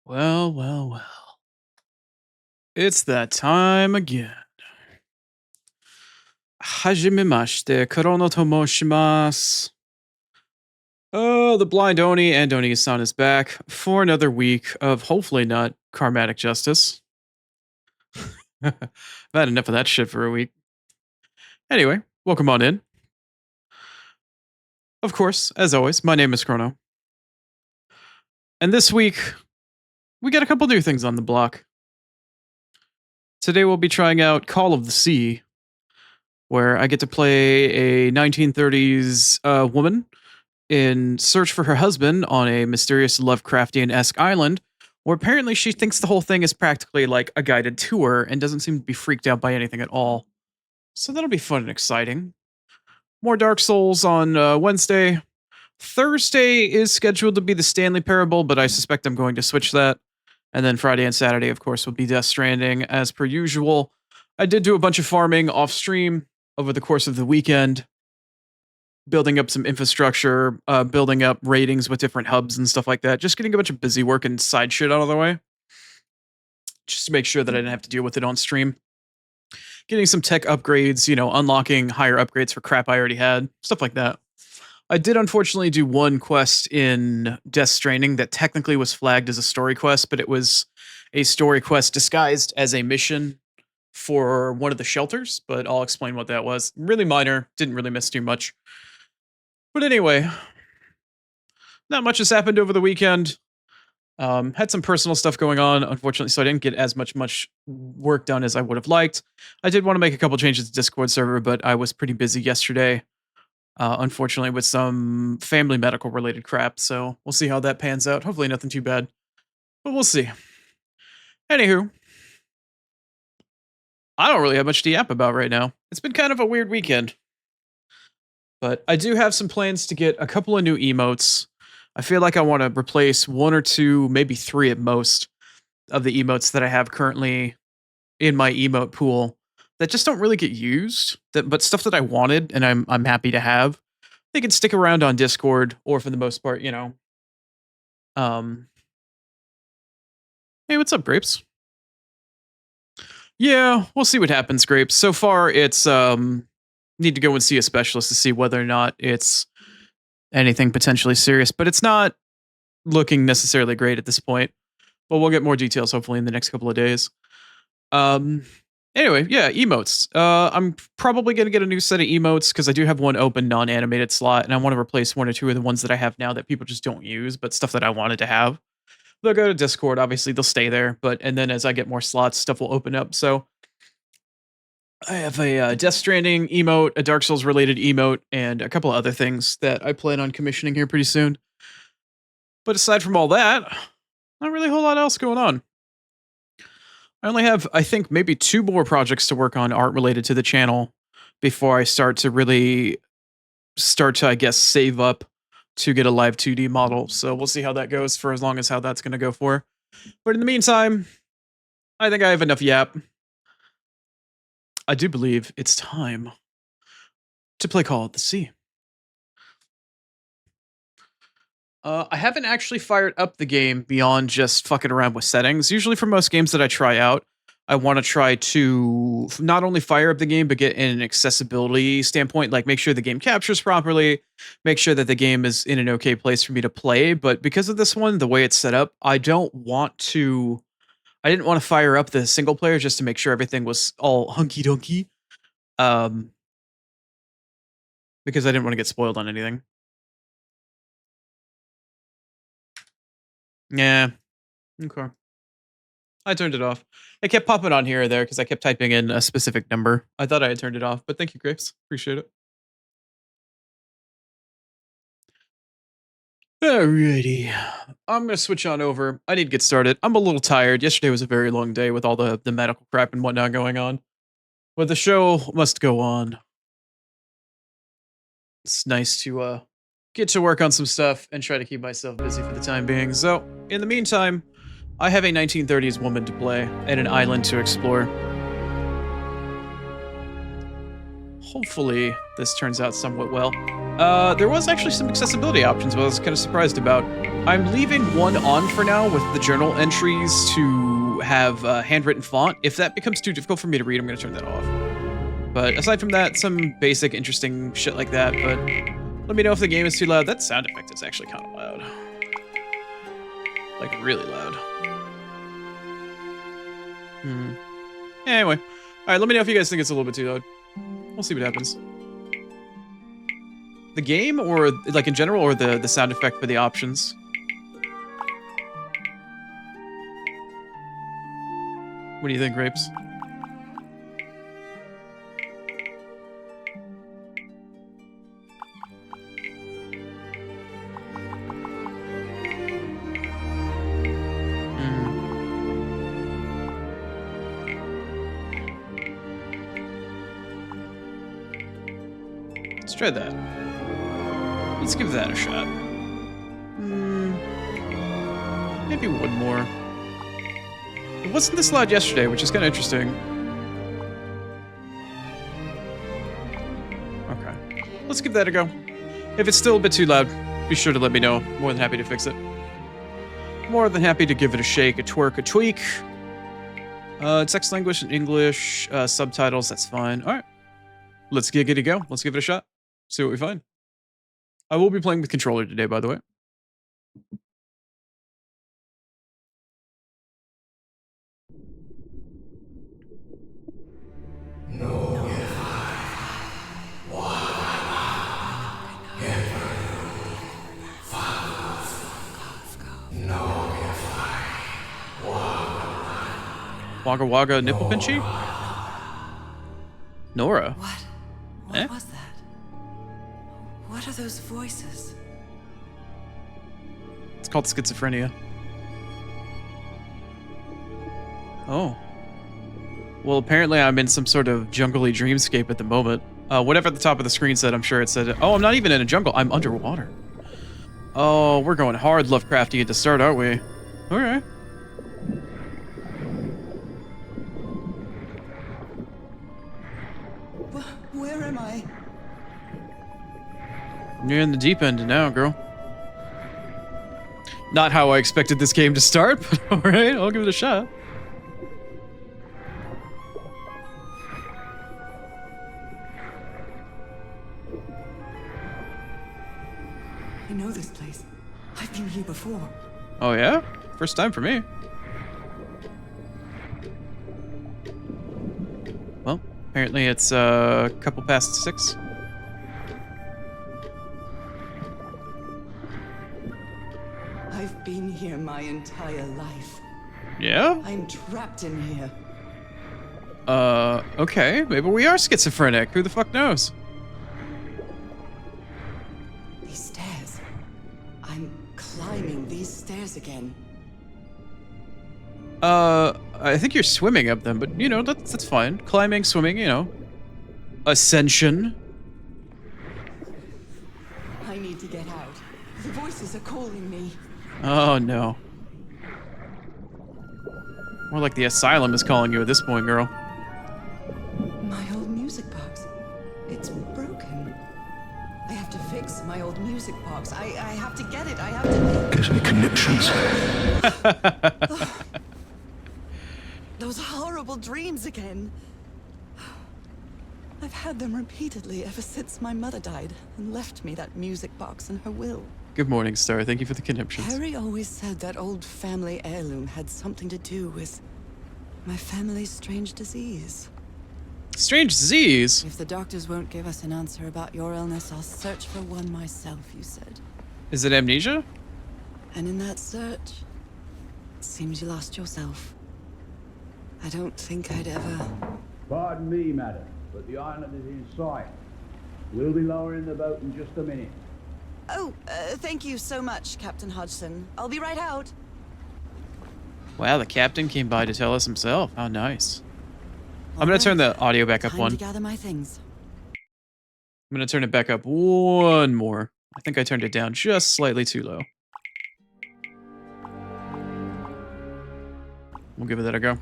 Well, well, well. It's that time again. Hajimemashite, Korono to moshimasu. Oh, the blind Oni and Oni-san is back for another week of hopefully not karmatic justice. I've had enough of that shit for a week. Anyway, welcome on in. Of course, as always, my name is Chrono. And this week, we got a couple new things on the block. Today we'll be trying out Call of the Sea, where I get to play a 1930s woman in search for her husband on a mysterious Lovecraftian-esque island, where apparently she thinks the whole thing is practically like a guided tour and doesn't seem to be freaked out by anything at all. So that'll be fun and exciting. More Dark Souls on Wednesday. Thursday is scheduled to be the Stanley Parable, but I suspect I'm going to switch that. And then Friday and Saturday, of course, will be Death Stranding as per usual. I did do a bunch of farming off stream over the course of the weekend, building up some infrastructure, building up ratings with different hubs and stuff like that. Just getting a bunch of busy work and side shit out of the way, just to make sure that I didn't have to deal with it on stream. Getting some tech upgrades, unlocking higher upgrades for crap I already had, stuff like that. I did unfortunately do one quest in Death Stranding that technically was flagged as a story quest, but it was a story quest disguised as a mission for one of the shelters, but I'll explain what that was. Really minor, didn't really miss too much. But anyway, not much has happened over the weekend. Had some personal stuff going on, unfortunately, so I didn't get as much work done as I would have liked. I did want to make a couple changes to Discord server, but I was pretty busy yesterday, unfortunately, with some family medical related crap. So we'll see how that pans out. Hopefully, nothing too bad, but we'll see. Anywho, I don't really have much to yap about right now. It's been kind of a weird weekend, but I do have some plans to get a couple of new emotes. I feel like I want to replace one or two, maybe three at most, of the emotes that I have currently in my emote pool that just don't really get used. But stuff that I wanted and I'm happy to have. They can stick around on Discord, or for the most part, Hey, what's up, Grapes? Yeah, we'll see what happens, Grapes. So far, it's need to go and see a specialist to see whether or not it's anything potentially serious, but it's not looking necessarily great at this point. But we'll get more details hopefully in the next couple of days. Anyway, yeah, emotes. I'm probably gonna get a new set of emotes because I do have one open non-animated slot, and I want to replace one or two of the ones that I have now that people just don't use, but stuff that I wanted to have. They'll go to Discord, obviously they'll stay there, and then as I get more slots, stuff will open up. So I have a Death Stranding emote, a Dark Souls related emote, and a couple of other things that I plan on commissioning here pretty soon. But aside from all that, not really a whole lot else going on. I only have, I think, maybe two more projects to work on art related to the channel before I start to, I guess, save up to get a live 2D model. So we'll see how that goes for as long as how that's going to go for. But in the meantime, I think I have enough yap. I do believe it's time to play Call of the Sea. I haven't actually fired up the game beyond just fucking around with settings. Usually for most games that I try out, I want to try to not only fire up the game, but get in an accessibility standpoint, like make sure the game captures properly, make sure that the game is in an okay place for me to play. But because of this one, the way it's set up, I didn't want to fire up the single player just to make sure everything was all hunky dunky. Because I didn't want to get spoiled on anything. Yeah. Okay. I turned it off. It kept popping on here or there because I kept typing in a specific number. I thought I had turned it off, but thank you, Graves. Appreciate it. Alrighty. I'm going to switch on over. I need to get started. I'm a little tired. Yesterday was a very long day with all the medical crap and whatnot going on. But the show must go on. It's nice to get to work on some stuff and try to keep myself busy for the time being. So, in the meantime, I have a 1930s woman to play and an island to explore. Hopefully, this turns out somewhat well. There was actually some accessibility options, what I was kind of surprised about. I'm leaving one on for now with the journal entries to have handwritten font. If that becomes too difficult for me to read, I'm going to turn that off. But aside from that, some basic interesting shit like that. But let me know if the game is too loud. That sound effect is actually kind of loud. Like, really loud. Anyway. Alright, let me know if you guys think it's a little bit too loud. We'll see what happens. The game, or like in general, or the sound effect for the options? What do you think, Grapes? Let's try that. Let's give that a shot. Maybe one more. It wasn't this loud yesterday, which is kind of interesting. Okay. Let's give that a go. If it's still a bit too loud, be sure to let me know. More than happy to fix it. More than happy to give it a shake, a twerk, a tweak. Text language and English, subtitles, that's fine. Alright. Let's give it a go. Let's give it a shot. See what we find. I will be playing with controller today, by the way. Wagga Wagga Nipple Pinchy? Nora? What was that? What are those voices? It's called schizophrenia. Oh. Well, apparently I'm in some sort of jungly dreamscape at the moment. Whatever at the top of the screen said, I'm sure it said, oh, I'm not even in a jungle, I'm underwater. Oh, we're going hard Lovecraftian to start, aren't we? Okay. Where am I? You're in the deep end now, girl. Not how I expected this game to start, but alright, I'll give it a shot. I know this place. I've been here before. Oh yeah? First time for me. Well, apparently it's a couple past 6. I've been here my entire life. Yeah? I'm trapped in here. Okay. Maybe we are schizophrenic. Who the fuck knows? These stairs. I'm climbing these stairs again. I think you're swimming up them, but, you know, that's fine. Climbing, swimming, you know. Ascension. I need to get out. The voices are calling me. Oh, no. More like the asylum is calling you at this point, girl. My old music box. It's broken. I have to fix my old music box. I have to get it. I have to... Gives me conniptions. Those horrible dreams again. I've had them repeatedly ever since my mother died and left me that music box in her will. Good morning, Star. Thank you for the conniptions. Harry always said that old family heirloom had something to do with my family's strange disease. Strange disease? If the doctors won't give us an answer about your illness, I'll search for one myself, you said. Is it amnesia? And in that search, it seems you lost yourself. I don't think I'd ever... Pardon me, madam, but the island is in sight. We'll be lowering the boat in just a minute. Oh, thank you so much, Captain Hodgson. I'll be right out. Wow, the captain came by to tell us himself. How nice. I'm gonna turn the audio back up Time one. to gather my things. I'm gonna turn it back up one more. I think I turned it down just slightly too low. We'll give that a go.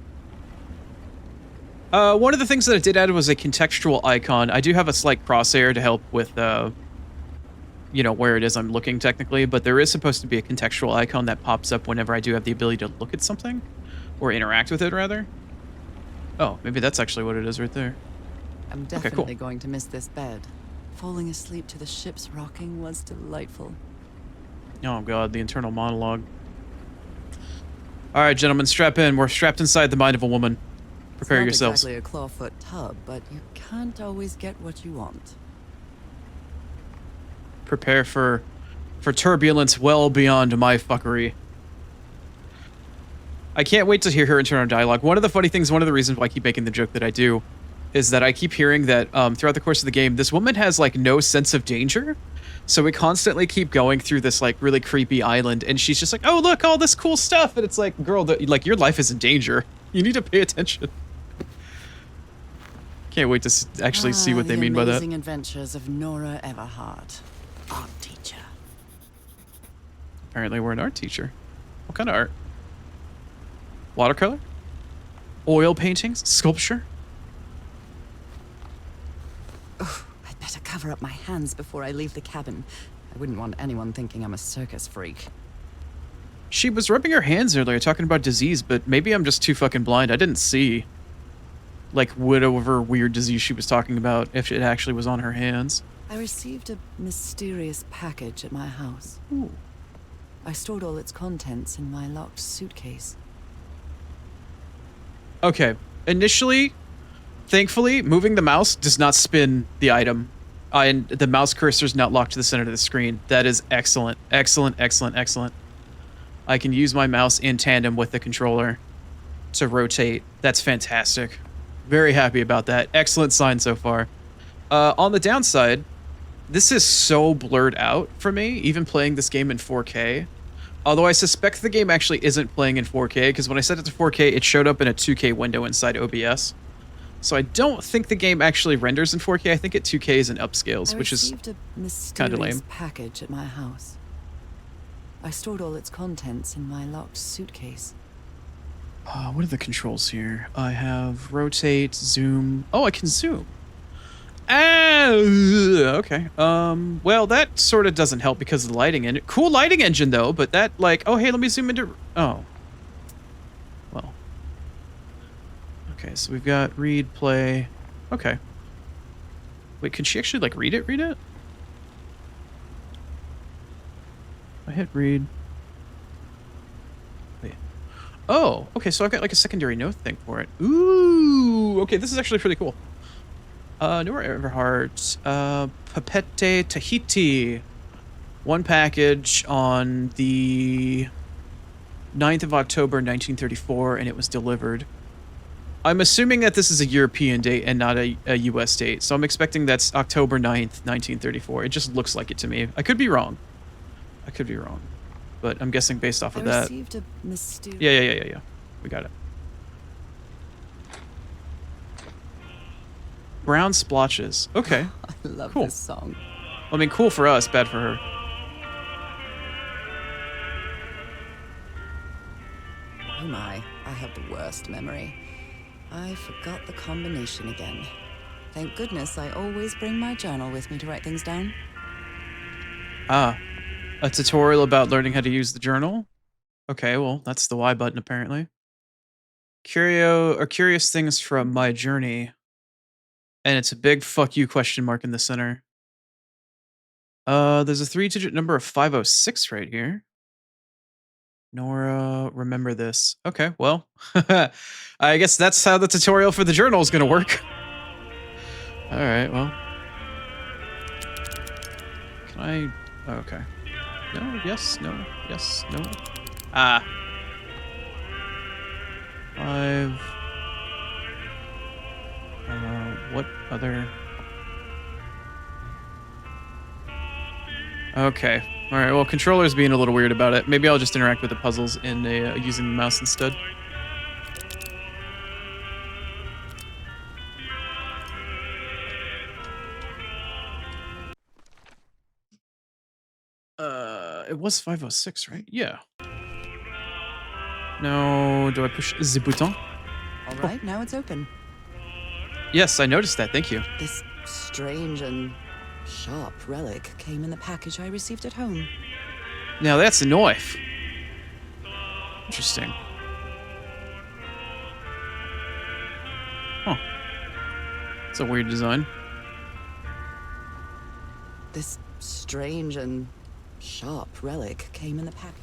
One of the things that it did add was a contextual icon. I do have a slight crosshair to help with you know, where it is I'm looking technically, but there is supposed to be a contextual icon that pops up whenever I do have the ability to look at something or interact with it rather. Oh, maybe that's actually what it is right there. I'm Okay, definitely cool. going to miss this bed. Falling asleep to the ship's rocking was delightful. Oh god, the internal monologue. All right, gentlemen, strap in. We're strapped inside the mind of a woman. Prepare It's not yourselves. exactly a clawfoot tub, but you can't always get what you want. Prepare for turbulence well beyond my fuckery. I can't wait to hear her internal dialogue. One of the funny things, one of the reasons why I keep making the joke that I do, is that I keep hearing that throughout the course of the game, this woman has like no sense of danger. So we constantly keep going through this like really creepy island, and she's just like, "Oh, look, all this cool stuff," and it's like, "Girl, like your life is in danger. You need to pay attention." Can't wait to actually see what they mean by The that. amazing adventures of Nora Everhart, art teacher. Apparently, we're an art teacher. What kind of art? Watercolor? Oil paintings? Sculpture? I'd better cover up my hands before I leave the cabin. I wouldn't want anyone thinking I'm a circus freak. She was rubbing her hands earlier talking about disease, but maybe I'm just too fucking blind. I didn't see, like, whatever weird disease she was talking about, if it actually was on her hands. I received a mysterious package at my house. Ooh. I stored all its contents in my locked suitcase. Okay. Initially, thankfully, moving the mouse does not spin the item. And the mouse cursor is not locked to the center of the screen. That is excellent. Excellent, excellent, excellent. I can use my mouse in tandem with the controller to rotate. That's fantastic. Very happy about that. Excellent sign so far. On the downside, this is so blurred out for me, even playing this game in 4K. Although I suspect the game actually isn't playing in 4K, because when I set it to 4K, it showed up in a 2K window inside OBS. So I don't think the game actually renders in 4K. I think it 2Ks and upscales, which is kind of lame. I received a lame. mysterious package at my house. I stored all its contents in my locked suitcase. What are the controls here? I have rotate, zoom. Oh, I can zoom. Okay. Well, that sort of doesn't help because of the lighting engine. Cool lighting engine, though, but that, like, oh, hey, let me zoom into... Oh. Well. Okay, so we've got read, play. Okay. Wait, can she actually, like, read it? I hit read. Wait. Oh, okay, so I've got, like, a secondary note thing for it. Ooh, okay, this is actually pretty cool. Nora Everhart, Papete Tahiti. One package on the 9th of October, 1934, and it was delivered. I'm assuming that this is a European date and not a US date, so I'm expecting that's October 9th, 1934. It just looks like it to me. I could be wrong. But I'm guessing based off of that. Received a mysterious... Yeah. We got it. Brown splotches. Okay. I love Cool. this song. I mean, cool for us, bad for her. Oh my, I have the worst memory. I forgot the combination again. Thank goodness I always bring my journal with me to write things down. Ah, a tutorial about learning how to use the journal? Okay, well, that's the Y button apparently. Curious things from my journey. And it's a big fuck you question mark in the center. There's a 3-digit number of 506 right here. Nora, remember this. Okay, well, I guess that's how the tutorial for the journal is gonna work. All right, well. Can I? Oh, okay. No, yes, no, yes, no. Ah. 5. What other? Okay. All right. Well, controller's being a little weird about it. Maybe I'll just interact with the puzzles in using the mouse instead. It was 506, right? Yeah. No, do I push the button? All right, now it's open. Yes, I noticed that. Thank you. This strange and sharp relic came in the package I received at home. Now that's a knife. Interesting. Huh. It's a weird design. This strange and sharp relic came in the package.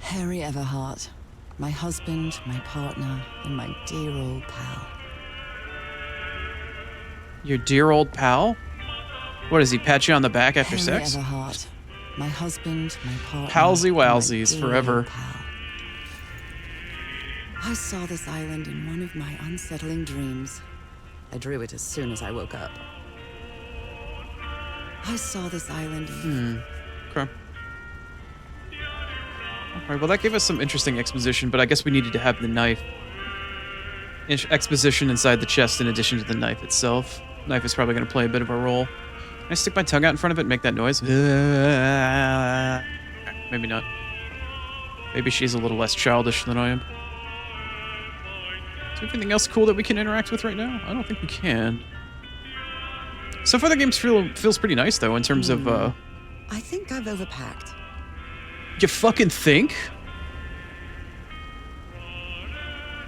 Harry Everhart, my husband, my partner, and my dear old pal. Your dear old pal? What, does he pat you on the back after Harry sex? Everhart, my husband, my partner, Palsy and my wowsies dear forever. old pal. I saw this island in one of my unsettling dreams. I drew it as soon as I woke up. I saw this island. Okay. Alright, well that gave us some interesting exposition, but I guess we needed to have the knife. Exposition inside the chest in addition to the knife itself. Knife is probably going to play a bit of a role. Can I stick my tongue out in front of it and make that noise? Maybe not. Maybe she's a little less childish than I am. Is there anything else cool that we can interact with right now? I don't think we can. So far the game feels pretty nice though in terms of I think I've overpacked. You fucking think?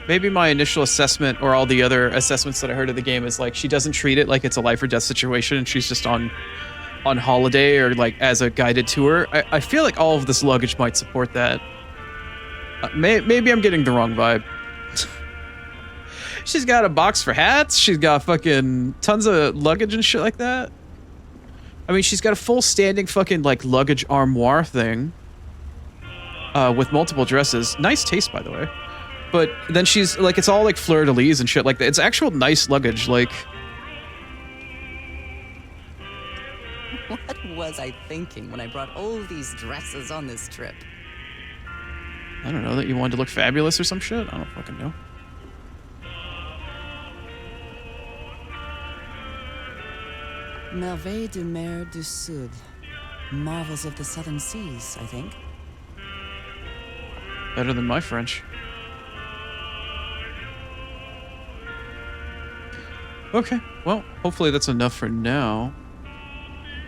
Maybe my initial assessment or all the other assessments that I heard of the game is like she doesn't treat it like it's a life or death situation and she's just on holiday or like as a guided tour. I feel like all of this luggage might support that. Maybe I'm getting the wrong vibe. She's got a box for hats. She's got fucking tons of luggage and shit like that. I mean, she's got a full standing fucking like luggage armoire thing. With multiple dresses. Nice taste, by the way. But then she's like, it's all like fleur-de-lis and shit like that. It's actual nice luggage, like. What was I thinking when I brought all these dresses on this trip? I don't know, that you wanted to look fabulous or some shit? I don't fucking know. Merveilles de mer du Sud. Marvels of the Southern Seas, I think. Better than my French. Okay, well, hopefully that's enough for now.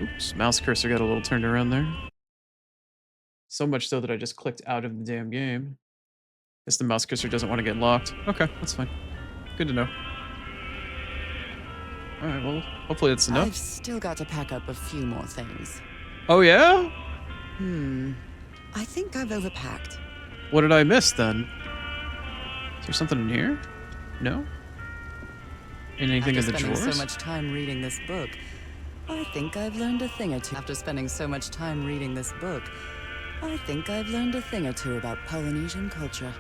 Oops, mouse cursor got a little turned around there. So much so that I just clicked out of the damn game. Guess the mouse cursor doesn't want to get locked. Okay, that's fine. Good to know. Alright, well, hopefully that's enough. I've still got to pack up a few more things. Oh yeah? I think I've overpacked. What did I miss then? Is there something in here? No? Anything in the After spending drawers? so much time reading this book, I think I've learned a thing or two. After spending so much time reading this book, I think I've learned a thing or two about Polynesian culture.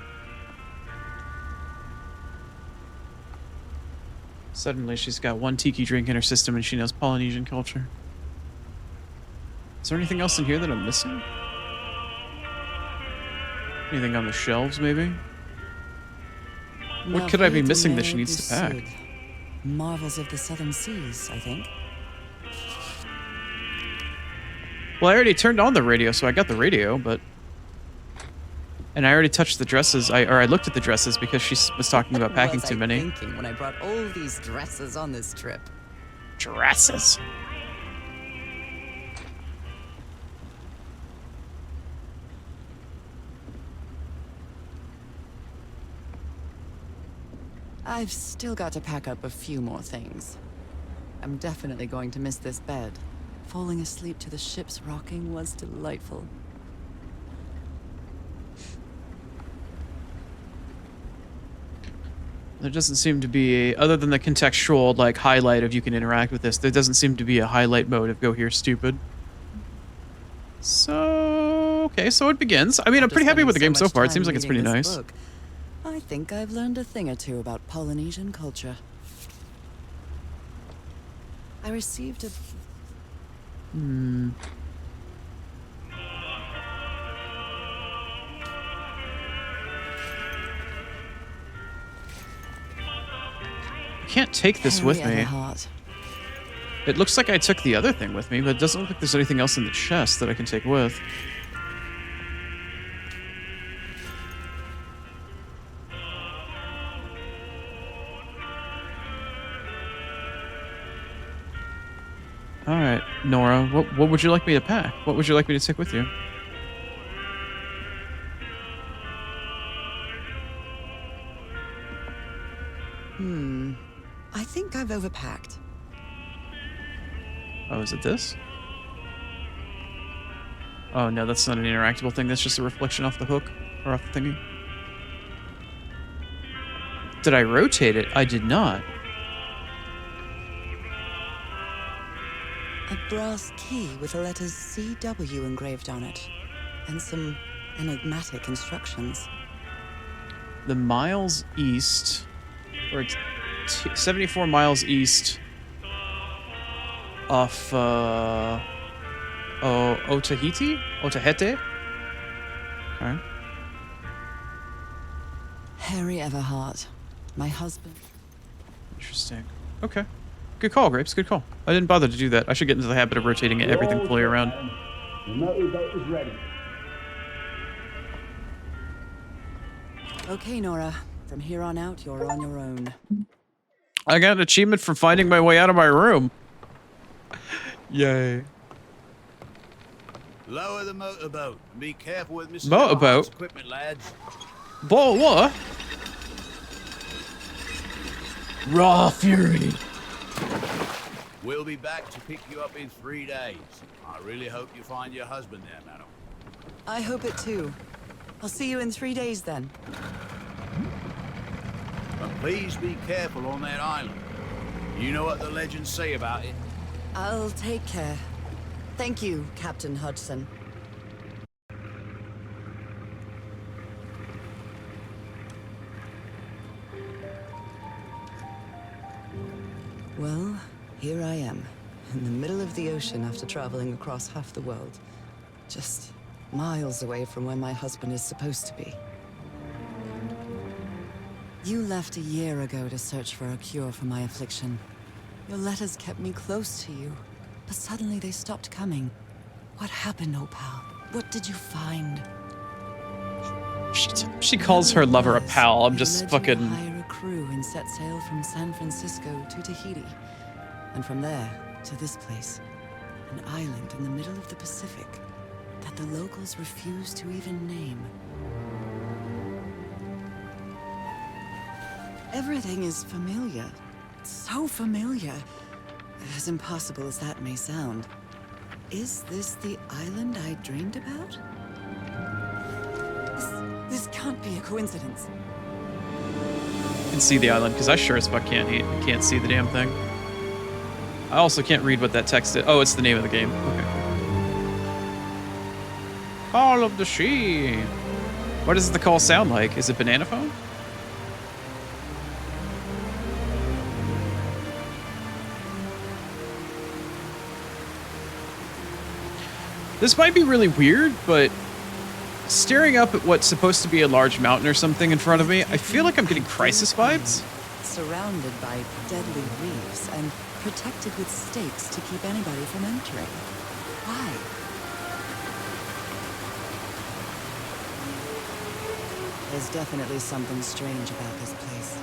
Suddenly she's got one tiki drink in her system and she knows Polynesian culture. Is there anything else in here that I'm missing? Anything on the shelves, maybe? What could I be Merveilles de missing that mer she needs du to pack? Sud. Marvels of the Southern Seas, I think. Well, I already turned on the radio, so I got the radio, but... And I already touched the dresses, I looked at the dresses because she was talking about packing What too was I many. thinking when I brought all these dresses on this trip? Dresses. I've still got to pack up a few more things. I'm definitely going to miss this bed. Falling asleep to the ship's rocking was delightful. There doesn't seem to be a, other than the contextual like highlight of you can interact with this, there doesn't seem to be a highlight mode of go here stupid. So, okay, so it begins. I mean, I'm pretty happy with the game so far. It seems like it's pretty nice. I think I've learned a thing or two about Polynesian culture. I received a... I can't take this with me. Everhart. It looks like I took the other thing with me, but it doesn't look like there's anything else in the chest that I can take with. All right, Nora. What would you like me to pack? What would you like me to take with you? I think I've overpacked. Oh, is it this? Oh no, that's not an interactable thing. That's just a reflection off the hook or off the thingy. Did I rotate it? I did not. A brass key with the letters CW engraved on it, and some enigmatic instructions. The miles east, or it's 74 miles east off Otahiti? Otahete? Okay. Harry Everhart, my husband. Interesting. Okay. Good call, Grapes. Good call. I didn't bother to do that. I should get into the habit of rotating everything fully around. The motorboat is ready. Okay, Nora. From here on out, you're on your own. I got an achievement for finding my way out of my room. Yay. Lower the motorboat and be careful with Mrs. Motorboat? Everhart's equipment, lads. Boy, what? Raw fury. We'll be back to pick you up in 3 days. I really hope you find your husband there, madam. I hope it too. I'll see you in 3 days then. But please be careful on that island. You know what the legends say about it. I'll take care. Thank you, Captain Hudson. Well, here I am, in the middle of the ocean after traveling across half the world. Just miles away from where my husband is supposed to be. You left a year ago to search for a cure for my affliction. Your letters kept me close to you, but suddenly they stopped coming. What happened, Opal? What did you find? She calls her lover a pal. I'm You just led fucking... you to hire a crew and set sail from San Francisco to Tahiti. And from there to this place. An island in the middle of the Pacific that the locals refuse to even name. Everything is familiar. So familiar. As impossible as that may sound. Is this the island I dreamed about? This can't be a coincidence. I can see the island, because I sure as fuck can't see the damn thing. I also can't read what that text is. Oh, it's the name of the game. Okay. Call of the Sea. What does the call sound like? Is it banana phone? This might be really weird, but staring up at what's supposed to be a large mountain or something in front of me, I feel like I'm getting Crisis vibes. Surrounded by deadly reefs and protected with stakes to keep anybody from entering. Why? There's definitely something strange about this place.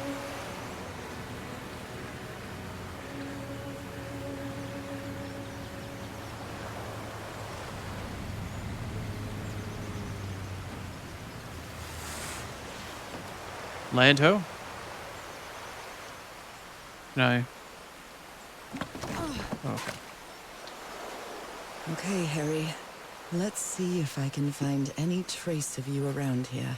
Land ho? Can I? Oh, okay. Okay, Harry. Let's see if I can find any trace of you around here.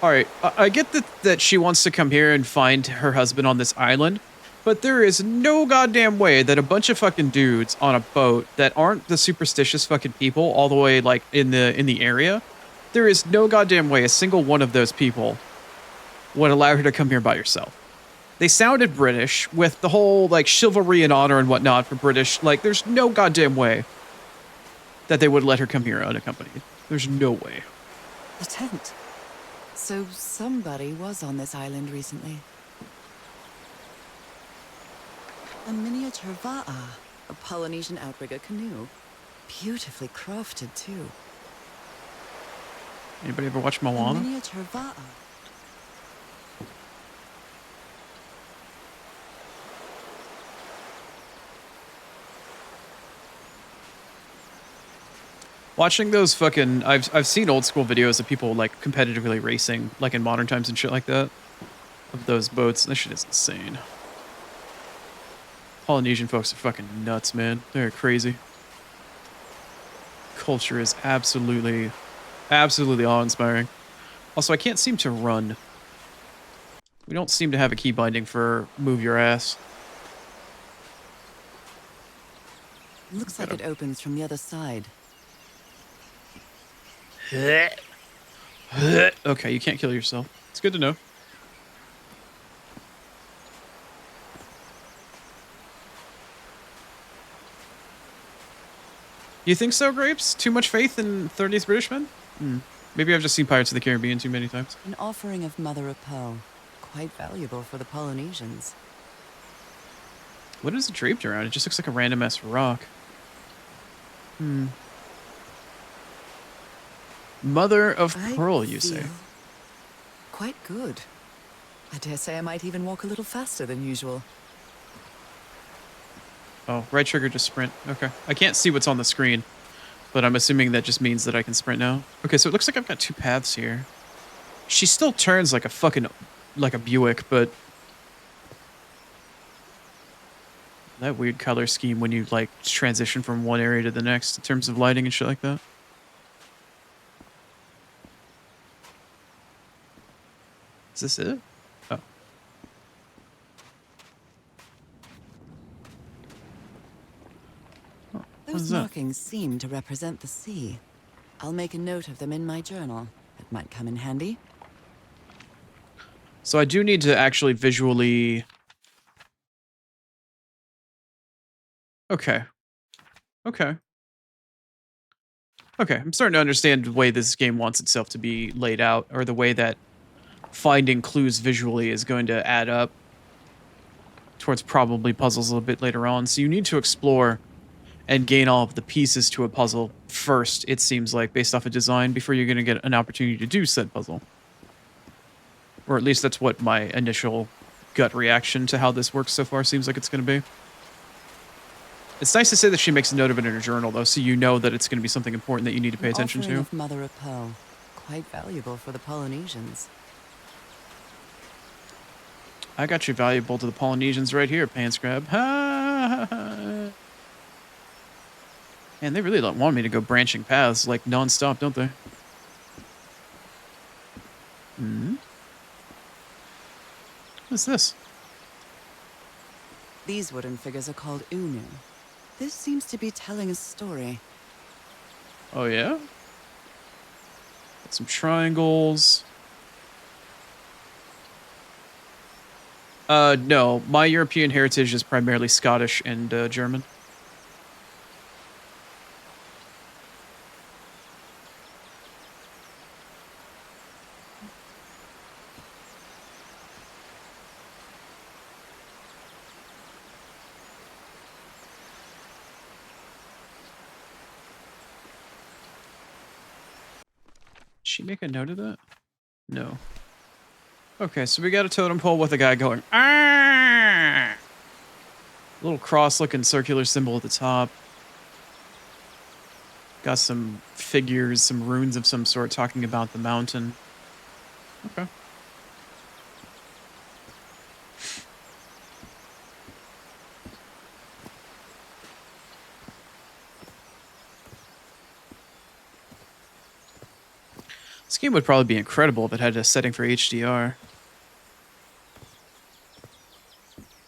All right, I get that she wants to come here and find her husband on this island, but there is no goddamn way that a bunch of fucking dudes on a boat that aren't the superstitious fucking people all the way like in the area, there is no goddamn way a single one of those people would allow her to come here by herself. They sounded British with the whole like chivalry and honor and whatnot for British. Like, there's no goddamn way that they would let her come here unaccompanied. There's no way. A tent. So somebody was on this island recently. A miniature va'a, a Polynesian outrigger canoe. Beautifully crafted, too. Anybody ever watch A Moana? miniature va'a. Watching those fucking, I've seen old school videos of people like competitively racing, like in modern times and shit like that, of those boats. That shit is insane. Polynesian folks are fucking nuts, man. They're crazy. Culture is absolutely awe-inspiring. Also, I can't seem to run. We don't seem to have a key binding for move your ass. Looks like it opens from the other side. Okay, you can't kill yourself. It's good to know. You think so, Grapes? Too much faith in 30th British men? Maybe I've just seen Pirates of the Caribbean too many times. An offering of mother of pearl. Quite valuable for the Polynesians. What is it draped around? It just looks like a random-ass rock. Mother of pearl, you say? Quite good. I dare say I might even walk a little faster than usual. Oh, right trigger to sprint. Okay. I can't see what's on the screen, but I'm assuming that just means that I can sprint now. Okay, so it looks like I've got two paths here. She still turns like a fucking, like a Buick, but that weird color scheme when you like transition from one area to the next in terms of lighting and shit like that. Is this it? Oh. Those markings seem to represent the sea. I'll make a note of them in my journal. It might come in handy. So I do need to actually visually... Okay. Okay. Okay, I'm starting to understand the way this game wants itself to be laid out, or the way that finding clues visually is going to add up towards probably puzzles a little bit later on. So you need to explore and gain all of the pieces to a puzzle first, it seems like, based off of design, before you're going to get an opportunity to do said puzzle. Or at least that's what my initial gut reaction to how this works so far seems like it's going to be. It's nice to say that she makes a note of it in her journal, though, so you know that it's going to be something important that you need to pay attention to. Of mother of pearl. Quite valuable for the Polynesians. I got you valuable to the Polynesians right here, Pants Grab. Man, they really don't want me to go branching paths, like, non-stop, don't they? What's this? These wooden figures are called Unu. This seems to be telling a story. Oh, yeah? Got some triangles. No. My European heritage is primarily Scottish and German. Did she make a note of that? No. Okay, so we got a totem pole with a guy going, ah! Little cross-looking circular symbol at the top. Got some figures, some runes of some sort talking about the mountain. Okay. This game would probably be incredible if it had a setting for HDR.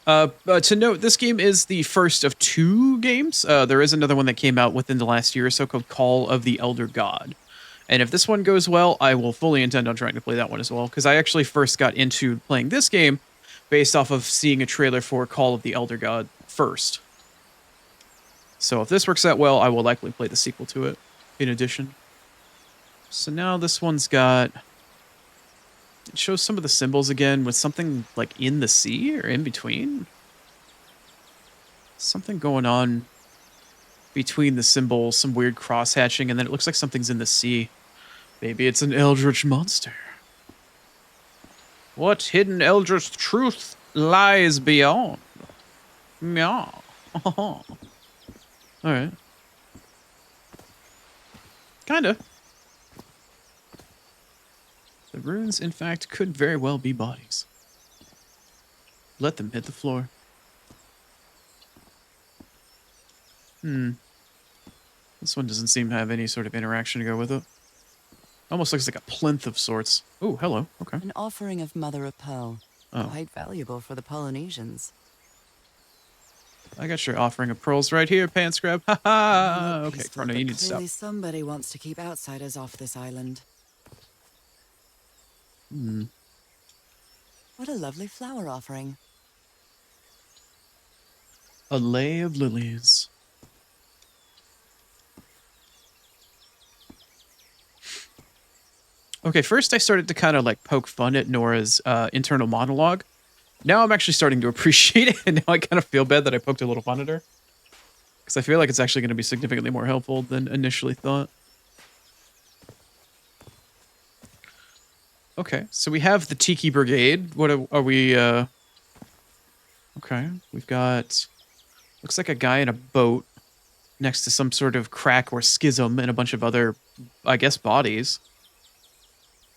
To note, this game is the first of 2 games. There is another one that came out within the last year or so called Call of the Elder God. And if this one goes well, I will fully intend on trying to play that one as well, because I actually first got into playing this game based off of seeing a trailer for Call of the Elder God first. So if this works out well, I will likely play the sequel to it in addition. So now this one's got... It shows some of the symbols again with something like in the sea or in between. Something going on between the symbols, some weird cross-hatching, and then it looks like something's in the sea. Maybe it's an Eldritch monster. What hidden Eldritch truth lies beyond? Meow. Alright. Kinda. The runes, in fact, could very well be bodies. Let them hit the floor. This one doesn't seem to have any sort of interaction to go with it. Almost looks like a plinth of sorts. Oh, hello. Okay. An offering of mother of pearl. Oh. Quite valuable for the Polynesians. I got your offering of pearls right here, pants grab. Ha ha! Okay, Peaceful, Chrono, but you need to stop. clearly somebody wants to keep outsiders off this island. What a lovely flower offering. A lay of lilies. Okay, first I started to kind of like poke fun at Nora's internal monologue. Now I'm actually starting to appreciate it, and now I kind of feel bad that I poked a little fun at her. Because I feel like it's actually going to be significantly more helpful than initially thought. Okay, so we have the Tiki Brigade. What are we, Okay, we've got... Looks like a guy in a boat next to some sort of crack or schism and a bunch of other, I guess, bodies.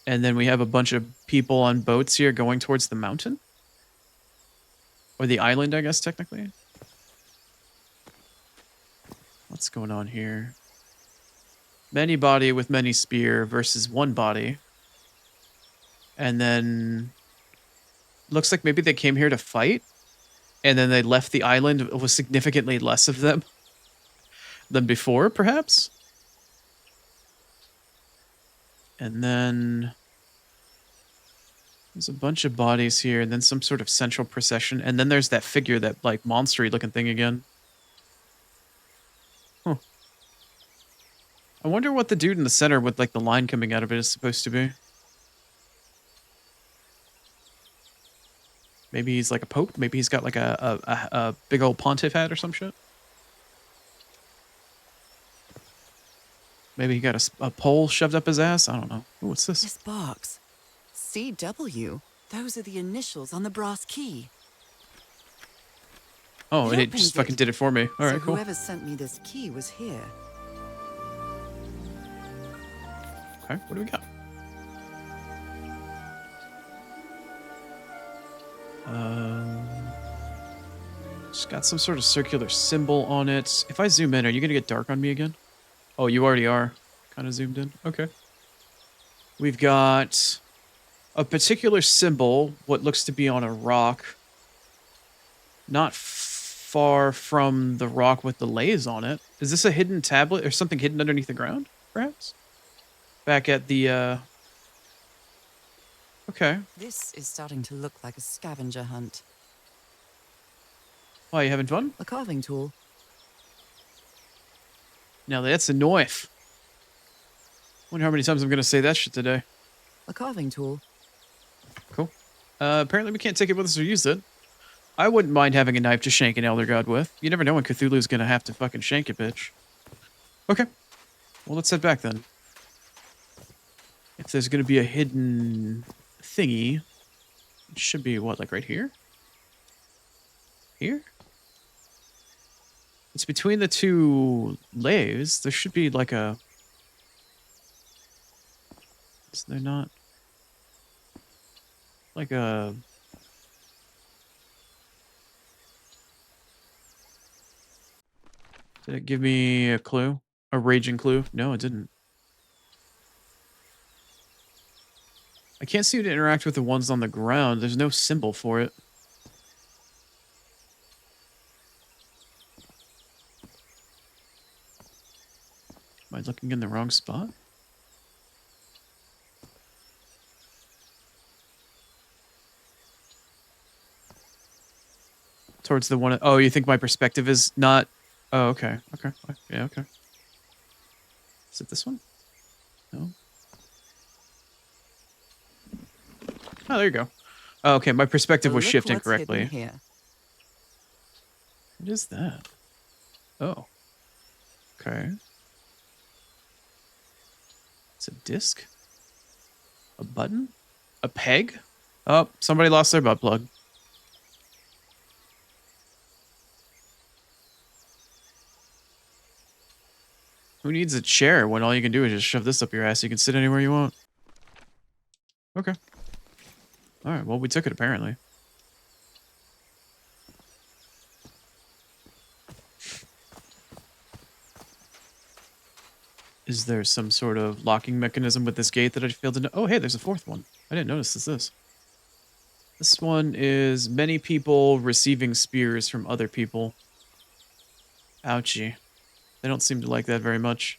And then we have a bunch of people on boats here going towards the mountain. Or the island, I guess, technically. What's going on here? Many body with many spear versus one body. And then... Looks like maybe they came here to fight. And then they left the island with significantly less of them than before, perhaps? And then... There's a bunch of bodies here, and then some sort of central procession, and then there's that figure, that, like, monstery looking thing again. Huh. I wonder what the dude in the center with, like, the line coming out of it is supposed to be. Maybe he's like a pope? Maybe he's got, like, a big old pontiff hat or some shit? Maybe he got a pole shoved up his ass? I don't know. Ooh, what's this? This box. CW. Those are the initials on the brass key. Oh, and it just opens fucking it. did it for me. All right, So cool. whoever sent me this key was here. Okay, what do we got? It's got some sort of circular symbol on it. If I zoom in, are you gonna get dark on me again? Oh, you already are. Kind of zoomed in. Okay. We've got a particular symbol, what looks to be on a rock. Not far from the rock with the lays on it. Is this a hidden tablet or something hidden underneath the ground, perhaps? Back at the, Okay. This is starting to look like a scavenger hunt. Why, you having fun? A carving tool. Now that's a knife. Wonder how many times I'm gonna say that shit today. A carving tool. Cool. Apparently we can't take it with us or use it. I wouldn't mind having a knife to shank an Elder God with. You never know when Cthulhu's gonna have to fucking shank a bitch. Okay. Well, let's head back then. If there's gonna be a hidden thingy, it should be, what, like right here? Here? It's between the two lays. There should be like a... Is there not? Like a... Did it give me a clue? A raging clue? No, it didn't. I can't seem to interact with the ones on the ground. There's no symbol for it. Am I looking in the wrong spot? Towards the one... Oh, you think my perspective is not... Oh, okay. Okay. Yeah, okay. Is it this one? No? Oh, there you go. Oh, okay, my perspective was Look shifting what's correctly. hidden here. What is that? Oh. Okay. It's a disc? A button? A peg? Oh, somebody lost their butt plug. Who needs a chair when all you can do is just shove this up your ass? You can sit anywhere you want. Okay. Alright, well, we took it apparently. Is there some sort of locking mechanism with this gate that I failed to know? Oh, hey, there's a fourth one. I didn't notice this. This one is many people receiving spears from other people. Ouchie. They don't seem to like that very much.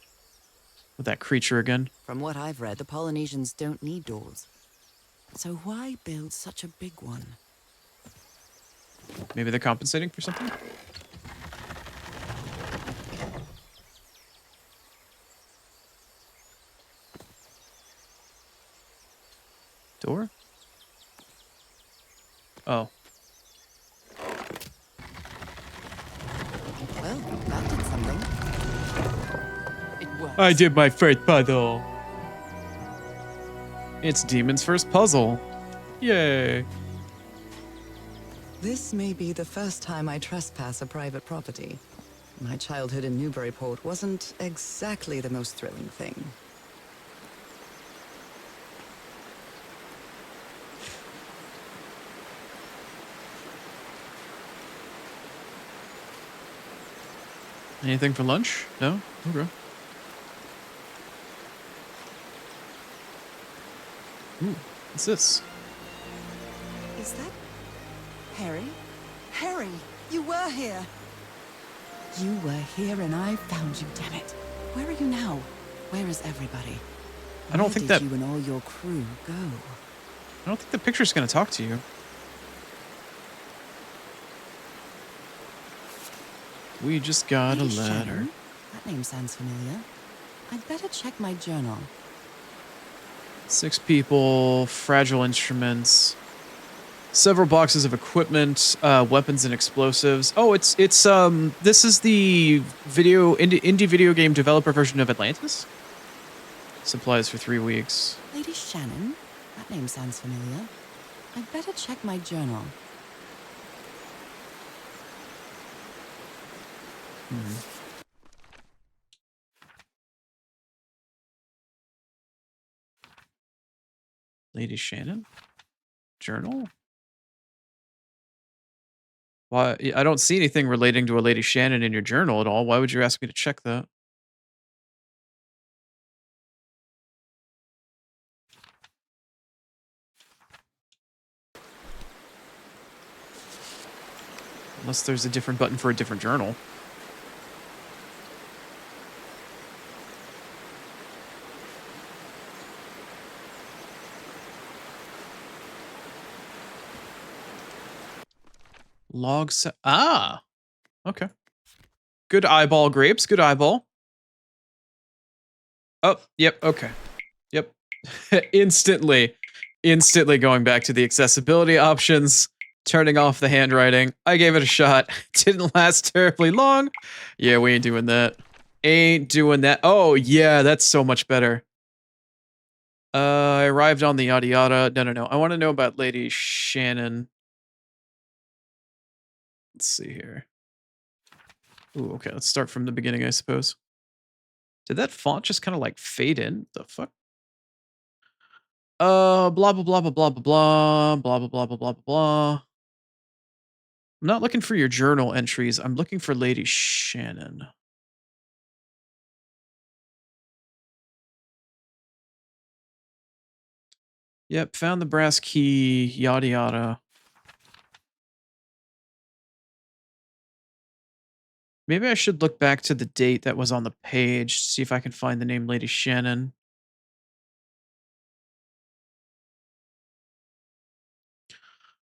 With that creature again. From what I've read, the Polynesians don't need doors. So why build such a big one? Maybe they're compensating for something? Door? Oh. Well, that did something. It works. I did my first puzzle. It's Demon's first puzzle. Yay. This may be the first time I trespass a private property. My childhood in Newburyport wasn't exactly the most thrilling thing. Anything for lunch? No? Okay. Ooh, what's this? Is that Harry? Harry, you were here. You were here and I found you, damn it. Where are you now? Where is everybody? I don't think that... Where did you and all your crew go? I don't think the picture's gonna talk to you. We just got a Lady letter. Shannon? That name sounds familiar. I'd better check my journal. 6 people, fragile instruments, several boxes of equipment, weapons and explosives. Oh, it's this is the indie video game developer version of Atlantis. Supplies for 3 weeks. Lady Shannon? That name sounds familiar. I'd better check my journal. Lady Shannon? Journal? Why? I don't see anything relating to a Lady Shannon in your journal at all. Why would you ask me to check that? Unless there's a different button for a different journal. Log set. Ah! Okay. Good eyeball, grapes. Good eyeball. Oh, yep, okay. Yep. Instantly going back to the accessibility options, turning off the handwriting. I gave it a shot. Didn't last terribly long. Yeah, we ain't doing that. Ain't doing that. Oh, yeah, that's so much better. I arrived on the yada yada. No. I want to know about Lady Shannon. Let's see here. Ooh, okay, let's start from the beginning, I suppose. Did that font just kind of like fade in? The fuck? Blah blah blah blah blah blah blah blah blah blah blah blah blah. I'm not looking for your journal entries. I'm looking for Lady Shannon. Yep, found the brass key, yada yada. Maybe I should look back to the date that was on the page, see if I can find the name Lady Shannon.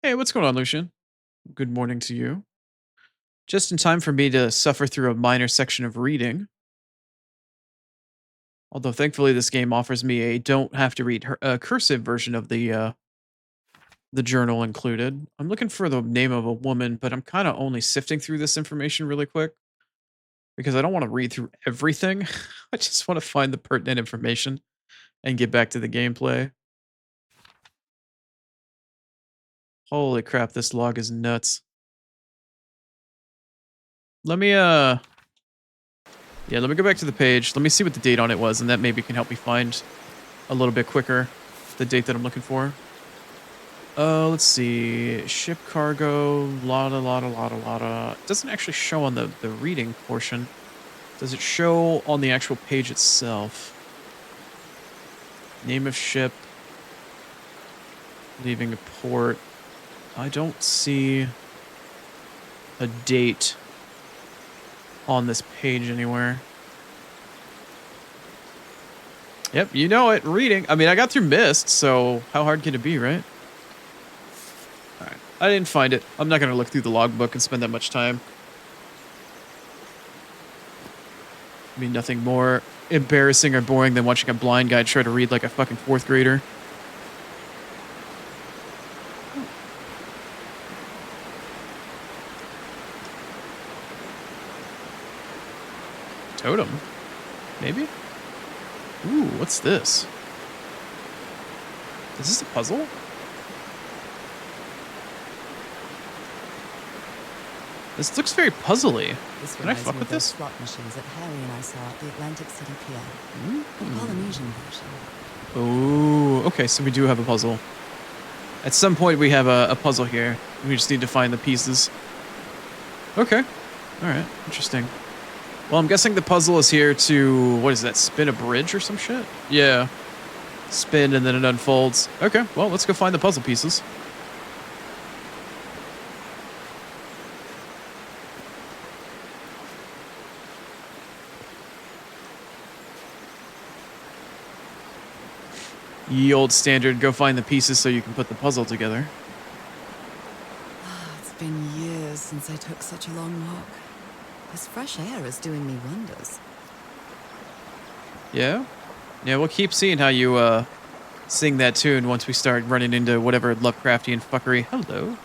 Hey, what's going on, Lucian? Good morning to you. Just in time for me to suffer through a minor section of reading. Although thankfully this game offers me a don't have to read cursive version of the journal included. I'm looking for the name of a woman, but I'm kind of only sifting through this information really quick. Because I don't want to read through everything. I just want to find the pertinent information and get back to the gameplay. Holy crap, this log is nuts. Let me Yeah, let me go back to the page. Let me see what the date on it was, and that maybe can help me find a little bit quicker the date that I'm looking for. Let's see. Ship cargo, lotta. It doesn't actually show on the reading portion. Does it show on the actual page itself? Name of ship. Leaving a port. I don't see a date on this page anywhere. Yep, you know it. Reading. I mean, I got through Mist, so how hard can it be, right? Alright. I didn't find it. I'm not going to look through the logbook and spend that much time. I mean, nothing more embarrassing or boring than watching a blind guy try to read like a fucking 4th grader. Totem? Maybe? Ooh, what's this? Is this a puzzle? This looks very puzzly. This Can I fuck with this? slot machines that Harry and I saw at the Atlantic City Pier. The Polynesian version. Oh, okay, so we do have a puzzle. At some point we have a puzzle here. We just need to find the pieces. Okay. Alright, interesting. Well, I'm guessing the puzzle is here to, what is that, spin a bridge or some shit? Yeah. Spin and then it unfolds. Okay, well, let's go find the puzzle pieces. Ye old standard, go find the pieces so you can put the puzzle together. It's been years since I took such a long walk. This fresh air is doing me wonders. Yeah? Yeah, we'll keep seeing how you, sing that tune once we start running into whatever Lovecraftian fuckery. Hello.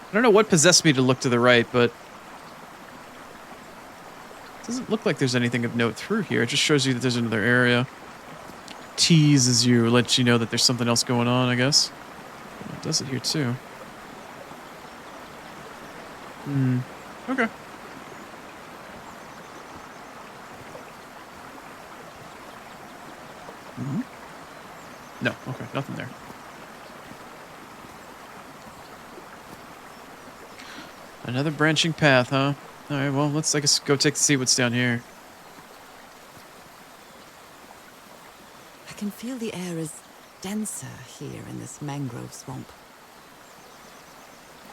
I don't know what possessed me to look to the right, but it doesn't look like there's anything of note through here. It just shows you that there's another area. Teases you, lets you know that there's something else going on, I guess. It does it here too. Okay. No, okay, nothing there. Another branching path, huh? Alright, well, let's, I guess, go see what's down here. I can feel the air is denser here in this mangrove swamp.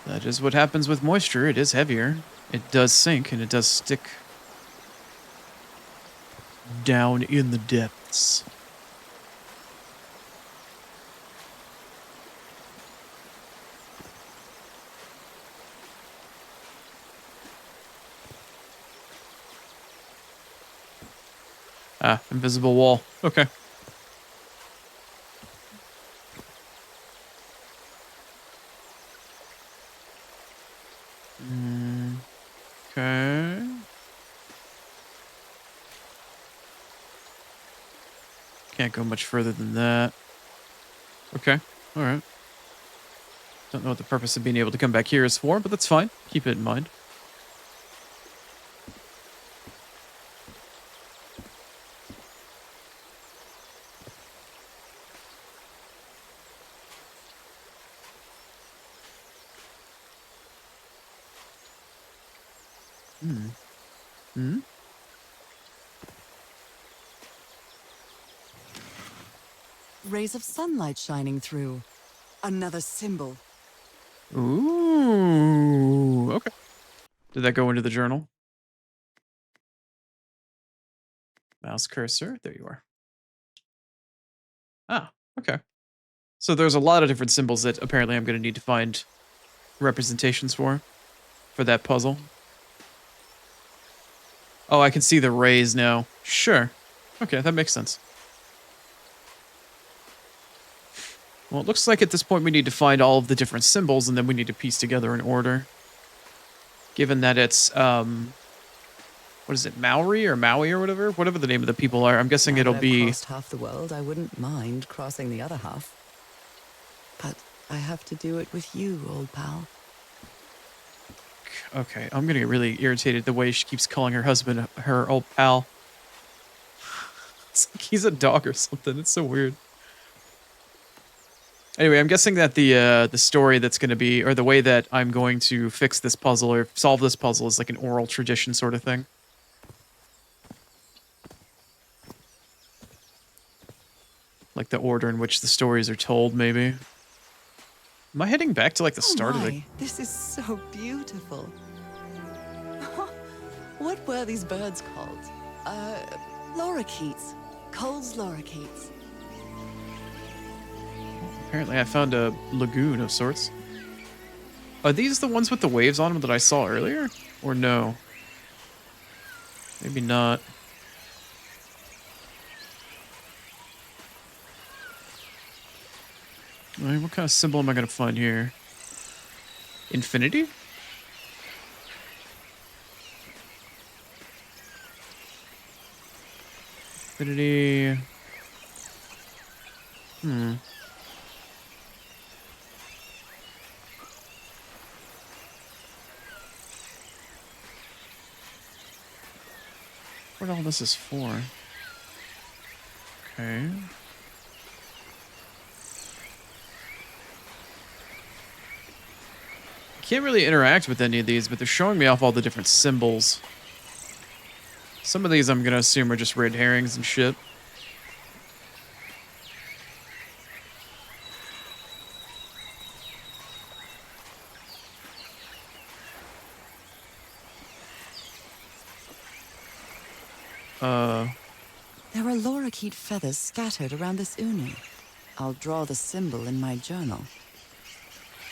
That is what happens with moisture. It is heavier. It does sink, and it does stick down in the depths. Ah, invisible wall. Okay. Okay. Can't go much further than that. Okay. Alright. Don't know what the purpose of being able to come back here is for, but that's fine. Keep it in mind. Rays of sunlight shining through. Another symbol. Ooh. Okay. Did that go into the journal? Mouse cursor. There you are. Ah, okay. So there's a lot of different symbols that apparently I'm going to need to find representations for that puzzle. Oh, I can see the rays now. Sure. Okay, that makes sense. Well, it looks like at this point we need to find all of the different symbols and then we need to piece together an order. Given that it's, what is it, Maori or Maui or whatever? Whatever the name of the people are. I'm guessing Now it'll that I've be... crossed half the world, I wouldn't mind crossing the other half. But I have to do it with you, old pal. Okay, I'm gonna get really irritated the way she keeps calling her husband her old pal. It's like he's a dog or something. It's so weird. Anyway, I'm guessing that the story that's going to be, or the way that I'm going to fix this puzzle or solve this puzzle is like an oral tradition sort of thing. Like the order in which the stories are told, maybe. Am I heading back to like the start of the... This is so beautiful. What were these birds called? Lorikeets. Cole's lorikeets. Apparently I found a lagoon of sorts. Are these the ones with the waves on them that I saw earlier? Or no? Maybe not. Alright, what kind of symbol am I going to find here? Infinity? Infinity... What all this is for? Okay. Can't really interact with any of these, but they're showing me off all the different symbols. Some of these I'm gonna assume are just red herrings and shit. There are lorikeet feathers scattered around this uni. I'll draw the symbol in my journal.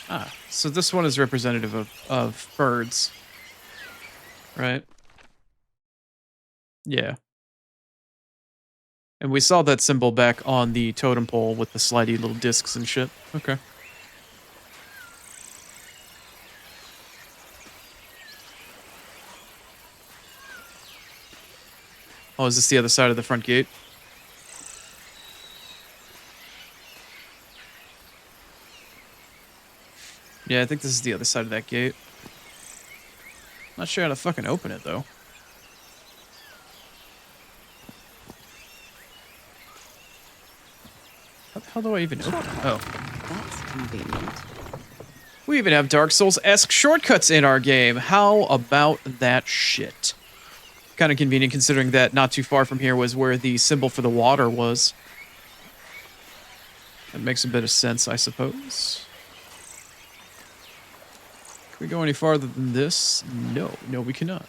Ah, so this one is representative of birds. Right? Yeah. And we saw that symbol back on the totem pole with the slidey little discs and shit. Okay. Oh, is this the other side of the front gate? Yeah, I think this is the other side of that gate. Not sure how to fucking open it, though. How the hell do I even open it? Oh. That's convenient. We even have Dark Souls-esque shortcuts in our game. How about that shit? Kind of convenient considering that not too far from here was where the symbol for the water was. That makes a bit of sense, I suppose. Can we go any farther than this? No. No, we cannot.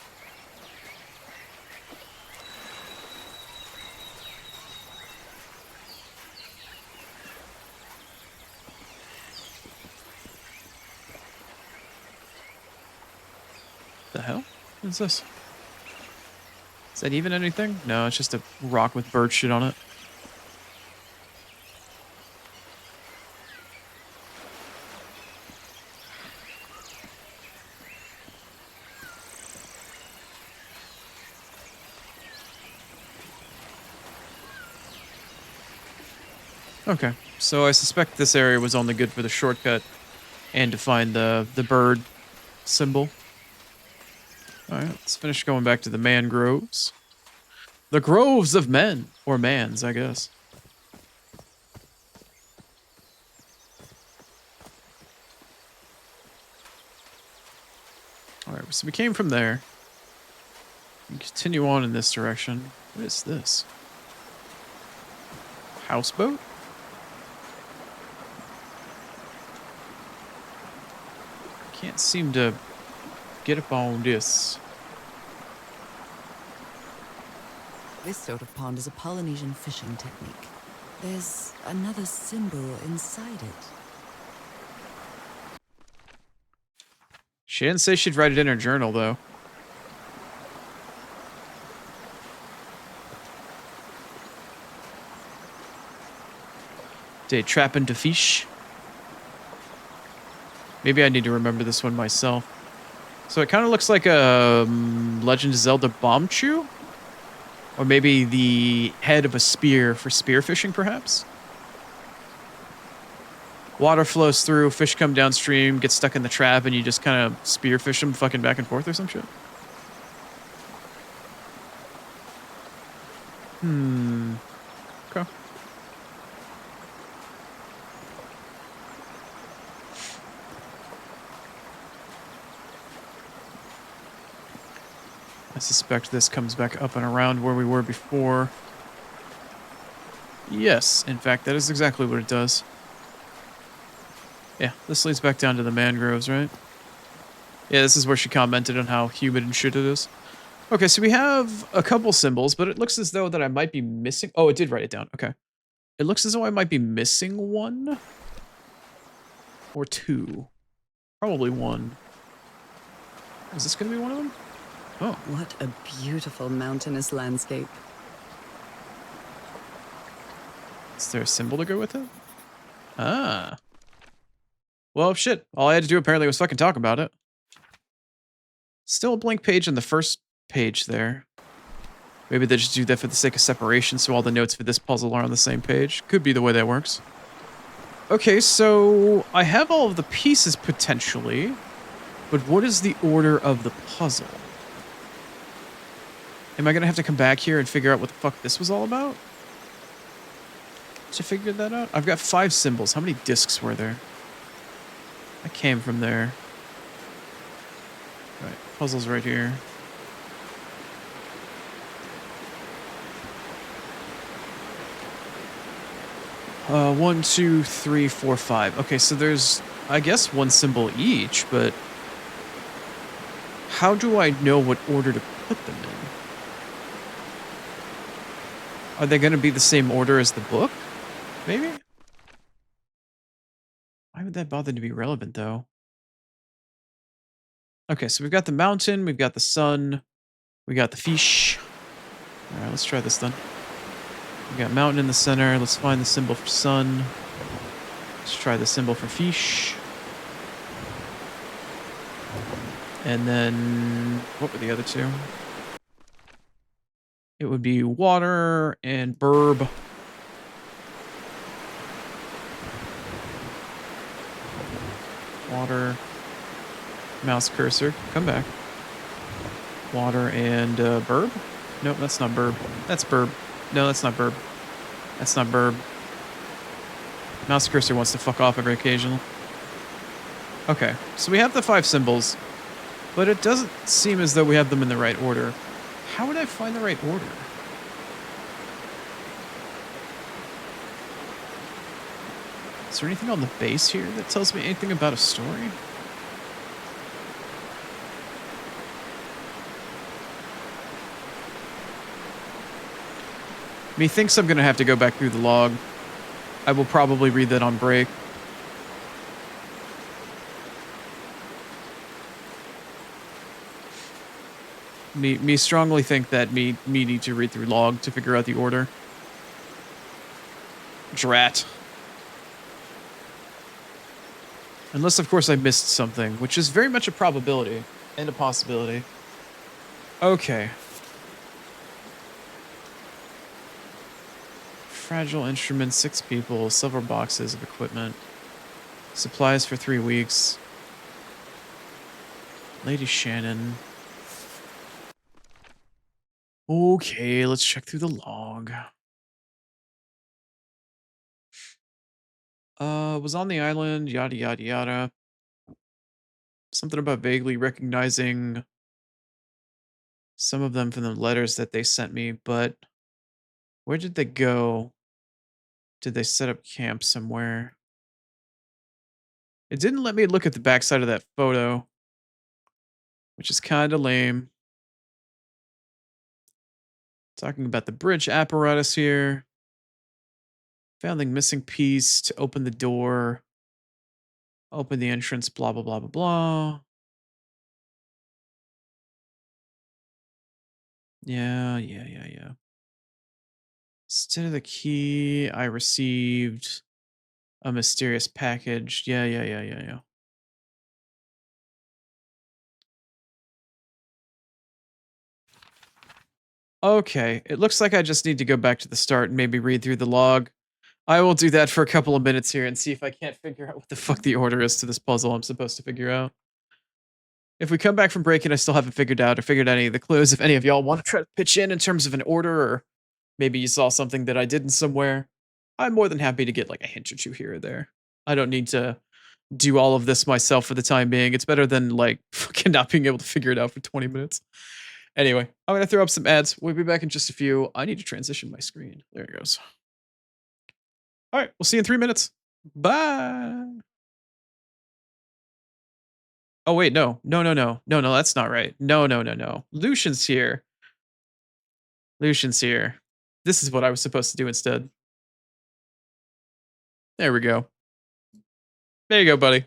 The hell? What is this? Is that even anything? No, it's just a rock with bird shit on it. Okay, so I suspect this area was only good for the shortcut and to find the bird symbol. Alright, let's finish going back to the mangroves. The groves of men. Or mans, I guess. Alright, so we came from there. We continue on in this direction. What is this? Houseboat? Can't seem to get up on this. This sort of pond is a Polynesian fishing technique. There's another symbol inside it. She didn't say she'd write it in her journal, though. Day trapping to fish. Maybe I need to remember this one myself. So it kind of looks like a Legend of Zelda bomb chew? Or maybe the head of a spear for spearfishing, perhaps? Water flows through, fish come downstream, get stuck in the trap, and you just kind of spearfish them fucking back and forth or some shit. Okay. I suspect this comes back up and around where we were before. Yes, in fact, that is exactly what it does. Yeah, this leads back down to the mangroves, right? Yeah, this is where she commented on how humid and shit it is. Okay, so we have a couple symbols, but it looks as though that I might be missing... Oh, it did write it down. Okay. It looks as though I might be missing one. Or two. Probably one. Is this going to be one of them? Oh. What a beautiful mountainous landscape. Is there a symbol to go with it? Ah. Well, shit. All I had to do apparently was fucking talk about it. Still a blank page on the first page there. Maybe they just do that for the sake of separation so all the notes for this puzzle are on the same page. Could be the way that works. Okay, so I have all of the pieces potentially, but what is the order of the puzzle? Am I going to have to come back here and figure out what the fuck this was all about? To figure that out? I've got 5 symbols. How many discs were there? I came from there. Right, puzzle's right here. One, two, three, four, 5. Okay, so there's, I guess, one symbol each, but how do I know what order to put them in? Are they going to be the same order as the book? Maybe? Why would that bother to be relevant, though? Okay, so we've got the mountain, we've got the sun, we got the fish. Alright, let's try this then. We got mountain in the center. Let's find the symbol for sun. Let's try the symbol for fish. And then, what were the other two? It would be water and burb. Water. Mouse cursor. Come back. Water and burb? Nope, that's not burb. That's burb. No, that's not burb. That's not burb. Mouse cursor wants to fuck off every occasion. Okay, so we have the 5 symbols, but it doesn't seem as though we have them in the right order. How would I find the right order? Is there anything on the base here that tells me anything about a story? Methinks I'm going to have to go back through the log. I will probably read that on break. Me strongly think that me need to read through log to figure out the order. Drat. Unless, of course, I missed something, which is very much a probability and a possibility. Okay. Fragile instruments, 6 people, several boxes of equipment. Supplies for 3 weeks. Lady Shannon. Okay, let's check through the log. Was on the island, yada yada yada. Something about vaguely recognizing some of them from the letters that they sent me, but where did they go? Did they set up camp somewhere? It didn't let me look at the backside of that photo, which is kind of lame. Talking about the bridge apparatus here. Found the missing piece to open the door. Open the entrance, blah, blah, blah, blah, blah. Yeah. Instead of the key, I received a mysterious package. Yeah. Okay, it looks like I just need to go back to the start and maybe read through the log. I will do that for a couple of minutes here and see if I can't figure out what the fuck the order is to this puzzle I'm supposed to figure out. If we come back from break and I still haven't figured out any of the clues, if any of y'all want to try to pitch in terms of an order, or maybe you saw something that I didn't somewhere, I'm more than happy to get like a hint or two here or there. I don't need to do all of this myself for the time being. It's better than like fucking not being able to figure it out for 20 minutes. Anyway, I'm gonna throw up some ads. We'll be back in just a few. I need to transition my screen. There it goes. All right, we'll see you in 3 minutes. Bye. Oh wait, no, that's not right. No. Lucian's here. Lucian's here. This is what I was supposed to do instead. There we go. There you go, buddy.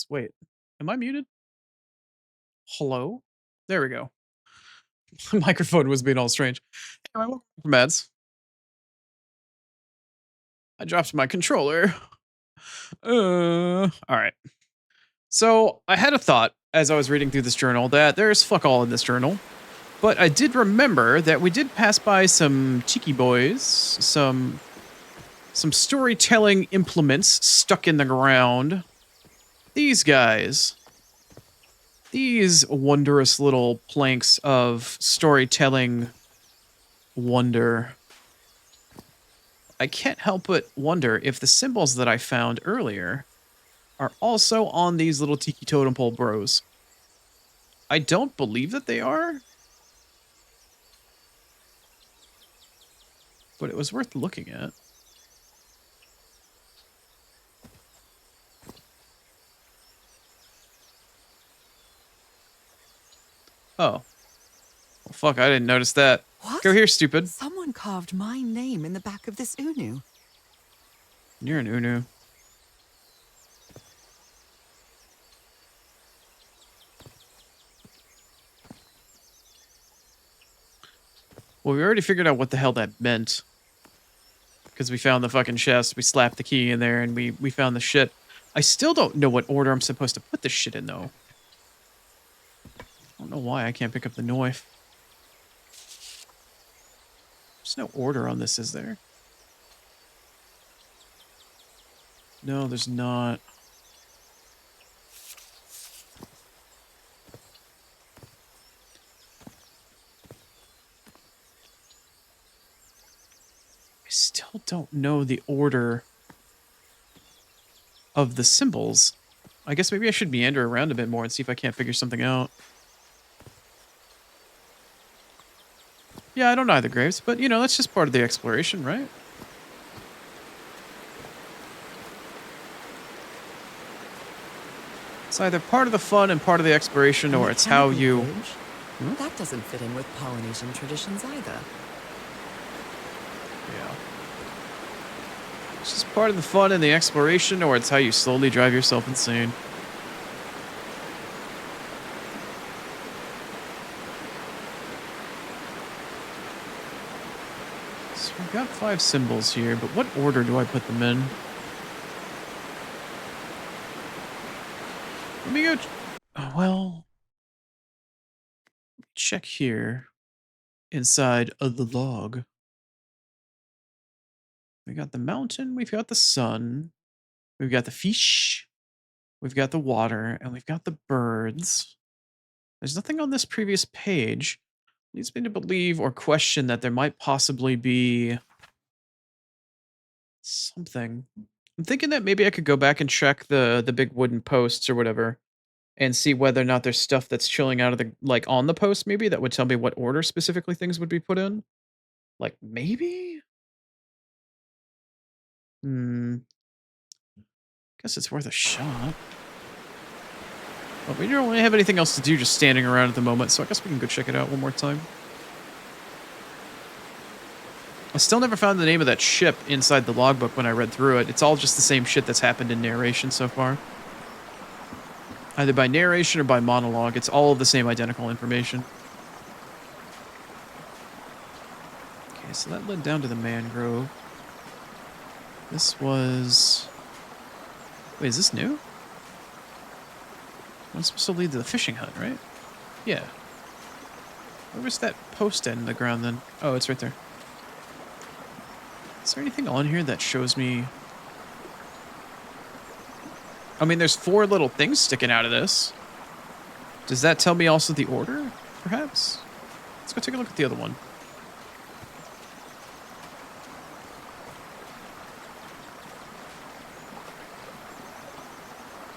Wait, am I muted? Hello? There we go. My microphone was being all strange. Anyway, welcome back from ads. I dropped my controller. All right. So I had a thought as I was reading through this journal that there's fuck all in this journal, but I did remember that we did pass by some cheeky boys, some storytelling implements stuck in the ground. These guys. These wondrous little planks of storytelling wonder. I can't help but wonder if the symbols that I found earlier are also on these little tiki totem pole bros. I don't believe that they are, but it was worth looking at. Oh. Well, fuck, I didn't notice that. What? Go here, stupid. Someone carved my name in the back of this Unu. You're an Unu. Well, we already figured out what the hell that meant. Because we found the fucking chest, we slapped the key in there, and we found the shit. I still don't know what order I'm supposed to put this shit in, though. I don't know why I can't pick up the knife. There's no order on this, is there? No, there's not. I still don't know the order of the symbols. I guess maybe I should meander around a bit more and see if I can't figure something out. Yeah, I don't know the graves, but you know, that's just part of the exploration, right? It's either part of the fun and part of the exploration, or it's how you... Hmm? That doesn't fit in with Polynesian traditions either. Yeah. It's just part of the fun and the exploration, or it's how you slowly drive yourself insane. So we've got 5 symbols here, but what order do I put them in? Let me go... Oh, well... Check here. Inside of the log. We got the mountain, we've got the sun, we've got the fish, we've got the water, and we've got the birds. There's nothing on this previous page. Leads me to believe or question that there might possibly be something. I'm thinking that maybe I could go back and check the big wooden posts or whatever and see whether or not there's stuff that's chilling out of the, like, on the post maybe that would tell me what order specifically things would be put in. Like, maybe? Guess it's worth a shot. But we don't really have anything else to do just standing around at the moment, so I guess we can go check it out one more time. I still never found the name of that ship inside the logbook when I read through it. It's all just the same shit that's happened in narration so far. Either by narration or by monologue, it's all the same identical information. Okay, so that led down to the mangrove. This was... Wait, is this new? I'm supposed to lead to the fishing hut, right? Yeah. Where was that post in the ground then? Oh, it's right there. Is there anything on here that shows me... I mean, there's 4 little things sticking out of this. Does that tell me also the order, perhaps? Let's go take a look at the other one.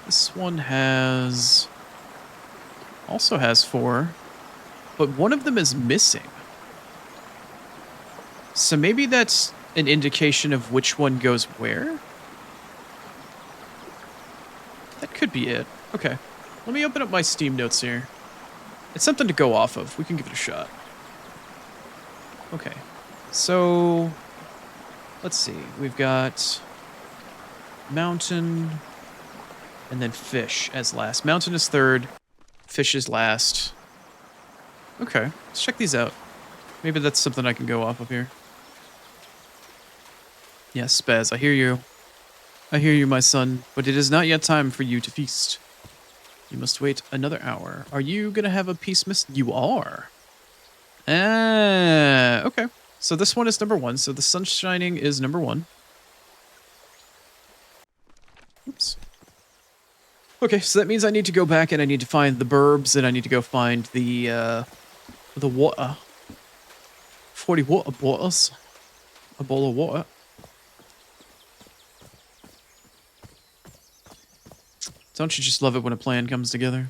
This one has... also has 4, but one of them is missing. So maybe that's an indication of which one goes where? That could be it. Okay. Let me open up my Steam notes here. It's something to go off of. We can give it a shot. Okay. So... let's see. We've got... mountain... and then fish as last. Mountain is 3rd. Fish is last. Okay. Let's check these out. Maybe that's something I can go off of here. Yes, Spaz, I hear you. I hear you, my son, but it is not yet time for you to feast. You must wait another hour. Are you gonna have a peace miss? You are. Ah, okay. So this one is number 1. So the sun shining is number 1. Oops. Okay, so that means I need to go back and I need to find the burbs and I need to go find the water. 40 water bottles. A bowl of water. Don't you just love it when a plan comes together?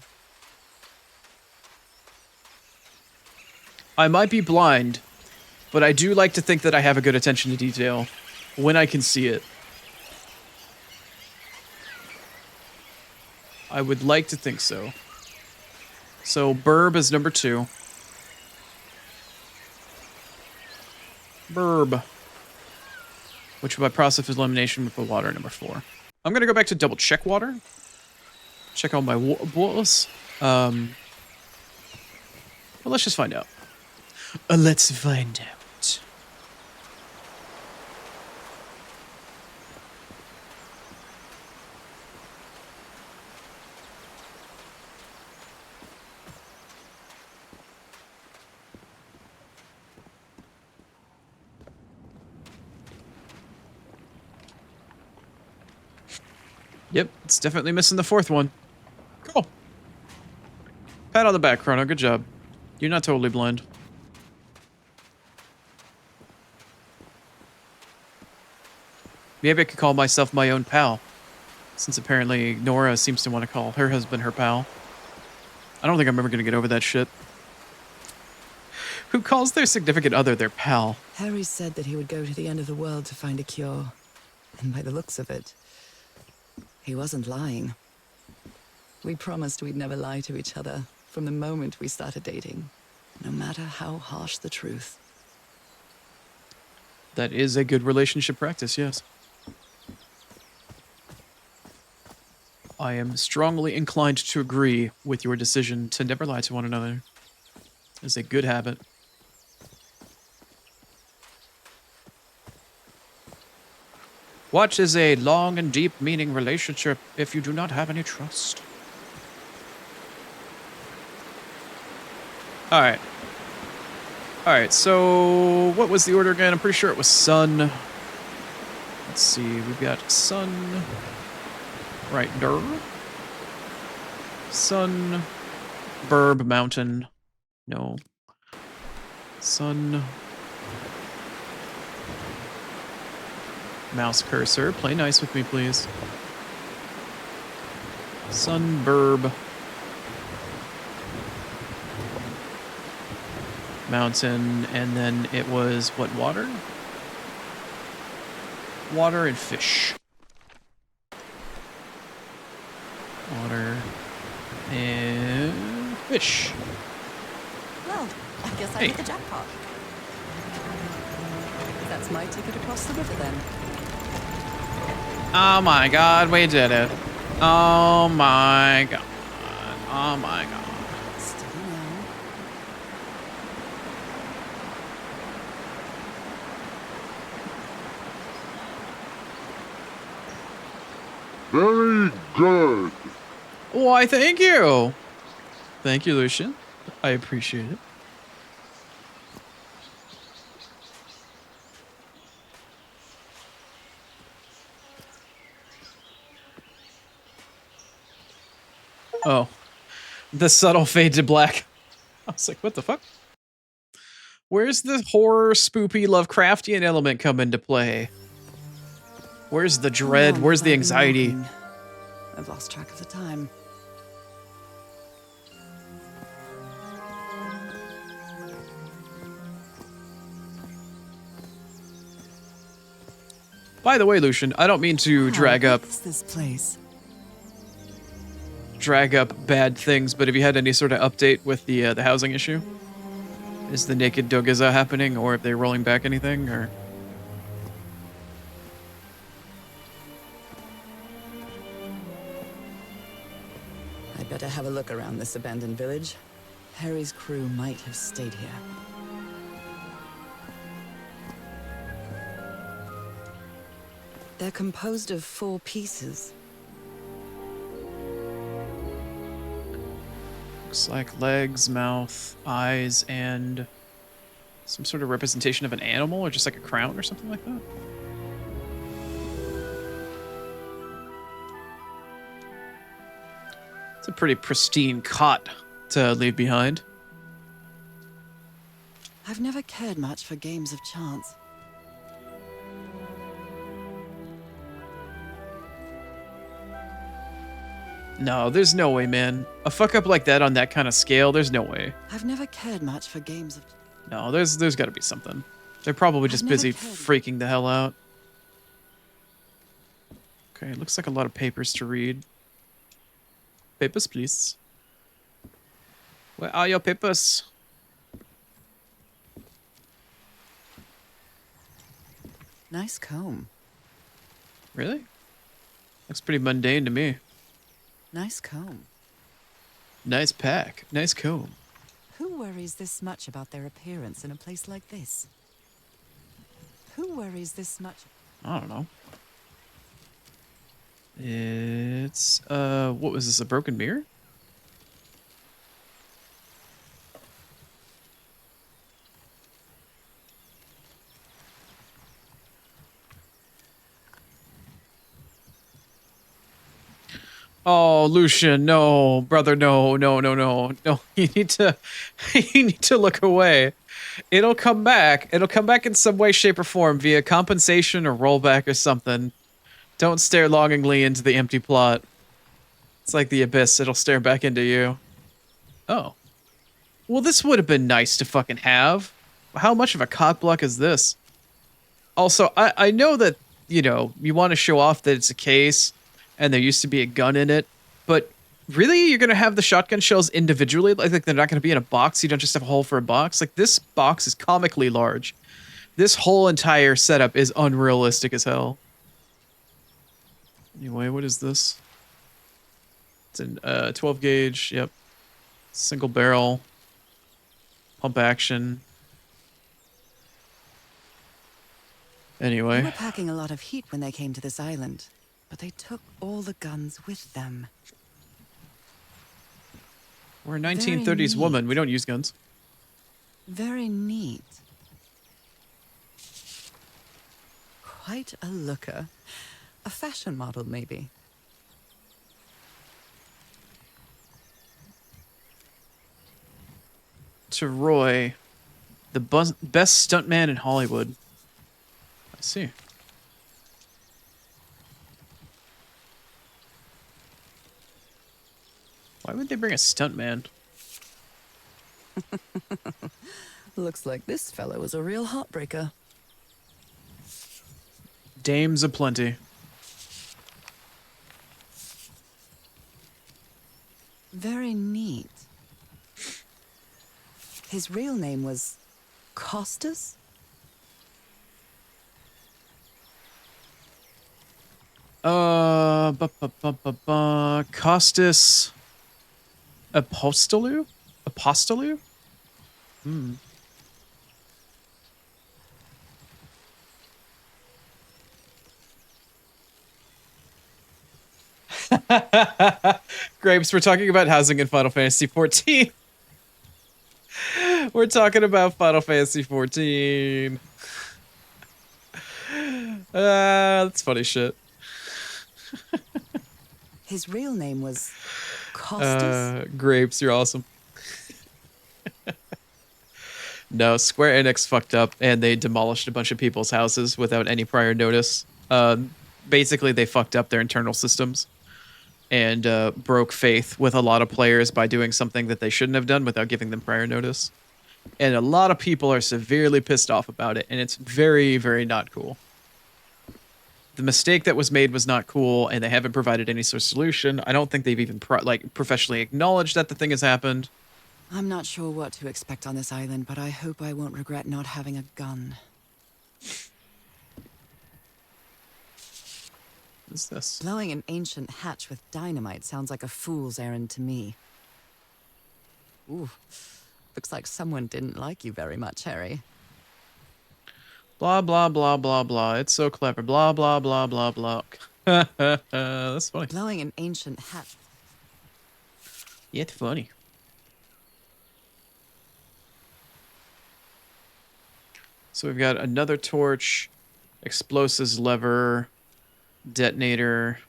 I might be blind, but I do like to think that I have a good attention to detail when I can see it. I would like to think so. So, burb is number 2. Burb. Which by process of elimination would put water number 4. I'm going to go back to double check water. Check all my bottles. Well, let's just find out. Let's find out. Yep, it's definitely missing the fourth one. Cool. Pat on the back, Chrono. Good job. You're not totally blind. Maybe I could call myself my own pal, since apparently Nora seems to want to call her husband her pal. I don't think I'm ever going to get over that shit. Who calls their significant other their pal? Harry said that he would go to the end of the world to find a cure. And by the looks of it, he wasn't lying. We promised we'd never lie to each other from the moment we started dating, no matter how harsh the truth. That is a good relationship practice, yes. I am strongly inclined to agree with your decision to never lie to one another. It's a good habit. What is a long and deep meaning relationship if you do not have any trust? Alright. Alright, so what was the order again? I'm pretty sure it was sun. Let's see, we've got sun right there. Sun, burb, mountain. No. Sun. Mouse cursor. Play nice with me, please. Sun, burb. Mountain, and then it was what, water? Water and fish. Water and fish. Well, I guess I hit the jackpot. That's my ticket across the river then. Oh my god, we did it. Oh my god. Oh my god. Steady now. Very good. Why, thank you. Thank you, Lucian. I appreciate it. Oh. The subtle fade to black. I was like, what the fuck? Where's the horror, spoopy, Lovecraftian element come into play? Where's the dread? How long Where's have the I been anxiety? walking? I've lost track of the time. By the way, Lucian, I don't mean to drag How up big is this place? bad things, but have you had any sort of update with the housing issue? Is the naked Dogiza happening, or are they rolling back anything, or? I'd better have a look around this abandoned village. Harry's crew might have stayed here. They're composed of 4 pieces. Looks like legs, mouth, eyes, and some sort of representation of an animal, or just like a crown or something like that. It's a pretty pristine cot to leave behind. I've never cared much for games of chance. No, there's no way, man. A fuck up like that on that kind of scale, there's no way. I've never cared much for games of... No, there's got to be something. They're probably just I've never busy cared. freaking the hell out. Okay, looks like a lot of papers to read. Papers, please. Where are your papers? Nice comb. Really? Looks pretty mundane to me. Nice comb. Nice pack. Nice comb. Who worries this much about their appearance in a place like this? Who worries this much? I don't know. It's, what was this, a broken mirror? Oh, Lucian, no, brother, no. You need to, you need to look away. It'll come back. It'll come back in some way, shape, or form via compensation or rollback or something. Don't stare longingly into the empty plot. It's like the abyss. It'll stare back into you. Oh. Well, this would have been nice to fucking have. How much of a cockblock is this? Also, I know that, you know, you want to show off that it's a case and there used to be a gun in it, but really, you're going to have the shotgun shells individually? Like they're not going to be in a box? You don't just have a hole for a box? Like, this box is comically large. This whole entire setup is unrealistic as hell. Anyway, what is this? It's a 12 gauge, yep. Single barrel. Pump action. Anyway. They were packing a lot of heat when they came to this island, but they took all the guns with them. We're a 1930s woman. We don't use guns. Very neat. Quite a looker. A fashion model, maybe. To Roy, the best stuntman in Hollywood. I see. Why would they bring a stuntman? Looks like this fellow was a real heartbreaker. Dames aplenty. Very neat. His real name was Costas? Costas Apostolou? Apostolou? Hmm. Grapes, we're talking about housing in Final Fantasy XIV. We're talking about Final Fantasy XIV. That's funny shit. His real name was Costas? Grapes, you're awesome. No, Square Enix fucked up and they demolished a bunch of people's houses without any prior notice. Basically, they fucked up their internal systems and broke faith with a lot of players by doing something that they shouldn't have done without giving them prior notice. And a lot of people are severely pissed off about it, and it's very, very not cool. The mistake that was made was not cool, and they haven't provided any sort of solution. I don't think they've even professionally acknowledged that the thing has happened. I'm not sure what to expect on this island, but I hope I won't regret not having a gun. What is this? Blowing an ancient hatch with dynamite sounds like a fool's errand to me. Ooh, looks like someone didn't like you very much, Harry. Blah, blah, blah, blah, blah. It's so clever. Blah, blah, blah, blah, blah. That's funny. Blowing an ancient hatch. Yeah, it's funny. So we've got another torch, explosives lever, detonator.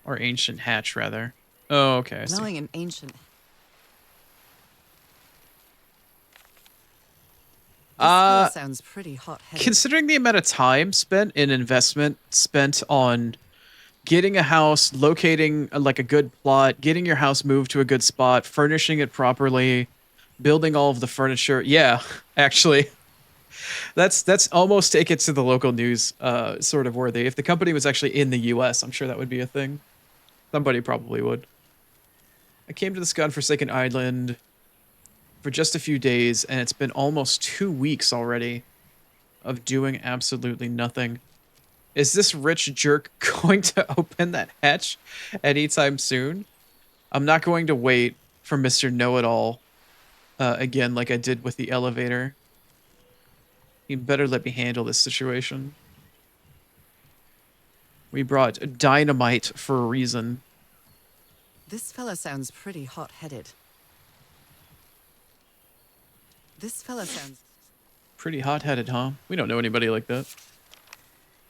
Or ancient hatch, rather. Oh, okay. I see. Blowing an ancient. This sounds pretty hot-headed. Considering the amount of time spent and investment spent on getting a house, locating like a good plot, getting your house moved to a good spot, furnishing it properly, building all of the furniture. Yeah, actually, that's almost take it to the local news sort of worthy. If the company was actually in the US, I'm sure that would be a thing. Somebody probably would. I came to this godforsaken island for just a few days, and it's been almost 2 weeks already of doing absolutely nothing. Is this rich jerk going to open that hatch anytime soon? I'm not going to wait for Mr. Know-It-All again like I did with the elevator. You better let me handle this situation. We brought dynamite for a reason. This fella sounds pretty hot-headed. This fella sounds... Pretty hot-headed, huh? We don't know anybody like that.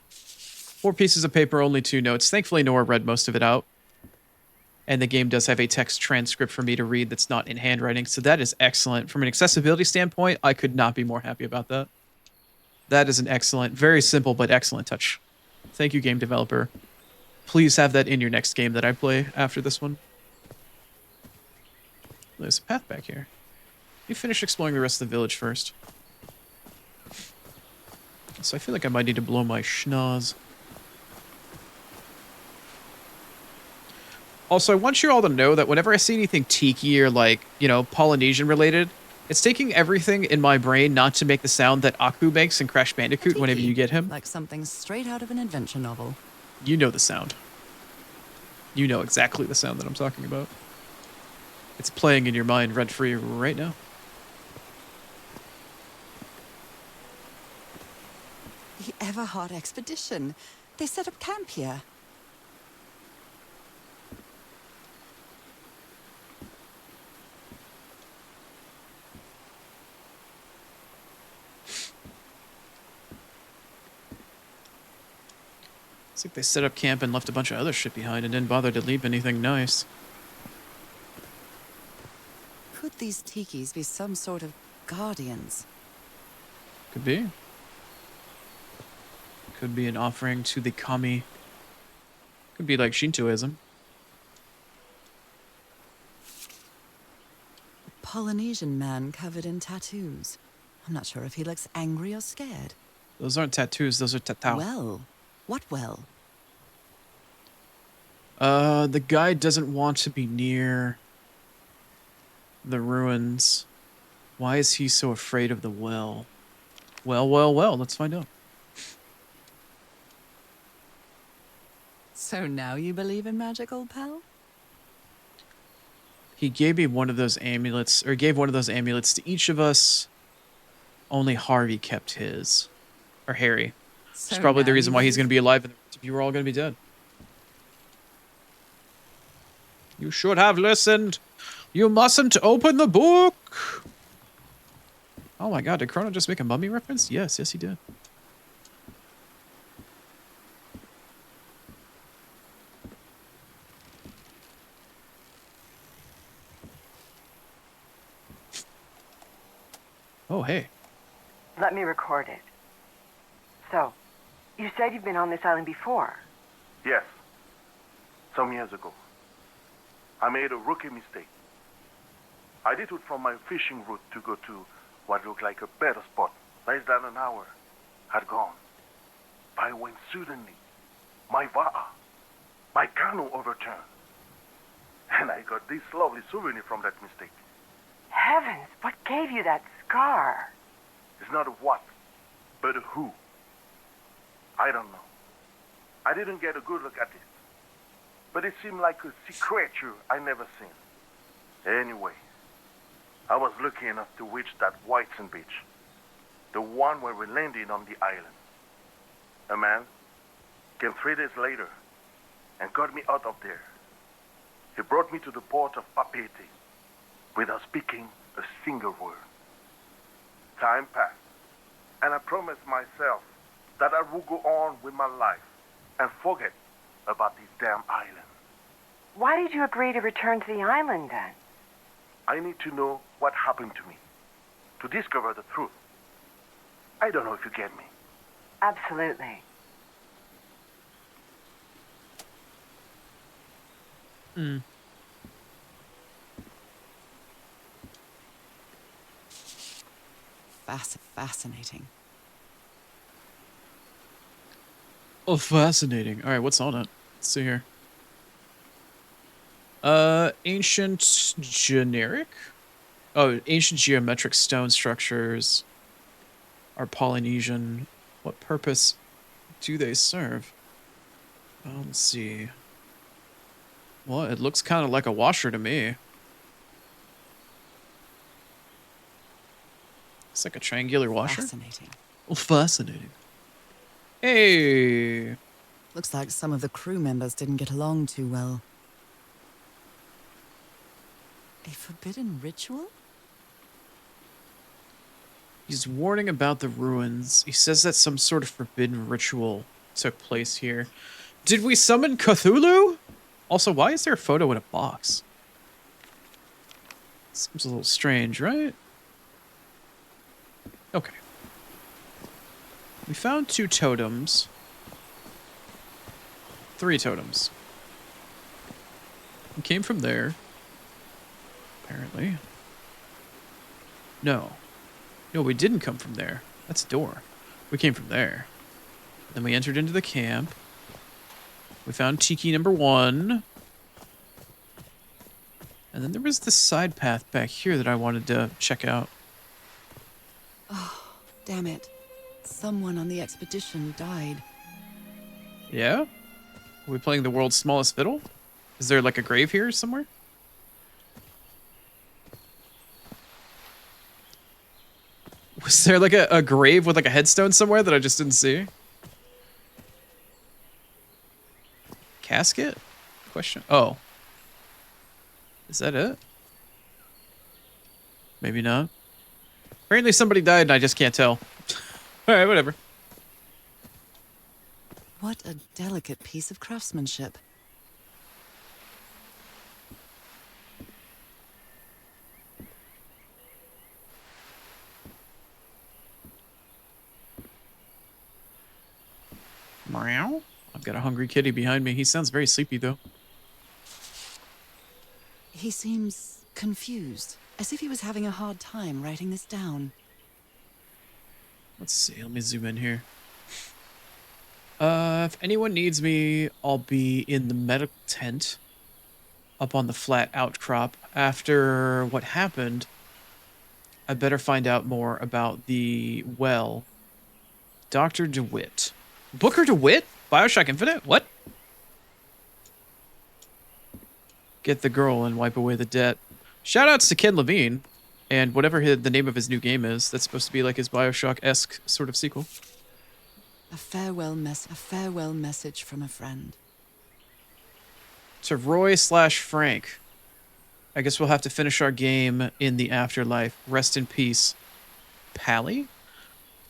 4 pieces of paper, only 2 notes. Thankfully, Nora read most of it out. And the game does have a text transcript for me to read that's not in handwriting, so that is excellent. From an accessibility standpoint, I could not be more happy about that. That is an excellent, very simple but excellent touch. Thank you, game developer. Please have that in your next game that I play after this one. There's a path back here. You finish exploring the rest of the village first. So I feel like I might need to blow my schnoz. Also, I want you all to know that whenever I see anything tiki or like, you know, Polynesian related, it's taking everything in my brain not to make the sound that Aku makes in Crash Bandicoot whenever you get him. like something straight out of an adventure novel. You know the sound. You know exactly the sound that I'm talking about. It's playing in your mind rent-free right now. The Everhard expedition. They set up camp here. It's like they set up camp and left a bunch of other shit behind and didn't bother to leave anything nice. Could these tikis be some sort of guardians? Could be. Could be an offering to the kami. Could be like Shintoism. A Polynesian man covered in tattoos. I'm not sure if he looks angry or scared. Those aren't tattoos, those are tatau. Well, what well? The guy doesn't want to be near the ruins. Why is he so afraid of the well? Well, let's find out. So now you believe in magic, old pal? He gave me one of those amulets, or gave one of those amulets to each of us. Only Harvey kept his. Or Harry. So It's probably the now reason you why he's believe- going to be alive and the rest of you are all going to be dead. You should have listened. You mustn't open the book. Oh my god, did Chrono just make a mummy reference? Yes, he did. Oh, hey. Let me record it. So, you said you've been on this island before. Yes. Some years ago. I made a rookie mistake. I did it from my fishing route to go to what looked like a better spot. Less than an hour had gone. By when suddenly, my va'a, my canoe overturned. And I got this lovely souvenir from that mistake. Heavens, what gave you that scar? It's not a what, but a who. I don't know. I didn't get a good look at it. But it seemed like a sea creature I never seen. Anyway, I was lucky enough to reach that Whitesand beach. The one where we landed on the island. A man came 3 days later and got me out of there. He brought me to the port of Papeete without speaking a single word. Time passed, and I promised myself that I would go on with my life and forget about this damn island. Why did you agree to return to the island then? I need to know what happened to me, to discover the truth. I don't know if you get me. Absolutely. Hmm. Fascinating. Oh, fascinating. All right, what's on it? Let's see here. Ancient generic? Oh, ancient geometric stone structures are Polynesian. What purpose do they serve? Let's see. Well, it looks kind of like a washer to me. It's like a triangular washer. Fascinating. Oh, fascinating. Hey. Looks like some of the crew members didn't get along too well. A forbidden ritual? He's warning about the ruins. He says that some sort of forbidden ritual took place here. Did we summon Cthulhu? Also, why is there a photo in a box? Seems a little strange, right? Okay. We found 2 totems. 3 totems. We came from there. Apparently. No. No, we didn't come from there. That's a door. We came from there. Then we entered into the camp. We found Tiki number 1. And then there was this side path back here that I wanted to check out. Oh, damn it. Someone on the expedition died. Yeah? Are we playing the world's smallest fiddle? Is there like a grave here somewhere? Was there like a grave with like a headstone somewhere that I just didn't see? Casket? Question. Oh. Is that it? Maybe not. Apparently somebody died and I just can't tell. Alright, whatever. What a delicate piece of craftsmanship. Meow. I've got a hungry kitty behind me. He sounds very sleepy though. He seems confused, as if he was having a hard time writing this down. Let's see. Let me zoom in here. If anyone needs me, I'll be in the medical tent up on the flat outcrop. After what happened, I better find out more about the well. Dr. DeWitt. Booker DeWitt? Bioshock Infinite? What? Get the girl and wipe away the debt. Shoutouts to Ken Levine and whatever the name of his new game is. That's supposed to be like his Bioshock-esque sort of sequel. A farewell message from a friend. To Roy/Frank. I guess we'll have to finish our game in the afterlife. Rest in peace. Pally?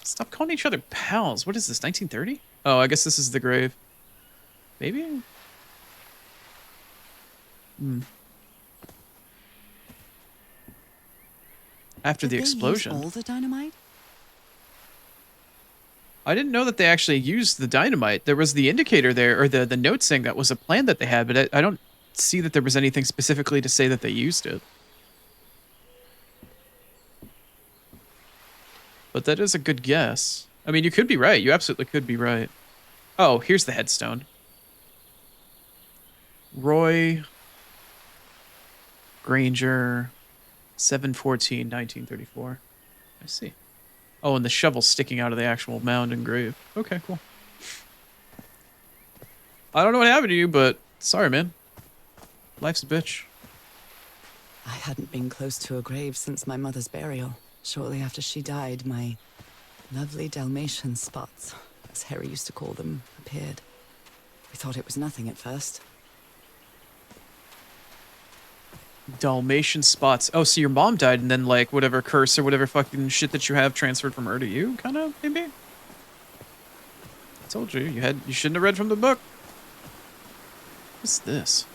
Stop calling each other pals. What is this, 1930? Oh, I guess this is the grave. Maybe? After the explosion. Did they use all the dynamite? I didn't know that they actually used the dynamite. There was the indicator there, or the note saying that was a plan that they had, but I don't see that there was anything specifically to say that they used it. But that is a good guess. I mean, you could be right. You absolutely could be right. Oh, here's the headstone. Roy Granger, 7/14/1934. I see. Oh, and the shovel's sticking out of the actual mound and grave. Okay, cool. I don't know what happened to you, but sorry, man. Life's a bitch. I hadn't been close to a grave since my mother's burial. Shortly after she died, my lovely Dalmatian spots, as Harry used to call them, appeared. We thought it was nothing at first. Dalmatian spots. Oh, so your mom died and then, like, whatever curse or whatever fucking shit that you have transferred from her to you, kind of, maybe? I told you, you shouldn't have read from the book. What's this?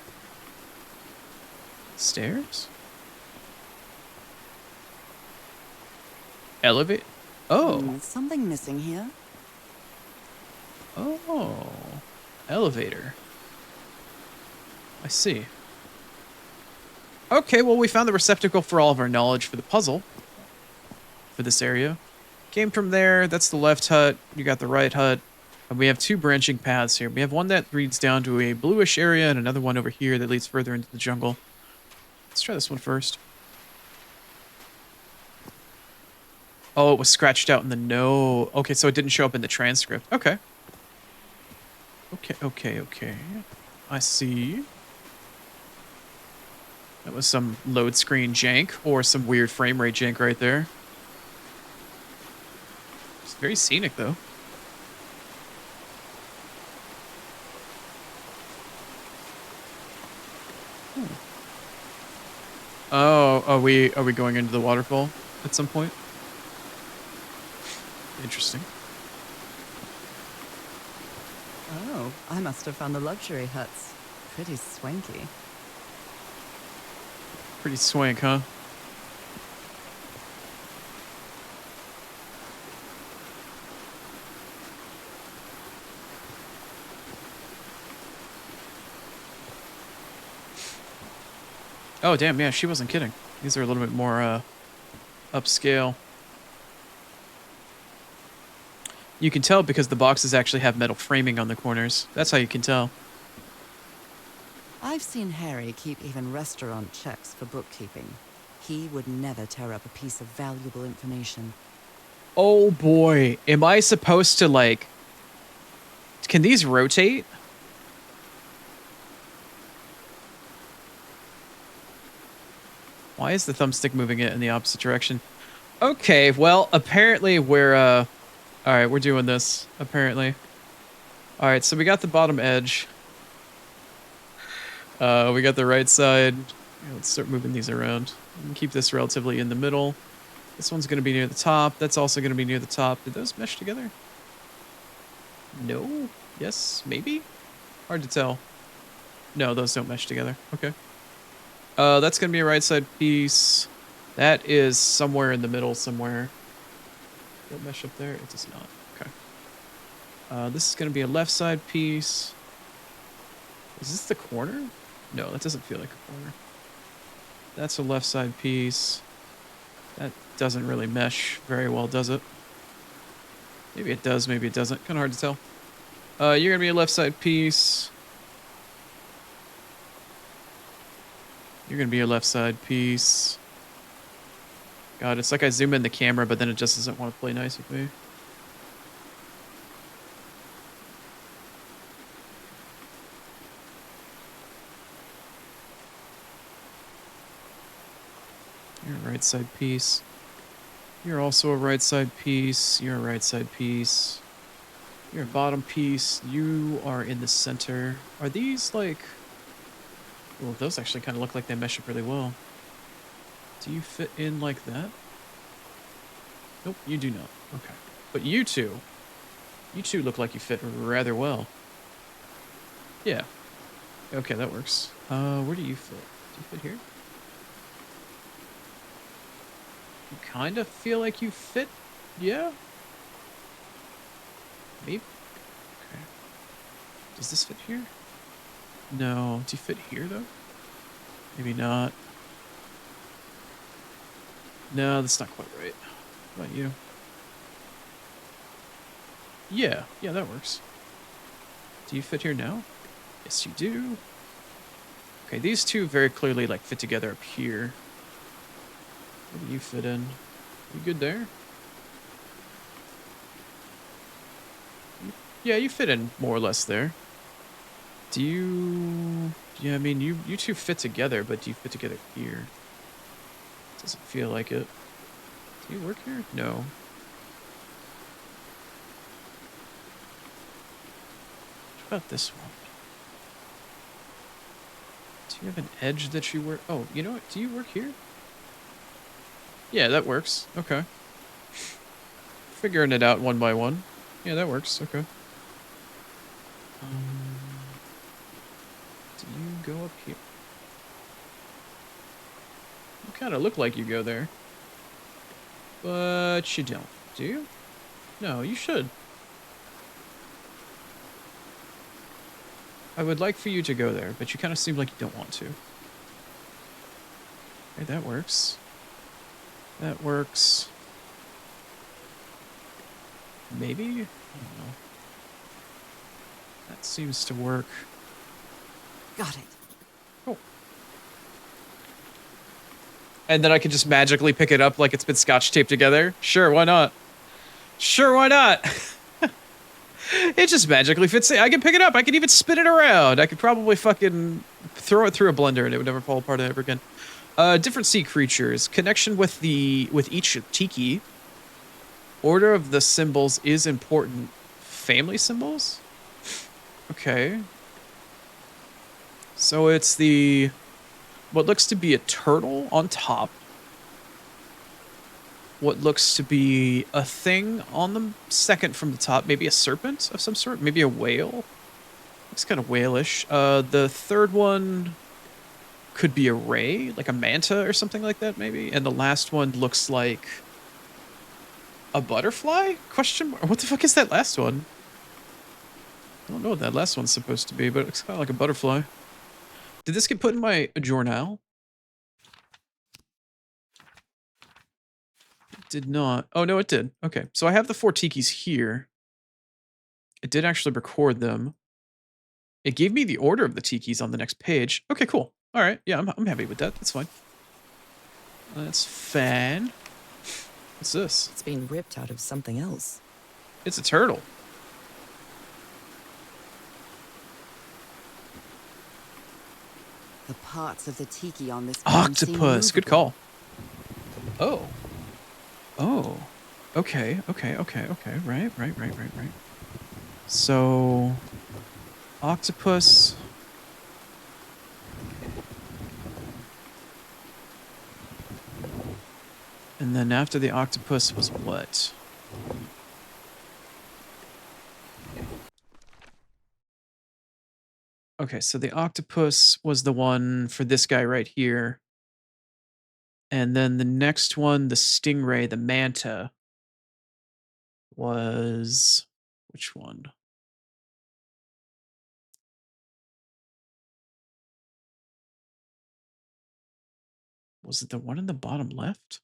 Stairs? Elevate? Oh. Something missing here. Oh. Elevator. I see. Okay, well, we found the receptacle for all of our knowledge for the puzzle. For this area. Came from there. That's the left hut. You got the right hut. And we have 2 branching paths here. We have one that leads down to a bluish area and another one over here that leads further into the jungle. Let's try this one first. Oh, it was scratched out in the no. Okay, so it didn't show up in the transcript. Okay. Okay. I see. That was some load screen jank or some weird frame rate jank right there. It's very scenic though. Oh, are we going into the waterfall at some point? Interesting. Oh, I must have found the luxury huts. Pretty swanky. Pretty swank, huh? Oh, damn, yeah, she wasn't kidding. These are a little bit more, upscale. You can tell because the boxes actually have metal framing on the corners. That's how you can tell. I've seen Harry keep even restaurant checks for bookkeeping. He would never tear up a piece of valuable information. Oh boy, am I supposed to, like... Can these rotate? Why is the thumbstick moving it in the opposite direction? Okay, well, apparently we're, Alright, we're doing this, apparently. Alright, so we got the bottom edge. We got the right side. Yeah, let's start moving these around. Keep this relatively in the middle. This one's going to be near the top. That's also going to be near the top. Did those mesh together? No? Yes? Maybe? Hard to tell. No, those don't mesh together. Okay. That's going to be a right side piece. That is somewhere in the middle somewhere. Does that mesh up there? It does not. Okay. This is going to be a left side piece. Is this the corner? No, that doesn't feel like a corner. That's a left side piece. That doesn't really mesh very well, does it? Maybe it does, maybe it doesn't. Kind of hard to tell. You're going to be a left side piece. You're going to be a left side piece. God, it's like I zoom in the camera, but then it just doesn't want to play nice with me. You're a right side piece. You're also a right side piece. You're a right side piece. You're a bottom piece. You are in the center. Are these like... Well, those actually kind of look like they mesh up really well. Do you fit in like that? Nope, you do not. Okay. But you two look like you fit rather well. Yeah. Okay, that works. Where do you fit? Do you fit here? You kind of feel like you fit? Yeah? Maybe? Okay. Does this fit here? No. Do you fit here, though? Maybe not. No, that's not quite right. What about you? Yeah, that works. Do you fit here now? Yes, you do. Okay, these two very clearly, like, fit together up here. Where do you fit in? You good there? Yeah, you fit in more or less there. Do you... Yeah, I mean, you two fit together, but do you fit together here? Doesn't feel like it. Do you work here? No. What about this one? Do you have an edge that you work? Oh, you know what? Do you work here? Yeah, that works. Okay. Figuring it out one by one. Yeah, that works. Okay. Do you go up here? You kind of look like you go there. But you don't, do you? No, you should. I would like for you to go there, but you kind of seem like you don't want to. Okay, that works. That works. Maybe? I don't know. That seems to work. Got it. Oh. And then I can just magically pick it up like it's been scotch taped together? Sure, why not? Sure, why not? It just magically fits. I can pick it up. I can even spin it around. I could probably fucking throw it through a blender and it would never fall apart ever again. Different sea creatures. Connection with each tiki. Order of the symbols is important. Family symbols? Okay. So it's what looks to be a turtle on top. What looks to be a thing on the second from the top. Maybe a serpent of some sort. Maybe a whale. Looks kind of whale-ish. The third one could be a ray, like a manta or something like that, maybe. And the last one looks like a butterfly? Question mark? What the fuck is that last one? I don't know what that last one's supposed to be, but it's kind of like a butterfly. Did this get put in my journal? It did not. Oh, no, it did. Okay, so I have the 4 tikis here. It did actually record them. It gave me the order of the tikis on the next page. Okay, cool. All right, yeah, I'm happy with that. That's fine. That's fan. What's this? It's been ripped out of something else. It's a turtle. The parts of the tiki on this Octopus. Good call. Oh. Oh. Okay. Right. So, octopus. And then after the octopus was what? Okay, so the octopus was the one for this guy right here. And then the next one, the stingray, the manta, was... which one? Was it the one in the bottom left?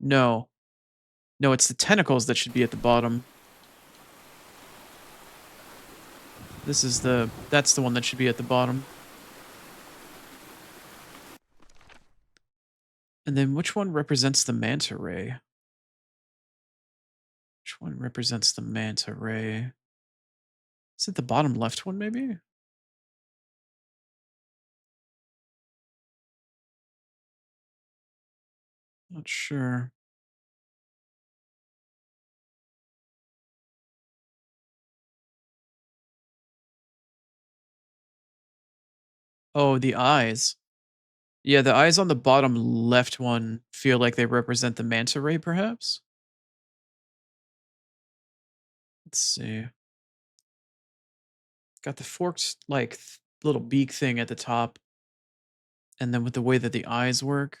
No. No, it's the tentacles that should be at the bottom. That's the one that should be at the bottom. And then which one represents the manta ray? Which one represents the manta ray? Is it the bottom left one, maybe? Not sure. Oh, the eyes. Yeah, the eyes on the bottom left one feel like they represent the manta ray, perhaps? Let's see. Got the forked, like, little beak thing at the top. And then with the way that the eyes work.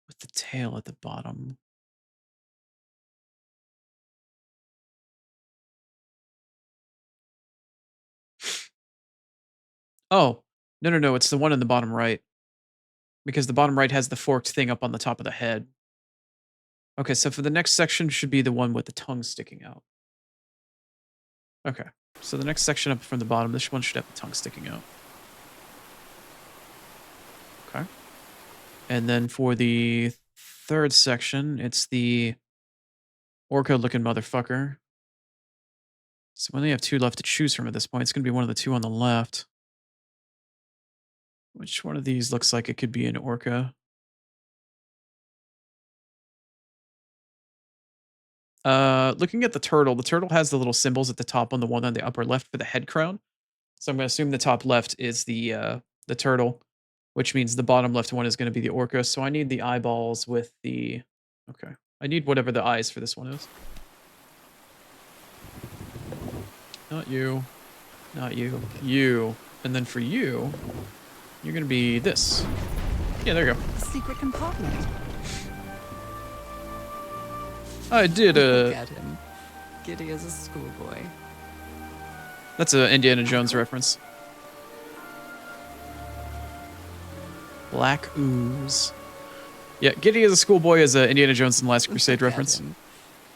With the tail at the bottom. Oh, no, it's the one in the bottom right. Because the bottom right has the forked thing up on the top of the head. Okay, so for the next section should be the one with the tongue sticking out. Okay, so the next section up from the bottom, this one should have the tongue sticking out. Okay. And then for the third section, it's the orca-looking motherfucker. So we only have 2 left to choose from at this point. It's going to be one of the 2 on the left. Which one of these looks like it could be an orca? Looking at the turtle has the little symbols at the top on the one on the upper left for the head crown. So I'm going to assume the top left is the turtle, which means the bottom left one is going to be the orca. So I need the eyeballs with the... Okay. I need whatever the eyes for this one is. Not you. Not you. You. And then for you, you're going to be this. Yeah, there you go. A secret compartment. I did Look at him. Giddy as a schoolboy. That's a Indiana Jones reference. Black ooze. Yeah, Giddy as a schoolboy is a Indiana Jones and the Last Crusade reference.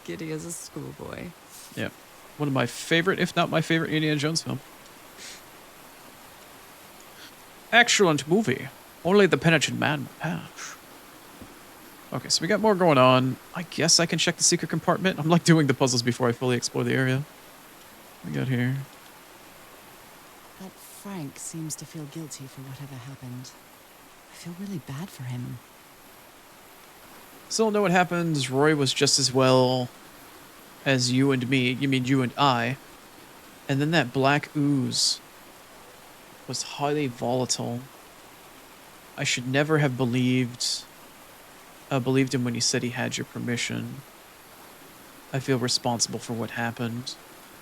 Giddy as a schoolboy. Yeah. One of my favorite, if not my favorite, Indiana Jones film. Excellent movie. Only the penitent man would pass. Okay, so we got more going on. I guess I can check the secret compartment. I'm like doing the puzzles before I fully explore the area. What we got here? That Frank seems to feel guilty for whatever happened. I feel really bad for him. Still don't know what happens. Roy was just as well as you and me. You mean you and I. And then that black ooze was highly volatile. I should never have believed him when he said he had your permission. I feel responsible for what happened.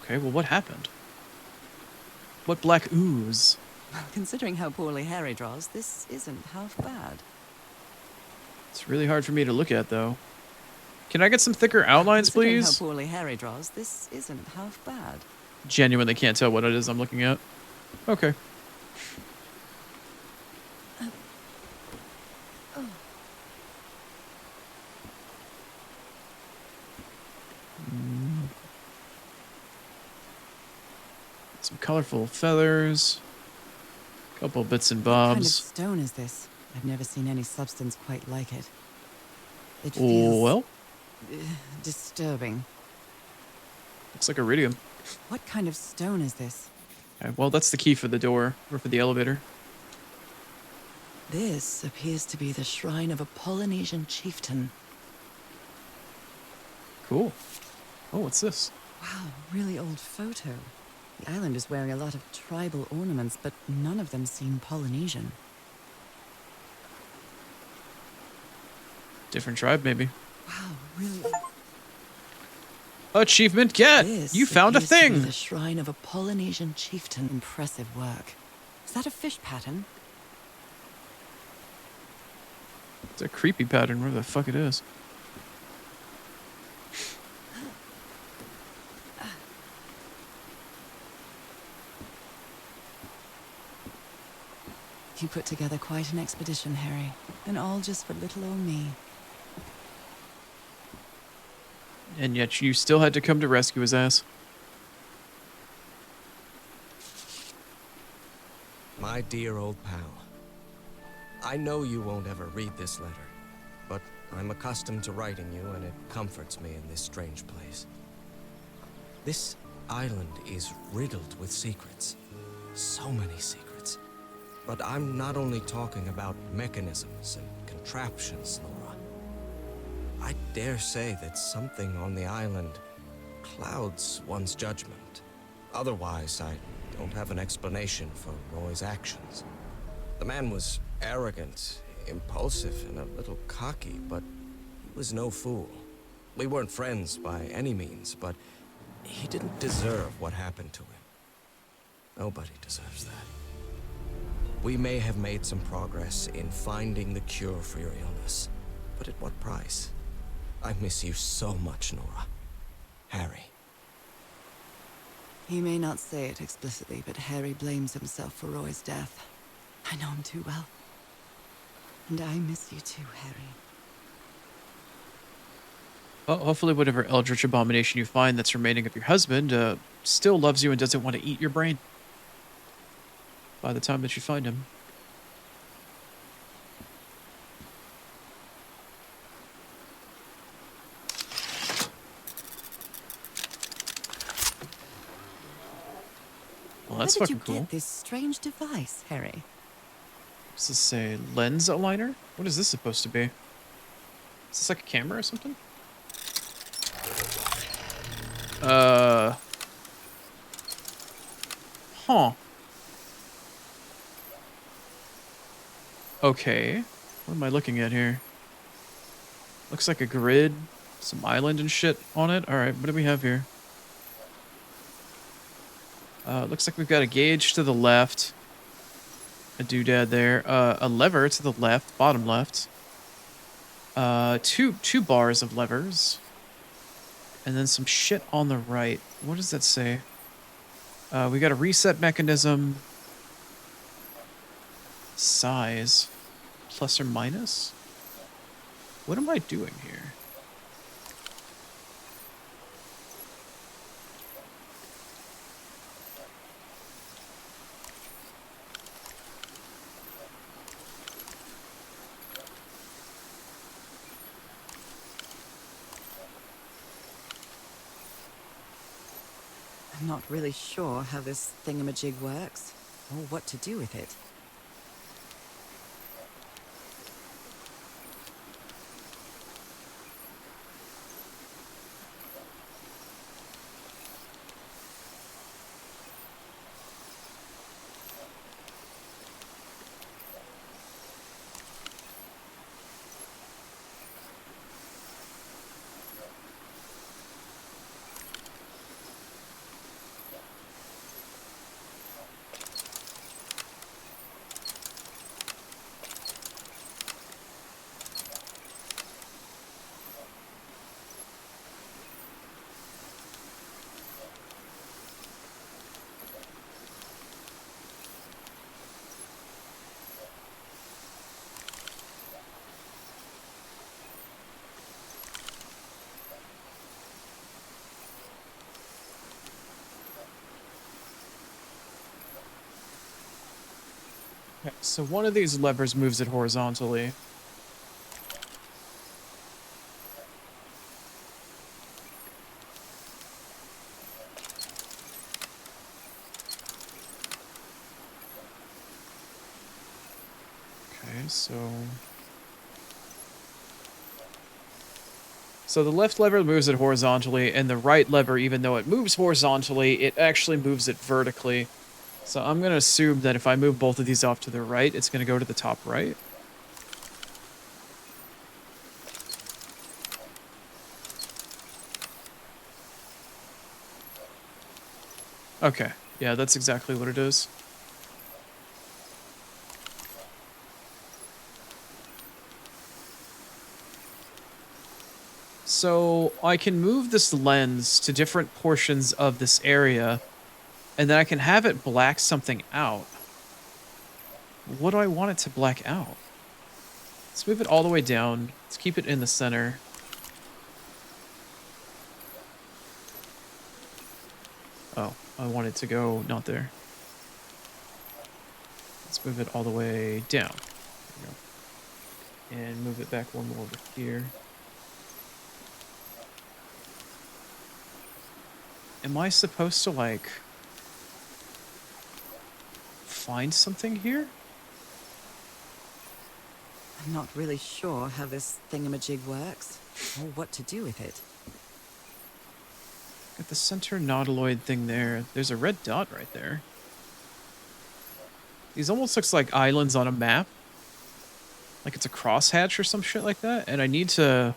Okay, well, what happened? What black ooze? Considering how poorly Harry draws, this isn't half bad. It's really hard for me to look at, though. Can I get some thicker outlines, Considering please? how poorly Harry draws, this isn't half bad. Genuinely can't tell what it is I'm looking at. Okay. Some colorful feathers. Couple bits and What kind of bobs. stone is this? I've never seen any substance quite like it. It feels Well, disturbing. looks like iridium. What kind of stone is this? Okay, well, that's the key for the door, or for the elevator. This appears to be the shrine of a Polynesian chieftain. Cool. Oh, what's this? Wow, really old photo. The island is wearing a lot of tribal ornaments, but none of them seem Polynesian. Different tribe, maybe. Wow, really. Achievement get! This You found a appears to be thing! the shrine of a Polynesian chieftain. Impressive work. Is that a fish pattern? It's a creepy pattern, where the fuck it is. You put together quite an expedition, Harry. And all just for little old me. And yet you still had to come to rescue his ass. My dear old pal, I know you won't ever read this letter, but I'm accustomed to writing you, and it comforts me in this strange place. This island is riddled with secrets. So many secrets. But I'm not only talking about mechanisms and contraptions, Laura. I dare say that something on the island clouds one's judgment. Otherwise, I don't have an explanation for Roy's actions. The man was arrogant, impulsive, and a little cocky, but he was no fool. We weren't friends by any means, but he didn't deserve what happened to him. Nobody deserves that. We may have made some progress in finding the cure for your illness, but at what price? I miss you so much, Nora. Harry. He may not say it explicitly, but Harry blames himself for Roy's death. I know him too well. And I miss you too, Harry. Well, hopefully whatever Eldritch abomination you find that's remaining of your husband still loves you and doesn't want to eat your brain by the time that you find him. Well, that's Where did fucking you cool. get this strange device, Harry? What's this say? Lens aligner? What is this supposed to be? Is this like a camera or something? Huh. Okay. What am I looking at here? Looks like a grid. Some island and shit on it. Alright, what do we have here? Looks like we've got a gauge to the left. A doodad there. A lever to the left, bottom left. Two bars of levers. And then some shit on the right. What does that say? We got a reset mechanism. Size. Plus or minus? What am I doing here? I'm not really sure how this thingamajig works, or what to do with it. Okay, so one of these levers moves it horizontally. Okay, so the left lever moves it horizontally, and the right lever, even though it moves horizontally, it actually moves it vertically. So I'm going to assume that if I move both of these off to the right, it's going to go to the top right. Okay, yeah, that's exactly what it is. So I can move this lens to different portions of this area, and then I can have it black something out. What do I want it to black out? Let's move it all the way down. Let's keep it in the center. Oh, I want it to go not there. Let's move it all the way down. There we go. And move it back one more over here. Am I supposed to, like, find something here? I'm not really sure how this thingamajig works, or what to do with it. Got the center nautiloid thing there. There's a red dot right there. These almost looks like islands on a map. Like it's a crosshatch or some shit like that. And I need to...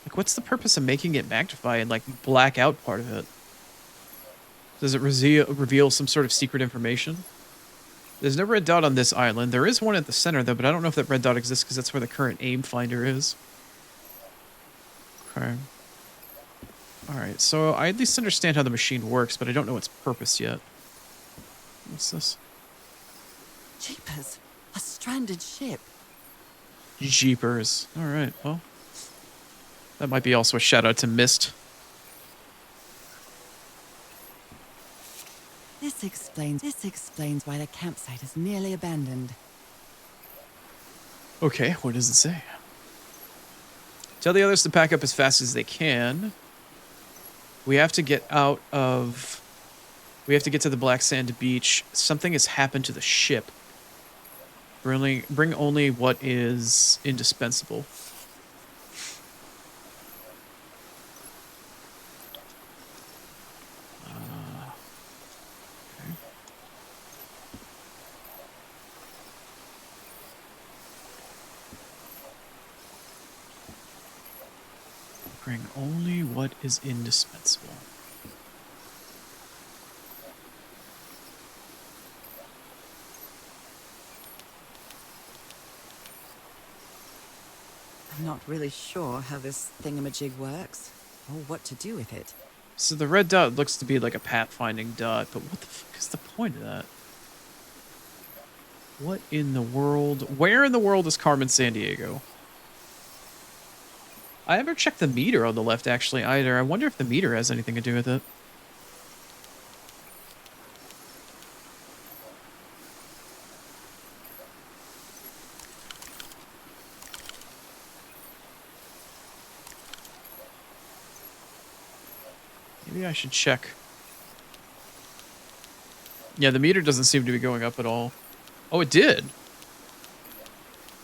Like, what's the purpose of making it magnify and, like, black out part of it? Does it reveal some sort of secret information? There's no red dot on this island. There is one at the center, though, but I don't know if that red dot exists because that's where the current aim finder is. Okay. Alright, so I at least understand how the machine works, but I don't know its purpose yet. What's this? Jeepers, a stranded ship. Jeepers. Alright, well. That might be also a shout out to Mist. This explains why the campsite is nearly abandoned. Okay, what does it say? Tell the others to pack up as fast as they can. We have to get out of... We have to get to the Black Sand Beach. Something has happened to the ship. Bring only what is indispensable. Okay. Bring only what is indispensable. I'm not really sure how this thingamajig works, or what to do with it. So the red dot looks to be like a pathfinding dot, but what the fuck is the point of that? What in the world? Where in the world is Carmen Sandiego? I haven't checked the meter on the left actually either. I wonder if the meter has anything to do with it. Maybe I should check Yeah, the meter doesn't seem to be going up at all. Oh, it did.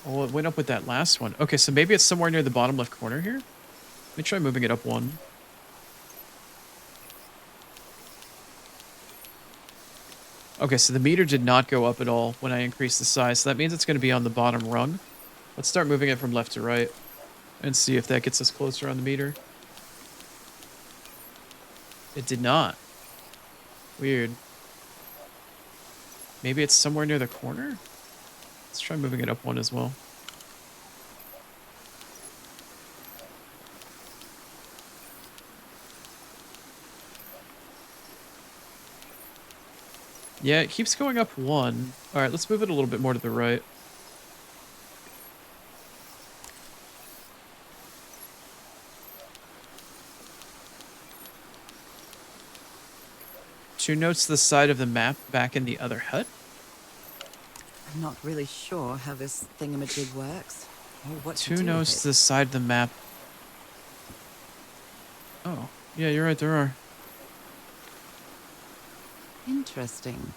Oh, it went up with that last one. Okay, so maybe it's somewhere near the bottom left corner here. Let me try moving it up one. Okay, so the meter did not go up at all when I increased the size. So that means it's going to be on the bottom rung. Let's start moving it from left to right and see if that gets us closer on the meter. It did not. Weird. Maybe it's somewhere near the corner? Let's try moving it up one as well. Yeah, it keeps going up one. All right, let's move it a little bit more to the right. Two notes to the side of the map back in the other hut. I'm not really sure how this thingamajig works, or what to Two do notes with to the side of the map. Oh, yeah, you're right, there are. it. Interesting.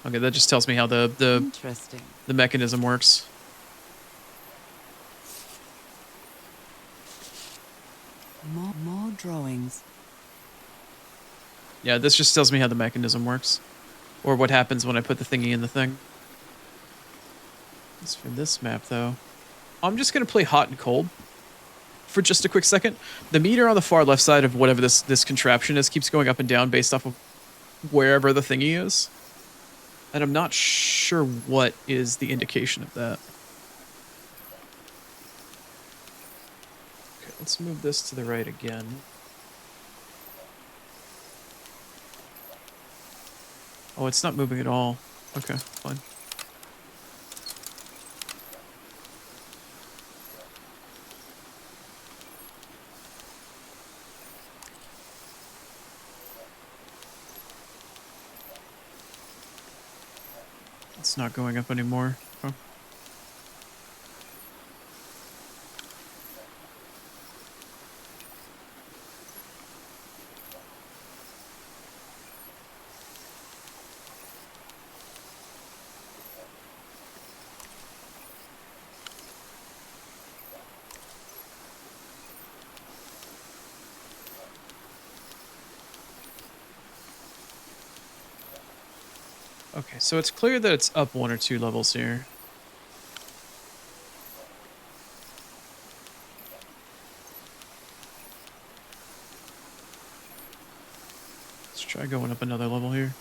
Okay, that just tells me how the Interesting. mechanism works. More drawings. Yeah, this just tells me how the mechanism works. Or what happens when I put the thingy in the thing. As for this map, though, I'm just going to play hot and cold for just a quick second. The meter on the far left side of whatever this contraption is keeps going up and down based off of wherever the thingy is. And I'm not sure what is the indication of that. Okay, let's move this to the right again. Oh, it's not moving at all. Okay, fine. It's not going up anymore. Oh. Okay, so it's clear that it's up one or two levels here. Let's try going up another level here.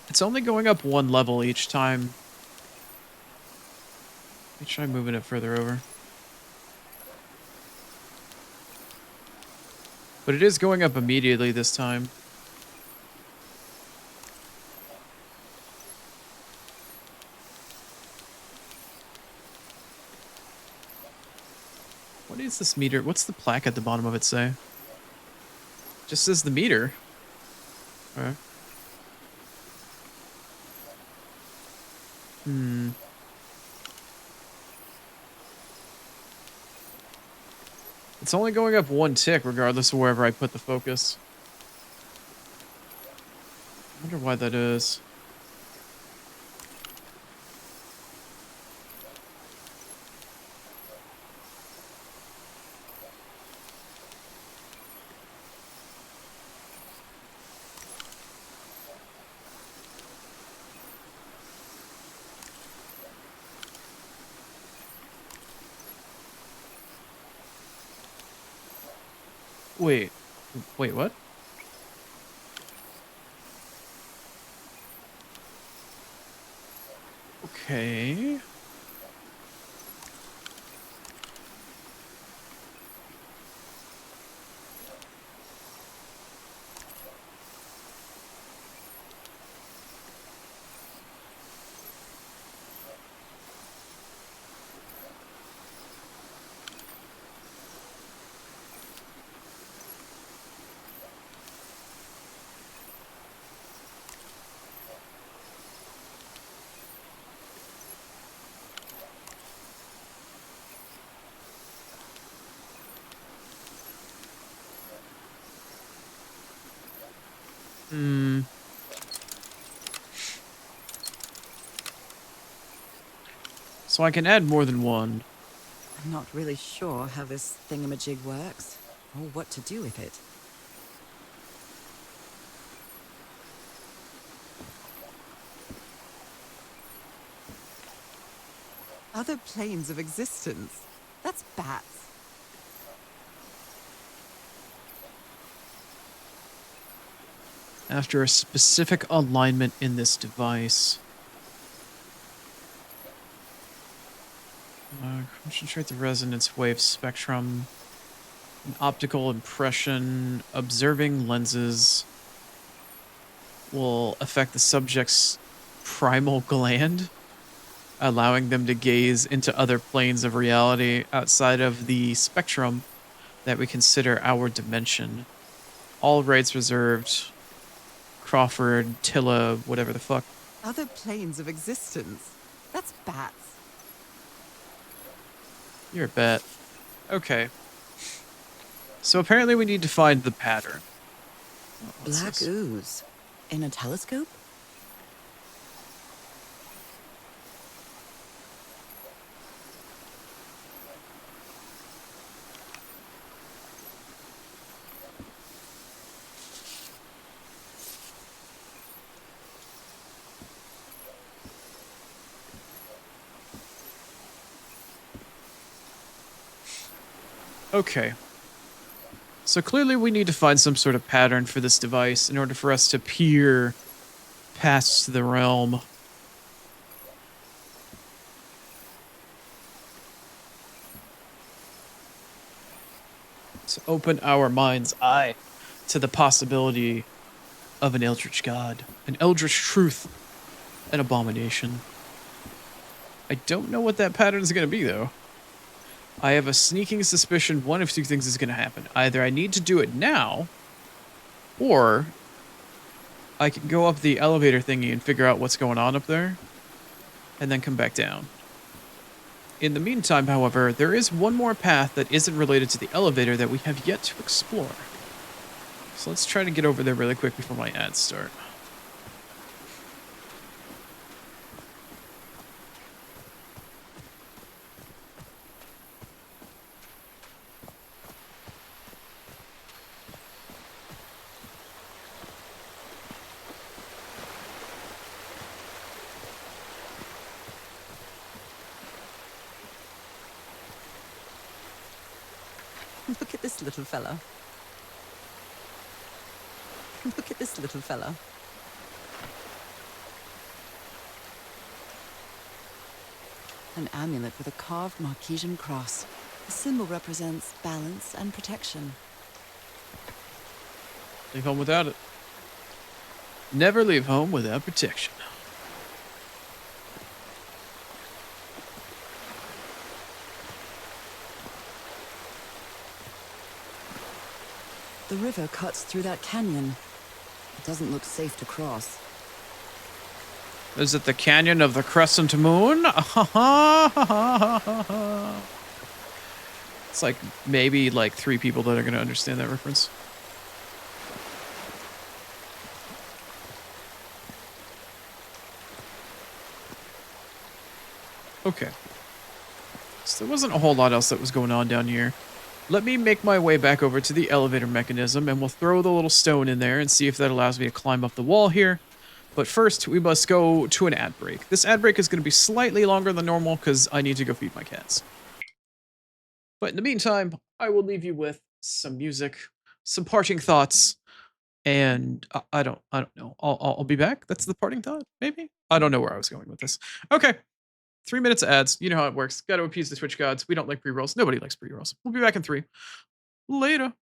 It's only going up one level each time. Let me try moving it further over. But it is going up immediately this time. What is this meter? What's the plaque at the bottom of it say? Just says the meter. Alright. It's only going up one tick regardless of wherever I put the focus. I wonder why that is. Wait, what? Okay. So I can add more than one. I'm not really sure how this thingamajig works, or what to do with it. Other planes of existence? That's bats. After a specific alignment in this device. Concentrate the resonance wave spectrum. An optical impression. Observing lenses will affect the subject's primal gland, allowing them to gaze into other planes of reality outside of the spectrum that we consider our dimension. All rights reserved. Crawford, Tilla, whatever the fuck. Other planes of existence? That's bats. You're a bat. Okay. So apparently we need to find the pattern. What's Black this? ooze. In a telescope? Okay. So clearly we need to find some sort of pattern for this device in order for us to peer past the realm. To open our mind's eye to the possibility of an Eldritch God, an Eldritch truth, an abomination. I don't know what that pattern is going to be, though. I have a sneaking suspicion one of two things is going to happen. Either I need to do it now, or I can go up the elevator thingy and figure out what's going on up there, and then come back down. In the meantime, however, there is one more path that isn't related to the elevator that we have yet to explore. So let's try to get over there really quick before my ads start. Look at this little fella. Look at this little fella. An amulet with a carved Marquesian cross. The symbol represents balance and protection. Leave home without it. Never leave home without protection. The river cuts through that canyon. It doesn't look safe to cross. Is it the Canyon of the Crescent Moon? It's like maybe like 3 people that are going to understand that reference. Okay. So there wasn't a whole lot else that was going on down here. Let me make my way back over to the elevator mechanism, and we'll throw the little stone in there and see if that allows me to climb up the wall here. But first, we must go to an ad break. This ad break is going to be slightly longer than normal because I need to go feed my cats. But in the meantime, I will leave you with some music, some parting thoughts, and I don't know. I'll be back. That's the parting thought, maybe? I don't know where I was going with this. Okay. 3 minutes of ads. You know how it works. Got to appease the Twitch gods. We don't like pre-rolls. Nobody likes pre-rolls. We'll be back in 3. Later.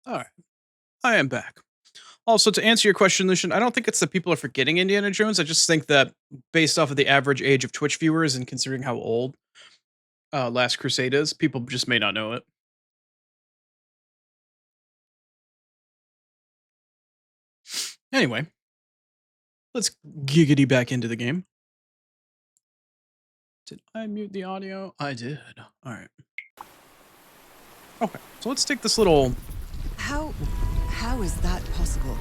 All right, I am back. Also, to answer your question, Lucian, I don't think it's that people are forgetting Indiana Jones. I just think that based off of the average age of Twitch viewers and considering how old Last Crusade is, people just may not know it. Anyway, let's giggity back into the game. Did I mute the audio? I did. All right. Okay, so let's take this little... How is that possible?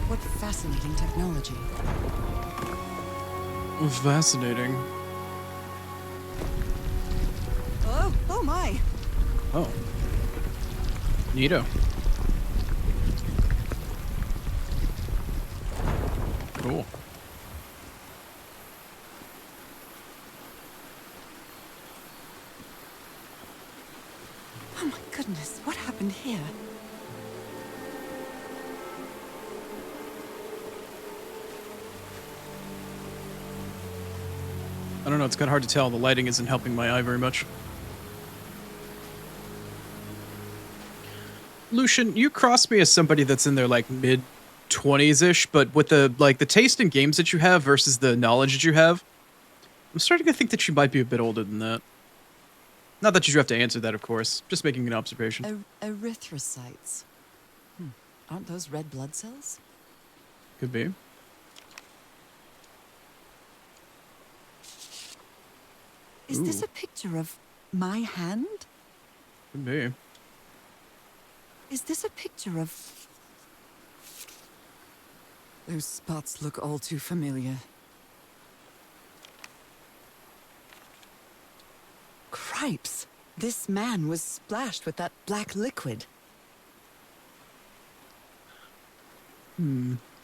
What fascinating technology. Fascinating. Oh my! Oh. Neato. Cool. Oh my goodness, what happened here? I don't know, it's kind of hard to tell. The lighting isn't helping my eye very much. Lucian, you cross me as somebody that's in their like mid 20s-ish, but with the the taste in games that you have versus the knowledge that you have, I'm starting to think that you might be a bit older than that. Not that you have to answer that, of course. Just making an observation. Erythrocytes. Aren't those red blood cells? Could be. Is this Ooh. a picture of my hand? Could be. Is this a picture of... Those spots look all too familiar. Cripes! This man was splashed with that black liquid.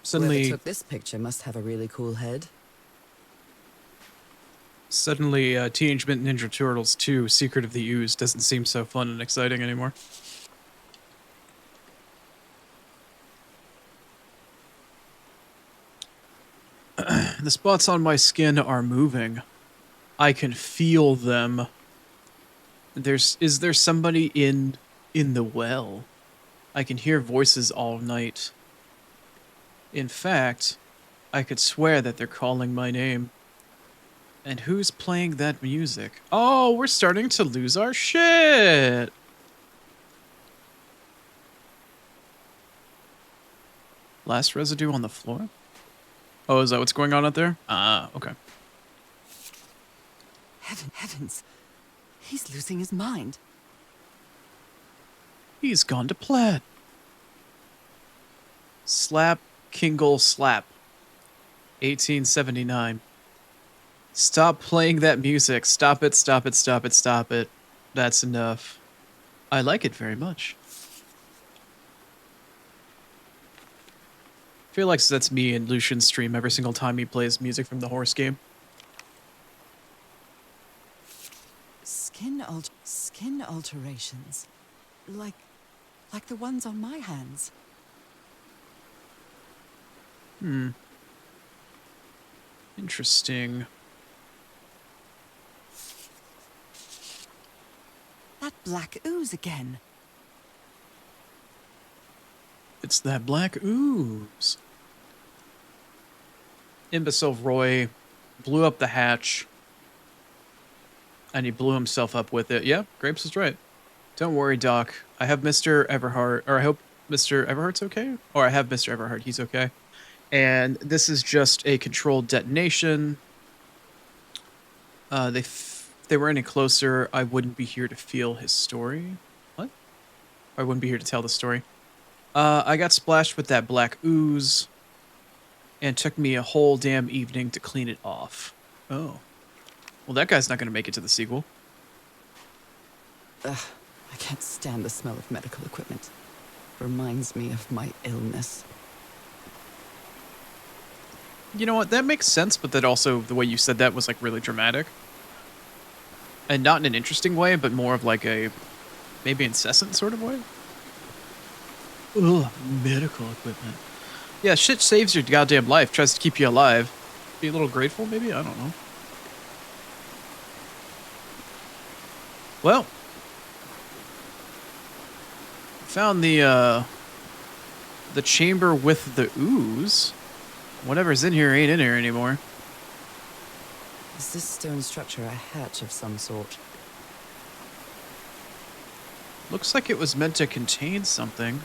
Suddenly, Whoever took this picture must have a really cool head. Teenage Mutant Ninja Turtles 2: Secret of the Ooze doesn't seem so fun and exciting anymore. The spots on my skin are moving. I can feel them. Is there somebody in the well? I can hear voices all night. In fact, I could swear that they're calling my name. And who's playing that music? Oh, we're starting to lose our shit! Last residue on the floor? Oh, is that what's going on out there? Ah, okay. Heavens! He's losing his mind. He's gone to plaid. Slap, Kingle, slap. 1879. Stop playing that music. Stop it, stop it, stop it, stop it. That's enough. I like it very much. I feel like that's me and Lucian's stream every single time he plays music from the horse game. Skin alterations. Like the ones on my hands. Interesting. That black ooze again. It's that black ooze. Imbecile Roy blew up the hatch. And he blew himself up with it. Yeah, Grapes is right. Don't worry, Doc. I have Mr. Everhart, or I hope Mr. Everhart's okay? Or I have Mr. Everhart, he's okay. And this is just a controlled detonation. If they were any closer, I wouldn't be here to feel his story. What? I wouldn't be here to tell the story. I got splashed with that black ooze. And it took me a whole damn evening to clean it off. Oh. Well, that guy's not going to make it to the sequel. Ugh, I can't stand the smell of medical equipment. Reminds me of my illness. You know what? That makes sense, but that also, the way you said that was like really dramatic. And not in an interesting way, but more of like a maybe incessant sort of way. Ugh, medical equipment. Yeah, shit saves your goddamn life, tries to keep you alive. Be a little grateful, maybe? I don't know. Well, Found the chamber with the ooze. Whatever's in here ain't in here anymore. Is this stone structure a hatch of some sort? Looks like it was meant to contain something.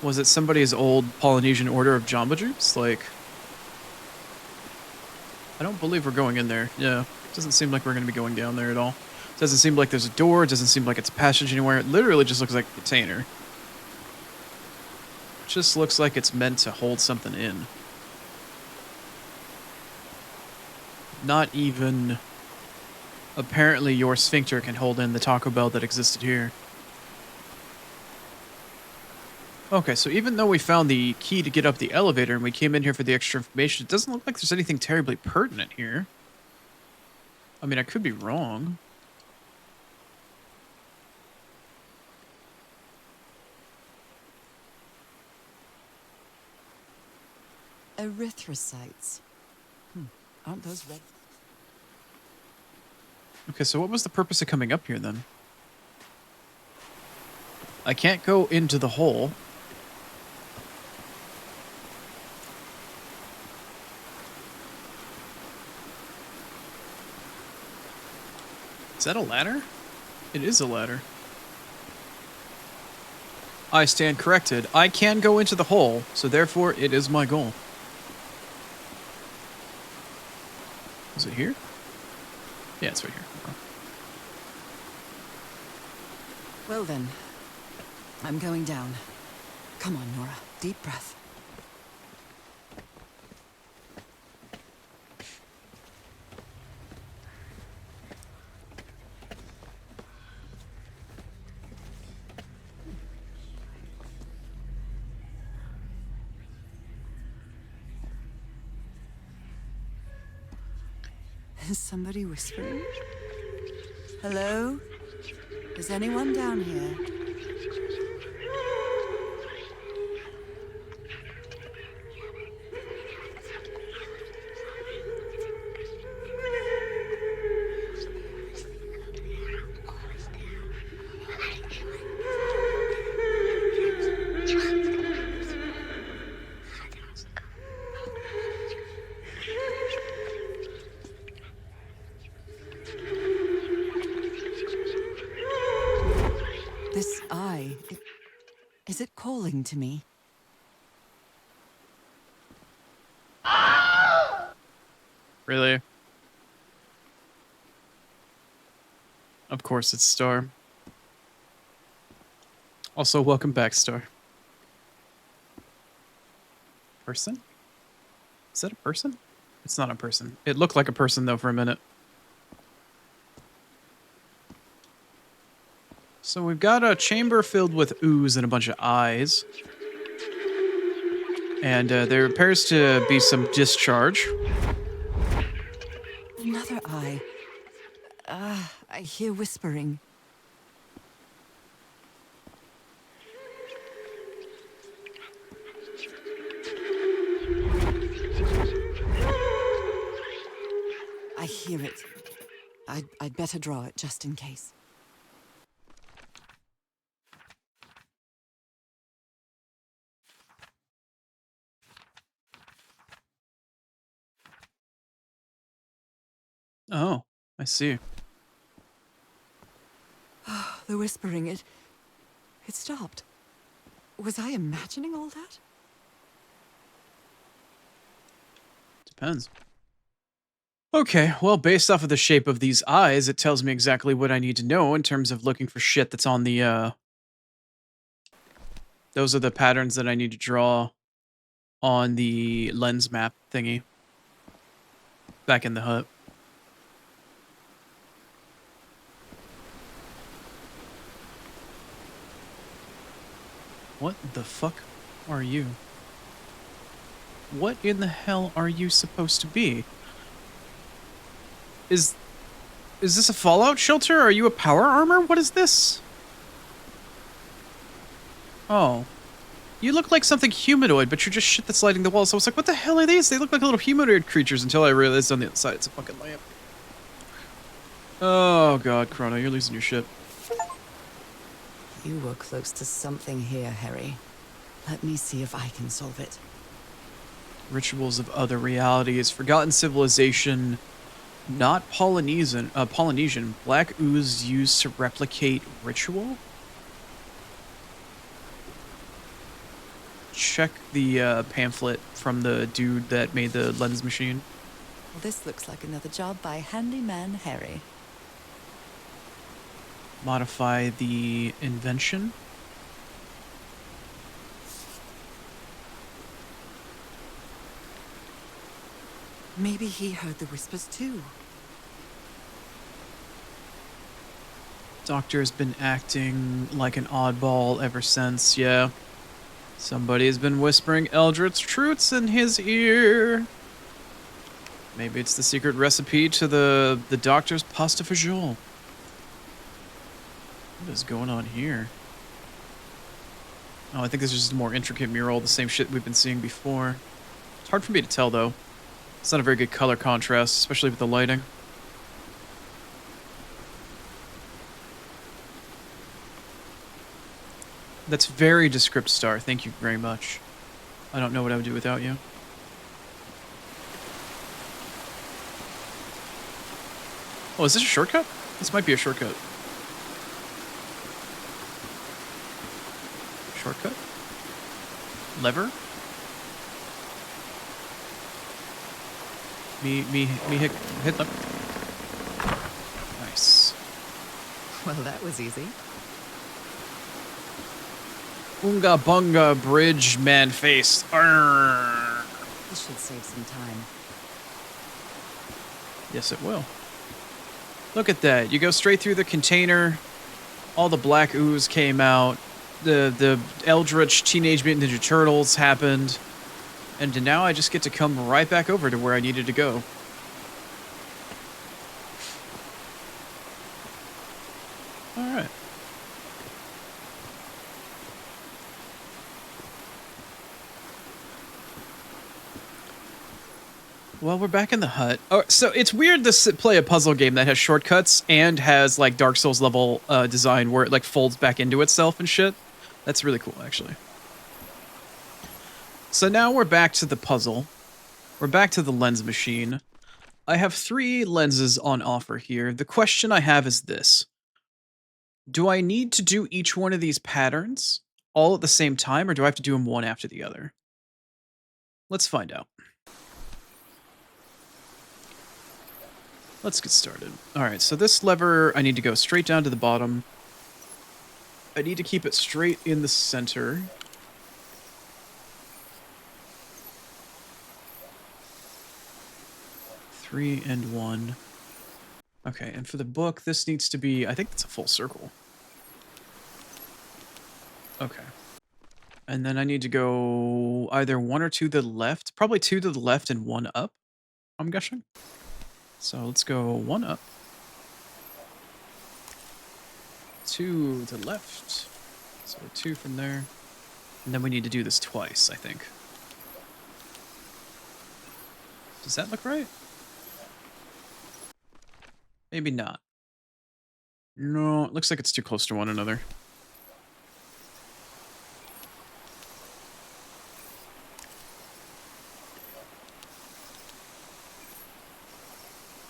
Was it somebody's old Polynesian order of Jamba Juice? Like, I don't believe we're going in there. Yeah, doesn't seem like we're going to be going down there at all. Doesn't seem like there's a door. Doesn't seem like it's a passage anywhere. It literally just looks like a container. Just looks like it's meant to hold something in. Not even... Apparently your sphincter can hold in the Taco Bell that existed here. Okay, so even though we found the key to get up the elevator and we came in here for the extra information, it doesn't look like there's anything terribly pertinent here. I mean, I could be wrong. Erythrocytes. Aren't those red? Okay, so what was the purpose of coming up here then? I can't go into the hole. Is that a ladder? It is a ladder. I stand corrected. I can go into the hole, so therefore it is my goal. Is it here? Yeah, it's right here. Okay. Well then, I'm going down. Come on, Nora. Deep breath. Is somebody whispering? Hello? Is anyone down here? This eye, is it calling to me? Really? Of course it's Star. Also, welcome back, Star. Person? Is that a person? It's not a person. It looked like a person, though, for a minute. So we've got a chamber filled with ooze and a bunch of eyes. And there appears to be some discharge. Another eye. I hear whispering. I hear it. I'd better draw it just in case. Oh, I see. The whispering, it stopped. Was I imagining all that? Depends. Okay, well, based off of the shape of these eyes, it tells me exactly what I need to know in terms of looking for shit that's on the, Those are the patterns that I need to draw on the lens map thingy. Back in the hut. What the fuck are you? What in the hell are you supposed to be? Is this a fallout shelter? Are you a power armor? What is this? Oh. You look like something humanoid, but you're just shit that's lighting the walls. So I was like, what the hell are these? They look like little humanoid creatures until I realized on the inside it's a fucking lamp. Oh god, Chrono, you're losing your shit. You were close to something here, Harry. Let me see if I can solve it. Rituals of other realities, forgotten civilization, not Polynesian. Black ooze used to replicate ritual? Check the pamphlet from the dude that made the lens machine. Well, this looks like another job by Handyman Harry. Modify the invention. Maybe he heard the whispers too. Doctor's been acting like an oddball ever since, yeah. Somebody's been whispering Eldritch truths in his ear. Maybe it's the secret recipe to the doctor's pasta fagioli. What is going on here? Oh, I think this is just a more intricate mural, the same shit we've been seeing before. It's hard for me to tell, though. It's not a very good color contrast, especially with the lighting. That's very Descript Star. Thank you very much. I don't know what I would do without you. Oh, is this a shortcut? This might be a shortcut. Shortcut? Lever? Me hit lever. Nice. Well, that was easy. Unga bunga bridge man face. Arrgh. This should save some time. Yes, it will. Look at that. You go straight through the container. All the black ooze came out. The Eldritch Teenage Mutant Ninja Turtles happened. And now I just get to come right back over to where I needed to go. Alright. Well, we're back in the hut. Oh, so it's weird to play a puzzle game that has shortcuts and has like Dark Souls level design where it like folds back into itself and shit. That's really cool, actually. So now we're back to the puzzle. We're back to the lens machine. I have 3 lenses on offer here. The question I have is this. Do I need to do each one of these patterns all at the same time, or do I have to do them one after the other? Let's find out. Let's get started. Alright, so this lever, I need to go straight down to the bottom. I need to keep it straight in the center. Three and 1. Okay, and for the book, this needs to be, I think it's a full circle. Okay. And then I need to go either 1 or 2 to the left. Probably 2 to the left and 1 up, I'm guessing. So let's go 1 up. 2 to the left. So 2 from there. And then we need to do this twice, I think. Does that look right? Maybe not. No, it looks like it's too close to one another.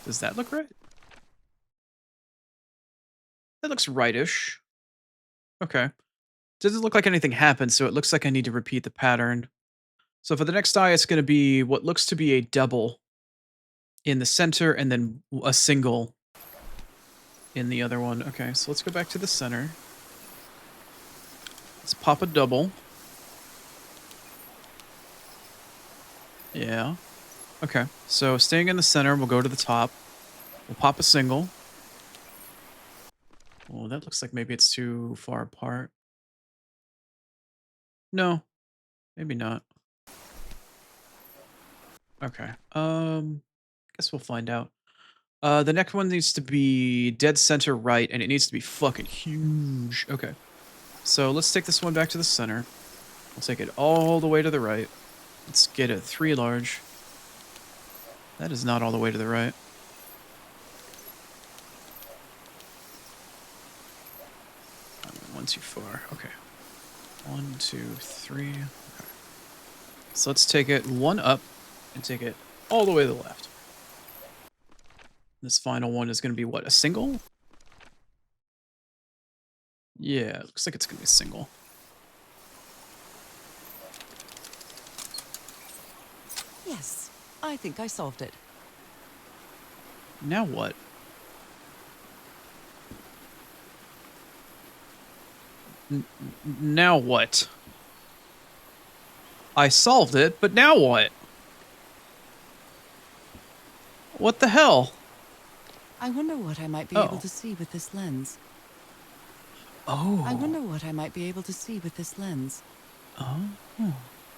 Does that look right? That looks rightish. Okay. Doesn't look like anything happened, so it looks like I need to repeat the pattern. So for the next eye, it's going to be what looks to be a double in the center and then a single in the other one. Okay, so let's go back to the center. Let's pop a double. Yeah. Okay, so staying in the center, we'll go to the top. We'll pop a single. Oh, that looks like maybe it's too far apart. No, maybe not. Okay, guess we'll find out. The next one needs to be dead center right, and it needs to be fucking huge. Okay, so let's take this one back to the center. We'll take it all the way to the right. Let's get it 3 large. That is not all the way to the right. one too far. Okay. 1, 2, 3. Okay. So let's take it one up and take it all the way to the left. This final one is going to be what? A single? Yeah, it looks like it's going to be a single. Yes, I think I solved it. Now what? Now what? I solved it, but now what? What the hell? I wonder what I might be Oh. able to see with this lens. Oh. I wonder what I might be able to see with this lens. Oh.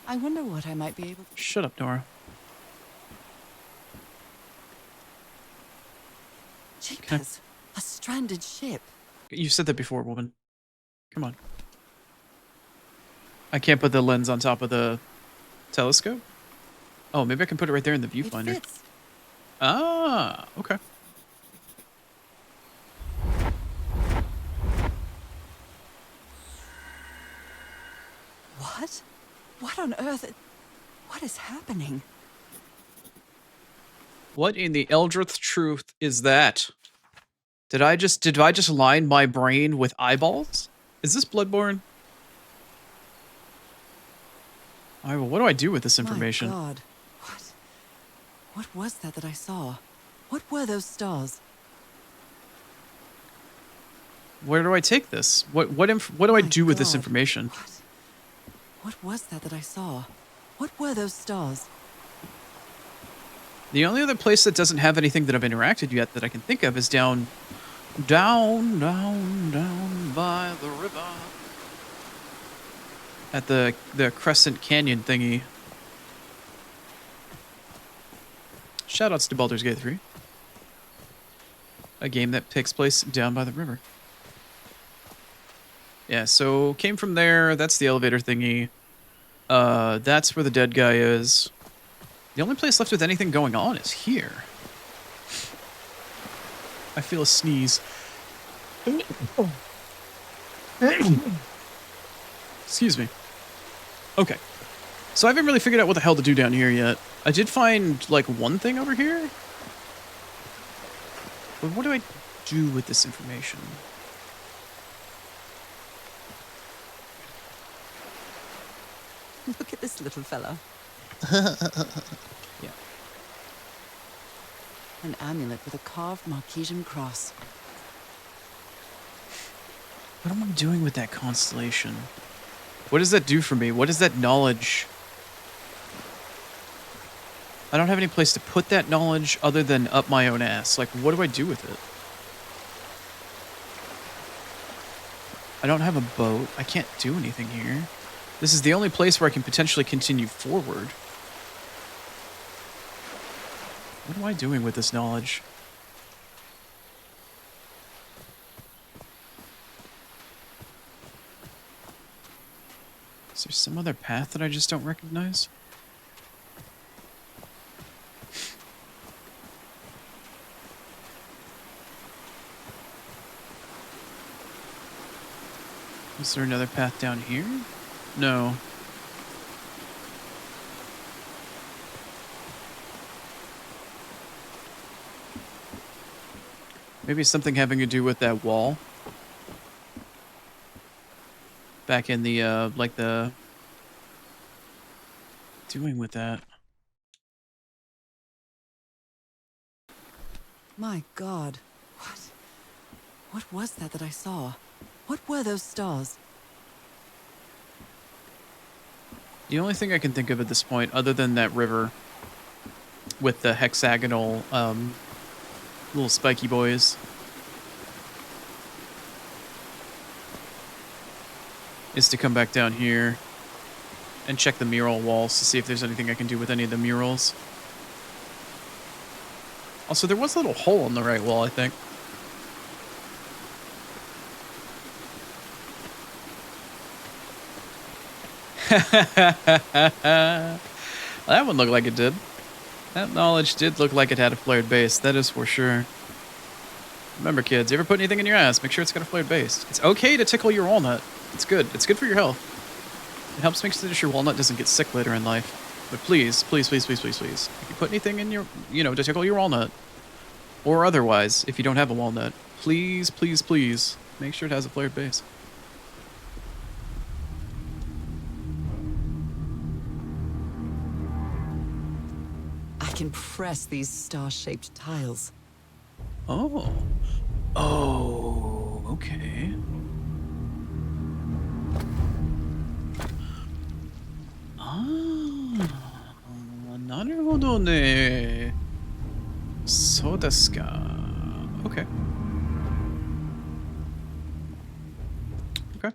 I wonder what I might be able to... Shut up, Nora. Jeepers, a stranded ship. You said that before, woman. Come on. I can't put the lens on top of the telescope? Oh, maybe I can put it right there in the It viewfinder. fits. Ah, okay. What? What on earth? What is happening? What in the Eldritch truth is that? Did I just line my brain with eyeballs? Is this Bloodborne? Alright, well, what do I do with this information? My God. What was that I saw? What were those stars? Where do I take this? What do I My do with this God. information? What was that I saw? What were those stars? The only other place that doesn't have anything that I've interacted yet that I can think of is down by the river. At the Crescent Canyon thingy. Shoutouts to Baldur's Gate 3. A game that takes place down by the river. Yeah, so came from there. That's the elevator thingy. That's where the dead guy is. The only place left with anything going on is here. I feel a sneeze. Excuse me. Okay. So I haven't really figured out what the hell to do down here yet. I did find, like, one thing over here. But what do I do with this information? Look at this little fella. Yeah. An amulet with a carved Marquesian cross. What am I doing with that constellation? What does that do for me? What is that knowledge? I don't have any place to put that knowledge other than up my own ass. Like, what do I do with it? I don't have a boat. I can't do anything here. This is the only place where I can potentially continue forward. What am I doing with this knowledge? Is there some other path that I just don't recognize? Is there another path down here? No. Maybe something having to do with that wall. Back in the, like the... Doing with that. My God. What was that I saw? What were those stars? The only thing I can think of at this point, other than that river with the hexagonal little spiky boys, is to come back down here and check the mural walls to see if there's anything I can do with any of the murals. Also, there was a little hole in the right wall, I think. That one looked like it did. That knowledge did look like it had a flared base, that is for sure. Remember, kids, you ever put anything in your ass, make sure it's got a flared base. It's okay to tickle your walnut. It's good. It's good for your health. It helps make sure that your walnut doesn't get sick later in life. But please, please, please, please, please, please, if you put anything in your, to tickle your walnut, or otherwise, if you don't have a walnut, please, please, please, make sure it has a flared base. I can press these star-shaped tiles. Oh. Oh, okay. Ah, なるほどね。そうですか. Okay. Okay.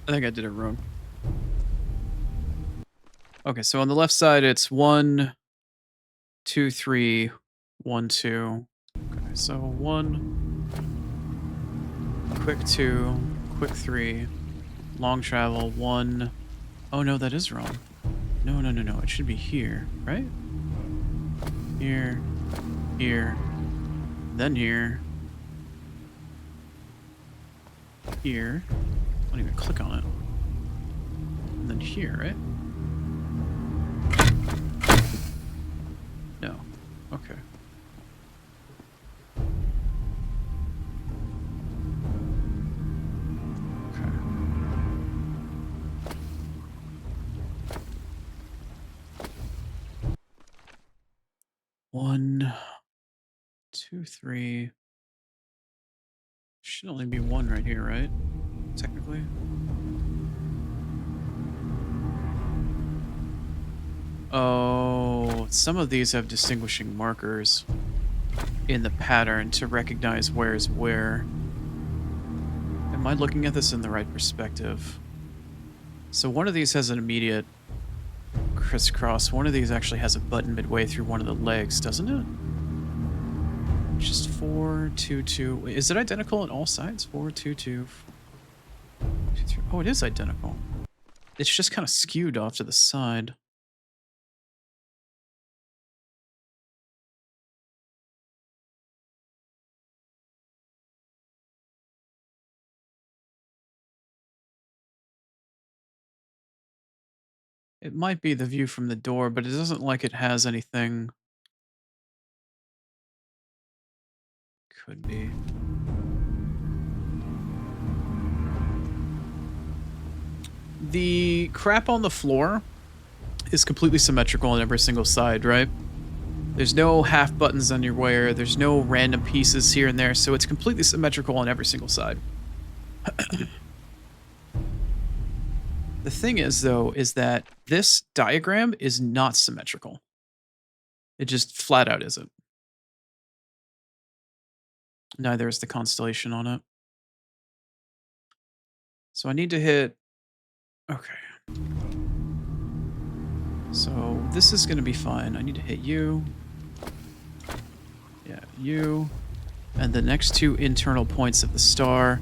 I think I did it wrong. Okay, so on the left side, it's 1, 2, 3, 1, 2. Okay, so 1, quick 2, quick 3, long travel 1. Oh no, that is wrong. No, no, no, no. It should be here, right? Here, here, then here, here. I don't even click on it. And then here, right? No. Okay. Okay. One, 2, 3. Should only be 1 right here, right? Technically. Oh, some of these have distinguishing markers in the pattern to recognize where's where. Am I looking at this in the right perspective? So one of these has an immediate crisscross. One of these actually has a button midway through one of the legs, doesn't it? Just 4, 2, 2. Wait, is it identical on all sides? 4, 2, 2. 2, 3. Oh, it is identical. It's just kind of skewed off to the side. It might be the view from the door, but it doesn't like it has anything. Could be. The crap on the floor is completely symmetrical on every single side, right? There's no half buttons on your wear. There's no random pieces here and there, so it's completely symmetrical on every single side. The thing is, though, is that this diagram is not symmetrical. It just flat out isn't. Neither is the constellation on it. So I need to hit... Okay. So this is going to be fine. I need to hit you. Yeah, you. And the next 2 internal points of the star.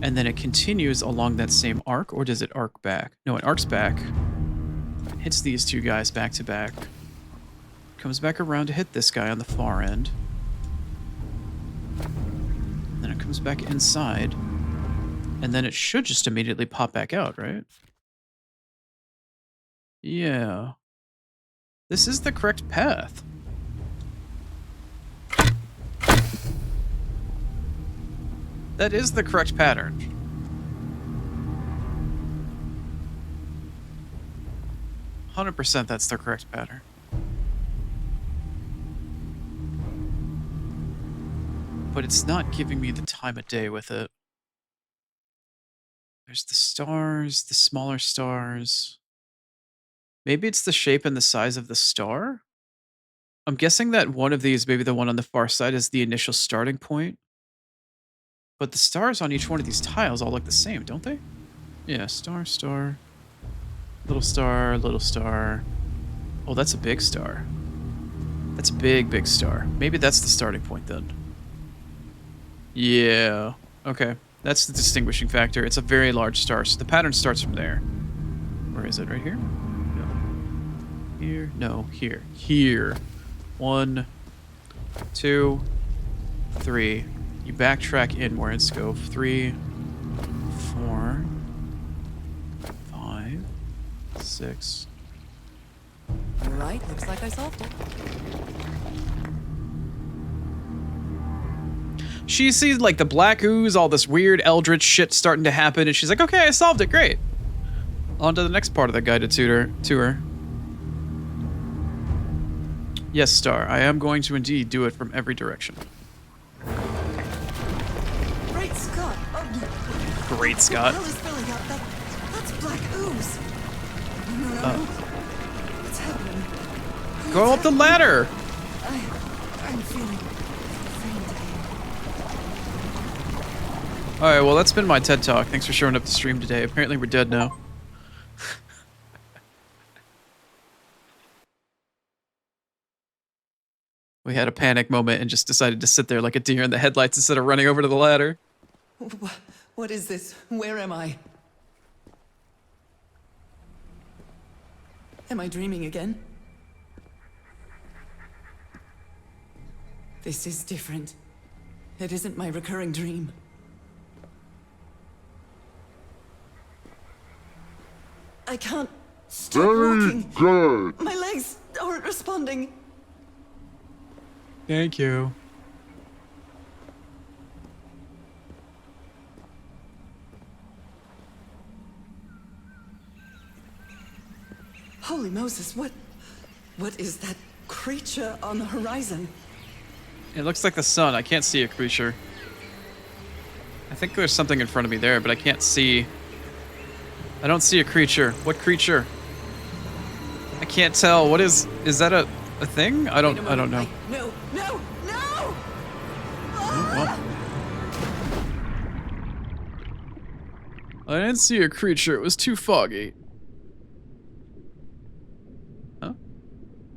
And then it continues along that same arc, or does it arc back? No, it arcs back. Hits these 2 guys back to back. Comes back around to hit this guy on the far end. Then it comes back inside. And then it should just immediately pop back out, right? Yeah. This is the correct path. That is the correct pattern. %, that's the correct pattern. But it's not giving me the time of day with it. There's the stars, the smaller stars. Maybe it's the shape and the size of the star? I'm guessing that one of these, maybe the one on the far side, is the initial starting point. But the stars on each one of these tiles all look the same, don't they? Yeah, star, star. Little star, little star. Oh, that's a big star. That's a big, big star. Maybe that's the starting point then. Yeah. Okay. That's the distinguishing factor. It's a very large star, so the pattern starts from there. Where is it? Right here? No. Here? No. Here. Here. 1, 2, 3. You backtrack inwards. Go 3, 4, 5, 6. All right, looks like I solved it. She sees like the black ooze, all this weird eldritch shit starting to happen, and she's like, okay, I solved it, great. On to the next part of the guided tour. Yes, Star, I am going to indeed do it from every direction. Great Scott! Oh, Great Scott. what the hell is filling up? That's black ooze. No. What's happening? Go up the ladder! I'm feeling Alright, well, that's been my TED Talk. Thanks for showing up to stream today. Apparently we're dead now. We had a panic moment and just decided to sit there like a deer in the headlights instead of running over to the ladder. What is this? Where am I? Am I dreaming again? This is different. It isn't my recurring dream. I can't stop walking. Good. My legs aren't responding. Thank you. Holy Moses, what is that creature on the horizon? It looks like the sun. I can't see a creature. I think there's something in front of me there, but I can't see. I don't see a creature. What creature? I can't tell. What is that a thing? I don't know. No! Oh, well. I didn't see a creature. It was too foggy. Huh?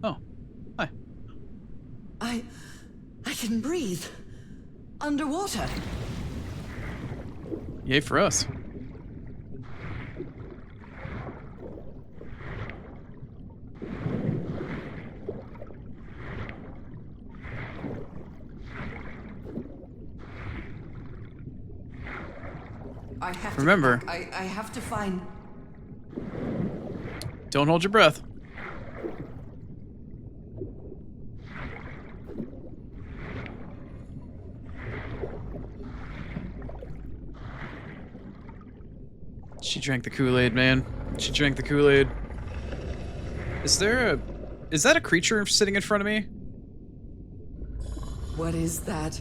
Oh. Hi. I can breathe. Underwater. Yay for us. I have Remember, to I have to find. don't hold your breath. She drank the Kool-Aid, man. She drank the Kool-Aid. Is that a creature sitting in front of me? What is that?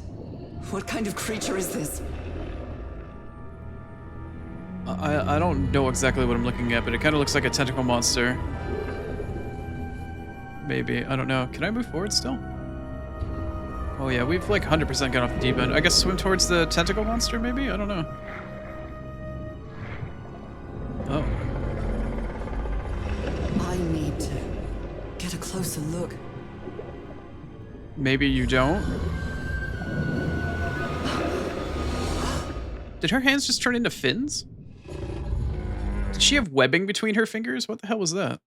What kind of creature is this? I don't know exactly what I'm looking at, but it kind of looks like a tentacle monster. Maybe. I don't know. Can I move forward still? Oh yeah, we've like 100% gone off the deep end. I guess swim towards the tentacle monster, maybe? I don't know. Oh. I need to get a closer look. Maybe you don't? Did her hands just turn into fins? Did she have webbing between her fingers? What the hell was that?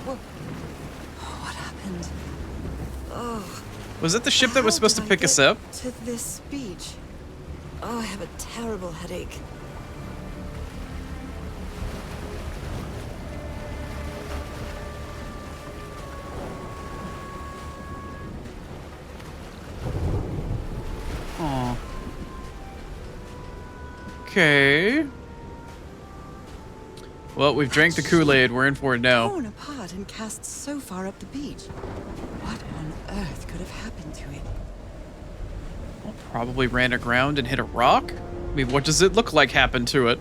What happened? Oh. Was it the ship that was supposed to pick us up? To this beach. Oh, I have a terrible headache. Aw. Okay. Well, we've drank the Kool-Aid. We're in for it now. Torn apart and cast so far up the beach. What on earth could have happened to it? Well, probably ran aground and hit a rock? I mean, what does it look like happened to it?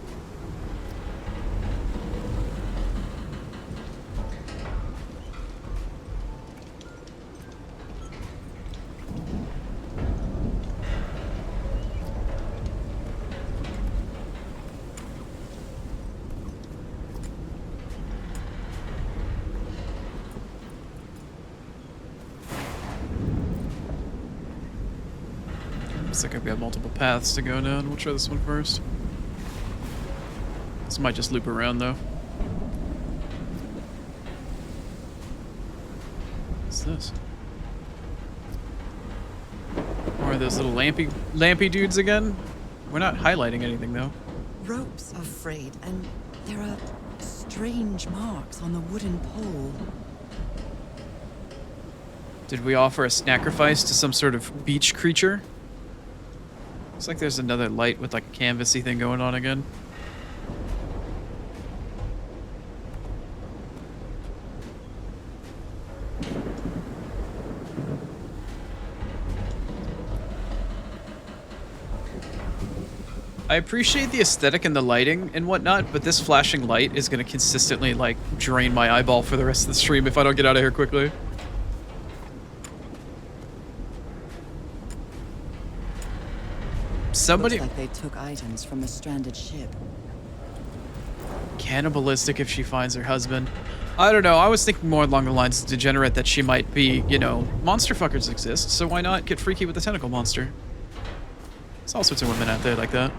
Looks like I've got multiple paths to go down. We'll try this one first. This might just loop around, though. What's this? More of those little lampy dudes again? We're not highlighting anything, though. Ropes are frayed, and there are strange marks on the wooden pole. Did we offer a sacrifice to some sort of beach creature? Looks like there's another light with like a canvasy thing going on again. I appreciate the aesthetic and the lighting and whatnot, but this flashing light is going to consistently like drain my eyeball for the rest of the stream if I don't get out of here quickly. Somebody Looks like they took items from a stranded ship. cannibalistic if she finds her husband. I don't know. I was thinking more along the lines of degenerate that she might be, you know, monster fuckers exist, so why not get freaky with the tentacle monster? There's all sorts of women out there like that.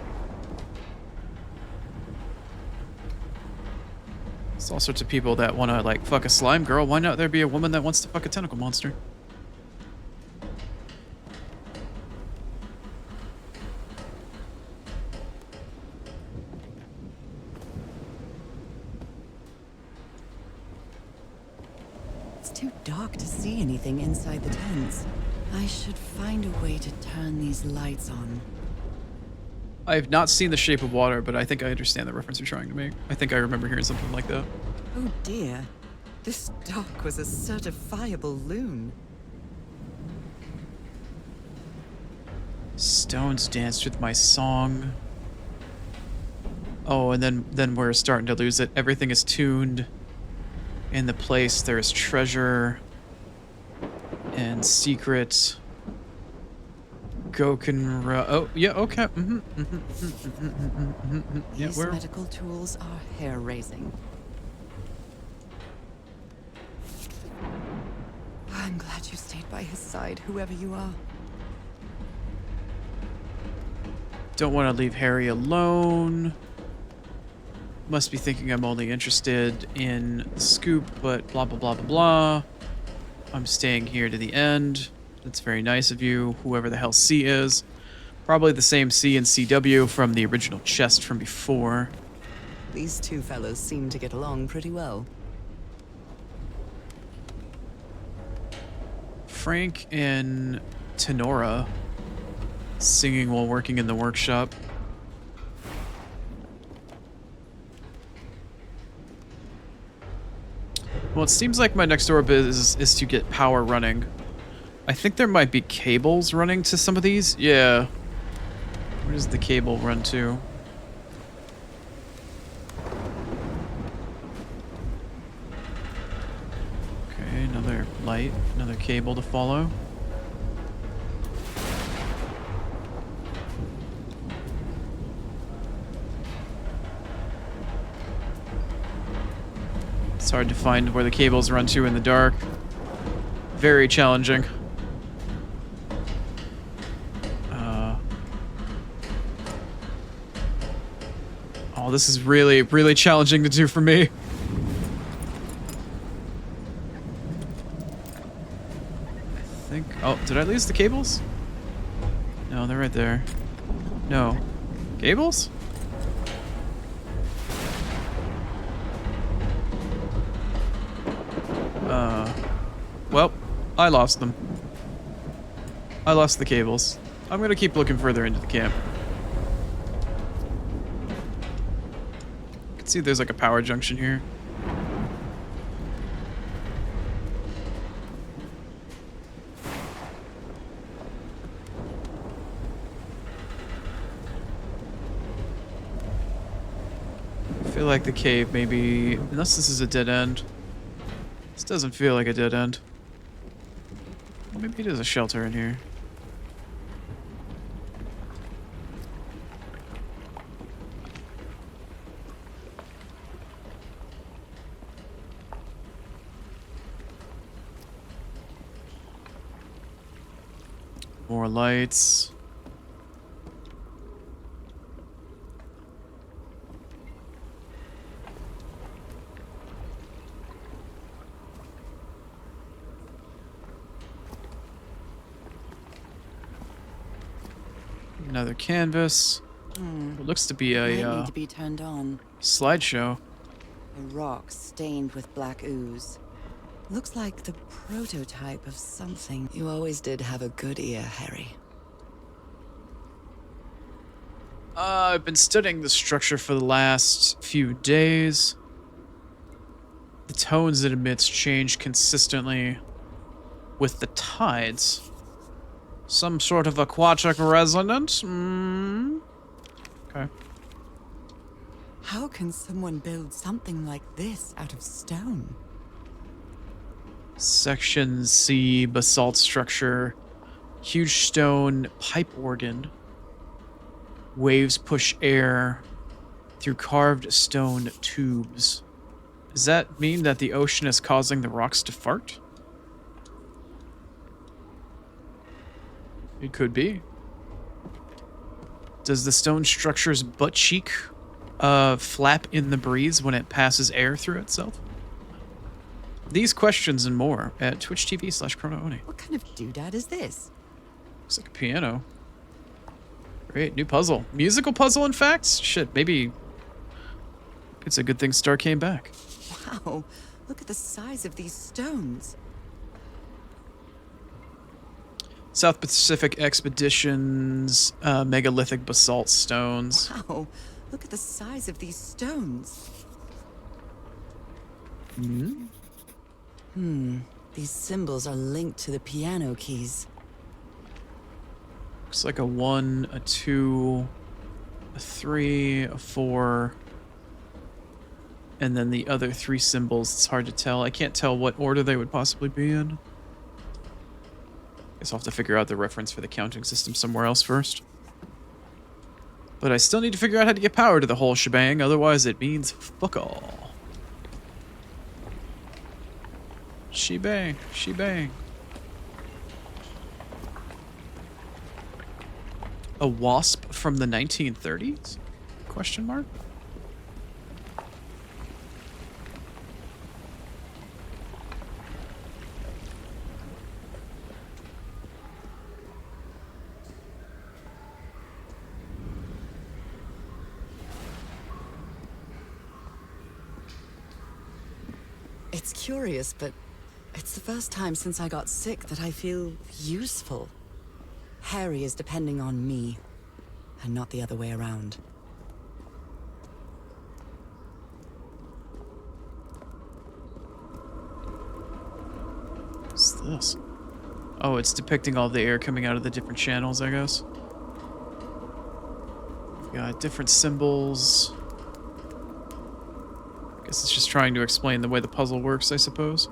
There's all sorts of people that want to, like, fuck a slime girl. Why not there be a woman that wants to fuck a tentacle monster? It's too dark to see anything inside the tents. I should find a way to turn these lights on. I have not seen The Shape of Water, but I think I understand the reference you're trying to make. I think I remember hearing something like that. Oh dear. This dock was a certifiable loon. Stones danced with my song. Oh, and then we're starting to lose it. Everything is tuned. In the place there is treasure and secret. Gokenra. Oh, yeah, okay. Yeah, These medical tools are hair-raising. I'm glad you stayed by his side, whoever you are. Don't want to leave Harry alone. Must be thinking I'm only interested in the scoop, but blah, blah, blah, blah, blah. I'm staying here to the end. That's very nice of you, whoever the hell C is. Probably the same C and CW from the original chest from before. These two fellows seem to get along pretty well. Frank and Tenora singing while working in the workshop. Well, it seems like my next door is to get power running. I think there might be cables running to some of these. Yeah. Where does the cable run to? Okay, another light, another cable to follow. It's hard to find where the cables run to in the dark. Very challenging. Oh, this is really, really challenging to do for me. I think... Oh, did I lose the cables? No, they're right there. No. Cables? Well, I lost them. I lost the cables. I'm gonna keep looking further into the camp. I can see there's like a power junction here. I feel like the cave maybe, unless this is a dead end. This doesn't feel like a dead end. Maybe there's a shelter in here. More lights. Another canvas. It looks to be Might a need to be turned on. slideshow. A rock stained with black ooze. Looks like the prototype of something. You always did have a good ear, Harry. I've been studying the structure for the last few days. The tones it emits change consistently with the tides. Some sort of aquatic resonance? Okay. How can someone build something like this out of stone? Section C, basalt structure. Huge stone pipe organ. Waves push air through carved stone tubes. Does that mean that the ocean is causing the rocks to fart? It could be. Does the stone structure's butt cheek flap in the breeze when it passes air through itself? These questions and more at twitch.tv/CronoOni. What kind of doodad is this? Looks like a piano. Great, new puzzle. Musical puzzle, in fact? Shit, maybe it's a good thing Star came back. Wow, look at the size of these stones. South Pacific Expeditions, megalithic basalt stones. Wow, look at the size of these stones. These symbols are linked to the piano keys. Looks like a 1, a 2, a 3, a 4, and then the other 3 symbols. It's hard to tell. I can't tell what order they would possibly be in. Guess I'll have to figure out the reference for the counting system somewhere else first. But I still need to figure out how to get power to the whole shebang, otherwise it means fuck all. Shebang, shebang. A wasp from the 1930s? Question mark? It's curious, but it's the first time since I got sick that I feel useful. Harry is depending on me, and not the other way around. What's this? Oh, it's depicting all the air coming out of the different channels, I guess. We've got different symbols. I guess it's just trying to explain the way the puzzle works, I suppose.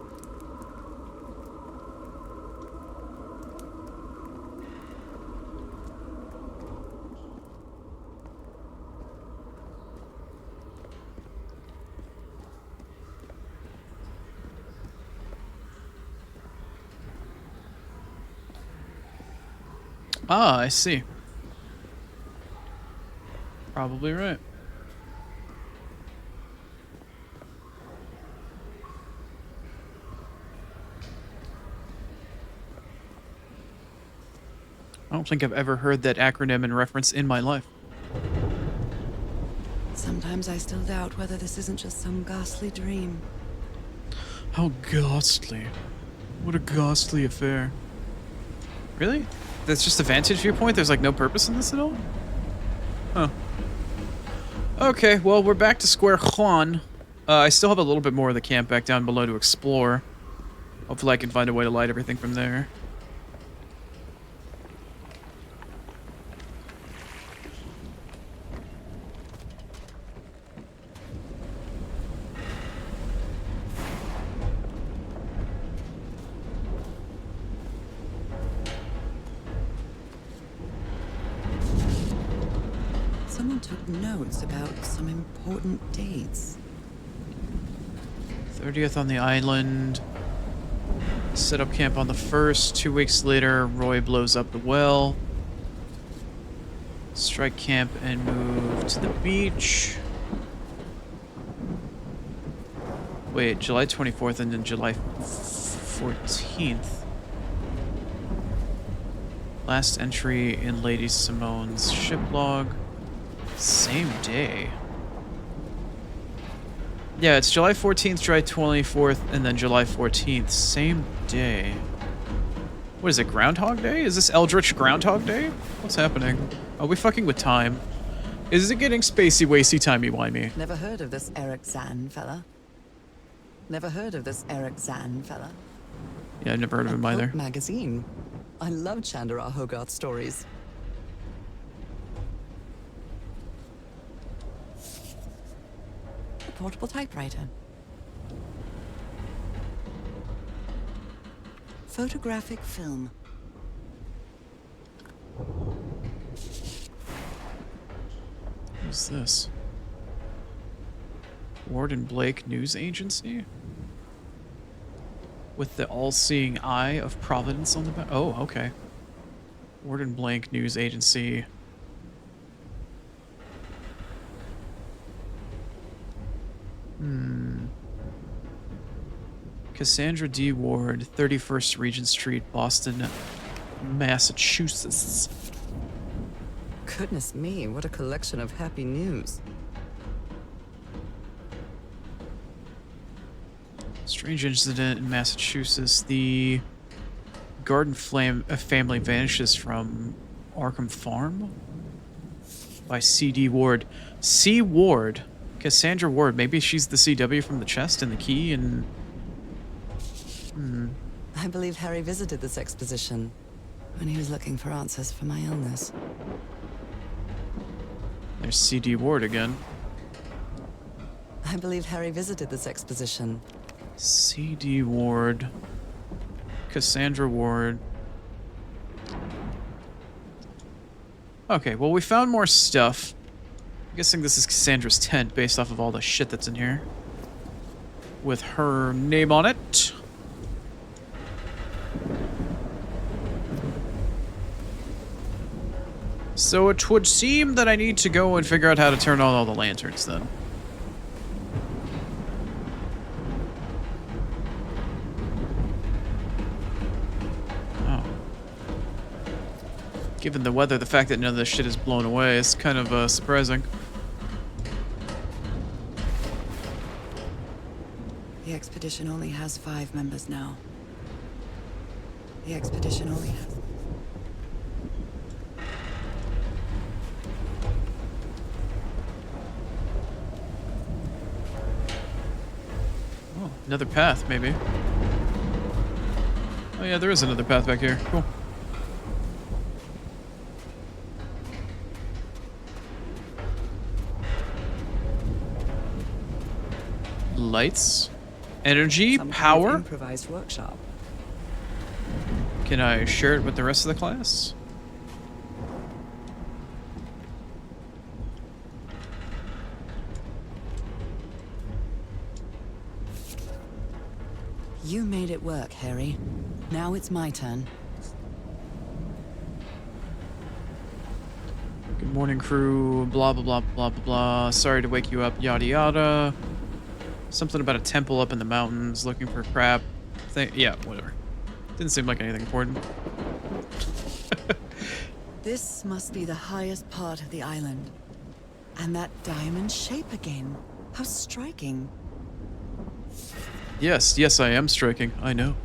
Ah, I see. Probably right. I don't think I've ever heard that acronym and reference in my life. Sometimes I still doubt whether this isn't just some ghastly dream. How ghastly. What a ghastly affair. Really? That's just a vantage viewpoint? There's like no purpose in this at all? Huh. Okay, well, we're back to Square Juan. I still have a little bit more of the camp back down below to explore. Hopefully I can find a way to light everything from there. Someone took notes about some important dates. 30th on the island. Set up camp on the 1st. 2 weeks later, Roy blows up the well. Strike camp and move to the beach. Wait, July 24th and then July 14th. Last entry in Lady Simone's ship log. Same day. Yeah, it's July 14th, July 24th, and then July 14th. Same day. What is it, Groundhog Day? Is this Eldritch Groundhog Day? What's happening? Are we fucking with time? Is it getting spacey, wacy, timey-wimey? Never heard of this Eric Zan fella? Never heard of this Eric Zan fella? Yeah, I've never heard of him either. Magazine. I love Chandra Hogarth stories. A portable typewriter. Photographic film. Who's this? Ward and Blake News Agency? With the all-seeing eye of Providence on the back? Oh, okay. Ward and Blake News Agency. Cassandra D. Ward, 31st Regent Street, Boston, Massachusetts. Goodness me, what a collection of happy news. Strange incident in Massachusetts. The Garden Flame family vanishes from Arkham Farm by C.D. Ward. C. Ward. Cassandra Ward. Maybe she's the CW from the chest and the key and... I believe Harry visited this exposition when he was looking for answers for my illness. There's C.D. Ward again. I believe Harry visited this exposition. C.D. Ward. Cassandra Ward. Okay, well, we found more stuff. I'm guessing this is Cassandra's tent based off of all the shit that's in here. With her name on it. So it would seem that I need to go and figure out how to turn on all the lanterns then. Oh. Given the weather, the fact that none of this shit is blown away is kind of surprising. The expedition only has 5 members now. The expedition only has... Oh, another path, maybe. Oh yeah, there is another path back here. Cool. Lights. Energy. some kind of Power. improvised workshop. Can I share it with the rest of the class? You made it work, Harry. Now it's my turn. Good morning, crew. Blah, blah, blah, blah, blah, blah. Sorry to wake you up, yada, yada. Something about a temple up in the mountains, looking for crap. Yeah, whatever. Didn't seem like anything important. This must be the highest part of the island. And that diamond shape again. How striking. Yes, yes, I am striking. I know.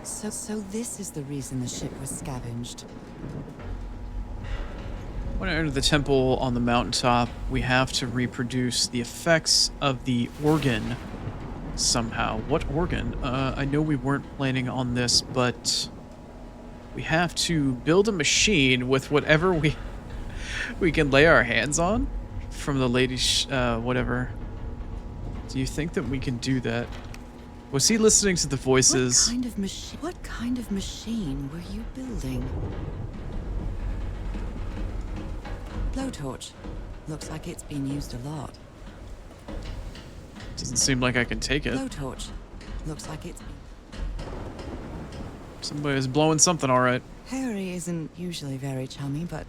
So this is the reason the ship was scavenged. When I enter the temple on the mountaintop, we have to reproduce the effects of the organ somehow. What organ? I know we weren't planning on this, but we have to build a machine with whatever we can lay our hands on from the lady's whatever. Do you think that we can do that? Was he listening to the voices? What kind of machine were you building? Blowtorch. Looks like it's been used a lot. Doesn't seem like I can take it. Blowtorch. Looks like it's been... Somebody's blowing something, all right. Harry isn't usually very chummy, but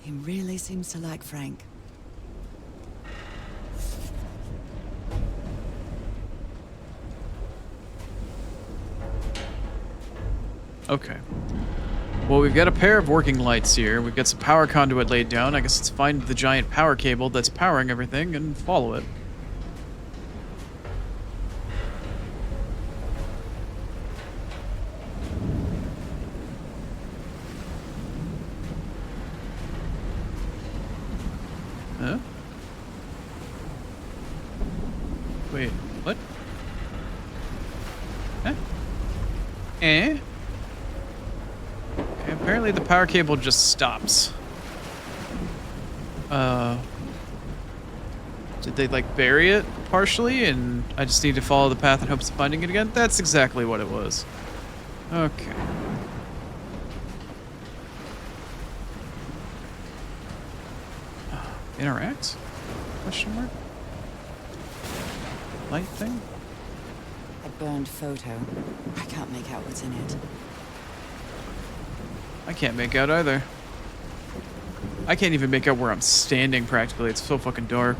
he really seems to like Frank. Okay. Well, we've got a pair of working lights here. We've got some power conduit laid down. I guess let's find the giant power cable that's powering everything and follow it. Huh? Wait, what? Huh? Eh? Okay, apparently the power cable just stops. Did they like bury it partially and I just need to follow the path in hopes of finding it again? That's exactly what it was. Okay. Interact? Question mark? Light thing? A burned photo. I can't make out what's in it. I can't make out either. I can't even make out where I'm standing practically. It's so fucking dark.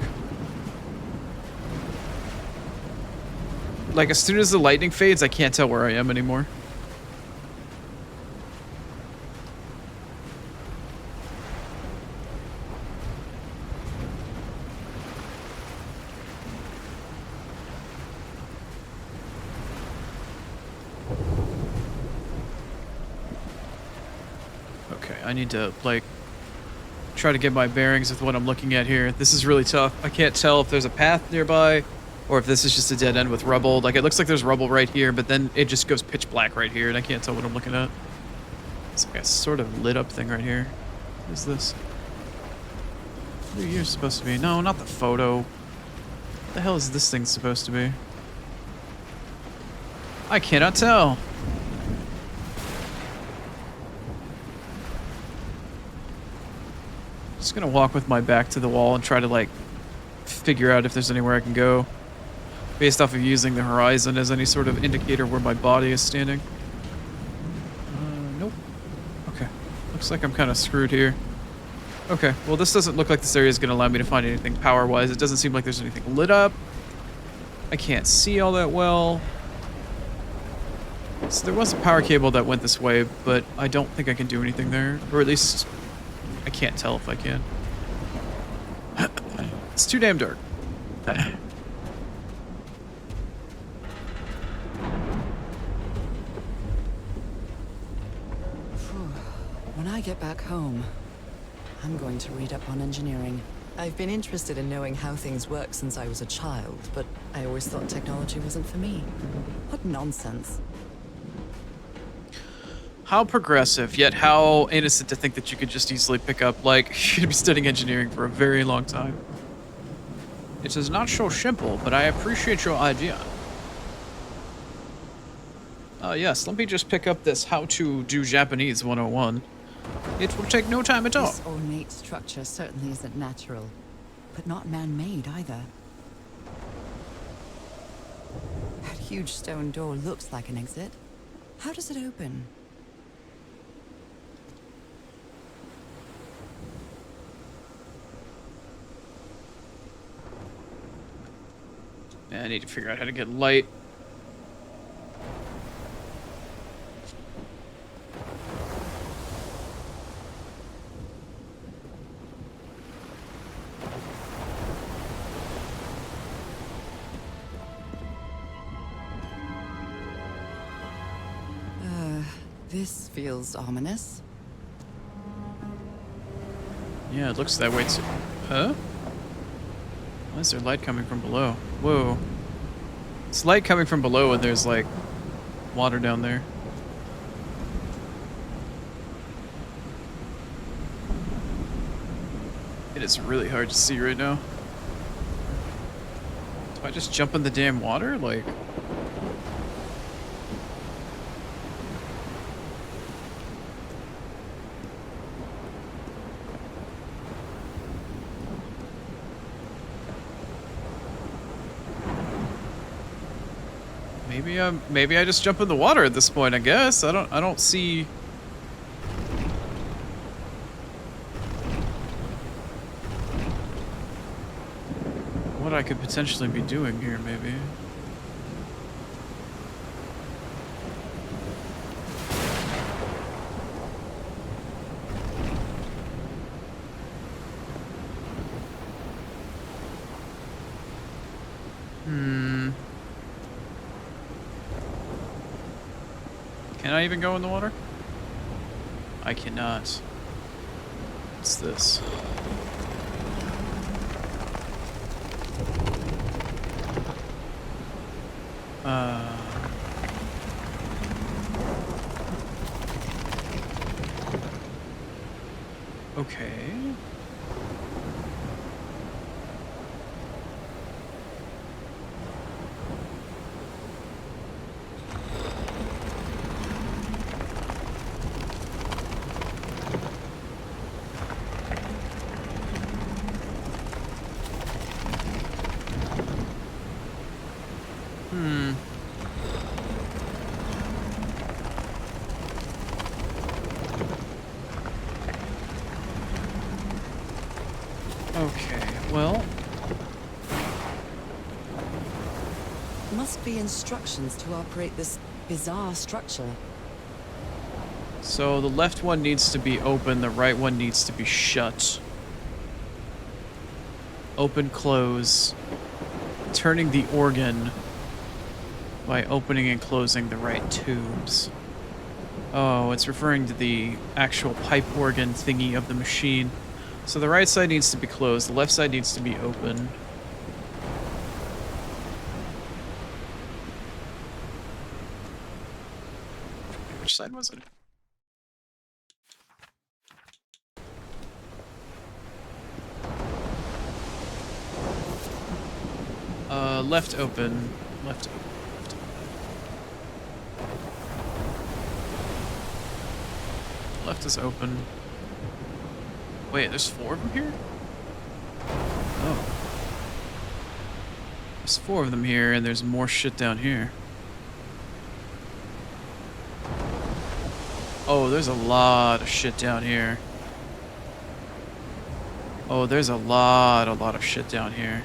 Like, as soon as the lightning fades, I can't tell where I am anymore. Okay, I need to, like, try to get my bearings with what I'm looking at here. This is really tough. I can't tell if there's a path nearby or if this is just a dead end with rubble. Like, it looks like there's rubble right here, but then it just goes pitch black right here, and I can't tell what I'm looking at. It's like a sort of lit up thing right here. What is this? What are you supposed to be? No, not the photo. What the hell is this thing supposed to be? I cannot tell. Just gonna walk with my back to the wall and try to, like, figure out if there's anywhere I can go based off of using the horizon as any sort of indicator where my body is standing. Nope. Okay. Looks like I'm kind of screwed here. Okay, well, this doesn't look like this area is going to allow me to find anything power-wise. It doesn't seem like there's anything lit up. I can't see all that well. So there was a power cable that went this way, but I don't think I can do anything there. Or at least, I can't tell if I can. It's too damn dark. When I get back home, I'm going to read up on engineering. I've been interested in knowing how things work since I was a child, but I always thought technology wasn't for me. What nonsense. How progressive, yet how innocent to think that you could just easily pick up, like, you could be studying engineering for a very long time. It is not so simple, but I appreciate your idea. Yes, let me just pick up this How to Do Japanese 101. It will take no time at all. This ornate structure certainly isn't natural, but not man-made either. That huge stone door looks like an exit. How does it open? I need to figure out how to get light. This feels ominous. Yeah, it looks that way too. Huh? Why is there light coming from below? Whoa. It's light coming from below and there's like water down there. It is really hard to see right now. Do I just jump in the damn water? Like... Maybe I just jump in the water at this point, I guess. I don't see what I could potentially be doing here, maybe. Can I even go in the water? I cannot. What's this? Okay. Okay, well... Must be instructions to operate this bizarre structure. So the left one needs to be open, the right one needs to be shut. Open, close. Turning the organ by opening and closing the right tubes. Oh, it's referring to the actual pipe organ thingy of the machine. So the right side needs to be closed, the left side needs to be open. Which side was it? Left open. Left open. Left open. Left is open. Wait, there's 4 of them here? Oh. There's 4 of them here, and there's more shit down here. Oh, there's a lot of shit down here. Oh, there's a lot of shit down here.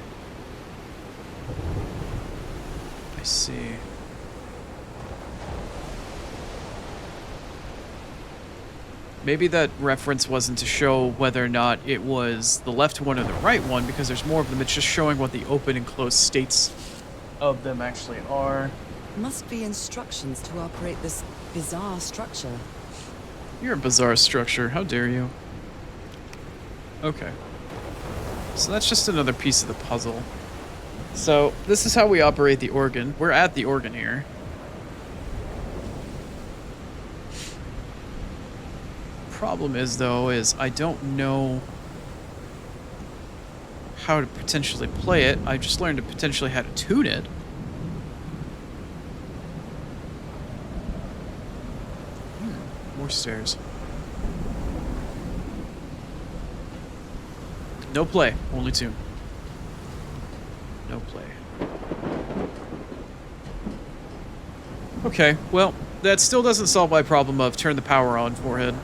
I see. Maybe that reference wasn't to show whether or not it was the left one or the right one, because there's more of them. It's just showing what the open and closed states of them actually are. Must be instructions to operate this bizarre structure. You're a bizarre structure. How dare you? Okay. So that's just another piece of the puzzle. So this is how we operate the organ. We're at the organ here. Problem is, though, is I don't know how to potentially play it. I just learned to potentially how to tune it. More stairs. No play, only tune. No play. Okay, well, that still doesn't solve my problem of turn the power on, forehead.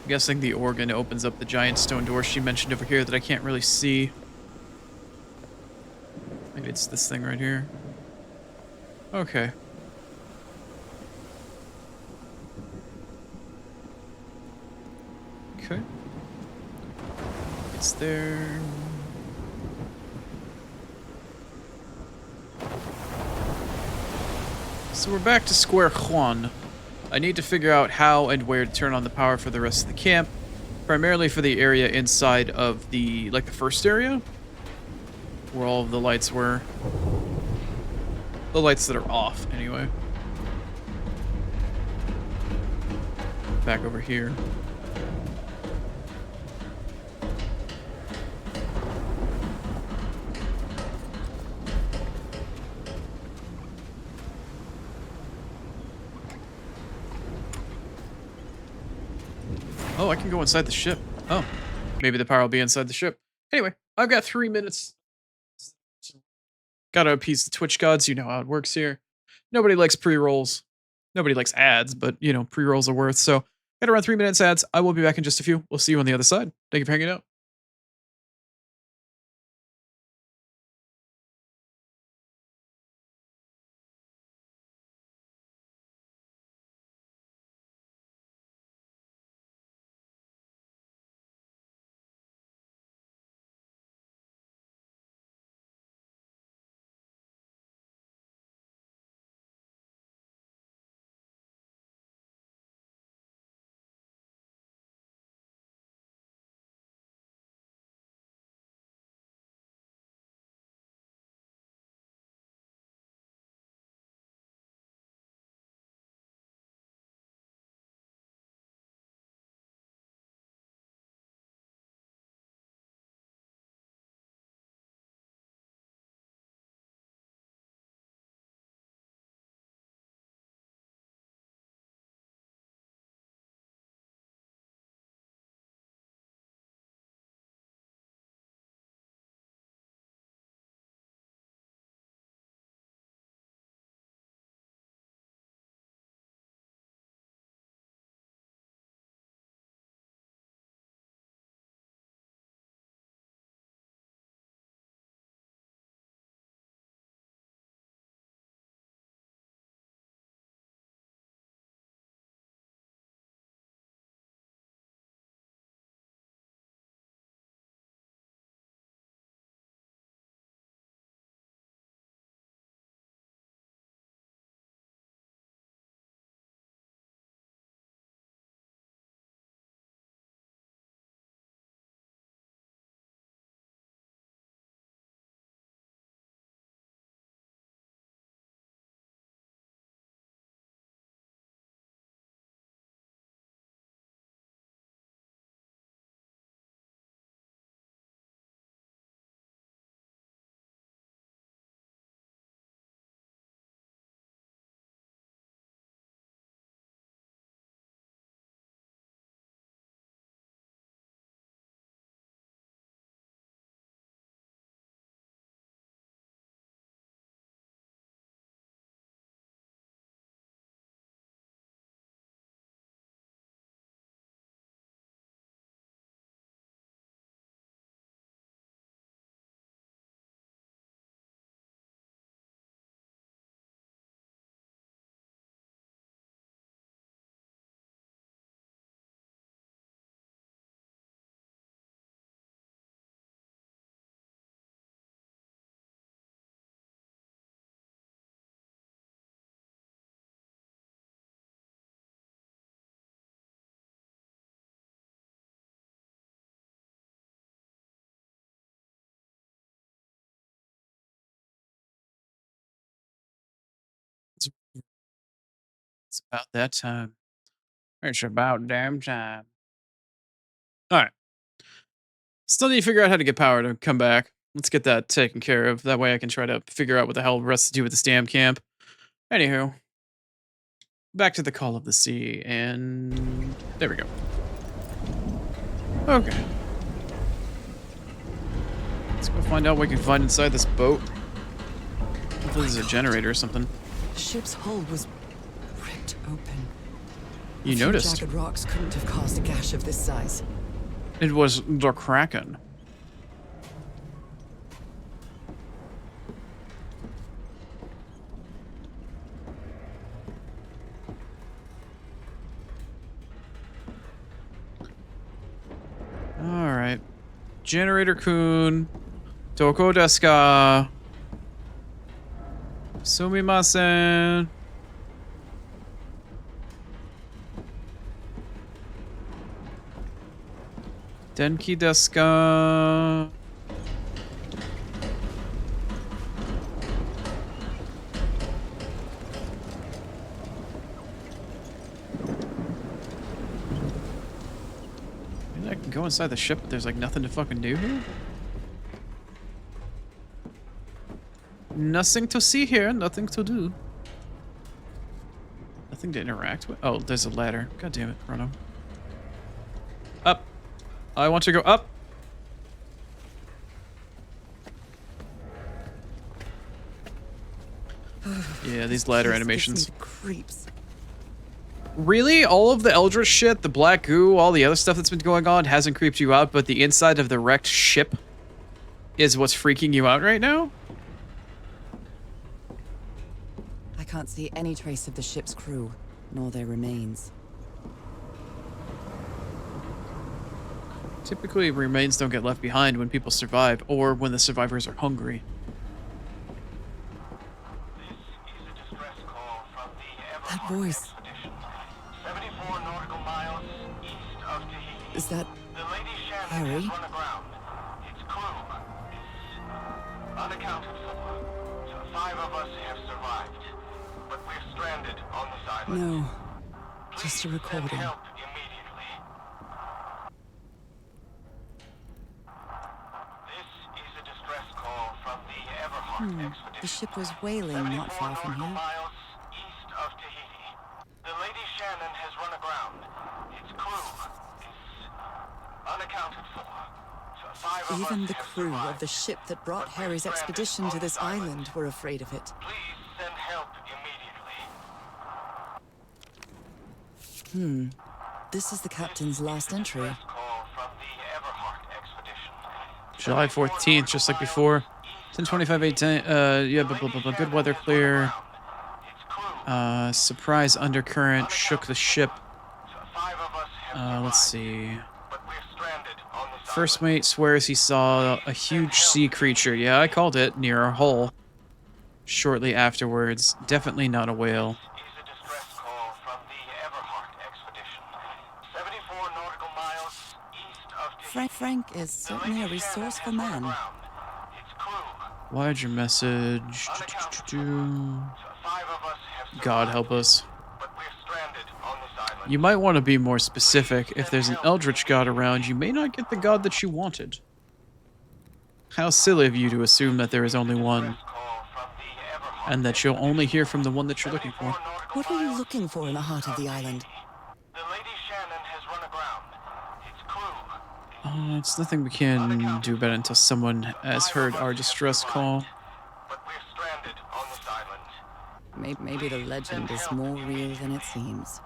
I'm guessing the organ opens up the giant stone door she mentioned over here that I can't really see. Maybe it's this thing right here. Okay. Okay. It's there. So we're back to square one. I need to figure out how and where to turn on the power for the rest of the camp. Primarily for the area inside of the, like, the first area. Where all of the lights were. The lights that are off, anyway. Back over here. Oh, I can go inside the ship. Oh, maybe the power will be inside the ship. Anyway, I've got 3 minutes. Gotta appease the Twitch gods. You know how it works here. Nobody likes pre-rolls. Nobody likes ads, but, you know, pre-rolls are worth. So, gotta run 3 minutes ads. I will be back in just a few. We'll see you on the other side. Thank you for hanging out. It's about that time. It's about damn time. Alright. Still need to figure out how to get power to come back. Let's get that taken care of. That way I can try to figure out what the hell the rest to do with this damn camp. Anywho. Back to the Call of the Sea, and there we go. Okay. Let's go find out what we can find inside this boat. Hopefully there's a generator or something. The ship's hull was ripped open. You A few noticed. jagged rocks couldn't have caused a gash of this size. It was the Kraken. Alright. Generator Kun. Toko desu ka? Sumimasen. Denki desu ka? Maybe I can go inside the ship, but there's like nothing to fucking do here? Nothing to see here, nothing to do. Nothing to interact with. Oh, there's a ladder. God damn it, Chrono. Up. I want to go up. Yeah, these ladder This gives me animations. the creeps. Really? All of the Eldritch shit, the black goo, all the other stuff that's been going on hasn't creeped you out, but the inside of the wrecked ship is what's freaking you out right now? I can't see any trace of the ship's crew, nor their remains. Typically, remains don't get left behind when people survive, or when the survivors are hungry. That voice. 74 nautical miles east of Tahiti. Is that The Lady Shannon Harry? has run aground. Its crew is unaccounted for. So 5 of us have survived, but we're stranded on this island. No. Just a Please send recording. help immediately. This is a distress call from the Everhart expedition. The ship was whaling not 74 far from nautical here. miles east of Tahiti. The Lady Shannon has run aground. Its crew is unaccounted for. So 5 of Even us the have crew of survived. the ship that brought Harry's expedition to this island were afraid of it. Please send help immediately. This is the captain's last entry. Distress call from the Everhart expedition. July 14th, just like before. 10:25, yeah, blah, blah, blah, blah. Good weather, clear. Its crew. Surprise undercurrent shook the ship. So 5 of us have Let's survived, see. but we're stranded on this First island. mate swears he saw a huge sea creature. Yeah, I called it, near our hull. Shortly afterwards. Definitely not a whale. Is a distress call from the Everhart expedition. 74 nautical miles east of Tahiti. Frank is certainly a resourceful man. Its crew. Why'd your message? So 5 of us have God survived, help us. but we're stranded on this island. You might want to be more specific. If there's an Eldritch god around, you may not get the god that you wanted. How silly of you to assume that there is only one, Call from the Everhart. and that you'll only hear from the one that you're looking for. What were you looking for in the heart of the island? The Lady Shannon has run aground. Its crew. It's nothing we can do about it until someone has heard our distress call. But we're stranded on this island. Maybe the legend is more real than it seems.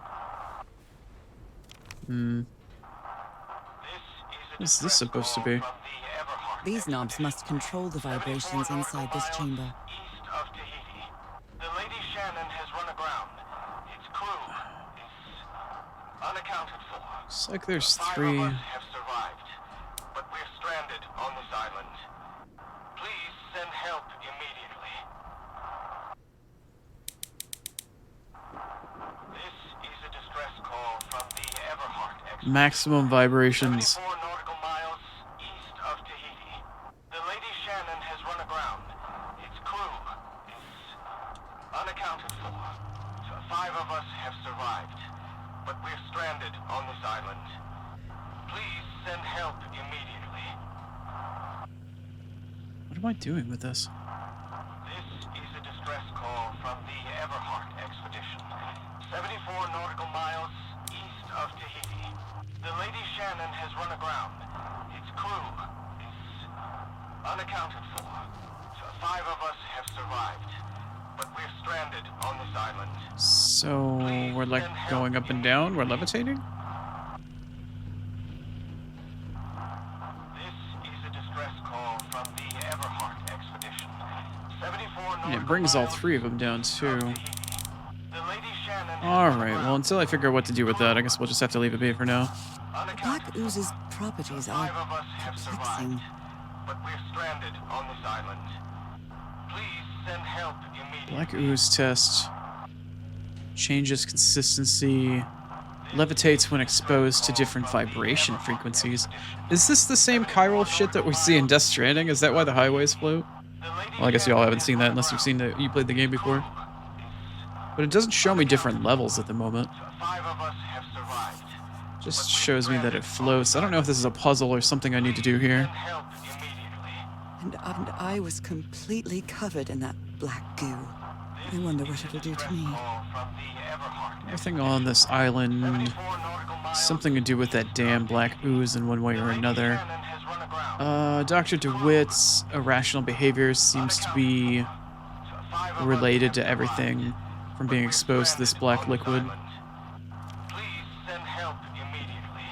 What's this supposed to be? From the Everhart. These knobs must control the vibrations inside this chamber. East of Tahiti. The Lady Shannon has run aground. Its crew is unaccounted for. Looks like there's 5 3. of us have survived, but we're stranded on this island. Please send help immediately. This is a distress call from the Everhart expedition. Maximum vibrations. 74 nautical miles east of Tahiti. The Lady Shannon has run aground. Its crew is unaccounted for. So 5 of us have survived, but we're stranded on this island. Please send help immediately. What am I doing with this? This is a distress call from the Everhart expedition. 74 nautical miles east of Tahiti. The Lady Shannon has run aground. Its crew is unaccounted for. So 5 of us have survived, but we're stranded on this island. So we're like going up and down. We're levitating. This is a distress call from the Everhart expedition. 74 And it brings all three of them down too. The Lady Shannon All right. Well, until I figure out what to do with that, I guess we'll just have to leave it be for now. The black ooze's properties are 5 of us have perplexing. survived, but we're stranded on this island. Please send help immediately. Black ooze test changes consistency, levitates when exposed to different vibration frequencies. Is this the same chiral shit that we see in Death Stranding? Is that why the highways float? Well, I guess y'all haven't seen that unless you've seen you played the game before. But it doesn't show me different levels at the moment. 5 of us have survived. Just shows me that it floats. I don't know if this is a puzzle or something I need to do here. Send help immediately. And I was completely covered in that black goo. I wonder what it'll do to me. Call from the Everhart. Everything on this island, 74 nautical miles. something to do with that damn black ooze in one way or another. Shannon has run aground. Dr. DeWitt's irrational behavior seems to be related to everything from being exposed to this black liquid. Please send help immediately.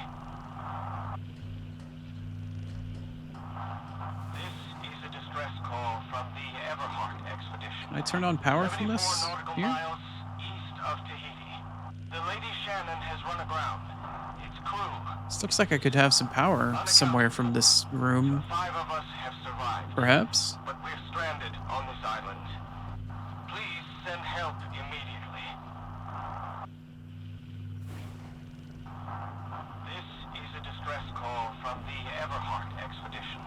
This is a distress call from the Everhart expedition. Can I turn on power from this 74 nautical here? miles east of Tahiti. The Lady Shannon has run aground. Its crew, This looks like I could have some power somewhere from this room, 5 of us have survived, perhaps? but we're stranded on this island. Please send help immediately. This is a distress call from the Everhart expedition.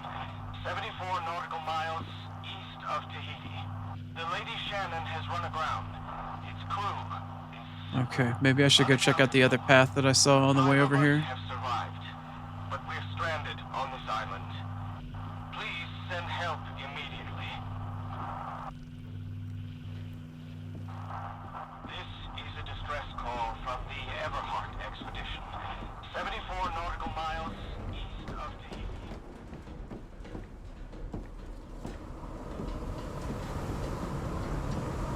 74 nautical miles east of Tahiti. The Lady Shannon has run aground. Its crew is Okay, maybe I should go check out the other path that I saw on the way over here. have survived, but we're stranded on this island. Please send help immediately. This is a distress call from the Everhart expedition. 74 nautical miles east of Tahiti.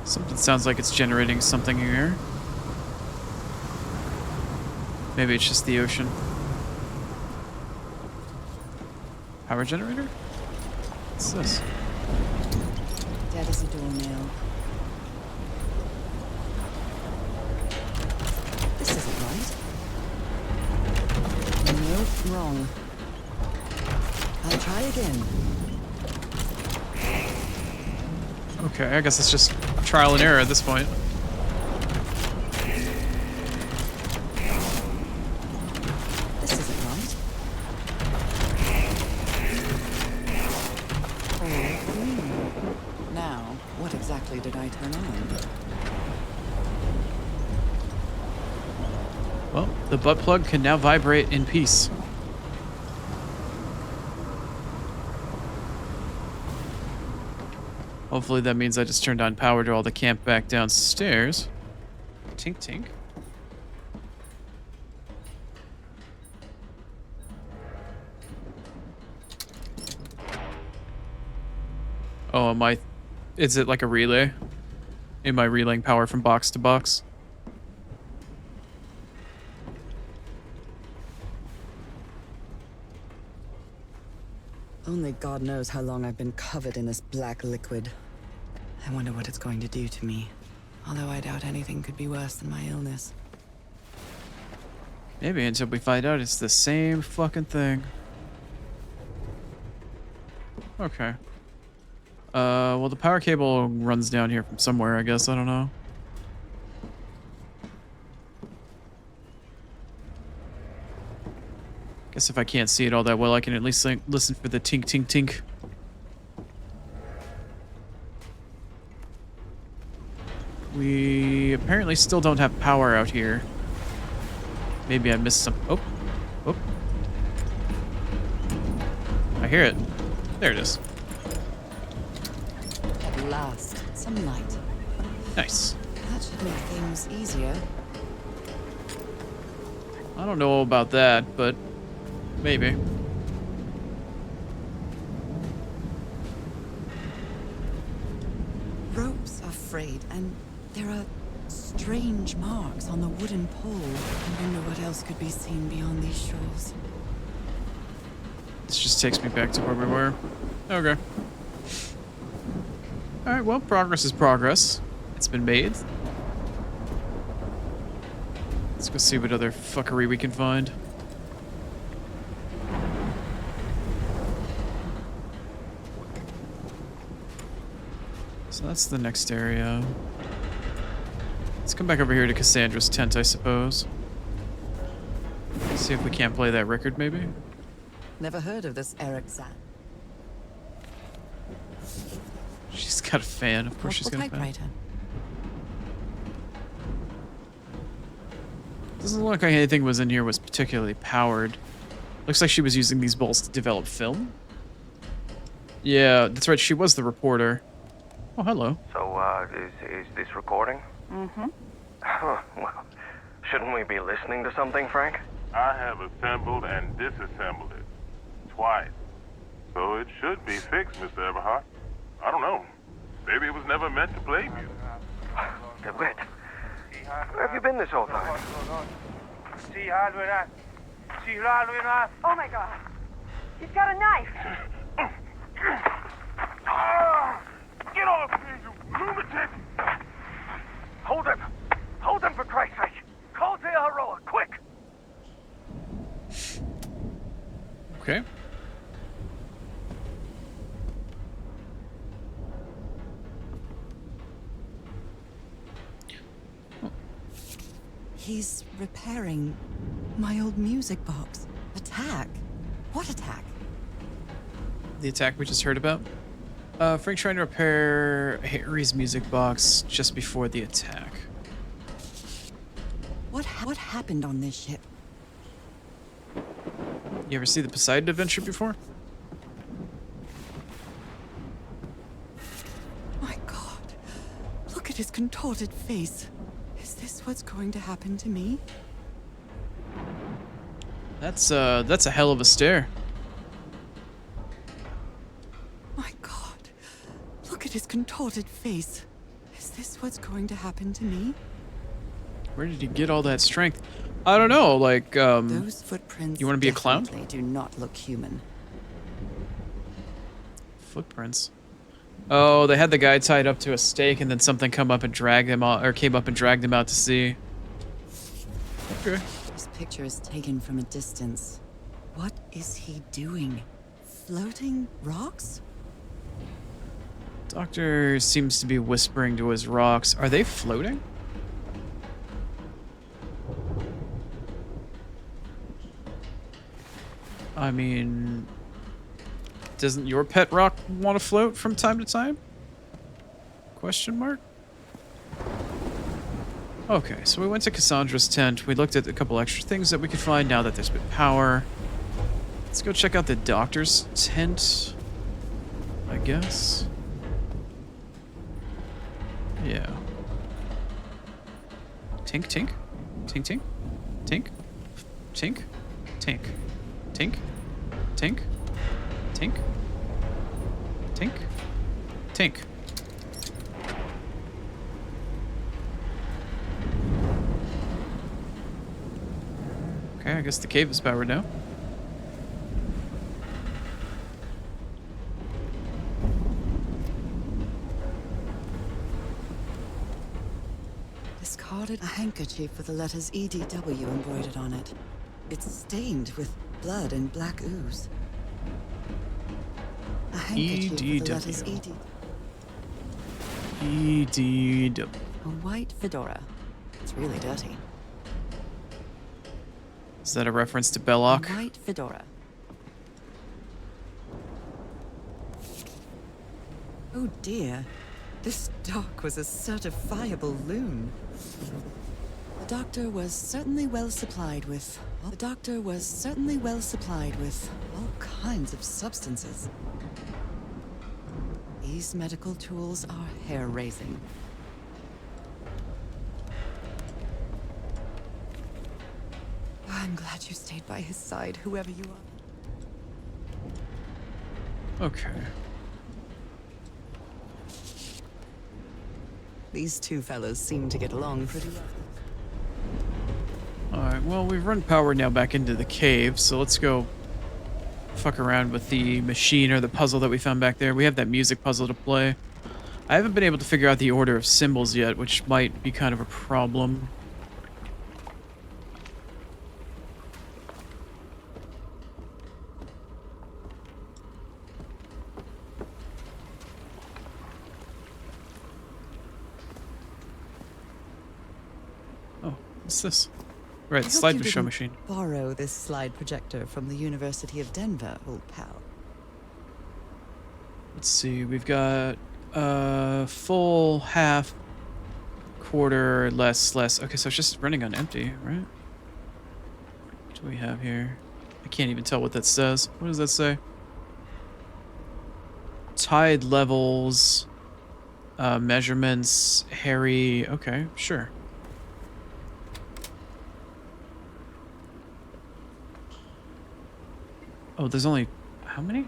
Something sounds like it's generating something here. Maybe it's just the ocean. Power generator? What's this? Dead as a doornail. This isn't right. Nope, wrong. I'll try again. Okay, I guess it's just trial and error at this point. This isn't right. Oh, green. Now, what exactly did I turn on? Well, the butt plug can now vibrate in peace. Hopefully that means I just turned on power to all the camp back downstairs. Tink tink. Oh, am I... Is it like a relay? Am I relaying power from box to box? Only God knows how long I've been covered in this black liquid. I wonder what it's going to do to me. Although I doubt anything could be worse than my illness. Maybe until we find out it's the same fucking thing. Okay. Well, the power cable runs down here from somewhere, I guess. I don't know. Guess if I can't see it all that well, I can at least listen for the tink tink tink. We apparently still don't have power out here. Maybe I missed some. Oh. Oh. I hear it. There it is. At last, some light. Nice. That should make things easier. I don't know about that, but maybe. Ropes are frayed, and there are Strange marks on the wooden pole. I wonder what else could be seen beyond these shores. This just takes me back to where we were. Okay. Alright, well, progress is progress. It's been made. Let's go see what other fuckery we can find. So that's the next area. Let's come back over here to Cassandra's tent, I suppose. See if we can't play that record, maybe? Never heard of this Eric Zan. She's got a fan. Of course she's got a fan. Typewriter. Doesn't look like anything was in here was particularly powered. Looks like she was using these bolts to develop film. Yeah, that's right. She was the reporter. Oh, hello. So, is this recording? Mm-hmm. Well, shouldn't we be listening to something, Frank? I have assembled and disassembled it. Twice. So it should be fixed, Mr. Everhart. I don't know. Maybe it was never meant to play music. DeWitt, where have you been this whole time? Oh my god. He's got a knife. Get off me, you lunatic! Hold him! Hold him, for Christ's sake! Call the Aroa, quick! Okay. He's repairing my old music box. Attack? What attack? The attack we just heard about. Frank trying to repair Harry's music box just before the attack. What happened on this ship? You ever see the Poseidon Adventure before? My God. Look at his contorted face. Is this what's going to happen to me? That's a hell of a stare. My God. Look at his contorted face. Is this what's going to happen to me? Where did he get all that strength? I don't know, like, Those footprints you wanna be a clown? definitely do not look human. footprints. Oh, they had the guy tied up to a stake and then something come up and dragged him out, or came up and dragged him out to sea. Okay. This picture is taken from a distance. What is he doing? Floating rocks? Doctor seems to be whispering to his rocks. Are they floating? I mean, doesn't your pet rock want to float from time to time? Question mark? Okay, so we went to Cassandra's tent. We looked at a couple extra things that we could find now that there's been power. Let's go check out the doctor's tent, I guess. Yeah. Tink, tink. Tink, tink. Tink. Tink. Tink. Tink. Tink. Tink. Tink. Tink. Okay, I guess the cave is powered now. Discarded a handkerchief with the letters EDW embroidered on it. It's stained with blood and black ooze. A handkerchief with the letters EDW. ED. EDW. A white fedora. It's really dirty. Is that a reference to A Belloc? white fedora. Oh dear. This doc was a certifiable loon. The doctor was certainly well supplied with all kinds of substances. These medical tools are hair-raising. I'm glad you stayed by his side, whoever you are. Okay. These two fellas seem to get along pretty well. Alright, well, we've run power now back into the cave, so let's go fuck around with the machine or the puzzle that we found back there. We have that music puzzle to play. I haven't been able to figure out the order of symbols yet, which might be kind of a problem. Oh, what's this? Right, I hope slide you show didn't machine. Borrow this slide projector from the University of Denver, old pal. Let's see, we've got full, half, quarter, less. Okay, so it's just running on empty, right? What do we have here? I can't even tell what that says. What does that say? Tide levels, measurements, Harry. Okay, sure. Oh, there's only how many?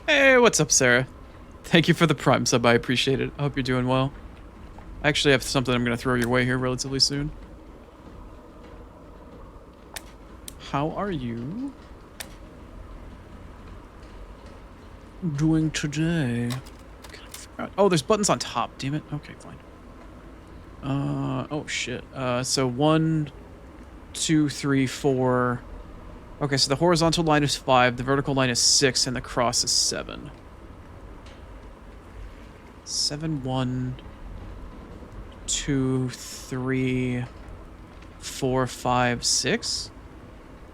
Hey, what's up, Sarah? Thank you for the Prime sub. I appreciate it. I hope you're doing well. I actually have something I'm going to throw your way here relatively soon. How are you doing today? Oh, there's buttons on top. Damn it. Okay, fine. Oh shit. So 1, 2, 3, 4. Okay, so the horizontal line is 5, the vertical line is 6, and the cross is 7. 7, 1, 2, 3, 4, 5, 6?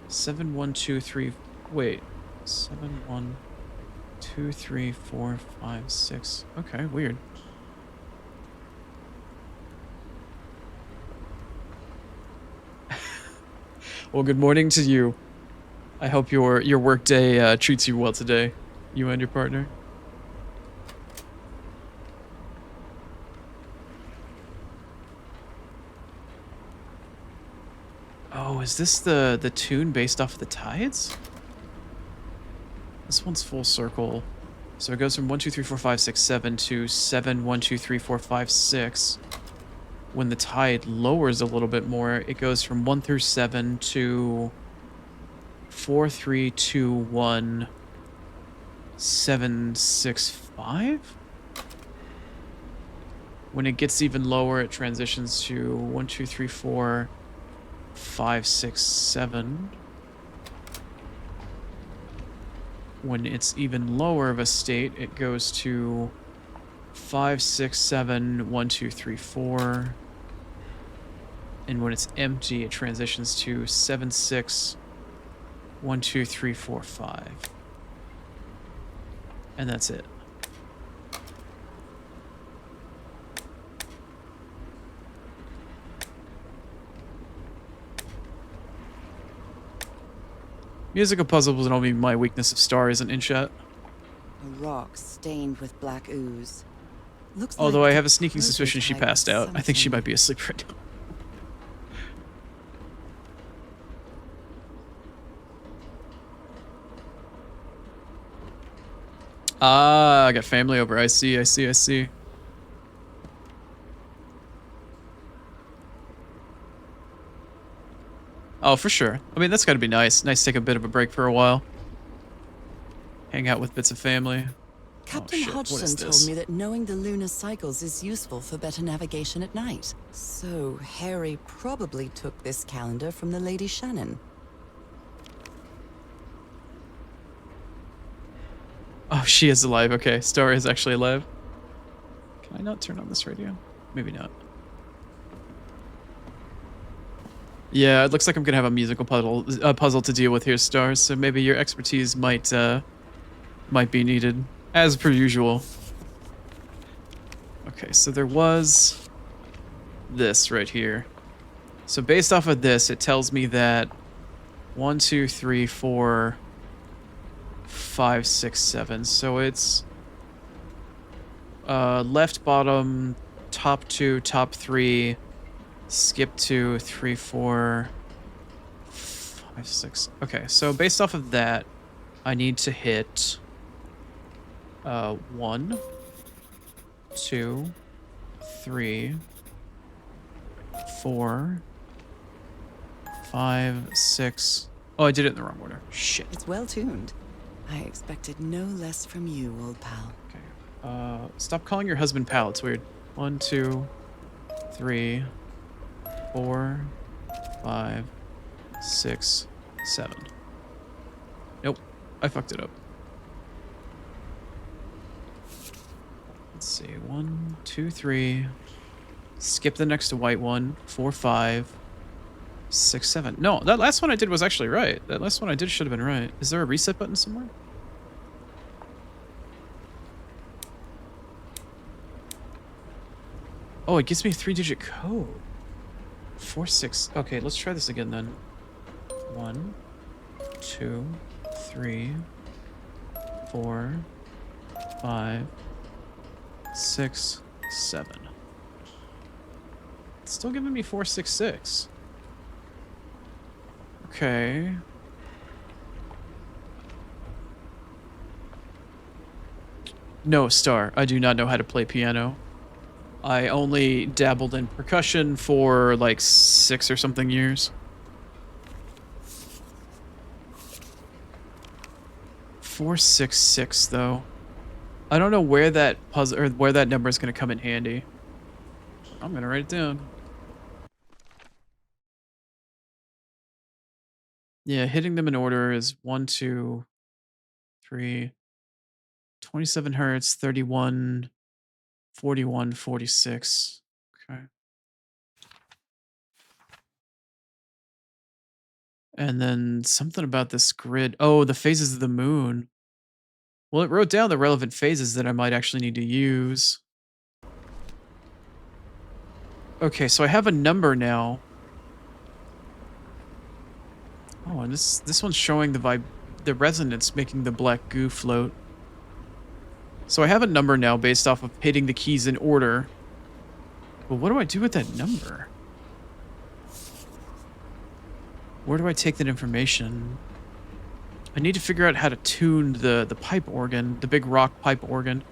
7, 1, 2, 3. Wait. 7, 1, 2, 3, 4, 5, 6. Okay, weird. Well, good morning to you. I hope your work day treats you well today, you and your partner. Oh, is this the tune based off of the tides? This one's full circle. So it goes from 1, 2, 3, 4, 5, 6, 7 to 7, 1, 2, 3, 4, 5, 6. When the tide lowers a little bit more, it goes from 1 through 7 to 4, 3, 2, 1, 7, 6, 5? When it gets even lower, it transitions to 1, 2, 3, 4, 5, 6, 7. When it's even lower of a state, it goes to 5, 6, 7, 1, 2, 3, 4. And when it's empty, it transitions to 7, 6, 1, 2, 3, 4, 5. And that's it. Musical puzzles don't be my weakness if Star isn't in chat. A rock stained with black ooze. Looks Although like I the have a sneaking suspicion she prototype of passed out. I think she something. might be asleep right now. Ah, I got family over. I see. Oh, for sure. I mean, that's got to be nice. Nice to take a bit of a break for a while. Hang out with bits of family. Captain shit, what is Hodgson told this? me that knowing the lunar cycles is useful for better navigation at night. So Harry probably took this calendar from the Lady Shannon. Oh, she is alive. Okay, Star is actually alive. Can I not turn on this radio? Maybe not. Yeah, it looks like I'm gonna have a musical puzzle to deal with here, Star. So maybe your expertise might be needed, as per usual. Okay, so there was this right here. So based off of this, it tells me that 1, 2, 3, 4, 5, 6, 7. So it's left bottom, top 2, top 3, skip 2, 3, 4, 5, 6. Okay, so based off of that, I need to hit 1, 2, 3, 4, 5, 6. Oh, I did it in the wrong order. Shit. It's well tuned. I expected no less from you, old pal. Okay. Stop calling your husband pal. It's weird. 1, 2, 3, 4, 5, 6, 7. Nope. I fucked it up. Let's see. 1, 2, 3. Skip the next white one. 4, 5, 6, 7. No, that last one I did was actually right. That last one I did should have been right. Is there a reset button somewhere? Oh, it gives me a 3-digit code. 4, 6. Okay, let's try this again then. 1, 2, 3, 4, 5, 6, 7. It's still giving me 4, 6, 6. Okay. No, Star. I do not know how to play piano. I only dabbled in percussion for like 6 or something years. 4, 6, 6 though. I don't know where that puzzle or where that number is going to come in handy. I'm going to write it down. Yeah, hitting them in order is 1, 2, 3, 27 hertz, 31, 41, 46. Okay. And then something about this grid. Oh, the phases of the moon. Well, it wrote down the relevant phases that I might actually need to use. Okay, so I have a number now. Oh, and this one's showing the resonance making the black goo float. So I have a number now based off of hitting the keys in order. But what do I do with that number? Where do I take that information? I need to figure out how to tune the pipe organ, the big rock pipe organ.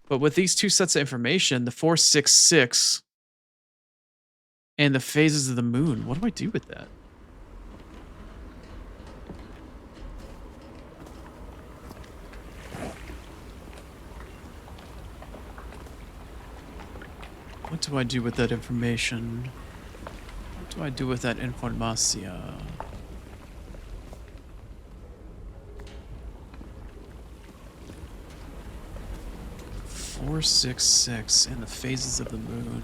But with these two sets of information, the 4, 6, 6, and the phases of the moon, what do I do with that? What do I do with that information? What do I do with that informacia? Four, 6, 6, and the phases of the moon.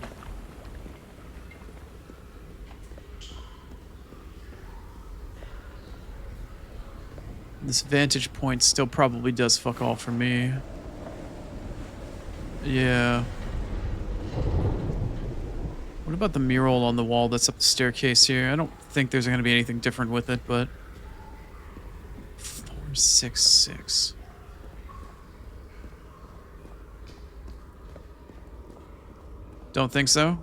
This vantage point still probably does fuck all for me. Yeah. What about the mural on the wall that's up the staircase here? I don't think there's going to be anything different with it, but... 4, 6, 6. Don't think so?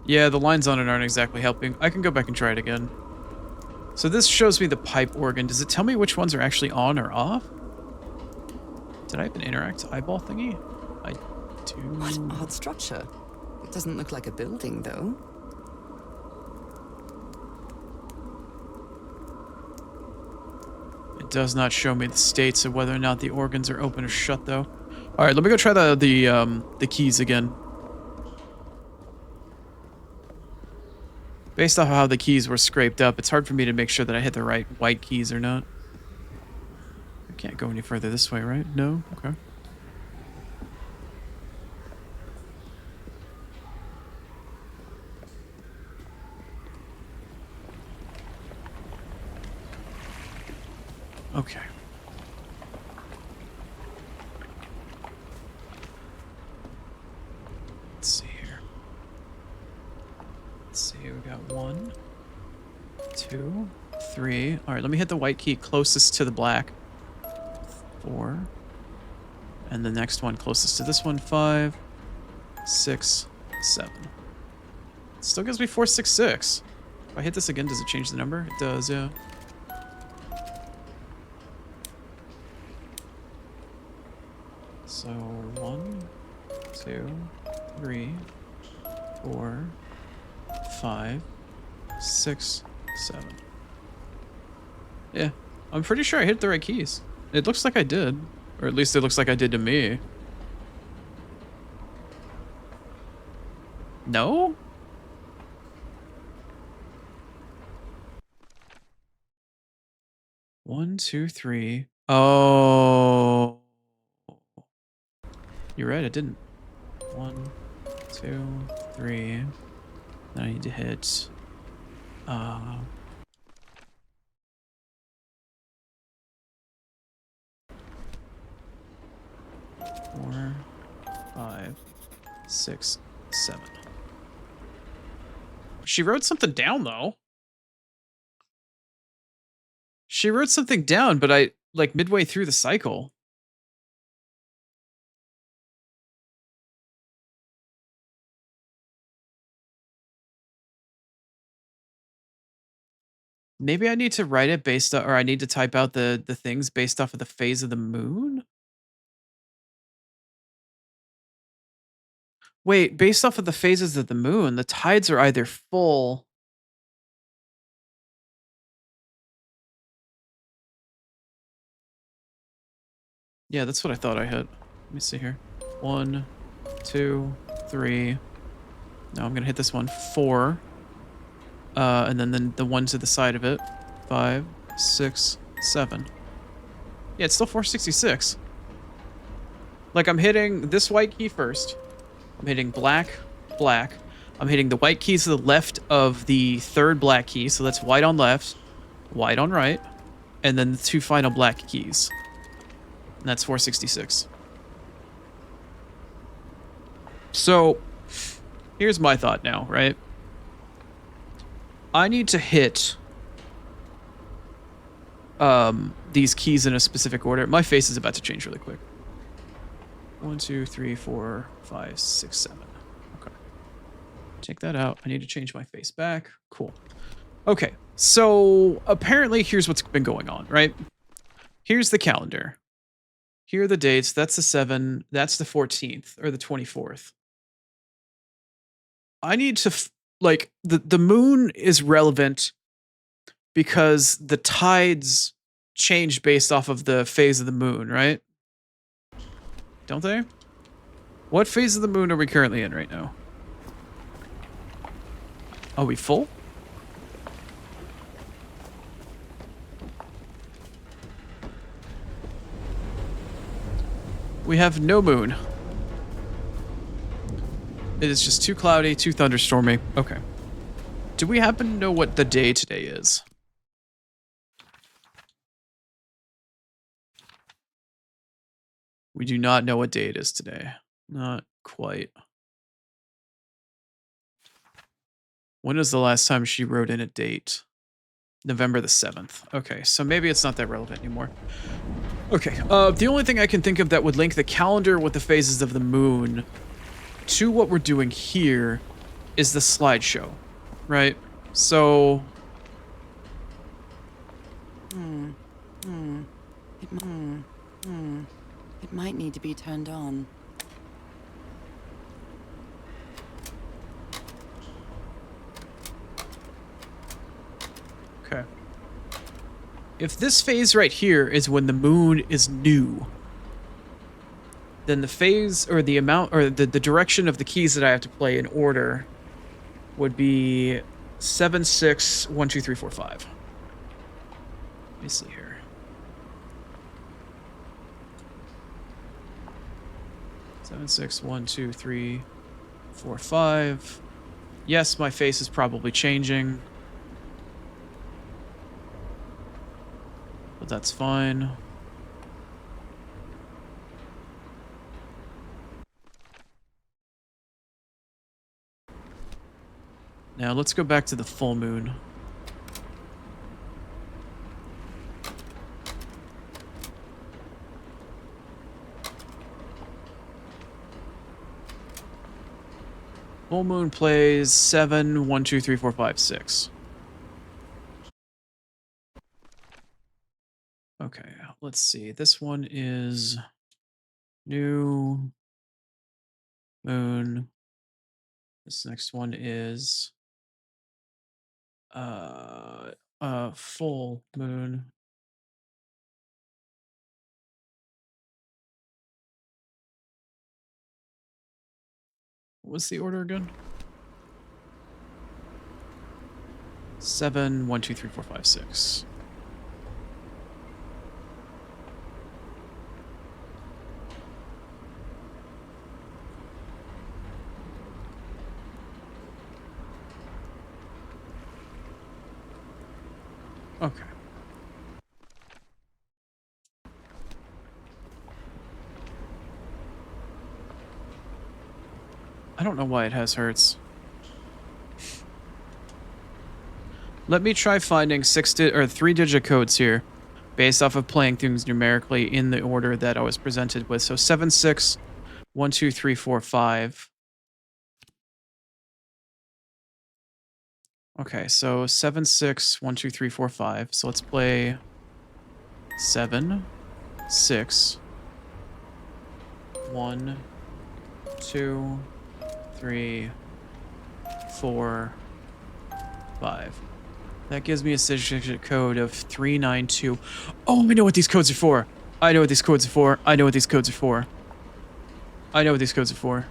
Yeah, the lines on it aren't exactly helping. I can go back and try it again. So this shows me the pipe organ. Does it tell me which ones are actually on or off? Did I have an interact eyeball thingy? I do. What odd structure. It doesn't look like a building, though. It does not show me the states of whether or not the organs are open or shut, though. All right, let me go try the keys again. Based off of how the keys were scraped up, it's hard for me to make sure that I hit the right white keys or not. I can't go any further this way, right? No? Okay. Okay. Let's see here. Let's see, we got 1, 2, 3. All right, let me hit the white key closest to the black. 4. And the next one closest to this one, 5, 6, 7. Still gives me 4, 6, 6. I hit this again, does it change the number? It does, yeah. So 1, 2, 3, 4, 5, 6, 7. Yeah, I'm pretty sure I hit the right keys. It looks like I did. Or at least it looks like I did to me. No? One, two, three. Oh. You're right, I didn't. 1, 2, 3. Then I need to hit 4, 5, 6, 7. She wrote something down though. She wrote something down, but I like midway through the cycle. Maybe I need to write it based on, or I need to type out the things based off of the phase of the moon? Wait, based off of the phases of the moon, the tides are either full. Yeah, that's what I thought I hit. Let me see here. 1, 2, 3. No, I'm gonna hit this one. 4. And then the one to the side of it. 5, 6, 7. Yeah, it's still 466. Like, I'm hitting this white key first. I'm hitting black, black. I'm hitting the white keys to the left of the third black key, so that's white on left, white on right, and then the 2 final black keys. And that's 466. So, here's my thought now, right? I need to hit these keys in a specific order. My face is about to change really quick. 1, 2, 3, 4, 5, 6, 7. Okay. Take that out. I need to change my face back. Cool. Okay. So apparently here's what's been going on, right? Here's the calendar. Here are the dates. That's the 7. That's the 14th or the 24th. I need to like the moon is relevant because the tides change based off of the phase of the moon, right? Don't they? What phase of the moon are we currently in right now? Are we full? We have no moon. It is just too cloudy, too thunderstormy. Okay. Do we happen to know what the day today is? We do not know what day it is today. Not quite. When was the last time she wrote in a date? November the 7th. Okay, so maybe it's not that relevant anymore. Okay, the only thing I can think of that would link the calendar with the phases of the moon to what we're doing here is the slideshow, right? So... It might need to be turned on. Okay. If this phase right here is when the moon is new, then the phase or the amount or the direction of the keys that I have to play in order would be 7, 6, 1, 2, 3, 4, 5. Let me see here. 7, 6, 1, 2, 3, 4, 5. Yes, my face is probably changing. But that's fine. Now let's go back to the full moon. Full moon plays 7, 1, 2, 3, 4, 5, 6. Okay, let's see. This one is new moon. This next one is full moon. What's the order again? 7, 1, 2, 3, 4, 5, 6. Okay. I don't know why it has hertz. Let me try finding 3-digit codes here, based off of playing things numerically in the order that I was presented with. So 7, 6, 1, 2, 3, 4, 5. Okay, so 7, 6, 1, 2, 3, 4, 5. So let's play 7, 6, 1, 2, 3, 4, 5. That gives me a 6-digit code of 392. Oh, I know what these codes are for. I know what these codes are for. I know what these codes are for. I know what these codes are for.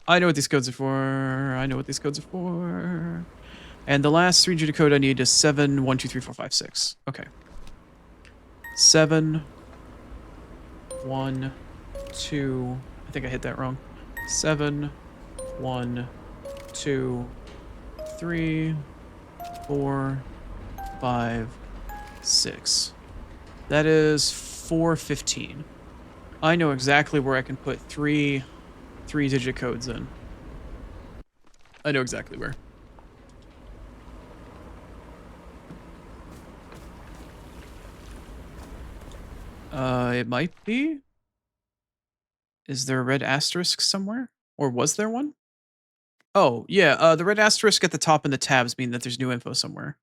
I know what these codes are for. I know what these codes are for. And the last 3-digit code I need is 7, 1, 2, 3, 4, 5, 6. Okay. 7, 1, 2. I think I hit that wrong. 7, 1, 2, 3, 4, 5, 6. That is 415. I know exactly where I can put 3-digit codes in. I know exactly where. It might be. Is there a red asterisk somewhere? Or was there one? Oh, yeah, the red asterisk at the top in the tabs mean that there's new info somewhere.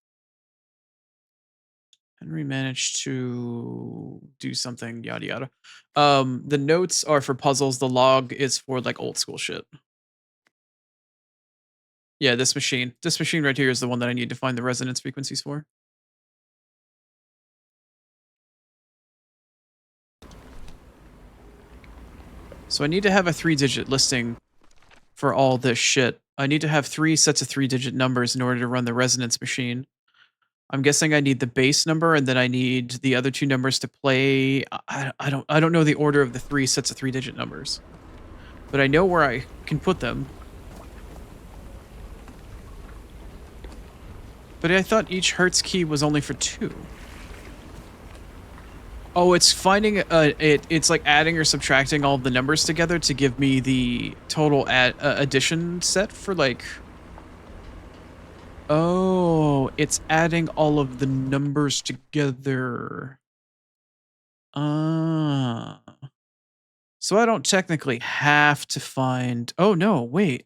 Henry managed to do something, yada yada. The notes are for puzzles, the log is for like old school shit. Yeah, this machine. This machine right here is the one that I need to find the resonance frequencies for. So I need to have a 3-digit listing for all this shit. I need to have 3 sets of 3-digit numbers in order to run the resonance machine. I'm guessing I need the base number and then I need the other 2 numbers to play. I don't know the order of the 3 sets of 3-digit numbers. But I know where I can put them. But I thought each Hertz key was only for 2. Oh, it's finding it's like adding or subtracting all of the numbers together to give me the total addition set for like. Oh, it's adding all of the numbers together. Ah. So I don't technically have to find. Oh no, wait.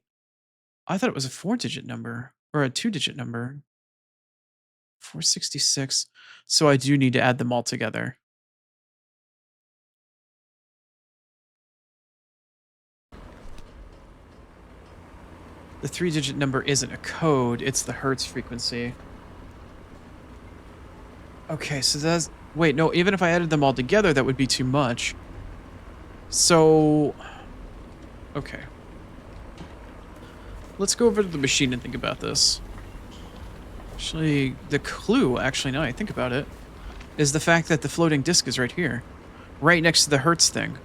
I thought it was a 4-digit number or a 2-digit number. 466. So I do need to add them all together. The 3-digit number isn't a code, it's the Hertz frequency. Okay, so that's... Wait, no, even if I added them all together, that would be too much. So... Okay. Let's go over to the machine and think about this. Actually, the clue, now I think about it, is the fact that the floating disk is right here. Right next to the Hertz thing.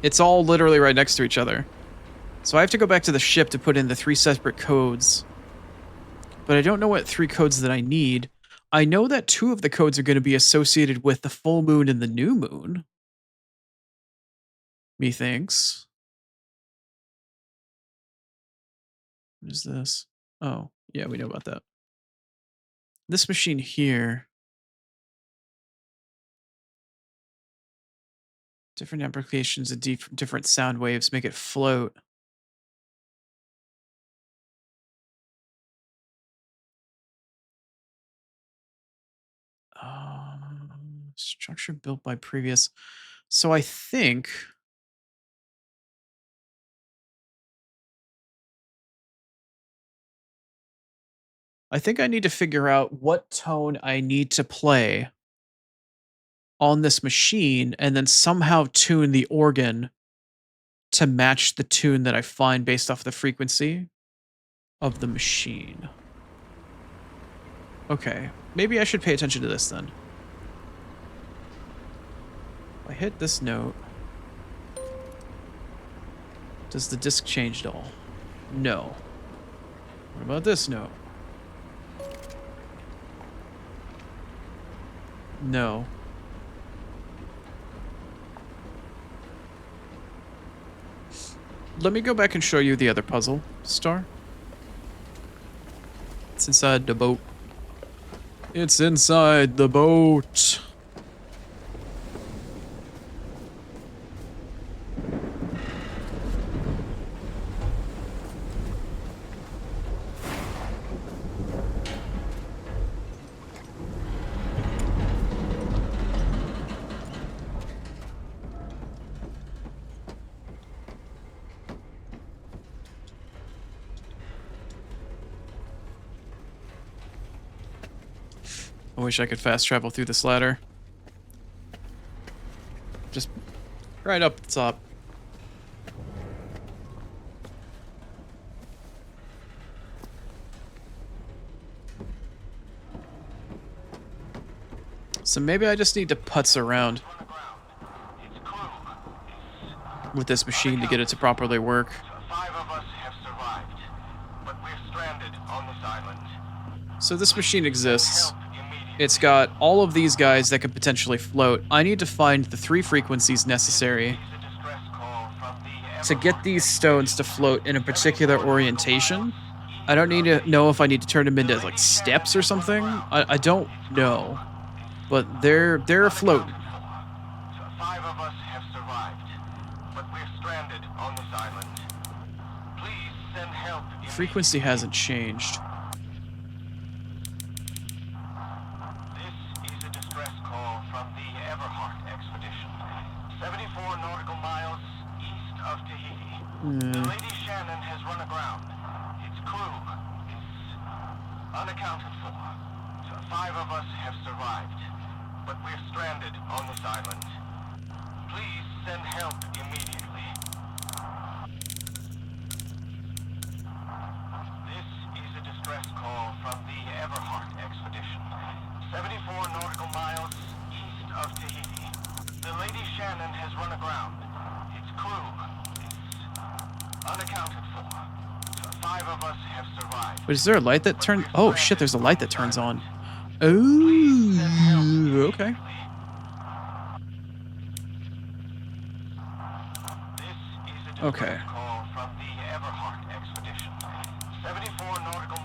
It's all literally right next to each other. So I have to go back to the ship to put in the 3 separate codes. But I don't know what 3 codes that I need. I know that 2 of the codes are going to be associated with the full moon and the new moon. Methinks. What is this? Oh, yeah, we know about that. This machine here. Different applications of different sound waves make it float. Structure built by previous. So I think. I need to figure out what tone I need to play on this machine and then somehow tune the organ to match the tune that I find based off the frequency of the machine. Okay, maybe I should pay attention to this then. If I hit this note, does the disc change at all? No. What about this note? No. Let me go back and show you the other puzzle, Star. It's inside the boat. It's inside the boat. I wish I could fast travel through this ladder. Just right up the top. So maybe I just need to putz around with this machine to get it to properly work. 5 of us have survived, but we're stranded on this island. So this machine exists. It's got all of these guys that could potentially float. I need to find the 3 frequencies necessary to get these stones to float in a particular orientation. I don't need to know if I need to turn them into like steps or something. I don't know, but they're floating. 5 of us have survived, but we're stranded on this island. Please send help. Frequency hasn't changed. This is a distress call from the Everheart expedition. 74 nautical miles east of Tahiti. The Lady Shannon has run aground. Its crew is unaccounted for. 5 of us have survived, but we're stranded on this island. Please send help immediately. This is a distress call from the Everheart expedition. 74 nautical miles east of Tahiti. The Lady Shannon has run aground. Its crew is unaccounted for. 5 of us have survived. But is there a light that turns? Oh shit! There's a light that turns on. Oh, okay. Okay.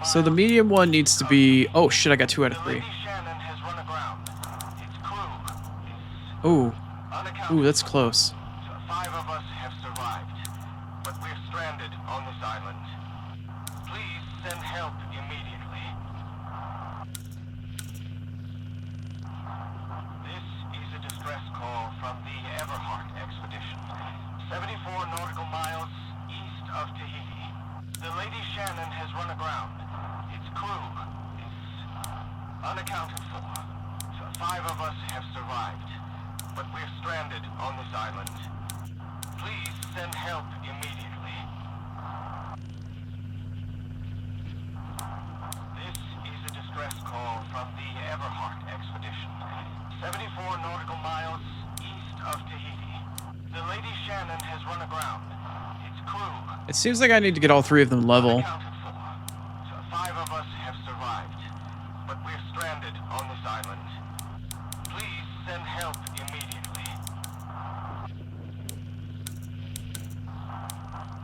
So the medium one needs to be. Oh shit! I got 2 out of 3. Ooh, ooh, that's close. 5 of us have survived, but we're stranded on this island. Please send help immediately. This is a distress call from the Everheart expedition. 74 nautical miles east of Tahiti. The Lady Shannon has run aground. Its crew is unaccounted for. 5 of us have survived, but we're stranded on this island. Please send help immediately. This is a distress call from the Everheart expedition. 74 nautical miles east of Tahiti. The Lady Shannon has run aground. Its crew It seems like I need to get all 3 of them level. unaccounted for. 5 of us have survived, but we're stranded on this island. Please send help immediately.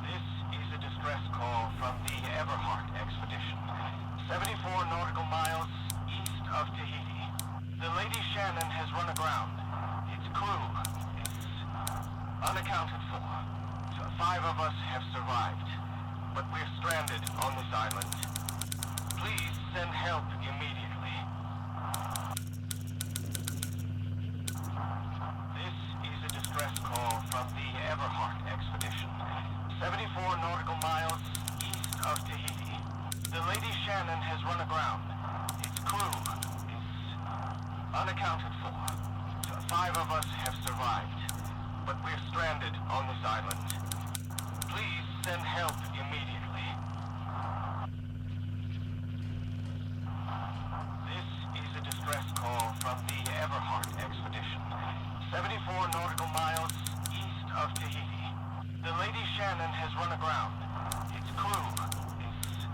This is a distress call from the Everheart expedition. 74 nautical miles east of Tahiti. The Lady Shannon has run aground. Its crew is unaccounted for. 5 of us have survived, but we're stranded on this island. Please send help immediately. 5 of us have survived, but we're stranded on this island. Please send help immediately. This is a distress call from the Everheart expedition. 74 nautical miles east of Tahiti. The Lady Shannon has run aground. Its crew is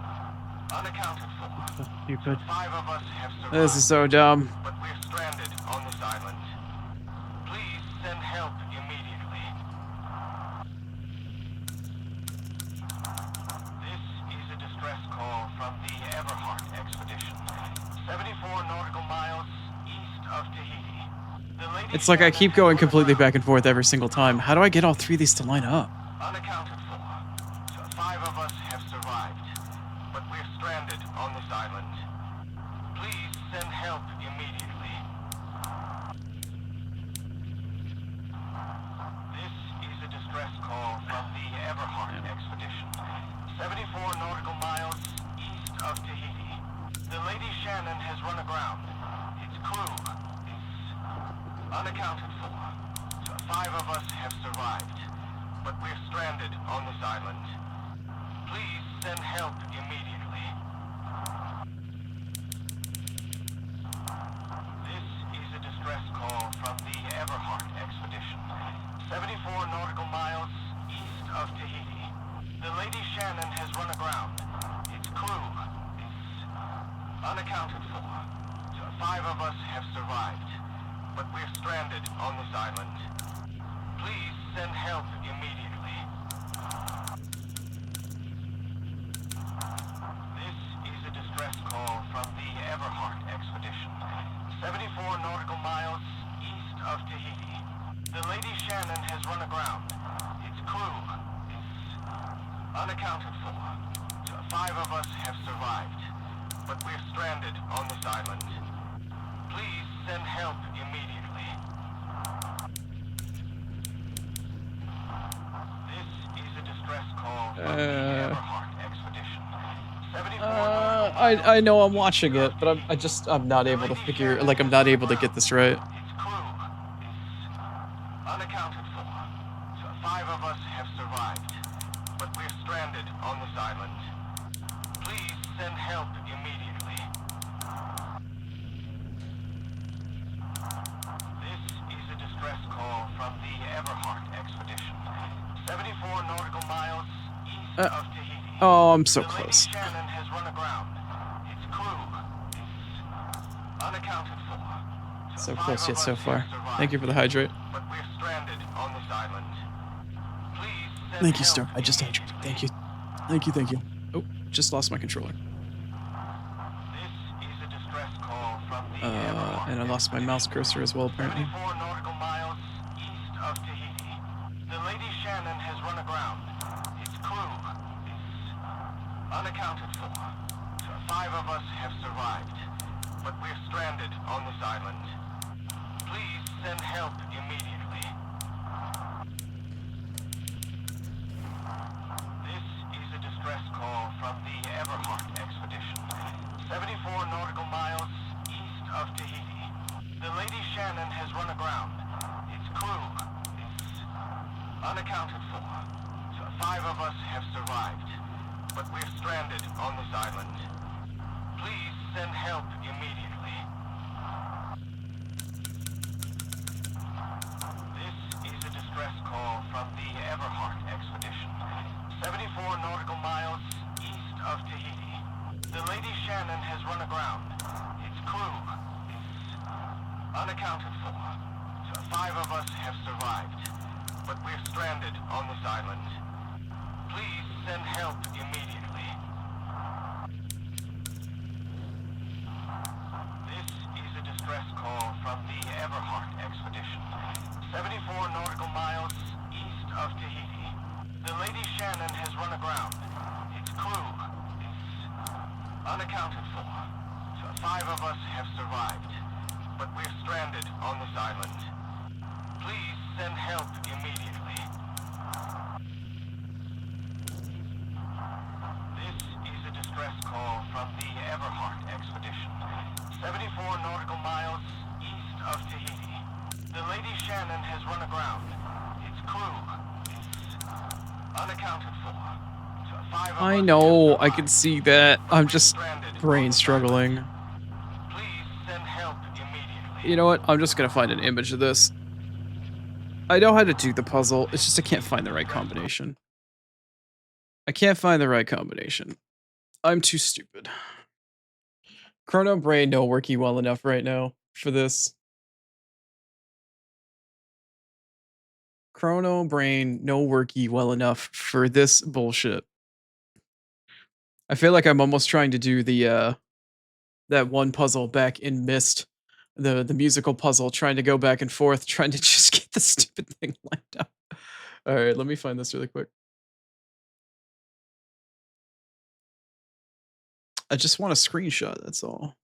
unaccounted for. Stupid. 5 of us have survived. This is so dumb. But we're stranded on this island. Please send help immediately. This is a distress call from the Everheart expedition. 74 nautical miles east of Tahiti. The Lady It's like I keep Shannon going has completely run back and forth every single time. How do I get all 3 of these to line up? unaccounted for. 5 of us have survived, but we're stranded on this island. Please send help immediately. This is a distress call from the Everheart expedition. 74 nautical miles east of Tahiti. The Lady Shannon has run aground. Its crew is unaccounted for. 5 of us have survived, but we're stranded on this island. Please send help immediately. This is a distress call from the Everheart expedition. 74 nautical miles east of Tahiti. The Lady Shannon has run aground. Its crew is unaccounted for. 5 of us have survived, but we're stranded on this island. Please send help immediately. This is a distress call from the Everheart expedition. 74 nautical miles east of Tahiti. The Lady Shannon has run aground. Its crew is unaccounted for. 5 of us have survived, but we're stranded on this island. Please send help immediately. This is a distress call from the Everheart expedition. 74 I know I'm watching it, but I'm not able to figure, like, I'm not able to get this right. Its crew is unaccounted for. 5 of us have survived, but we're stranded on this island. Please send help immediately. This is a distress call from the Everheart expedition. 74 nautical miles east of Tahiti. Oh, I'm so The Lady close. Shannon has run aground. Its crew is unaccounted for. So 5 close of yet us so have far. survived, Thank you for the hydrate. but we're stranded on this island. Please send Thank you, help Star. I just hydrated. immediately. Thank you. Thank you, thank you. Oh, just lost my controller. This is a distress call from the Everheart And I lost my mouse cursor as well, apparently. 74 nautical miles east of Tahiti. The Lady Shannon has run aground. Its crew is unaccounted for. 5 of us have survived, but we're stranded on this island. Please send help immediately. This is a distress call from the Everheart expedition. 74 nautical miles east of Tahiti. The Lady Shannon has run aground. Its crew is unaccounted for. 5 of us have survived, but we're stranded on this island. Please send help immediately. This is a distress call from the Everheart expedition. 74 nautical miles east of Tahiti. The Lady Shannon has run aground. Its crew is unaccounted for. 5 of us have survived, but we're stranded on this island. Please send help immediately. This is a distress call from the Everheart expedition. 74 nautical miles east of Tahiti. The Lady Shannon has run aground. Its crew is unaccounted for. 5 of us have survived, but we're stranded on this island. Please send help immediately. This is a distress call from the Everheart expedition. 74 nautical miles east of Tahiti. The run aground. Its crew is unaccounted for. Five of I us know, have I can survived, see that. but I'm we're just stranded on brain this struggling. island. Please send help immediately. You know what? I'm just gonna find an image of this. I know how to do the puzzle. It's just I can't find the right combination. I can't find the right combination. I'm too stupid. Chrono Brain no working well enough right now for this. Chrono Brain no worky well enough for this bullshit. I feel like I'm almost trying to do the that one puzzle back in Myst, the musical puzzle, trying to go back and forth, trying to just get the stupid thing lined up. All right, let me find this really quick. I just want a screenshot, that's all.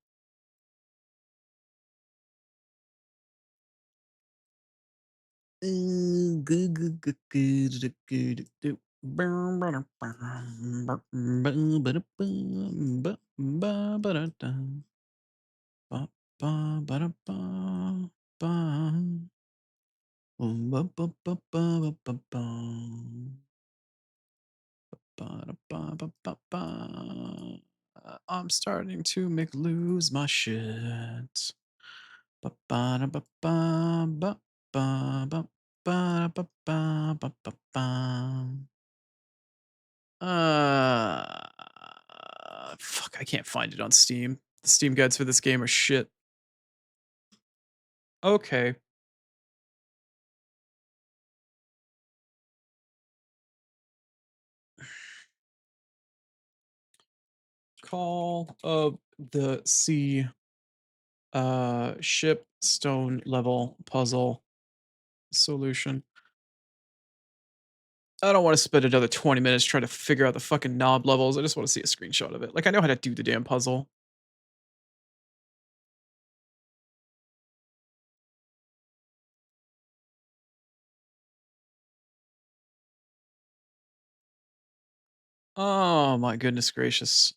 I'm starting to make lose my shit. Fuck, I can't find it on Steam. The Steam guides for this game are shit. Okay. Call of the Sea ship stone level puzzle solution. I don't want to spend another 20 minutes trying to figure out the fucking knob levels. I just want to see a screenshot of it. Like, I know how to do the damn puzzle. Oh my goodness gracious.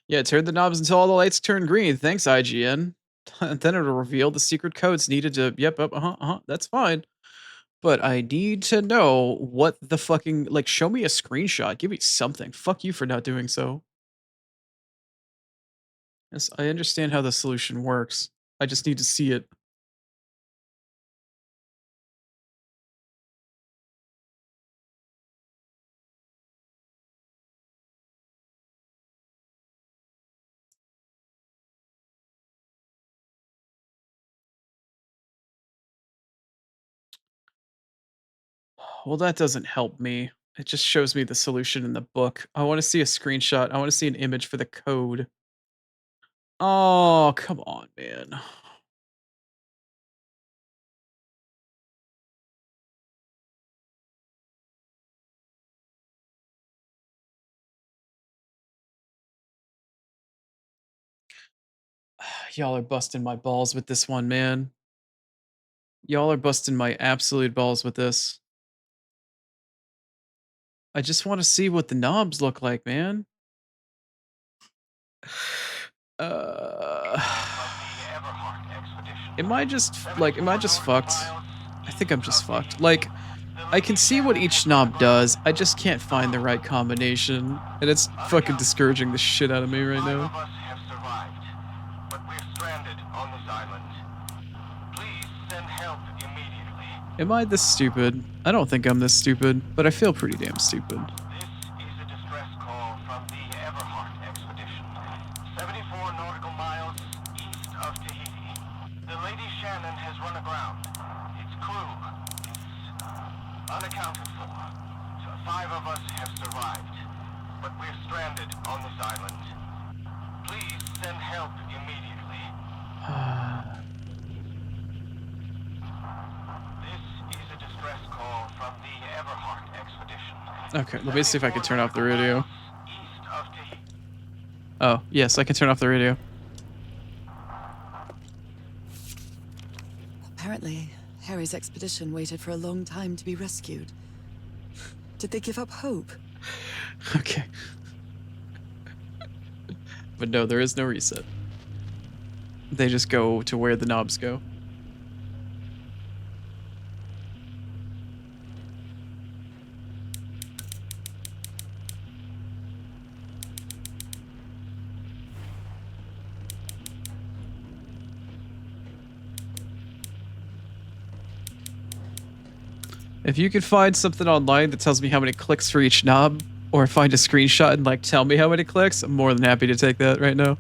Yeah, turn the knobs until all the lights turn green. Thanks, IGN. Then it'll reveal the secret codes needed to. Yep, that's fine. But I need to know what the fucking. Like, show me a screenshot. Give me something. Fuck you for not doing so. Yes, I understand how the solution works. I just need to see it. Well, that doesn't help me. It just shows me the solution in the book. I want to see a screenshot. I want to see an image for the code. Oh, come on, man. Y'all are busting my balls with this one, man. Y'all are busting my absolute balls with this. I just want to see what the knobs look like, man. Uh, am I just fucked? I think I'm just fucked. Like, I can see what each knob does. I just can't find the right combination, and it's fucking discouraging the shit out of me right now. Am I this stupid? I don't think I'm this stupid, but I feel pretty damn stupid. This is a distress call from the Everhart expedition. 74 nautical miles east of Tahiti. The Lady Shannon has run aground. Its crew is unaccounted for. So 5 of us have survived, but we're stranded on this island. Please send help immediately. This is a distress call from the Everhart expedition. Okay, let me see if I can turn off the radio. Oh, yes, I can turn off the radio. Apparently, Harry's expedition waited for a long time to be rescued. Did they give up hope? Okay. But no, there is no reset. They just go to where the knobs go. If you could find something online that tells me how many clicks for each knob, or find a screenshot and like tell me how many clicks, I'm more than happy to take that right now.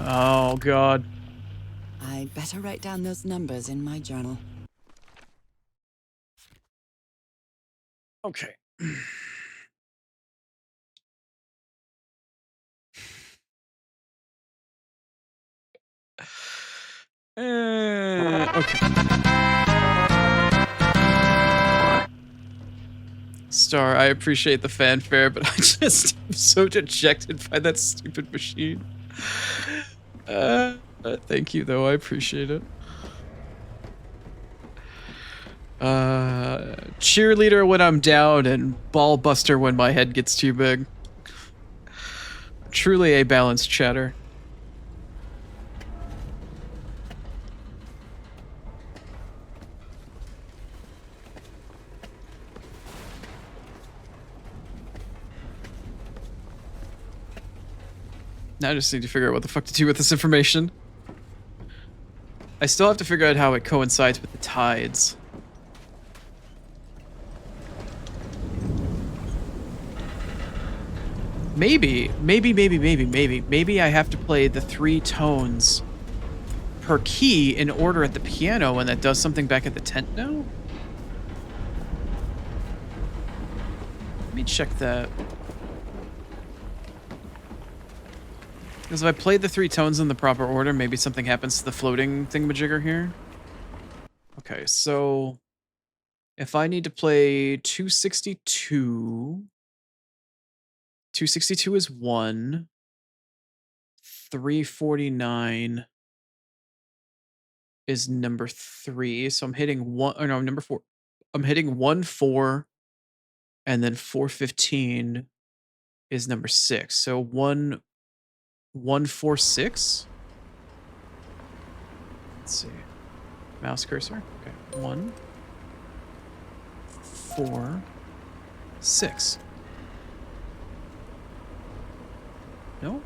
Oh, God. I'd better write down those numbers in my journal. Okay. Okay. Star, I appreciate the fanfare, but I just am so dejected by that stupid machine. Thank you, though. I appreciate it. Cheerleader when I'm down and ball buster when my head gets too big. Truly a balanced chatter. Now I just need to figure out what the fuck to do with this information. I still have to figure out how it coincides with the tides. Maybe I have to play the 3 tones per key in order at the piano, and that does something back at the tent now? Let me check that. Because if I played the 3 tones in the proper order, maybe something happens to the floating thingamajigger here. Okay, so if I need to play 262... 262 is 1. 349 is number 3. So I'm hitting 1, or no, number 4. I'm hitting 1, 4, and then 415 is number 6. So 1, 1, 4, 6. Let's see. Mouse cursor. Okay. 1, 4, 6. No?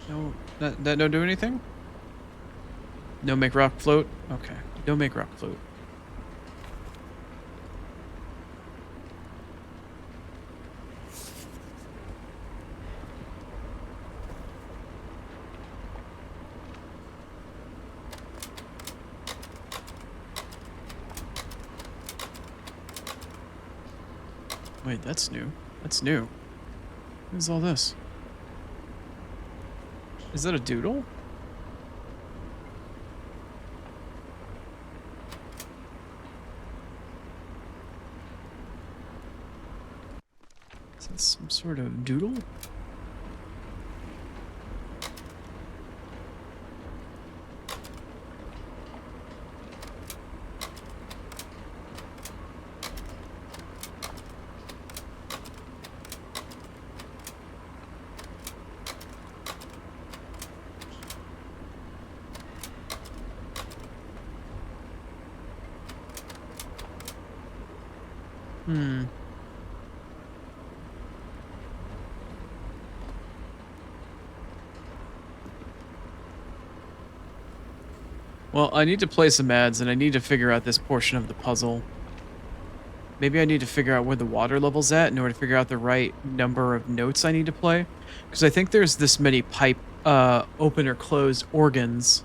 No, that don't do anything? No make rock float? Okay. No make rock float. Wait, that's new. That's new. What is all this? Is that a doodle? Is that some sort of doodle? Well, I need to play some ads, and I need to figure out this portion of the puzzle. maybe I need to figure out where the water level's at in order to figure out the right number of notes I need to play. Because I think there's this many pipe open or closed organs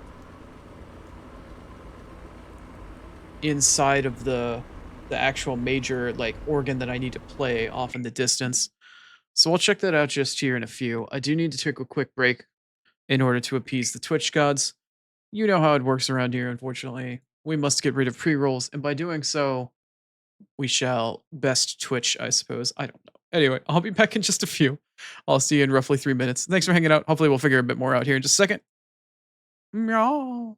inside of the actual major like organ that I need to play off in the distance. So I'll check that out just here in a few. I do need to take a quick break in order to appease the Twitch gods. You know how it works around here, unfortunately. We must get rid of pre-rolls, and by doing so, we shall best Twitch, I suppose. I don't know. Anyway, I'll be back in just a few. I'll see you in roughly 3 minutes. Thanks for hanging out. Hopefully we'll figure a bit more out here in just a second. Meow.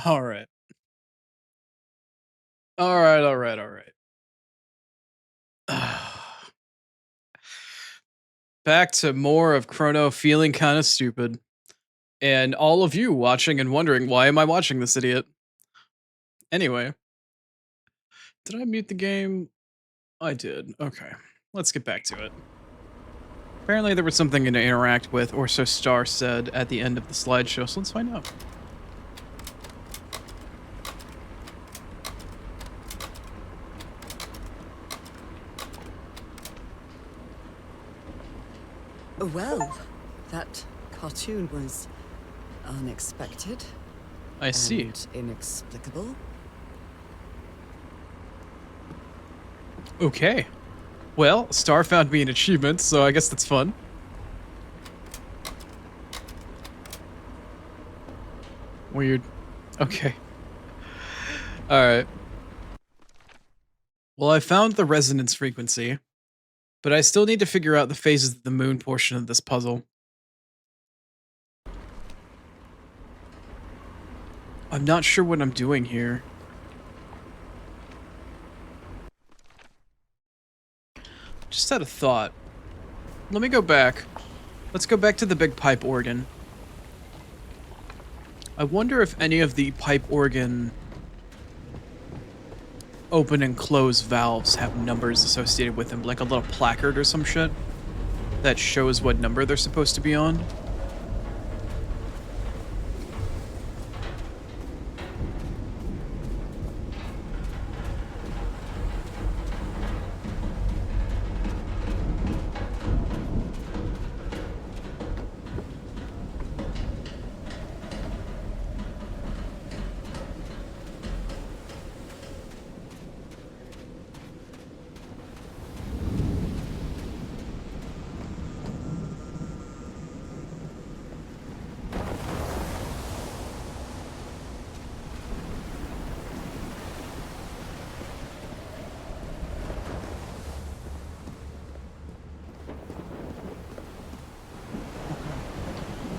All right. All right, all right, all right. Back to more of Chrono feeling kind of stupid. And all of you watching and wondering, why am I watching this idiot? Anyway, did I mute the game? I did. Okay, let's get back to it. Apparently there was something to interact with, or so Star said at the end of the slideshow, so let's find out. Well, that cartoon was unexpected. I see. And inexplicable. Okay. Well, Star found me an achievement, so I guess that's fun. Weird. Okay. Alright. Well, I found the resonance frequency, but I still need to figure out the phases of the moon portion of this puzzle. I'm not sure what I'm doing here. Just had a thought. Let me go back. Let's go back to the big pipe organ. I wonder if any of the pipe organ open and close valves have numbers associated with them, like a little placard or some shit that shows what number they're supposed to be on.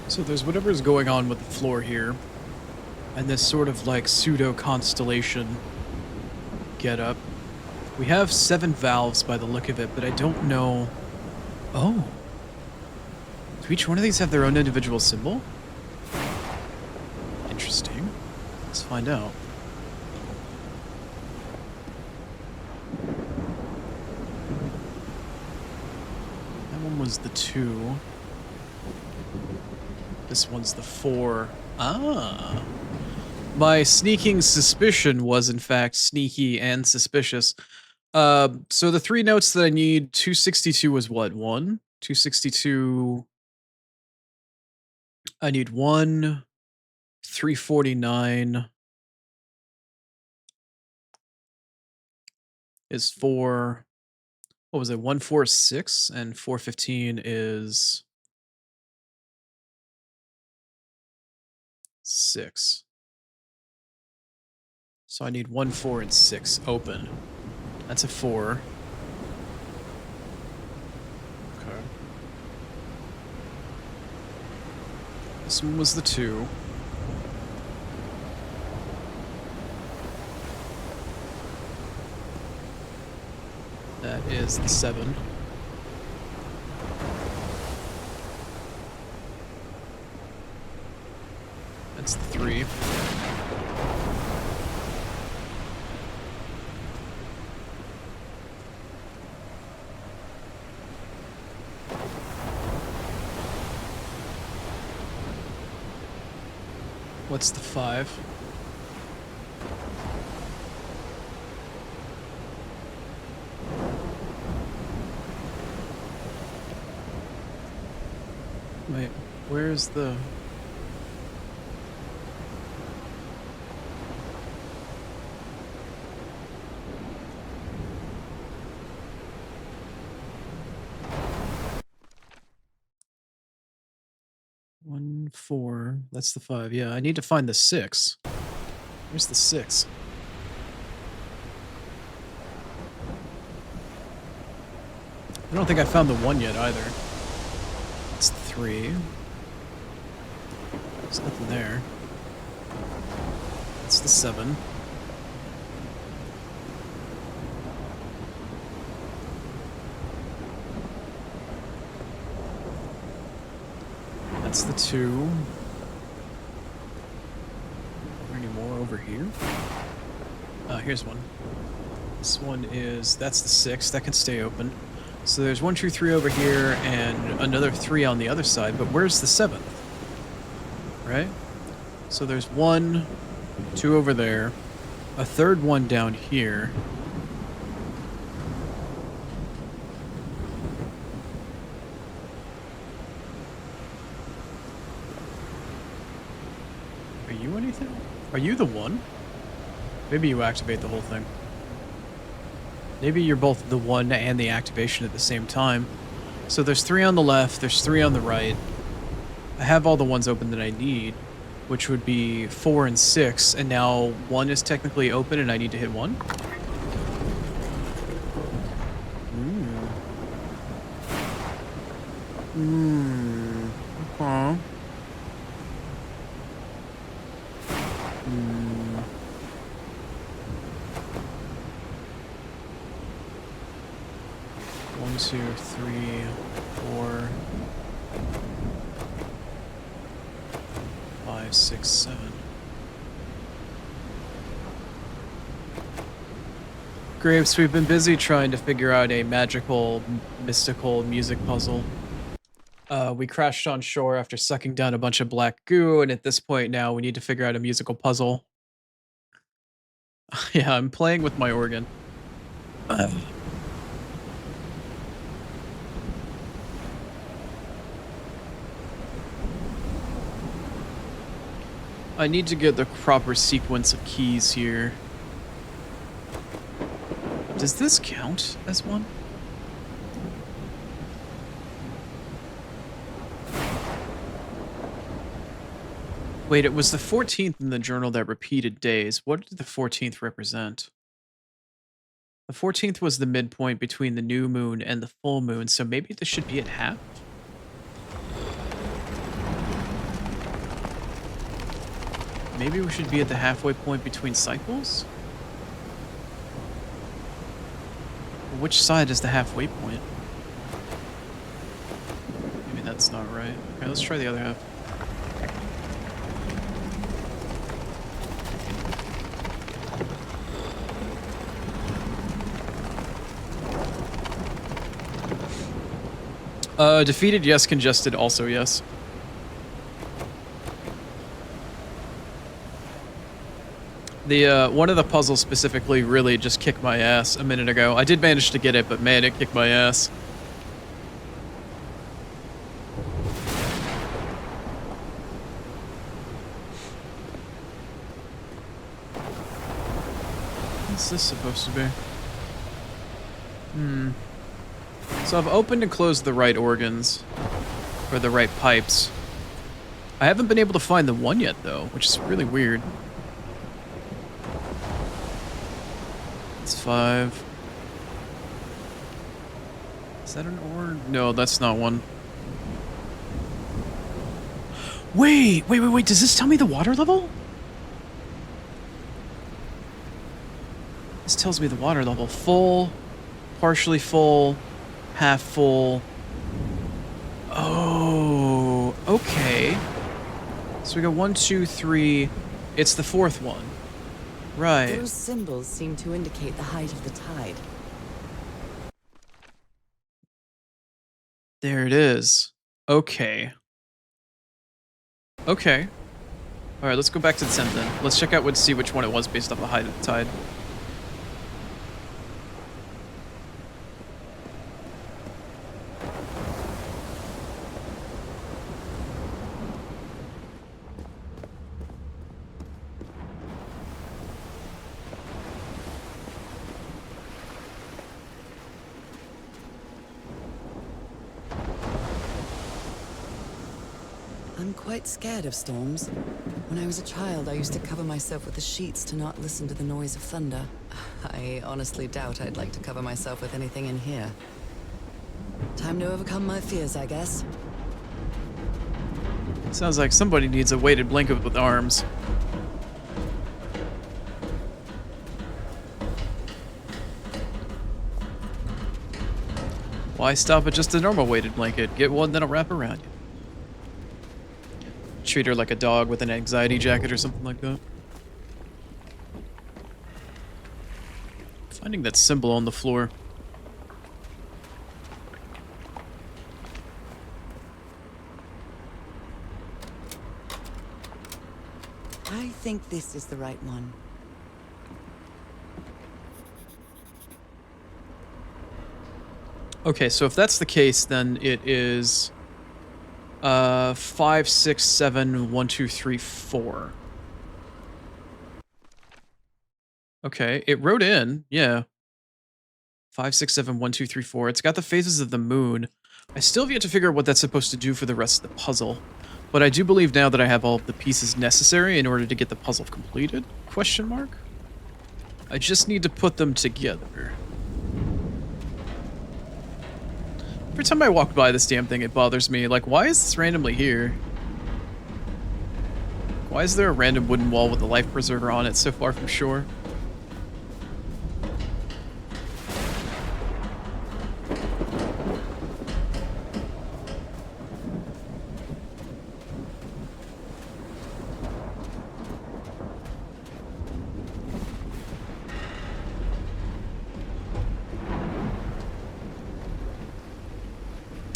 So there's whatever's going on with the floor here, and this sort of like pseudo-constellation get-up. We have 7 valves by the look of it, but I don't know... Oh. Do each one of these have their own individual symbol? Interesting. Let's find out. That one was the 2. This one's the 4. Ah. My sneaking suspicion was, in fact, sneaky and suspicious. So the 3 notes that I need, 262 was what? 1? 262... I need 1, 349 is 4... What was it? 146, and 415 is... 6. So I need 1, 4, and 6 open. That's a 4. Okay. This one was the 2. That is the 7. That's the 3. What's the 5? Wait, where's the... One, 4. That's the 5. Yeah, I need to find the 6. Where's the 6? I don't think I found the 1 yet either. It's the 3. There's nothing there. It's the 7. That's the 2. Are there any more over here? Here's one. This one is... That's the 6. That can stay open. So there's 1, 2, 3 over here, and another 3 on the other side, but where's the 7th? Right? So there's 1, 2 over there, a third one down here. Are you anything? Are you the 1? Maybe you activate the whole thing. Maybe you're both the 1 and the activation at the same time. So there's 3 on the left, there's 3 on the right. I have all the ones open that I need. which would be 4 and 6, and now 1 is technically open and I need to hit 1? Okay. One, two, three, four, 5, 6, 7. Graves, we've been busy trying to figure out a magical, mystical music puzzle. We crashed on shore after sucking down a bunch of black goo, and at this point now we need to figure out a musical puzzle. Yeah, I'm playing with my organ. I need to get the proper sequence of keys here. Does this count as one? Wait, it was the 14th in the journal that repeated days. What did the 14th represent? The 14th was the midpoint between the new moon and the full moon, so maybe this should be at half? Maybe we should be at the halfway point between cycles? Which side is the halfway point? Maybe that's not right. Okay, let's try the other half. Defeated, yes. Congested, also yes. The, one of the puzzles specifically really just kicked my ass a minute ago. I did manage to get it, but man, it kicked my ass. What's this supposed to be? So I've opened and closed the right organs, or the right pipes. I haven't been able to find the one yet, though, which is really weird. It's 5. Is that an org? No, that's not one. Wait! Does this tell me the water level? This tells me the water level. Full, partially full, half full. Oh, okay. So we got 1, 2, 3. It's the 4th one. Right. Those symbols seem to indicate the height of the tide. There it is. Okay. Okay. Alright, let's go back to the tent then. Let's check out see which one it was based off the height of the tide. I'm quite scared of storms. When I was a child, I used to cover myself with the sheets to not listen to the noise of thunder. I honestly doubt I'd like to cover myself with anything in here. Time to overcome my fears, I guess. Sounds like somebody needs a weighted blanket with arms. Why stop at just a normal weighted blanket? Get one that'll wrap around you. Treat her like a dog with an anxiety jacket or something like that. Finding that symbol on the floor. I think this is the right one. Okay, so if that's the case, then it is 5, 6, 7, 1, 2, 3, 4. Okay, it wrote in, yeah. 5, 6, 7, 1, 2, 3, 4. It's got the phases of the moon. I still have yet to figure out what that's supposed to do for the rest of the puzzle. But I do believe now that I have all of the pieces necessary in order to get the puzzle completed, question mark. I just need to put them together. Every time I walk by this damn thing, it bothers me. Like, why is this randomly here? Why is there a random wooden wall with a life preserver on it so far from shore?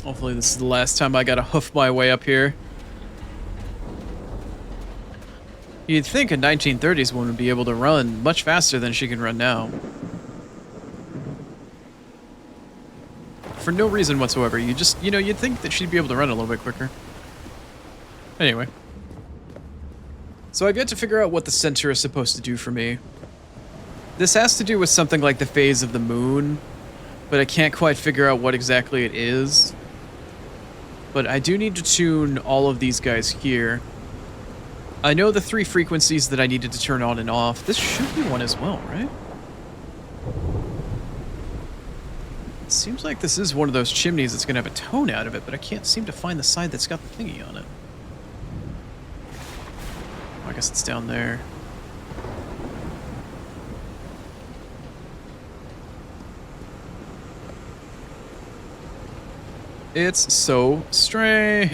Hopefully this is the last time I gotta hoof my way up here. You'd think a 1930s woman would be able to run much faster than she can run now. For no reason whatsoever. You just, you know, you'd think that she'd be able to run a little bit quicker. Anyway. So I've yet to figure out what the center is supposed to do for me. This has to do with something like the phase of the moon, but I can't quite figure out what exactly it is. But I do need to tune all of these guys here. I know the 3 frequencies that I needed to turn on and off. This should be one as well, right? It seems like this is one of those chimneys that's going to have a tone out of it, but I can't seem to find the side that's got the thingy on it. I guess it's down there. It's so strange.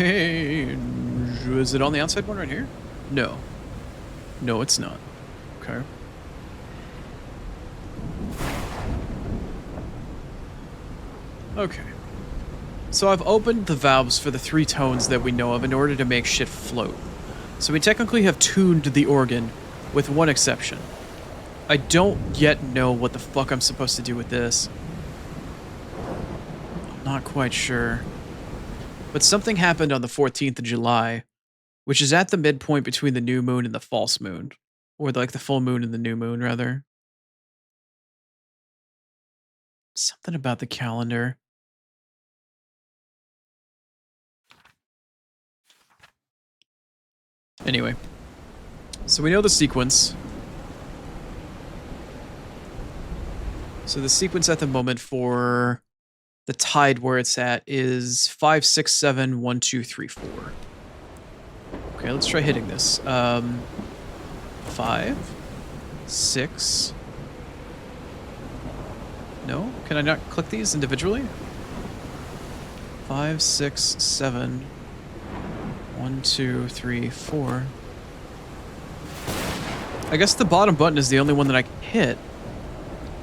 Is it on the outside one right here? No. No, it's not. Okay. Okay. So I've opened the valves for the 3 tones that we know of in order to make shit float. So we technically have tuned the organ, with one exception. I don't yet know what the fuck I'm supposed to do with this. Not quite sure. But something happened on the 14th of July, which is at the midpoint between the new moon and the false moon. Or like the full moon and the new moon, rather. Something about the calendar. Anyway. So we know the sequence. So the sequence at the moment for the tide where it's at is 5, 6, 7, 1, 2, 3, 4. Okay, let's try hitting this. 5, 6. No? Can I not click these individually? 5, 6, 7. 1, 2, 3, 4. I guess the bottom button is the only one that I can hit.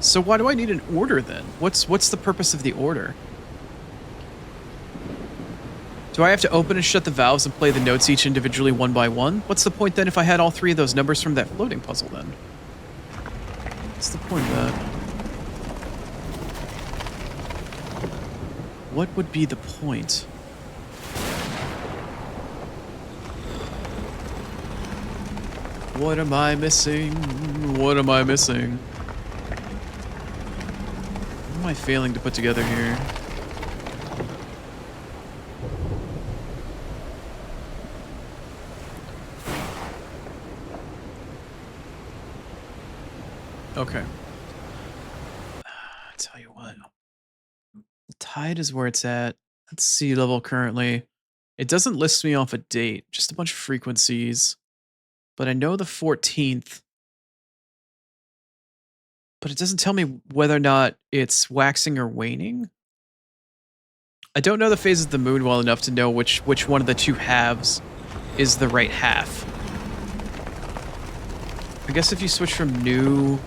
So why do I need an order then? What's the purpose of the order? Do I have to open and shut the valves and play the notes each individually one by one? What's the point then if I had all 3 of those numbers from that floating puzzle then? What's the point of that? What would be the point? What am I missing? What am I missing? What am I failing to put together here? Okay. I tell you what. The tide is where it's at. That's sea level currently. It doesn't list me off a date, just a bunch of frequencies. But I know the 14th. But it doesn't tell me whether or not it's waxing or waning. I don't know the phases of the moon well enough to know which one of the 2 halves is the right half. I guess if you switch from new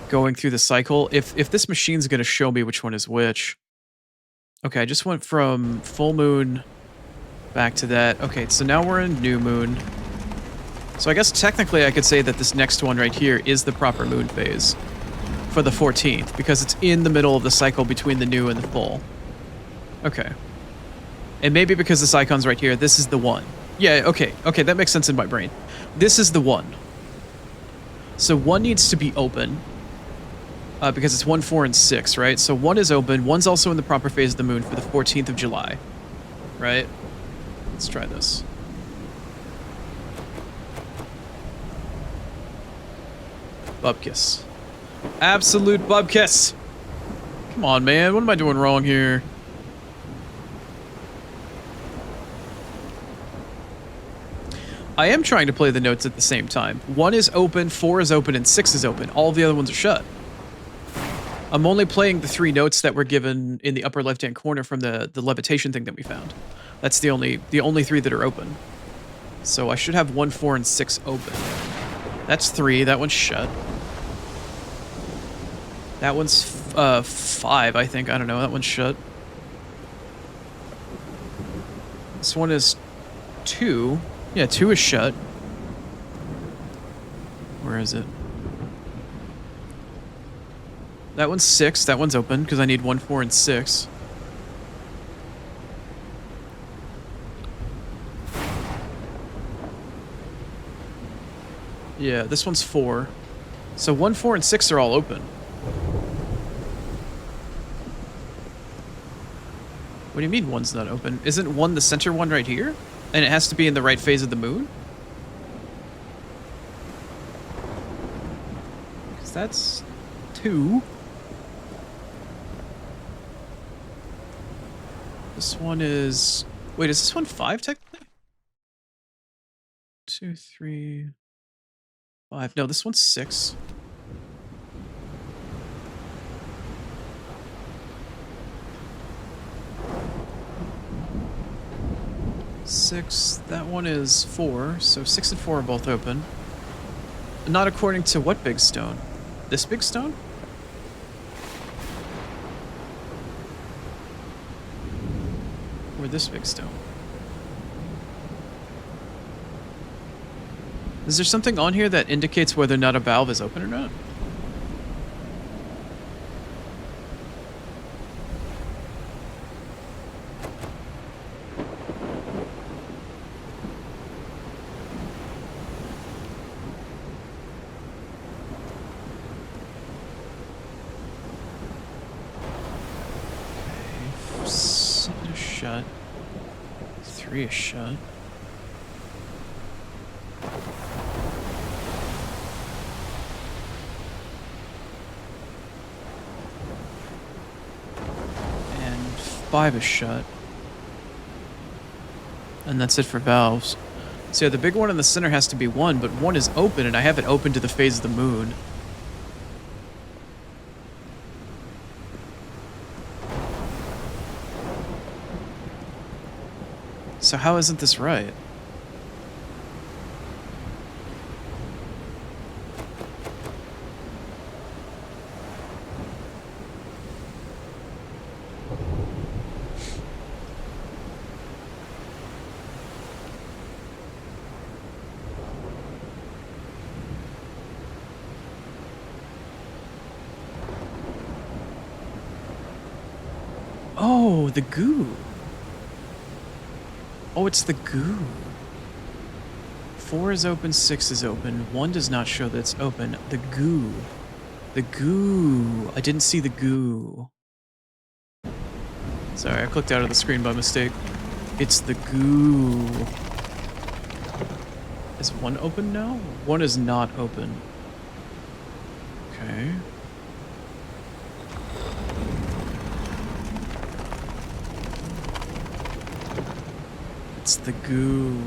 going through the cycle, if this machine's going to show me which one is which. Okay, I just went from full moon back to that. Okay, so now we're in new moon. So I guess technically I could say that this next one right here is the proper moon phase for the 14th, because it's in the middle of the cycle between the new and the full. Okay. And maybe because this icon's right here, this is the one. Yeah, okay, that makes sense in my brain. This is the one. So 1 needs to be open, because it's 1, 4, and 6, right? So 1 is open, 1's also in the proper phase of the moon for the 14th of July, right? Let's try this. Bubkiss. Absolute bubkiss. Come on, man. What am I doing wrong here? I am trying to play the notes at the same time. 1 is open, 4 is open, and 6 is open. All the other ones are shut. I'm only playing the 3 notes that were given in the upper left-hand corner from the levitation thing that we found. That's the only 3 that are open. So I should have 1, 4, and 6 open. That's 3. That one's shut. That one's 5, I think. I don't know. That one's shut. This one is 2. Yeah, 2 is shut. Where is it? That one's 6. That one's open because I need 1, 4, and 6. Yeah, this one's 4. So 1, 4, and 6 are all open. What do you mean 1's not open? Isn't 1 the center one right here? And it has to be in the right phase of the moon? Because that's 2. This one is... Wait, is this one 5 technically? 2, 3... 5. No, this one's 6. Six. That one is 4. So 6 and 4 are both open. Not according to what big stone? This big stone? Or this big stone? Is there something on here that indicates whether or not a valve is open or not? Okay, 7 is shut. 3 is shut. And 5 is shut. And that's it for valves. So yeah, the big one in the center has to be 1, but 1 is open, and I have it open to the phase of the moon. So how isn't this right? Oh, the goo. Oh, it's the goo. 4 is open, 6 is open. 1 does not show that it's open. The goo. The goo. I didn't see the goo. Sorry, I clicked out of the screen by mistake. It's the goo. Is 1 open now? 1 is not open. Okay. It's the goo.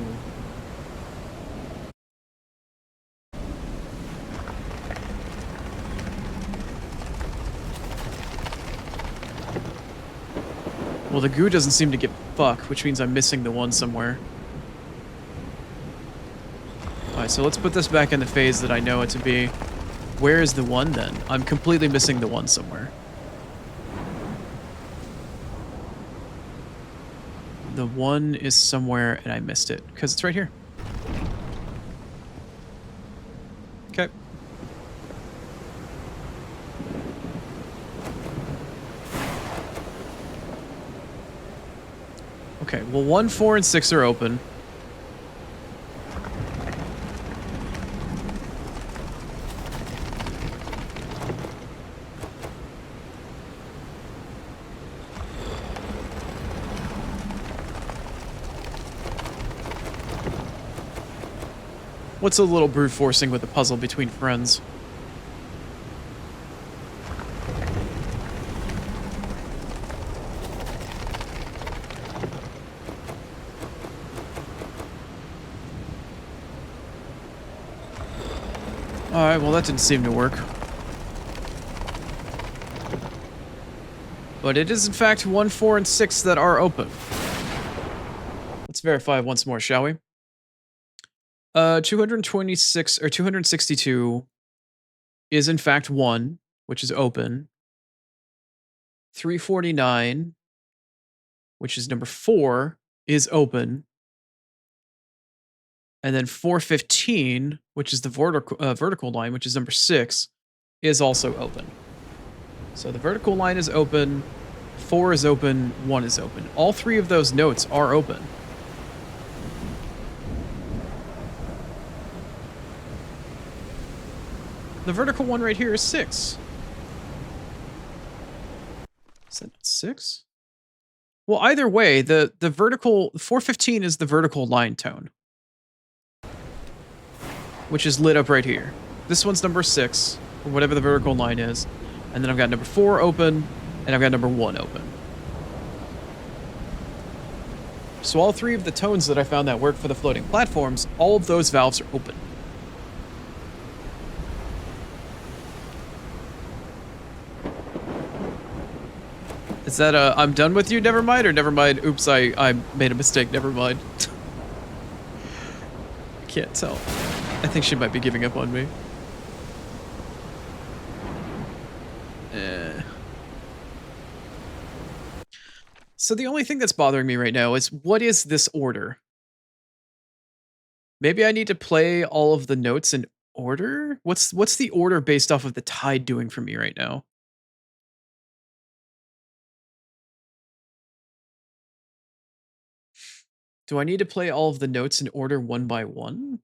Well, the goo doesn't seem to get fuck, which means I'm missing the 1 somewhere. Alright, so let's put this back in the phase that I know it to be. Where is the 1 then? I'm completely missing the 1 somewhere. The 1 is somewhere and I missed it because it's right here. Okay. Okay, well 1, 4, and 6 are open. What's a little brute forcing with a puzzle between friends? Alright, well that didn't seem to work. But it is in fact 1, 4, and 6 that are open. Let's verify once more, shall we? 226 or 262 is in fact 1, which is open. 349, which is number 4, is open. And then 415, which is the vertical line, which is number 6, is also open. So the vertical line is open, 4 is open, 1 is open. All 3 of those notes are open. The vertical one right here is 6. Is that not 6? Well, either way, the vertical 415 is the vertical line tone, which is lit up right here. This one's number 6, or whatever the vertical line is. And then I've got number 4 open, and I've got number 1 open. So all 3 of the tones that I found that work for the floating platforms, all of those valves are open. Is that a I'm done with you, never mind, or never mind, oops, I made a mistake, never mind? I can't tell. I think she might be giving up on me. So the only thing that's bothering me right now is, what is this order? Maybe I need to play all of the notes in order? What's the order based off of the tide doing for me right now? Do I need to play all of the notes in order one by one?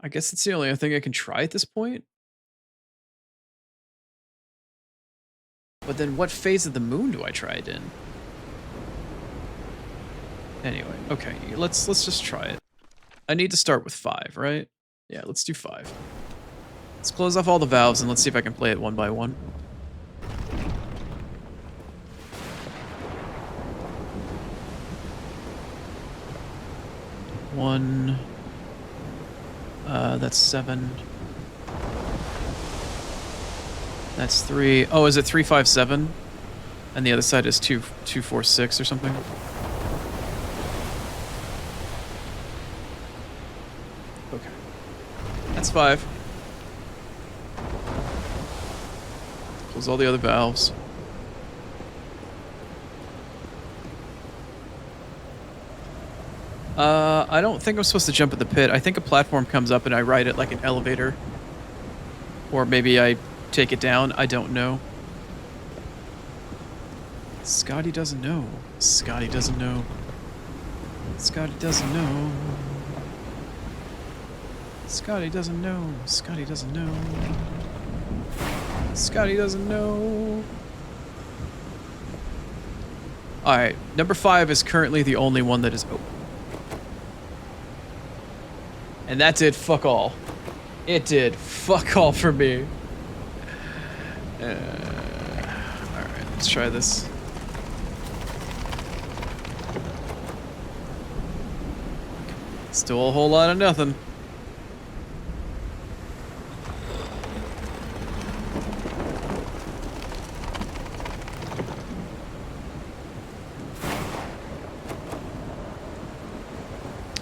I guess it's the only thing I can try at this point. But then what phase of the moon do I try it in? Anyway, okay, let's just try it. I need to start with 5, right? Yeah, let's do 5. Let's close off all the valves and let's see if I can play it one by one. One. That's 7. That's 3. Oh, is it 3, 5, 7? And the other side is 2, 2, 4, 6 or something? Okay. That's 5. Close all the other valves. I don't think I'm supposed to jump at the pit. I think a platform comes up and I ride it like an elevator. Or maybe I take it down. I don't know. Scotty doesn't know. Scotty doesn't know. Scotty doesn't know. Scotty doesn't know. Scotty doesn't know. Scotty doesn't know. Alright, number 5 is currently the only one that is open. And that did fuck all. It did fuck all for me. Alright, let's try this. Still a whole lot of nothing.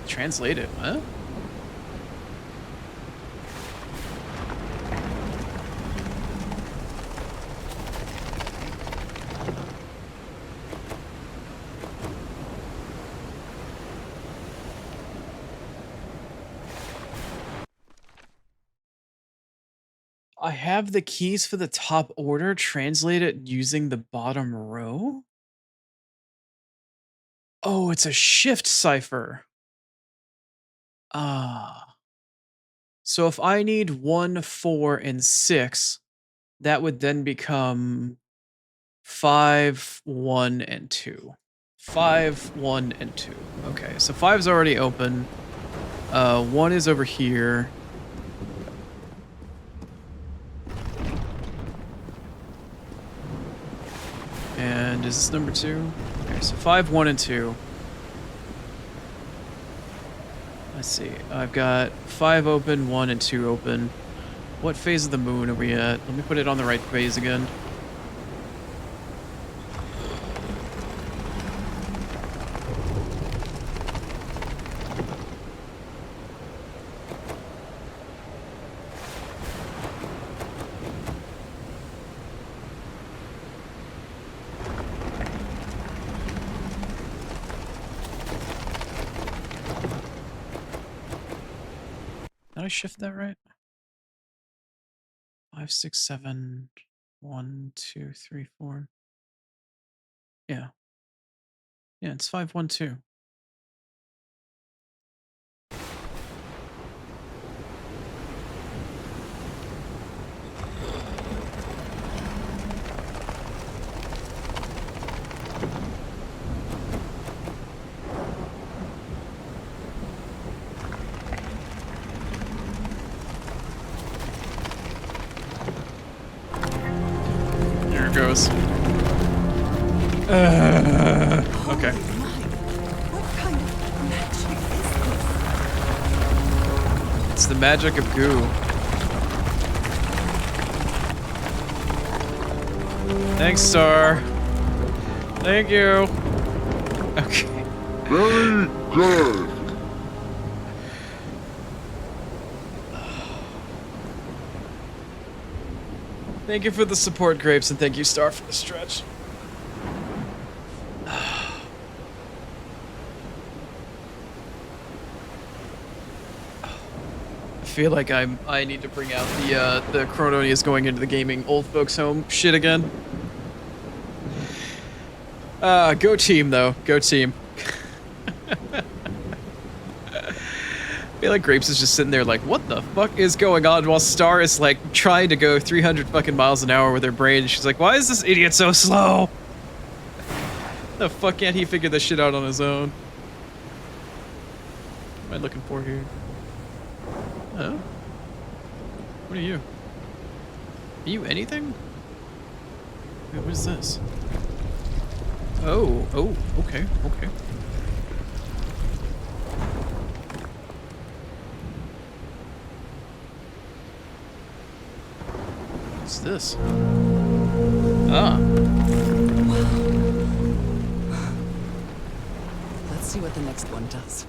Translate it, huh? I have the keys for the top order. Translate it using the bottom row? Oh, it's a shift cipher. Ah. So if I need 1, 4, and 6, that would then become 5, 1, and 2. 5, 1, and 2. Okay, so 5's already open. 1 is over here. And is this number 2? Okay, so 5, 1, and 2. see. I've got 5 open, 1 and 2 open. What phase of the moon are we at? Let me put it on the right phase again. Did I shift that right? 5, 6, 7, 1, 2, 3, 4. Yeah. Yeah, it's 5, 1, 2. There it goes. Okay. What kind of magic is It's the magic of goo. Thanks, Star. Thank you. Okay. Very good. Thank you for the support, Grapes, and thank you, Star, for the stretch. I feel like I need to bring out the CronoOni is going into the gaming old folks home shit again. Go team though. Go team. I feel like Grapes is just sitting there like, what the fuck is going on? While Star is like trying to go 300 fucking miles an hour with her brain. She's like, why is this idiot so slow? The fuck can't he figure this shit out on his own? What am I looking for here? Oh? What are you? Are you anything? Wait, what is this? Oh, okay, okay. What's this? Ah. Let's see what the next one does.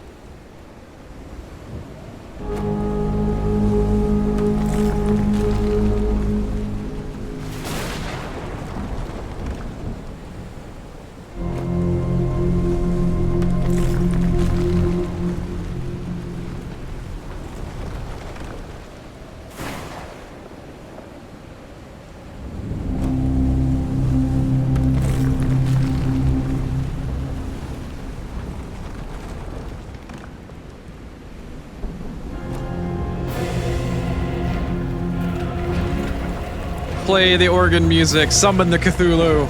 Play the organ music, summon the Cthulhu.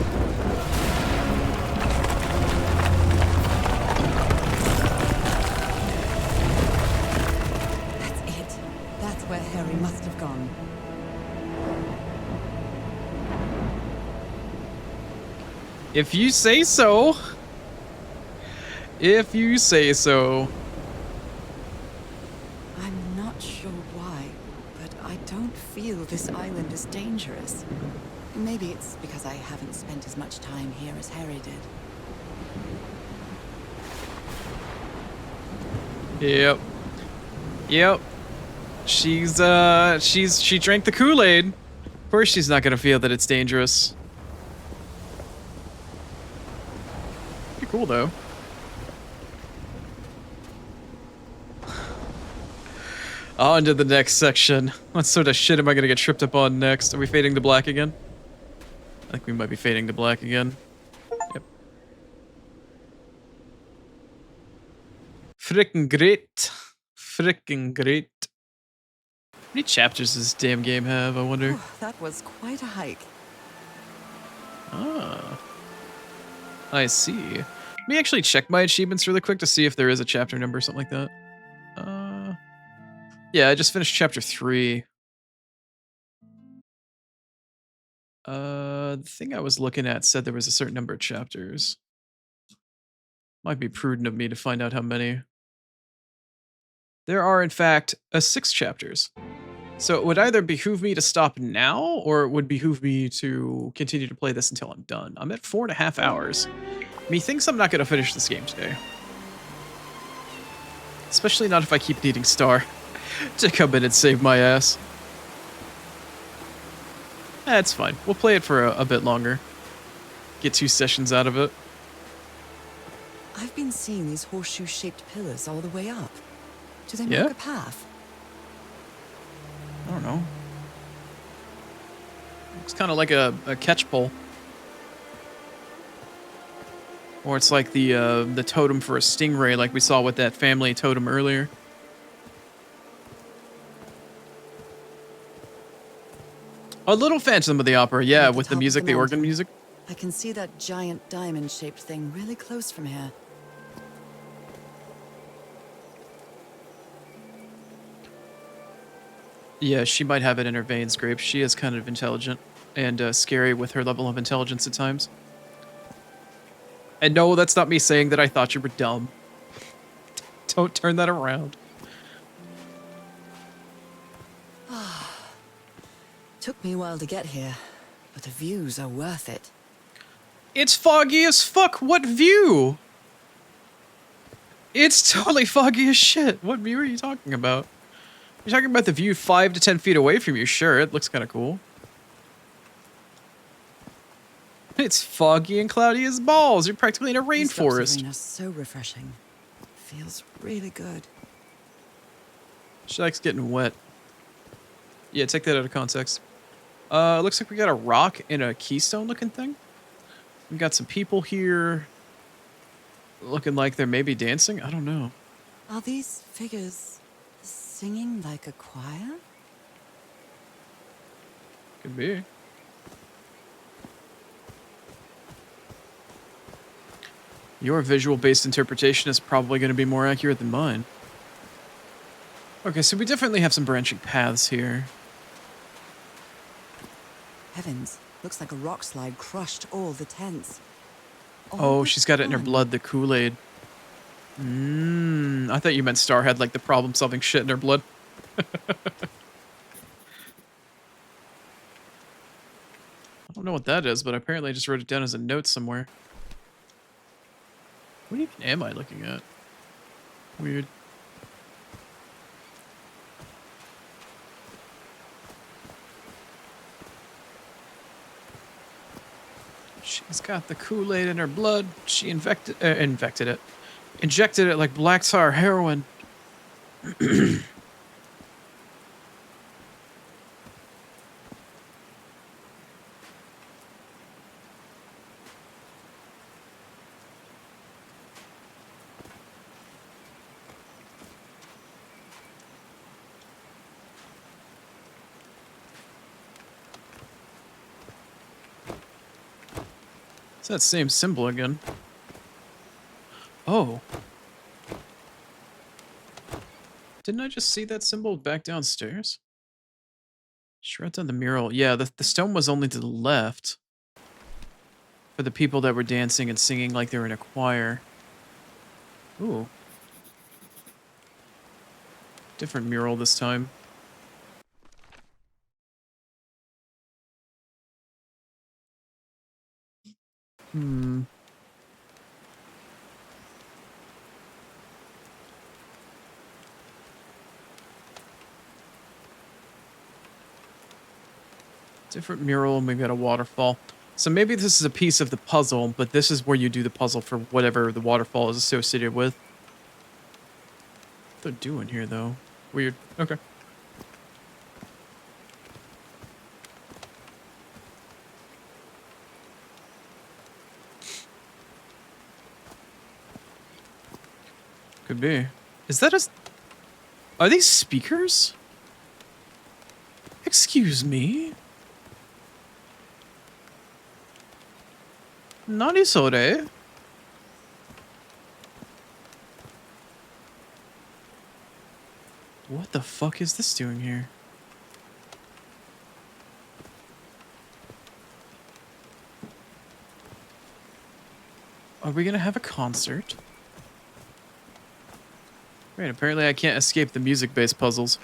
That's it. That's where Harry must have gone. If you say so. If you say so. I'm not sure why, but I don't feel this island is dangerous. Maybe it's because I haven't spent as much time here as Harry did. Yep. Yep. She drank the Kool-Aid. Of course she's not gonna feel that it's dangerous. Pretty cool though. On to the next section. What sort of shit am I gonna get tripped up on next? Are we fading to black again? I think we might be fading to black again. Yep. Frickin' great. Frickin' great. How many chapters does this damn game have, I wonder? Oh, that was quite a hike. Ah. I see. Let me actually check my achievements really quick to see if there is a chapter number or something like that. Yeah, I just finished chapter 3. The thing I was looking at said there was a certain number of chapters. Might be prudent of me to find out how many. There are, in fact, 6 chapters. So it would either behoove me to stop now, or it would behoove me to continue to play this until I'm done. I'm at 4.5 hours. Methinks I'm not going to finish this game today. Especially not if I keep needing Star to come in and save my ass. That's fine. We'll play it for a bit longer. Get 2 sessions out of it. I've been seeing these horseshoe-shaped pillars all the way up. Do they Yeah? mark a path? I don't know. It's kind of like a catch pole. Or it's like the totem for a stingray, like we saw with that family totem earlier. A little Phantom of the Opera, yeah, At with the top of music, the organ mountain, music. I can see that giant diamond-shaped thing really close from here. Yeah, she might have it in her veins, Grape. She is kind of intelligent and scary with her level of intelligence at times. And no, that's not me saying that I thought you were dumb. Don't turn that around. Took me a while to get here, but the views are worth it. It's foggy as fuck. What view? It's totally foggy as shit. What view are you talking about? You're talking about the view 5 to 10 feet away from you. Sure, it looks kind of cool. It's foggy and cloudy as balls. You're practically in a These drops of rainforest. rain are so refreshing. Feels really good. She likes getting wet. Yeah, take that out of context. Looks like we got a rock and a keystone looking thing. We got some people here. Looking like they're maybe dancing. I don't know. Are these figures singing like a choir? Could be. Your visual-based interpretation is probably going to be more accurate than mine. Okay, so we definitely have some branching paths here. Heavens, looks like a rock slide crushed all the tents. Oh, All she's got it in her gone. blood, the Kool-Aid. I thought you meant Star had like the problem-solving shit in her blood. I don't know what that is, but apparently I just wrote it down as a note somewhere. What even am I looking at? Weird. She's got the Kool-Aid in her blood. She injected it like black tar heroin. It's that same symbol again. Oh. Didn't I just see that symbol back downstairs? She wrote down the mural. Yeah, the stone was only to the left. For the people that were dancing and singing like they were in a choir. Ooh. Different mural this time. Hmm. Different mural, and we've got a waterfall. So maybe this is a piece of the puzzle, but this is where you do the puzzle for whatever the waterfall is associated with. What they're doing here, though. Weird. Okay. Could be. Is that a... Are these speakers? Excuse me? Nani sore? What the fuck is this doing here? Are we gonna have a concert? Great, apparently I can't escape the music-based puzzles.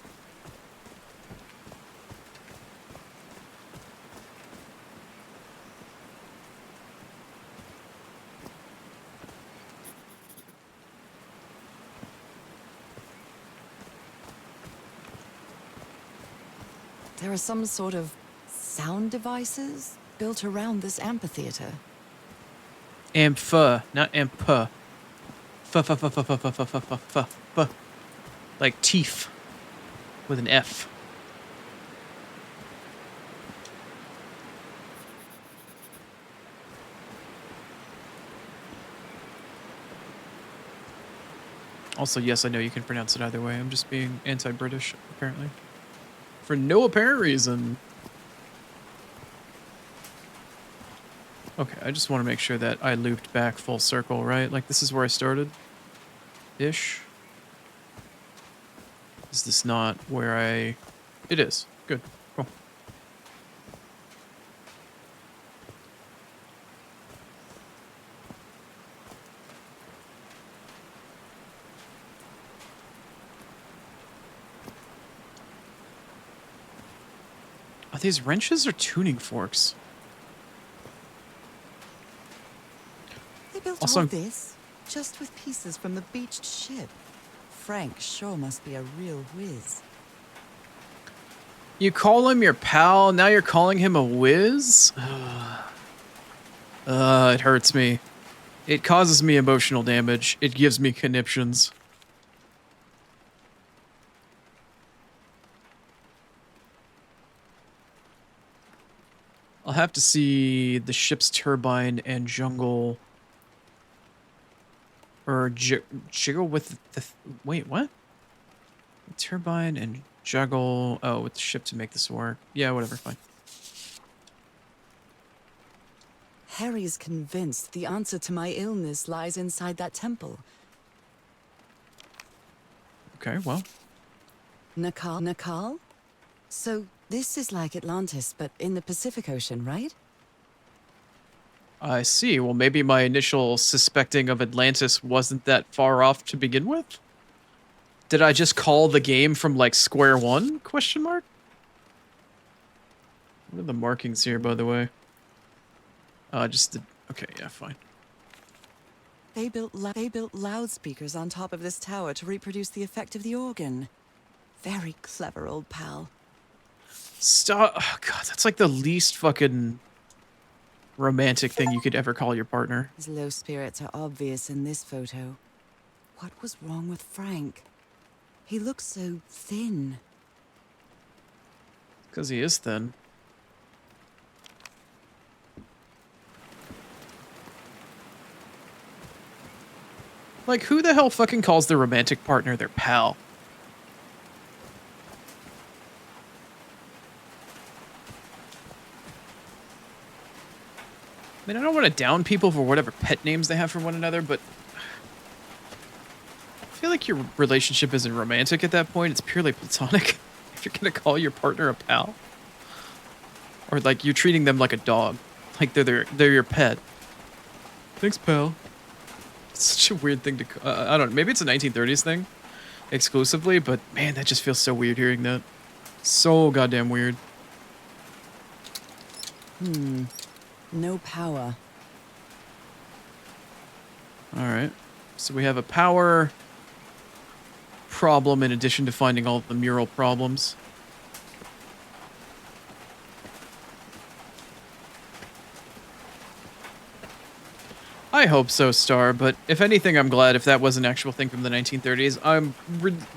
There are some sort of sound devices built around this amphitheater. Amph, not amp. F. Like teeth with an F. Also, yes, I know you can pronounce it either way. I'm just being anti-British, apparently. For no apparent reason. Okay, I just want to make sure that I looped back full circle, right? Like, this is where I started? Ish. Is this not where I... It is. Good. Cool. Are these wrenches or tuning forks? They built Also- all this just with pieces from the beached ship. Frank sure must be a real whiz. You call him your pal, now you're calling him a whiz? It hurts me. It causes me emotional damage. It gives me conniptions. I'll have to see the ship's turbine and jungle. Or jiggle with the... Wait, what? Turbine and juggle... Oh, with the ship to make this work. Yeah, whatever, fine. Harry's convinced the answer to my illness lies inside that temple. Okay, well. Nakal? So this is like Atlantis, but in the Pacific Ocean, right? I see. Well, maybe my initial suspecting of Atlantis wasn't that far off to begin with? Did I just call the game from, like, square one? Question mark? What are the markings here, by the way? Just the... Okay, yeah, fine. They built loudspeakers on top of this tower to reproduce the effect of the organ. Very clever, old pal. Stop. Oh, God, that's like the least fucking romantic thing you could ever call your partner. His low spirits are obvious in this photo. What was wrong with Frank? He looks so thin. Because he is thin. Like, who the hell fucking calls their romantic partner their pal? I mean, I don't want to down people for whatever pet names they have for one another, but I feel like your relationship isn't romantic at that point. It's purely platonic. If you're going to call your partner a pal. Or, like, you're treating them like a dog. Like, they're your pet. Thanks, pal. It's such a weird thing to... I don't know. Maybe it's a 1930s thing. Exclusively, but, man, that just feels so weird hearing that. So goddamn weird. No power. Alright. So we have a power problem in addition to finding all of the mural problems. I hope so, Star, but if anything, I'm glad if that was an actual thing from the 1930s. I'm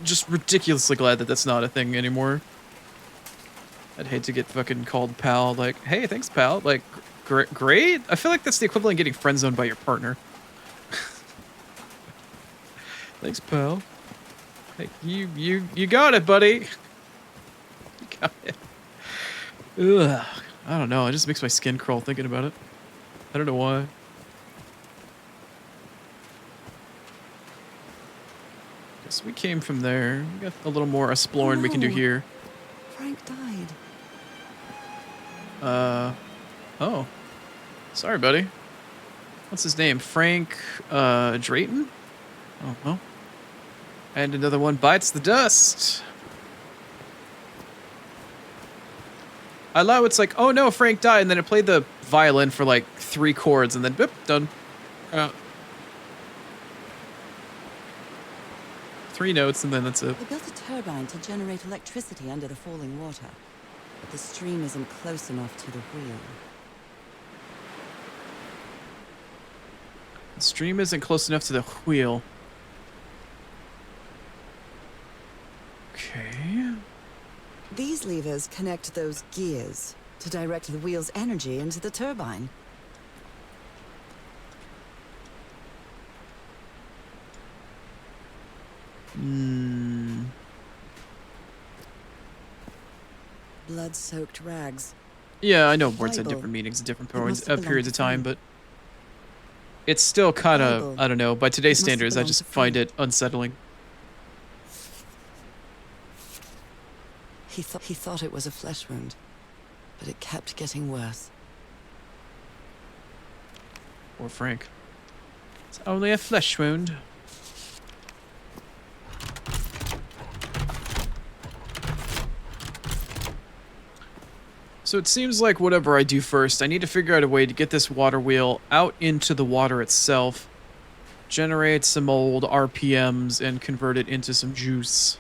just ridiculously glad that that's not a thing anymore. I'd hate to get fucking called pal, like, hey, thanks, pal. Like, great? I feel like that's the equivalent of getting friend-zoned by your partner. Thanks, pal. Hey, you got it, buddy. You got it. Ugh. I don't know, it just makes my skin crawl thinking about it. I don't know why. Guess we came from there. We got a little more exploring we can do here. Frank died. Oh. Sorry, buddy. What's his name? Frank, Drayton? Oh, well. And another one bites the dust. I love it's like, oh no, Frank died, and then it played the violin for like 3 chords, and then boop, done. 3 notes, and then that's it. They built a turbine to generate electricity under the falling water, but the stream isn't close enough to the wheel. The stream isn't close enough to the wheel. Okay. These levers connect those gears to direct the wheel's energy into the turbine. Blood-soaked rags. Yeah, I know words have Bible. different meanings at different It must have belonged periods to of time, Frank. but it's still kind of, Bible. I don't know, by today's It must have standards, I belonged just to find Frank. it unsettling. He thought it was a flesh wound, but it kept getting worse. Or Frank. It's only a flesh wound. So it seems like whatever I do first, I need to figure out a way to get this water wheel out into the water itself, generate some old RPMs, and convert it into some juice.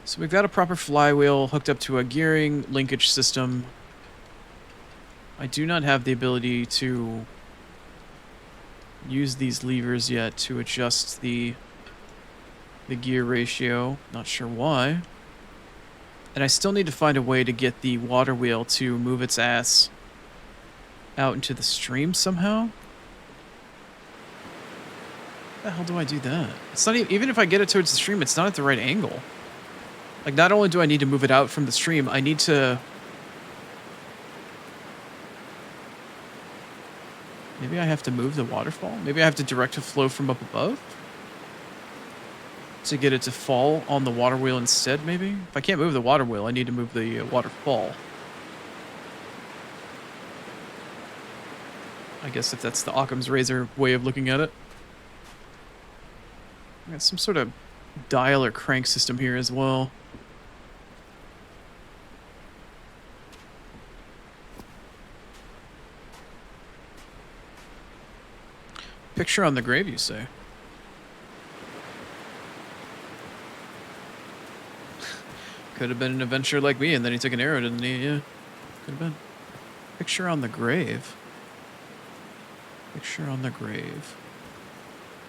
So we've got a proper flywheel hooked up to a gearing linkage system. I do not have the ability to use these levers yet to adjust the gear ratio. Not sure why. And I still need to find a way to get the water wheel to move its ass out into the stream somehow. How the hell do I do that? It's not even if I get it towards the stream, it's not at the right angle. Like, not only do I need to move it out from the stream, I need to... Maybe I have to move the waterfall? Maybe I have to direct a flow from up above? To get it to fall on the water wheel instead, maybe? If I can't move the water wheel, I need to move the waterfall. I guess if that's the Occam's razor way of looking at it. I got some sort of dial or crank system here as well. Picture on the grave, you say? Could have been an adventurer like me, and then he took an arrow, didn't he? Yeah, could have been. Picture on the grave. Picture on the grave.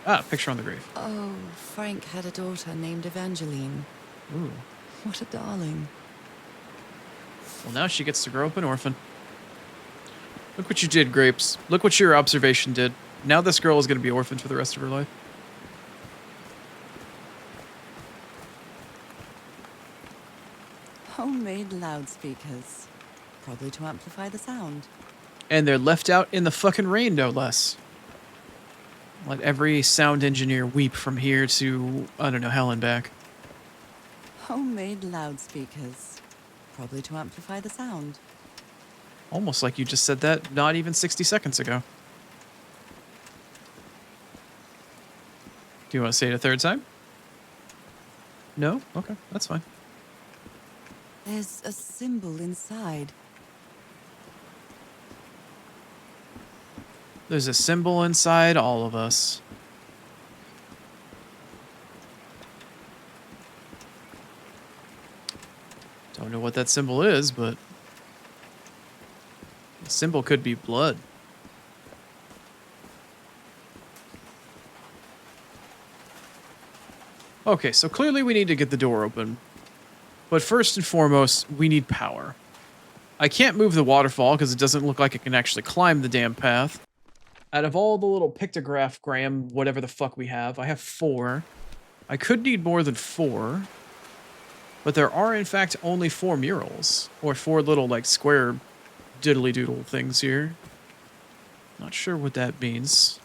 Ah, picture on the grave. Oh, Frank had a daughter named Evangeline. Ooh. What a darling. Well, now she gets to grow up an orphan. Look what you did, Grapes. Look what your observation did. Now this girl is going to be orphaned for the rest of her life. Homemade loudspeakers. Probably to amplify the sound. And they're left out in the fucking rain, no less. Let every sound engineer weep from here to, I don't know, hell and back. Homemade loudspeakers. Probably to amplify the sound. Almost like you just said that not even 60 seconds ago. Do you want to say it a third time? No? Okay, that's fine. There's a symbol inside. There's a symbol inside all of us. Don't know what that symbol is, but the symbol could be blood. Okay, so clearly we need to get the door open. But first and foremost, we need power. I can't move the waterfall because it doesn't look like it can actually climb the damn path. Out of all the little pictograph gram, whatever the fuck we have, I have 4. I could need more than 4. But there are, in fact, only 4 murals. Or 4 little, like, square diddly-doodle things here. Not sure what that means.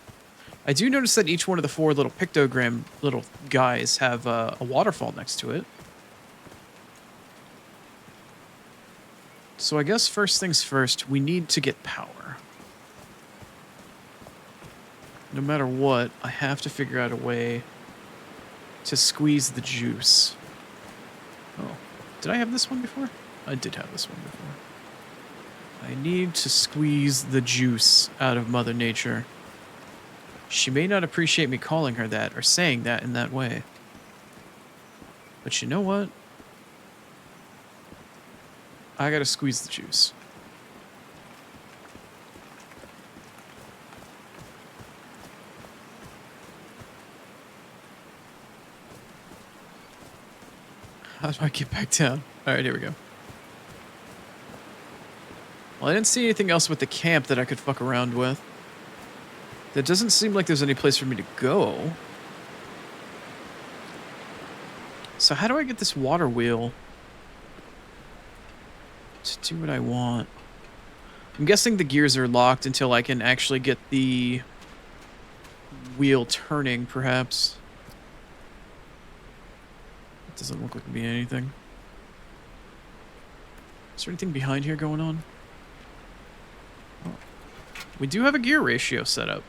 I do notice that each one of the 4 little pictogram little guys have a waterfall next to it. So I guess first things first, we need to get power. no matter what, I have to figure out a way to squeeze the juice. Oh, did I have this one before? I did have this one before. I need to squeeze the juice out of Mother Nature. She may not appreciate me calling her that or saying that in that way. But you know what? I gotta squeeze the juice. How do I get back down? Alright, here we go. Well, I didn't see anything else with the camp that I could fuck around with. There doesn't seem like there's any place for me to go. So how do I get this water wheel to do what I want? I'm guessing the gears are locked until I can actually get the wheel turning, perhaps. It doesn't look like to be anything. Is there anything behind here going on? Oh. We do have a gear ratio set up.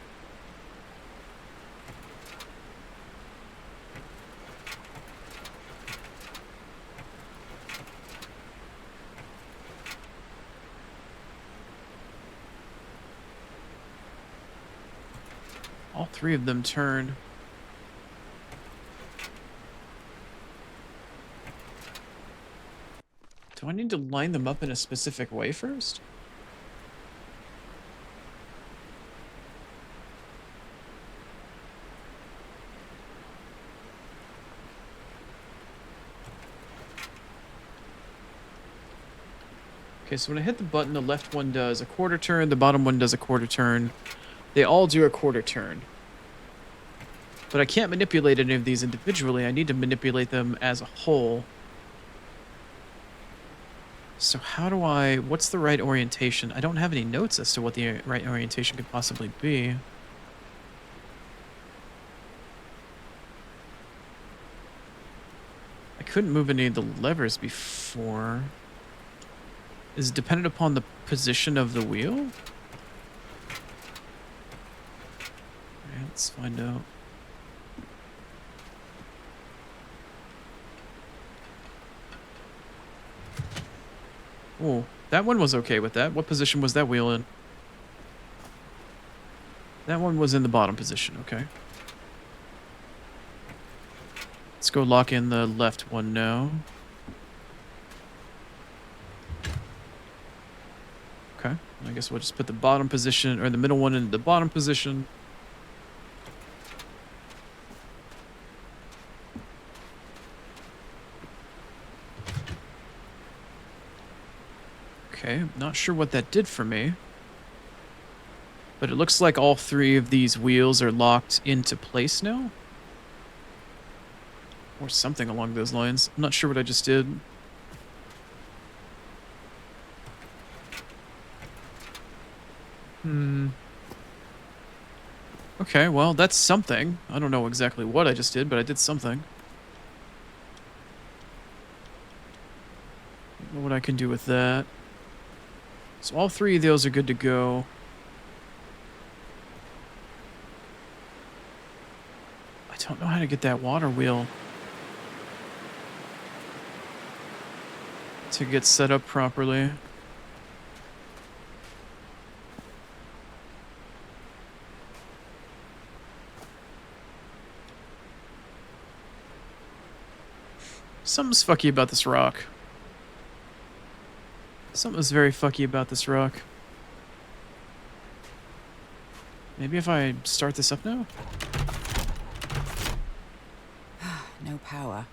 All three of them turn. Do I need to line them up in a specific way first? Okay, so when I hit the button, the left one does a quarter turn, the bottom one does a quarter turn. They all do a quarter turn. But I can't manipulate any of these individually. I need to manipulate them as a whole. So how do I... What's the right orientation? I don't have any notes as to what the right orientation could possibly be. I couldn't move any of the levers before. Is it dependent upon the position of the wheel? Alright, let's find out. Oh, that one was okay with that. What position was that wheel in? That one was in the bottom position, okay. Let's go lock in the left one now. Okay, I guess we'll just put the bottom position, or the middle one in the bottom position. Okay, not sure what that did for me. But it looks like all three of these wheels are locked into place now. Or something along those lines. I'm not sure what I just did. Okay, well, that's something. I don't know exactly what I just did, but I did something. I don't know what I can do with that. So all three of those are good to go. I don't know how to get that water wheel to get set up properly. Something's fucky about this rock. Something's very fucky about this rock. Maybe if I start this up now? No power.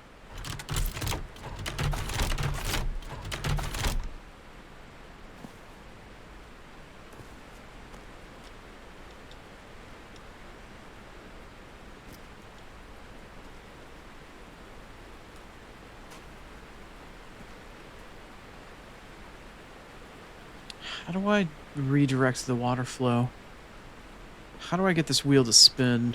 How do I redirect the water flow? How do I get this wheel to spin?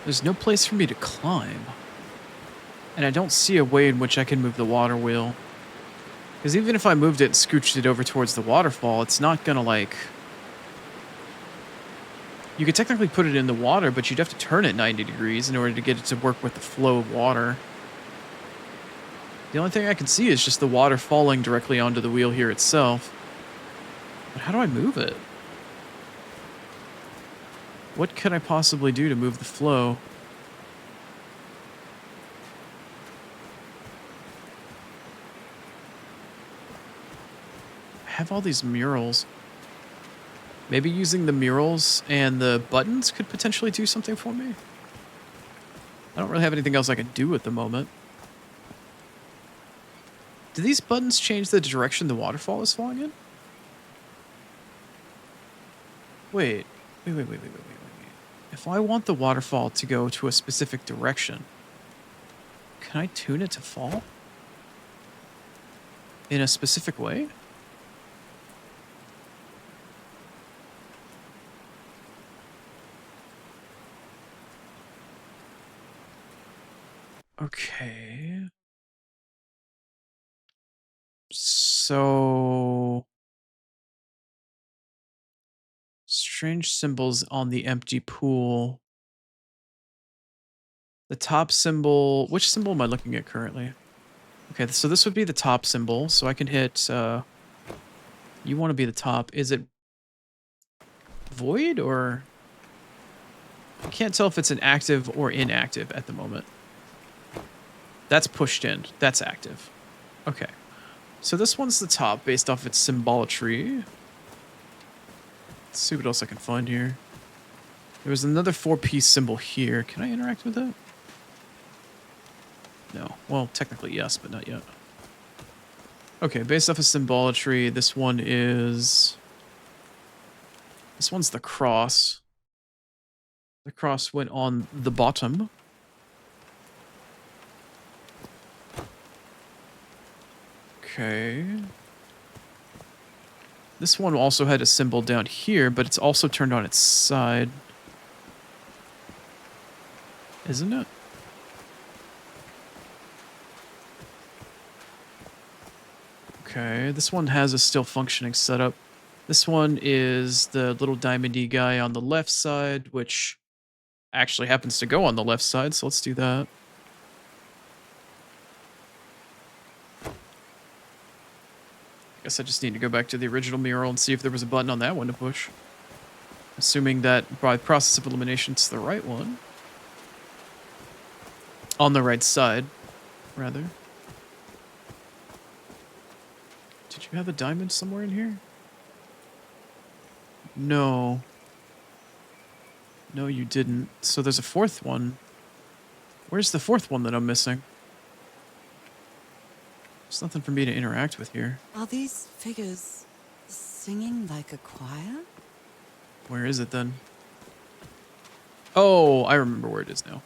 There's no place for me to climb. And I don't see a way in which I can move the water wheel. Because even if I moved it and scooched it over towards the waterfall, it's not gonna like... You could technically put it in the water, but you'd have to turn it 90 degrees in order to get it to work with the flow of water. The only thing I can see is just the water falling directly onto the wheel here itself. But how do I move it? What could I possibly do to move the flow? I have all these murals. Maybe using the murals and the buttons could potentially do something for me. I don't really have anything else I can do at the moment. Do these buttons change the direction the waterfall is falling in? Wait. Wait. If I want the waterfall to go to a specific direction, can I tune it to fall? In a specific way? Okay. So... Strange symbols on the empty pool. The top symbol... Which symbol am I looking at currently? Okay, so this would be the top symbol. So I can hit... you want to be the top. Is it void or... I can't tell if it's an active or inactive at the moment. That's pushed in. That's active. Okay. So this one's the top based off its symbolatry. Let's see what else I can find here. There was another 4-piece symbol here. Can I interact with it? No. Well, technically yes, but not yet. Okay, based off of symbolatry, this one is... This one's the cross. The cross went on the bottom. Okay. This one also had a symbol down here, but it's also turned on its side. Isn't it? Okay, this one has a still functioning setup. This one is the little diamondy guy on the left side, which actually happens to go on the left side, so let's do that. Guess I just need to go back to the original mural and see if there was a button on that one to push. Assuming that by process of elimination it's the right one. On the right side, rather. Did you have a diamond somewhere in here? No. No, you didn't. So there's a fourth one. Where's the fourth one that I'm missing? There's nothing for me to interact with here. Are these figures singing like a choir? Where is it then? Oh, I remember where it is now.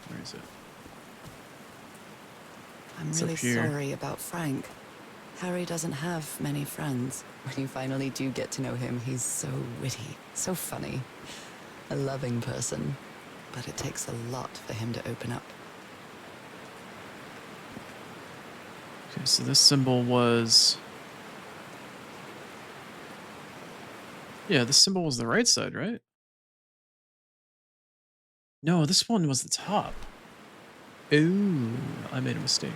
Where is it? I'm It's really up here. sorry about Frank. Harry doesn't have many friends. When you finally do get to know him, he's so witty, so funny. A loving person. But it takes a lot for him to open up. Okay, so this symbol was... Yeah, this symbol was the right side, right? No, this one was the top. Ooh, I made a mistake.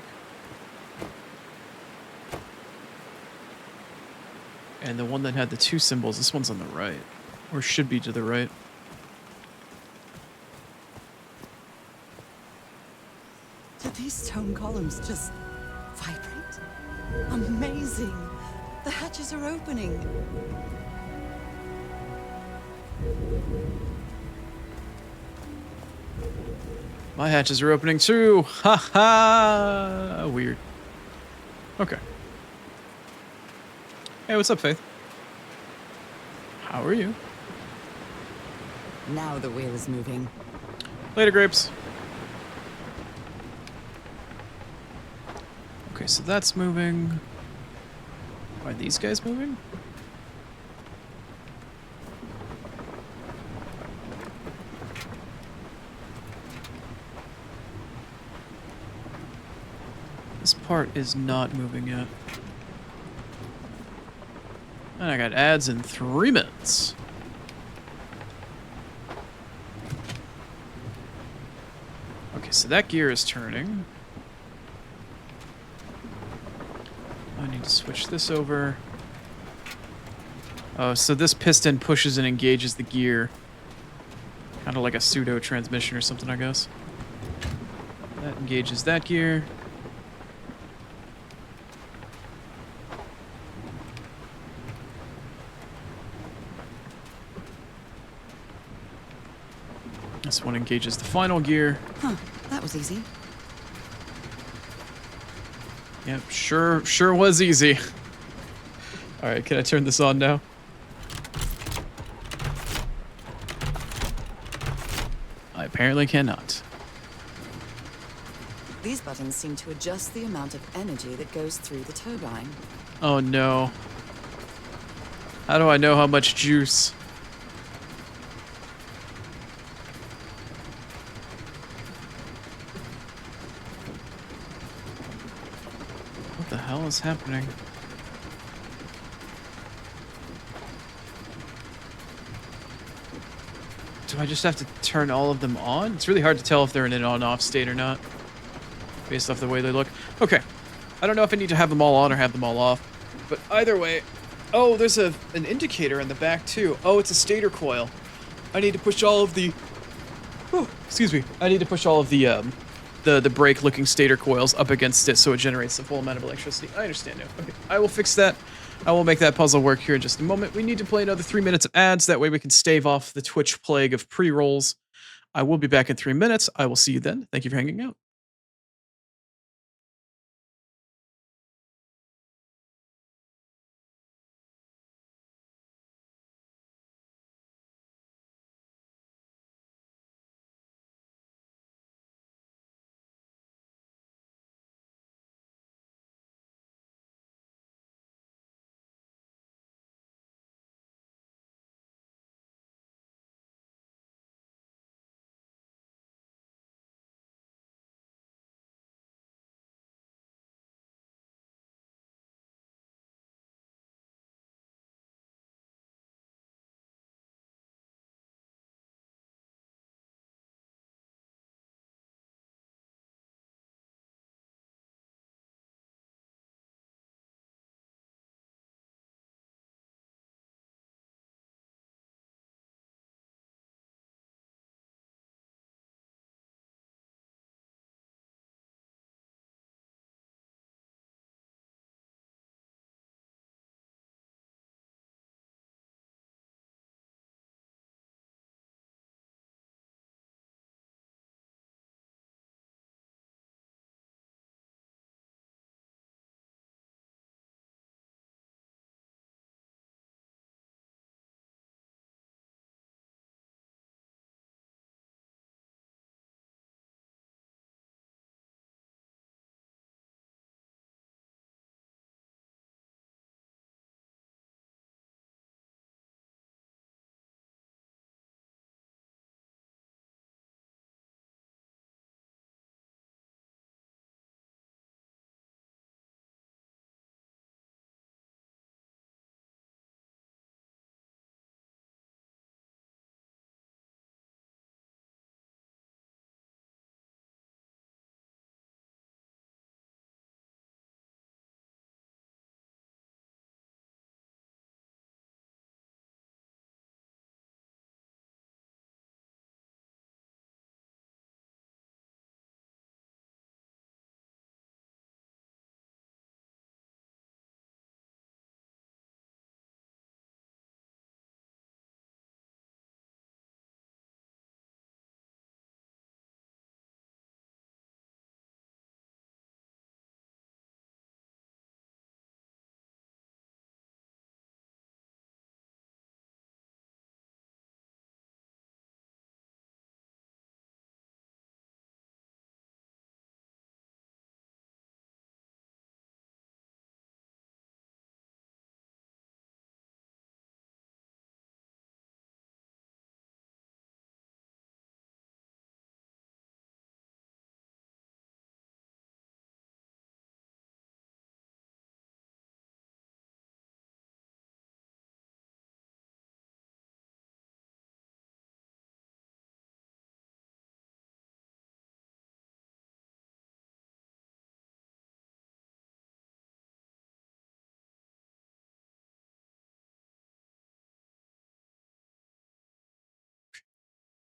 And the one that had the two symbols, this one's on the right. Or should be to the right. Did these stone columns just vibrate? Amazing! The hatches are opening. My hatches are opening too! Ha ha! Weird. Okay. Hey, what's up, Faith? How are you? Now the wheel is moving. Later, Grapes. Okay, so that's moving. Are these guys moving? This part is not moving yet. And I got ads in 3 minutes. Okay, so that gear is turning. I need to switch this over. Oh, so this piston pushes and engages the gear. Kind of like a pseudo transmission or something, I guess. That engages that gear. This one engages the final gear. Huh, that was easy. Yep, sure was easy. All right, can I turn this on now? I apparently cannot. These buttons seem to adjust the amount of energy that goes through the turbine. Oh no. How do I know how much juice? What the hell is happening? Do I just have to turn all of them on? It's really hard to tell if they're in an on-off state or not, based off the way they look. Okay. I don't know if I need to have them all on or have them all off, but either way. Oh, there's an indicator in the back too. Oh, it's a stator coil. I need to push all of the... Oh, excuse me. I need to push all of the brake-looking stator coils up against it so it generates the full amount of electricity. I understand now. Okay, I will fix that. I will make that puzzle work here in just a moment. We need to play another 3 minutes of ads. That way we can stave off the Twitch plague of pre-rolls. I will be back in 3 minutes. I will see you then. Thank you for hanging out.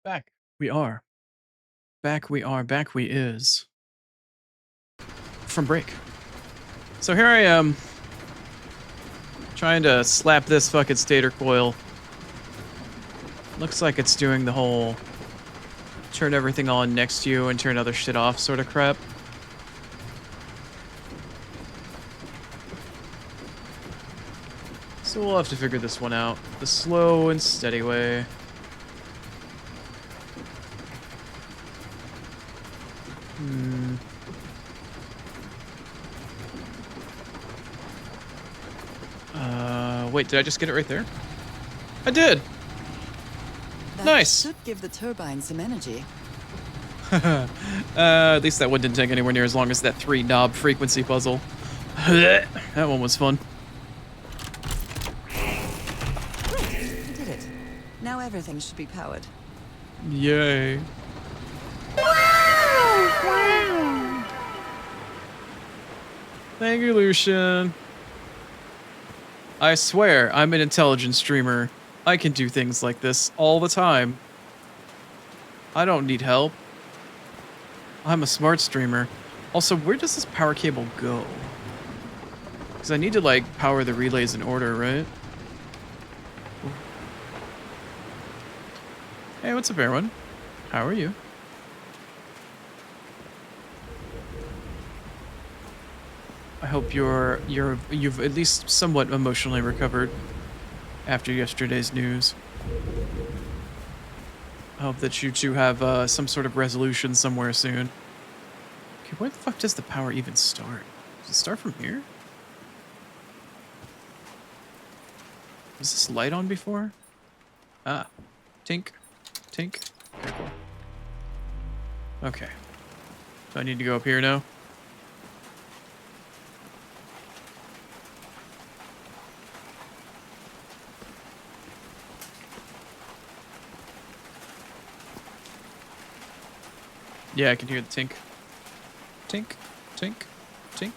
Back we are. Back we are. Back we is. From break. So here I am. Trying to slap this fucking stator coil. Looks like it's doing the whole turn everything on next to you and turn other shit off sort of crap. So we'll have to figure this one out the slow and steady way. Wait, did I just get it right there? I did! That Nice. should give the turbine some energy. At least that one didn't take anywhere near as long as that 3-knob frequency puzzle. That one was fun. I did it. Now everything should be powered. Yay. Thank you, Lucian. I swear, I'm an intelligent streamer. I can do things like this all the time. I don't need help. I'm a smart streamer. Also, where does this power cable go? Because I need to, like, power the relays in order, right? Hey, what's up, everyone? How are you? I hope you've at least somewhat emotionally recovered after yesterday's news. I hope that you two have some sort of resolution somewhere soon. Okay, where the fuck does the power even start? Does it start from here? Was this light on before? Ah. Tink. Tink. Okay, cool. Okay. Do I need to go up here now? Yeah, I can hear the tink. Tink, tink, tink.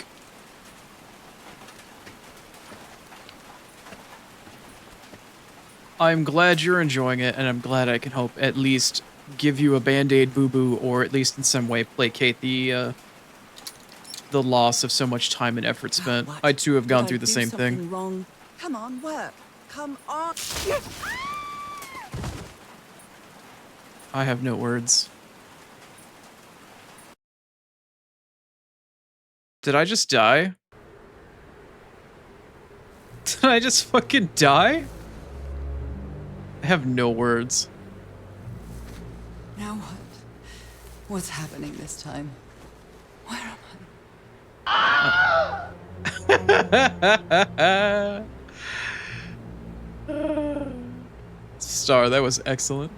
I'm glad you're enjoying it, and I'm glad I can help at least give you a band-aid boo-boo, or at least in some way placate the loss of so much time and effort spent. What? I too have gone Did I through the do same something thing. Wrong. Come on, work. Come on. I have no words. Did I just die? Did I just fucking die? I have no words. Now what? What's happening this time? Where am Star, that was excellent.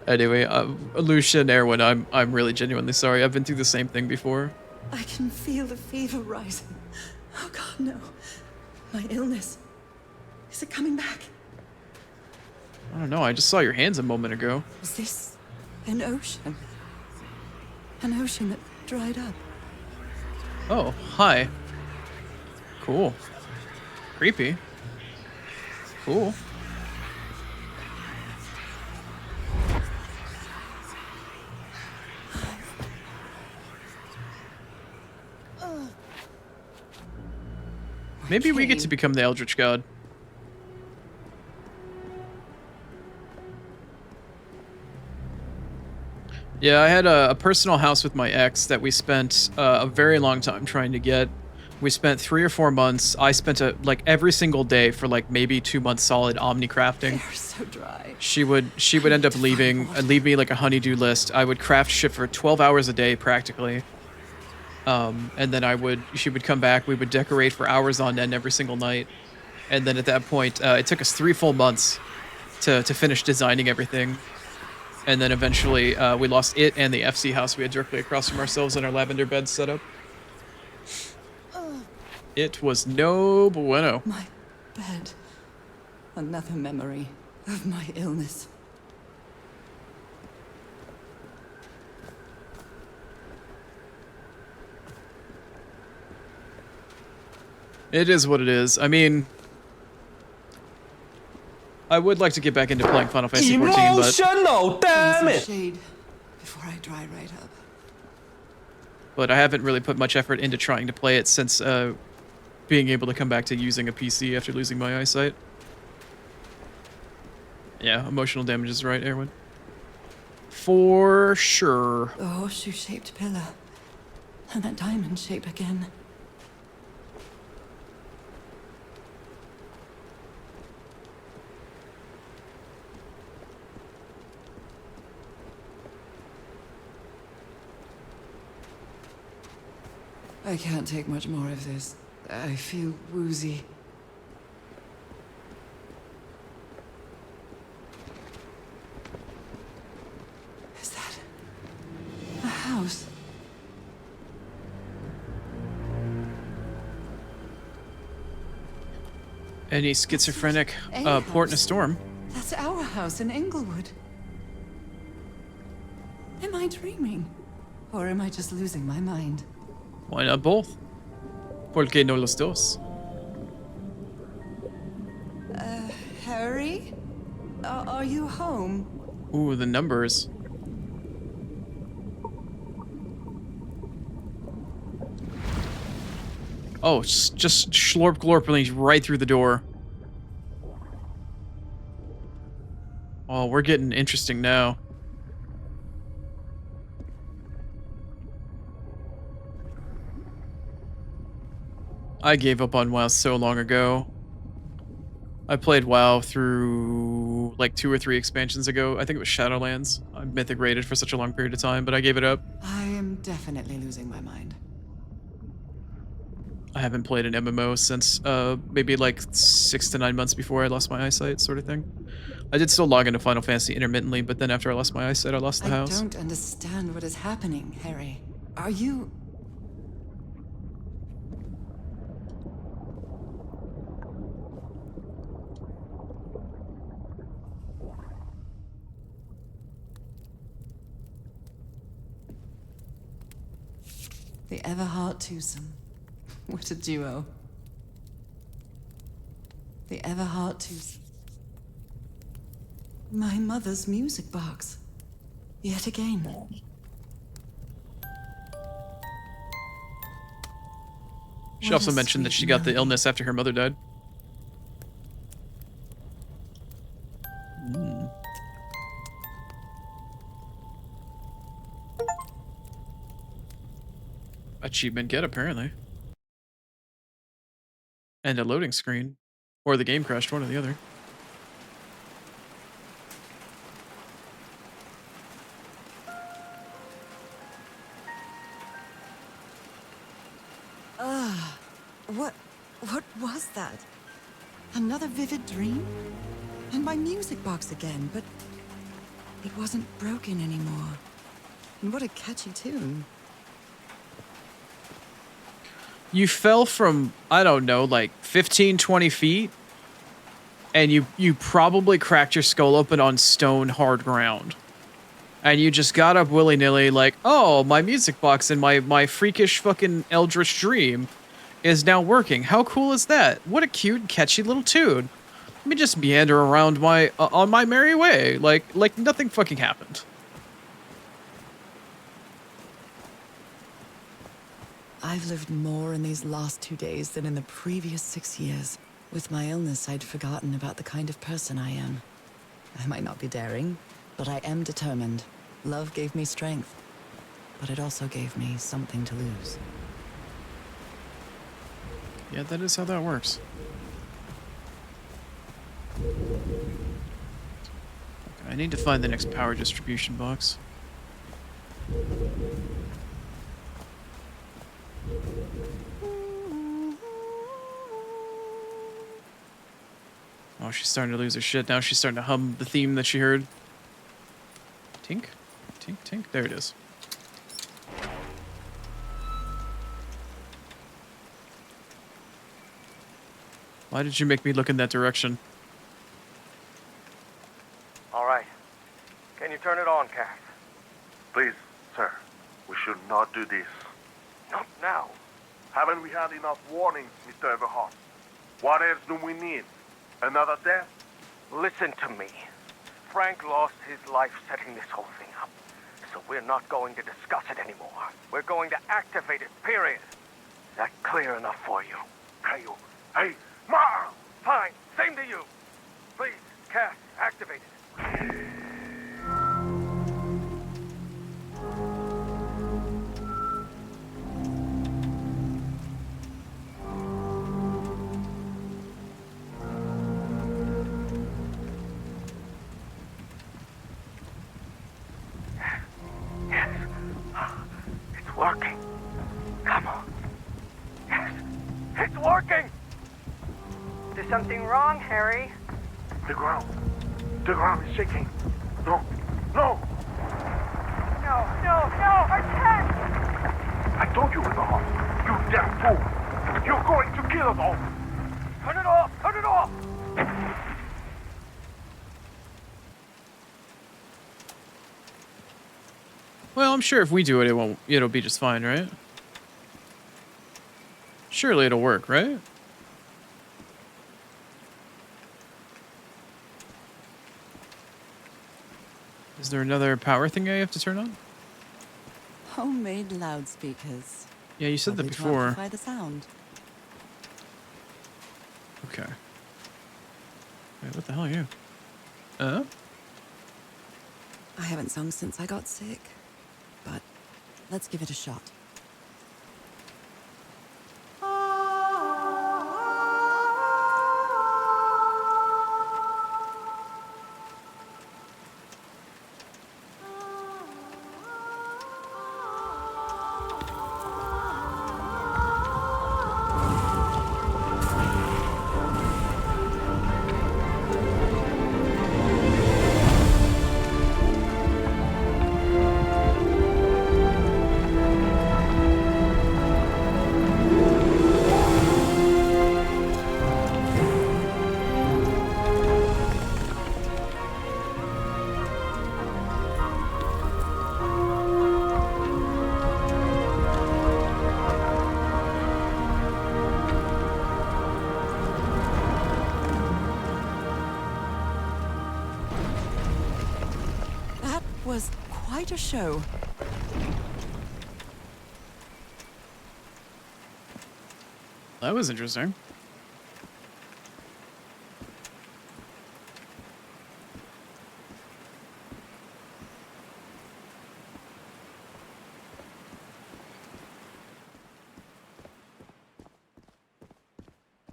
Anyway, Lucian, Erwin, I'm really genuinely sorry. I've been through the same thing before. I can feel the fever rising. Oh God, no. My illness. Is it coming back? I don't know. I just saw your hands a moment ago. Was this an ocean? An ocean that dried up? Oh, hi. Cool. Creepy. Cool. Maybe we get to become the Eldritch God. Yeah, I had a personal house with my ex that we spent a very long time trying to get. We spent 3 or 4 months. I spent like every single day for like maybe 2 months solid omni crafting. They're so dry. She would end up leaving, leave me like a honeydew list. I would craft shit for 12 hours a day practically. And then she would come back, we would decorate for hours on end every single night. And then at that point, it took us 3 full months to finish designing everything. And then eventually, we lost it and the FC house we had directly across from ourselves and our lavender bed set up. It was no bueno. My bed. Another memory of my illness. It is what it is. I mean, I would like to get back into playing Final Fantasy 14, but Emotional, damn Some it! shade before I dry right up. I haven't really put much effort into trying to play it since being able to come back to using a PC after losing my eyesight. Yeah, emotional damage is right, Erwin. For sure. The horseshoe-shaped pillar. And that diamond shape again. I can't take much more of this. I feel woozy. Is that a house? Any schizophrenic port in a storm. That's our house in Inglewood. Am I dreaming? Or am I just losing my mind? Why not both? ¿Por qué no los dos? Harry? Are you home? Ooh, the numbers. Oh, just slorp glorp and he's right through the door. Oh, we're getting interesting now. I gave up on WoW so long ago. I played WoW through like 2 or 3 expansions ago. I think it was Shadowlands. I mythic rated for such a long period of time, but I gave it up. I am definitely losing my mind. I haven't played an MMO since maybe like 6 to 9 months before I lost my eyesight, sort of thing. I did still log into Final Fantasy intermittently, but then after I lost my eyesight, I lost the house. I don't understand what is happening, Harry. Are you... The Everheart twosome. What a duo. The Everheart twosome. My mother's music box. Yet again. She also mentioned that she got the illness after her mother died. Achievement get, apparently. And a loading screen. Or the game crashed, one or the other. What was that? Another vivid dream? And my music box again, but it wasn't broken anymore. And what a catchy tune. You fell from, I don't know, like 15, 20 feet, and you probably cracked your skull open on stone hard ground. And you just got up willy-nilly like, oh, my music box and my freakish fucking Eldritch dream is now working. How cool is that? What a cute, catchy little tune. Let me just meander around my on my merry way, like nothing fucking happened. I've lived more in these last 2 days than in the previous 6 years. With my illness, I'd forgotten about the kind of person I am. I might not be daring, but I am determined. Love gave me strength, but it also gave me something to lose. Yeah, that is how that works. Okay, I need to find the next power distribution box. Oh, she's starting to lose her shit now. She's starting to hum the theme that she heard. Tink? Tink, tink. There it is. Why did you make me look in that direction? All right. Can you turn it on, Cass? Please, sir, we should not do this. Not now. Haven't we had enough warnings, Mr. Everhart? What else do we need? Another death? Listen to me. Frank lost his life setting this whole thing up. So we're not going to discuss it anymore. We're going to activate it, period. Is that clear enough for you? Hey, Ma! Fine. Same to you. Please, Cass, activate it. Yes. It's working. Come on. Yes, it's working! Is something wrong, Harry? The ground. The ground is shaking. No. No! No, I can't! I told you we were off. You damn fool. You're going to kill us all. Turn it off! Turn it off! Well, I'm sure if we do it, it'll be just fine, right? Surely it'll work, right? Is there another power thing I have to turn on? Homemade loudspeakers. Yeah, you said that Probably to before. amplify the sound. Okay. Wait, what the hell are you? I haven't sung since I got sick, but let's give it a shot. That was quite a show. That was interesting.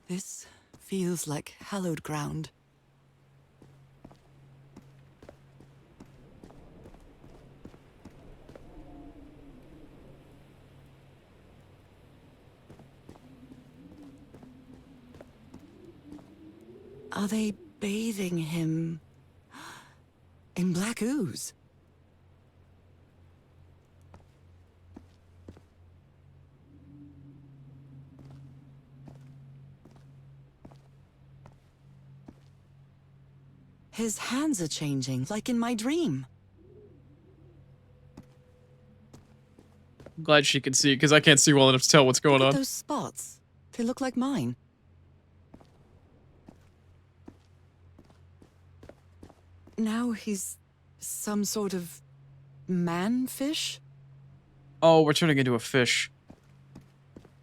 This feels like hallowed ground. Are they bathing him in black ooze? His hands are changing, like in my dream. I'm glad she can see, because I can't see well enough to tell what's going Look at on. those spots. They look like mine. Now he's some sort of man-fish? Oh, we're turning into a fish.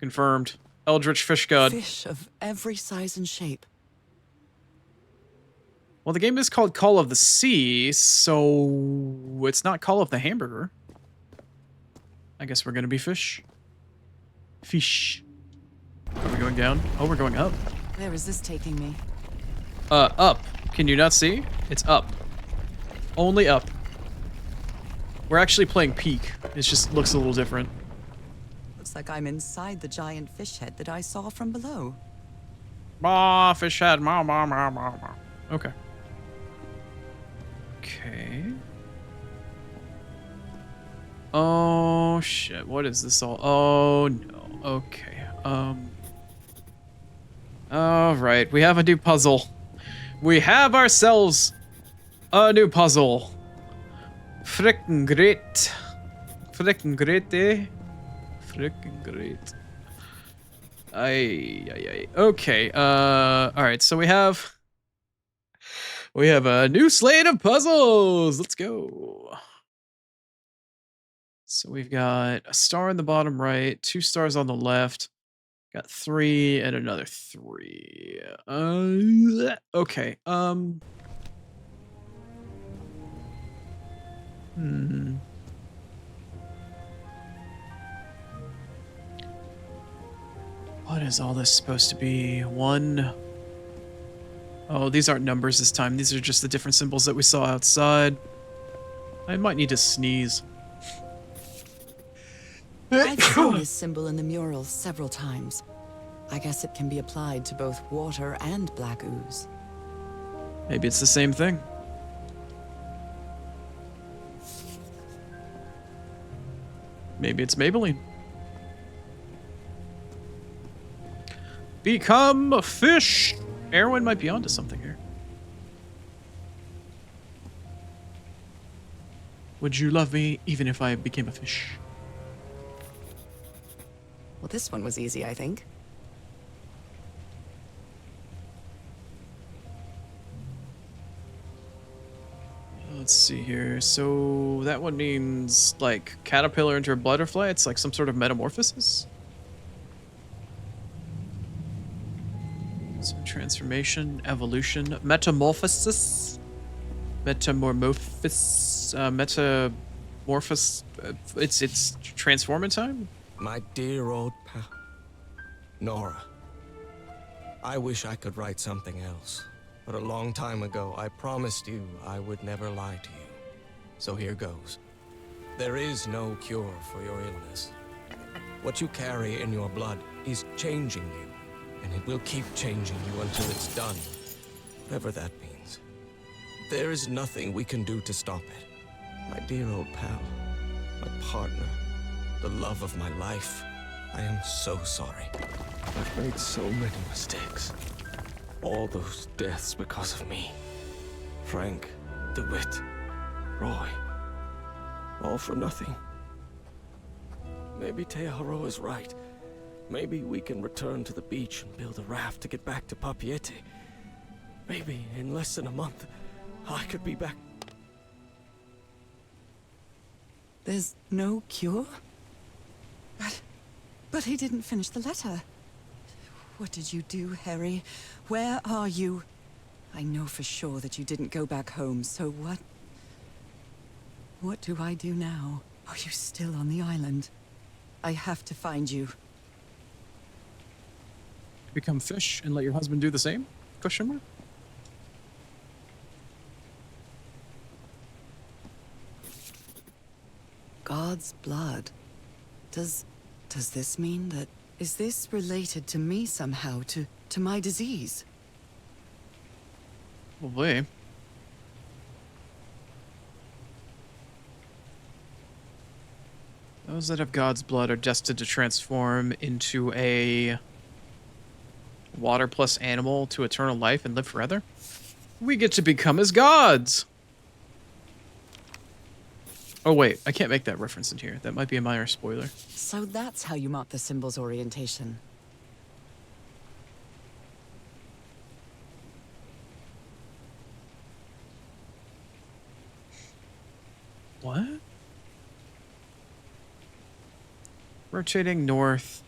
Confirmed. Eldritch fish god. Fish of every size and shape. Well, the game is called Call of the Sea, so it's not Call of the Hamburger. I guess we're gonna be fish. Fish. Are we going down? Oh, we're going up. Where is this taking me? Up. Can you not see? It's up. Only up. We're actually playing peak. It just looks a little different. Looks like I'm inside the giant fish head that I saw from below. Bah, fish head. Okay. Okay. Oh, shit. What is this all? Oh, no. Okay. All right. We have a new puzzle. We have ourselves a new puzzle. Frickin' great. Frickin' great, eh? Frickin' great. Ay. Okay. All right. So we have We have a new slate of puzzles. Let's go. So we've got a star in the bottom right, 2 stars on the left. Got 3 and another 3. Okay. Hmm. What is all this supposed to be? 1. Oh, these aren't numbers this time. These are just the different symbols that we saw outside. I might need to sneeze. I've seen this symbol in the murals several times. I guess it can be applied to both water and black ooze. Maybe it's the same thing. Maybe it's Maybelline. Become a fish! Erwin might be onto something here. Would you love me even if I became a fish? Well, this one was easy, I think. Let's see here. So that one means like caterpillar into a butterfly. It's like some sort of metamorphosis. So transformation, evolution, metamorphosis, metamorphosis, metamorphosis. It's transforming time. My dear old pal, Nora. I wish I could write something else, but a long time ago I promised you I would never lie to you. So here goes. There is no cure for your illness. What you carry in your blood is changing you, and it will keep changing you until it's done, whatever that means. There is nothing we can do to stop it. My dear old pal, my partner, the love of my life, I am so sorry. I've made so many mistakes. All those deaths because of me. Frank, DeWitt, Roy, all for nothing. Maybe Teodoro is right. Maybe we can return to the beach and build a raft to get back to Papiete. Maybe in less than a month, I could be back. There's no cure? But he didn't finish the letter. What did you do, Harry? Where are you? I know for sure that you didn't go back home, so what? What do I do now? Are you still on the island? I have to find you. Become fish and let your husband do the same? Question mark? God's blood. Does this mean that... Is this related to me somehow, to my disease? Probably. Those that have God's blood are destined to transform into a water plus animal to eternal life and live forever. We get to become as gods. Oh wait, I can't make that reference in here. That might be a minor spoiler. So that's how you mark the symbol's orientation. What? Rotating north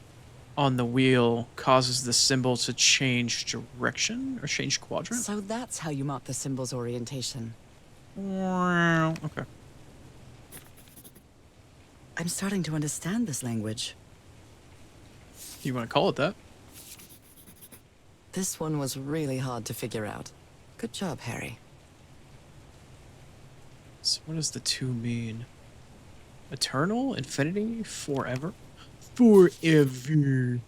on the wheel causes the symbol to change direction or change quadrant? So that's how you mark the symbol's orientation. Okay. I'm starting to understand this language. You want to call it that? This one was really hard to figure out. Good job, Harry. So what does the 2 mean? Eternal? Infinity? Forever? Forever.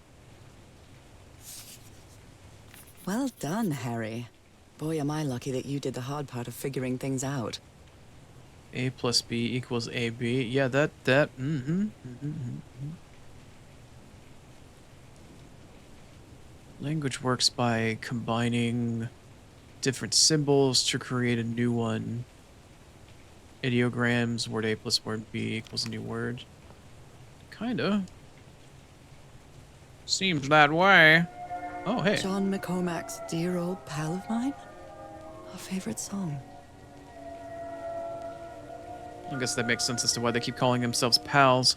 Well done, Harry. Boy, am I lucky that you did the hard part of figuring things out. A plus B equals AB. Yeah, that. Language works by combining different symbols to create a new one. Ideograms, word A plus word B equals a new word. Kinda. Seems that way. Oh, hey. John McCormack's dear old pal of mine? Our favorite song. I guess that makes sense as to why they keep calling themselves pals.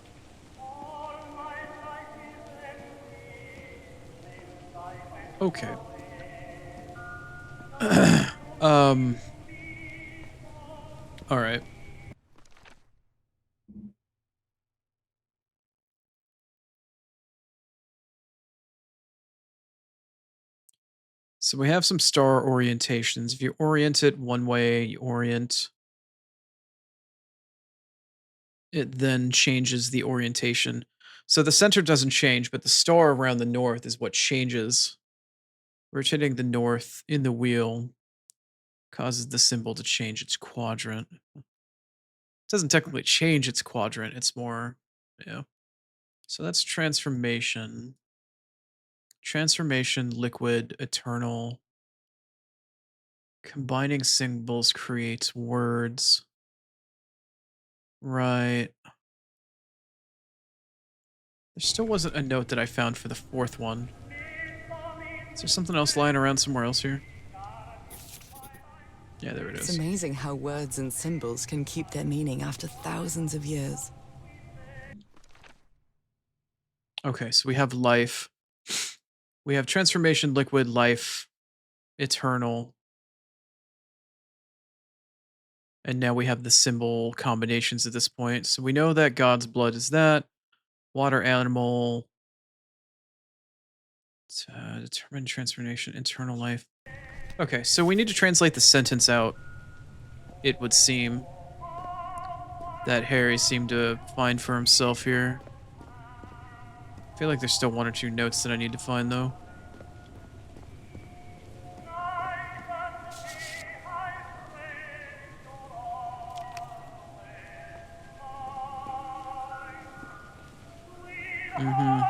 Okay. All right. So we have some star orientations. If you orient it one way, you orient it, then changes the orientation. So the center doesn't change, but the star around the north is what changes. Rotating the north in the wheel causes the symbol to change its quadrant. It doesn't technically change its quadrant, it's more, yeah. So that's transformation. Transformation, liquid, eternal. Combining symbols creates words. Right. There still wasn't a note that I found for the fourth one. Is there something else lying around somewhere else here? Yeah, there it It's is. amazing how words and symbols can keep their meaning after thousands of years. Okay, so we have life. We have transformation, liquid, life, eternal. And now we have the symbol combinations at this point. So we know that God's blood is that. Water animal. Determine transformation, eternal life. Okay, so we need to translate the sentence out. It would seem that Harry seemed to find for himself here. I feel like there's still one or two notes that I need to find, though. Mm-hmm.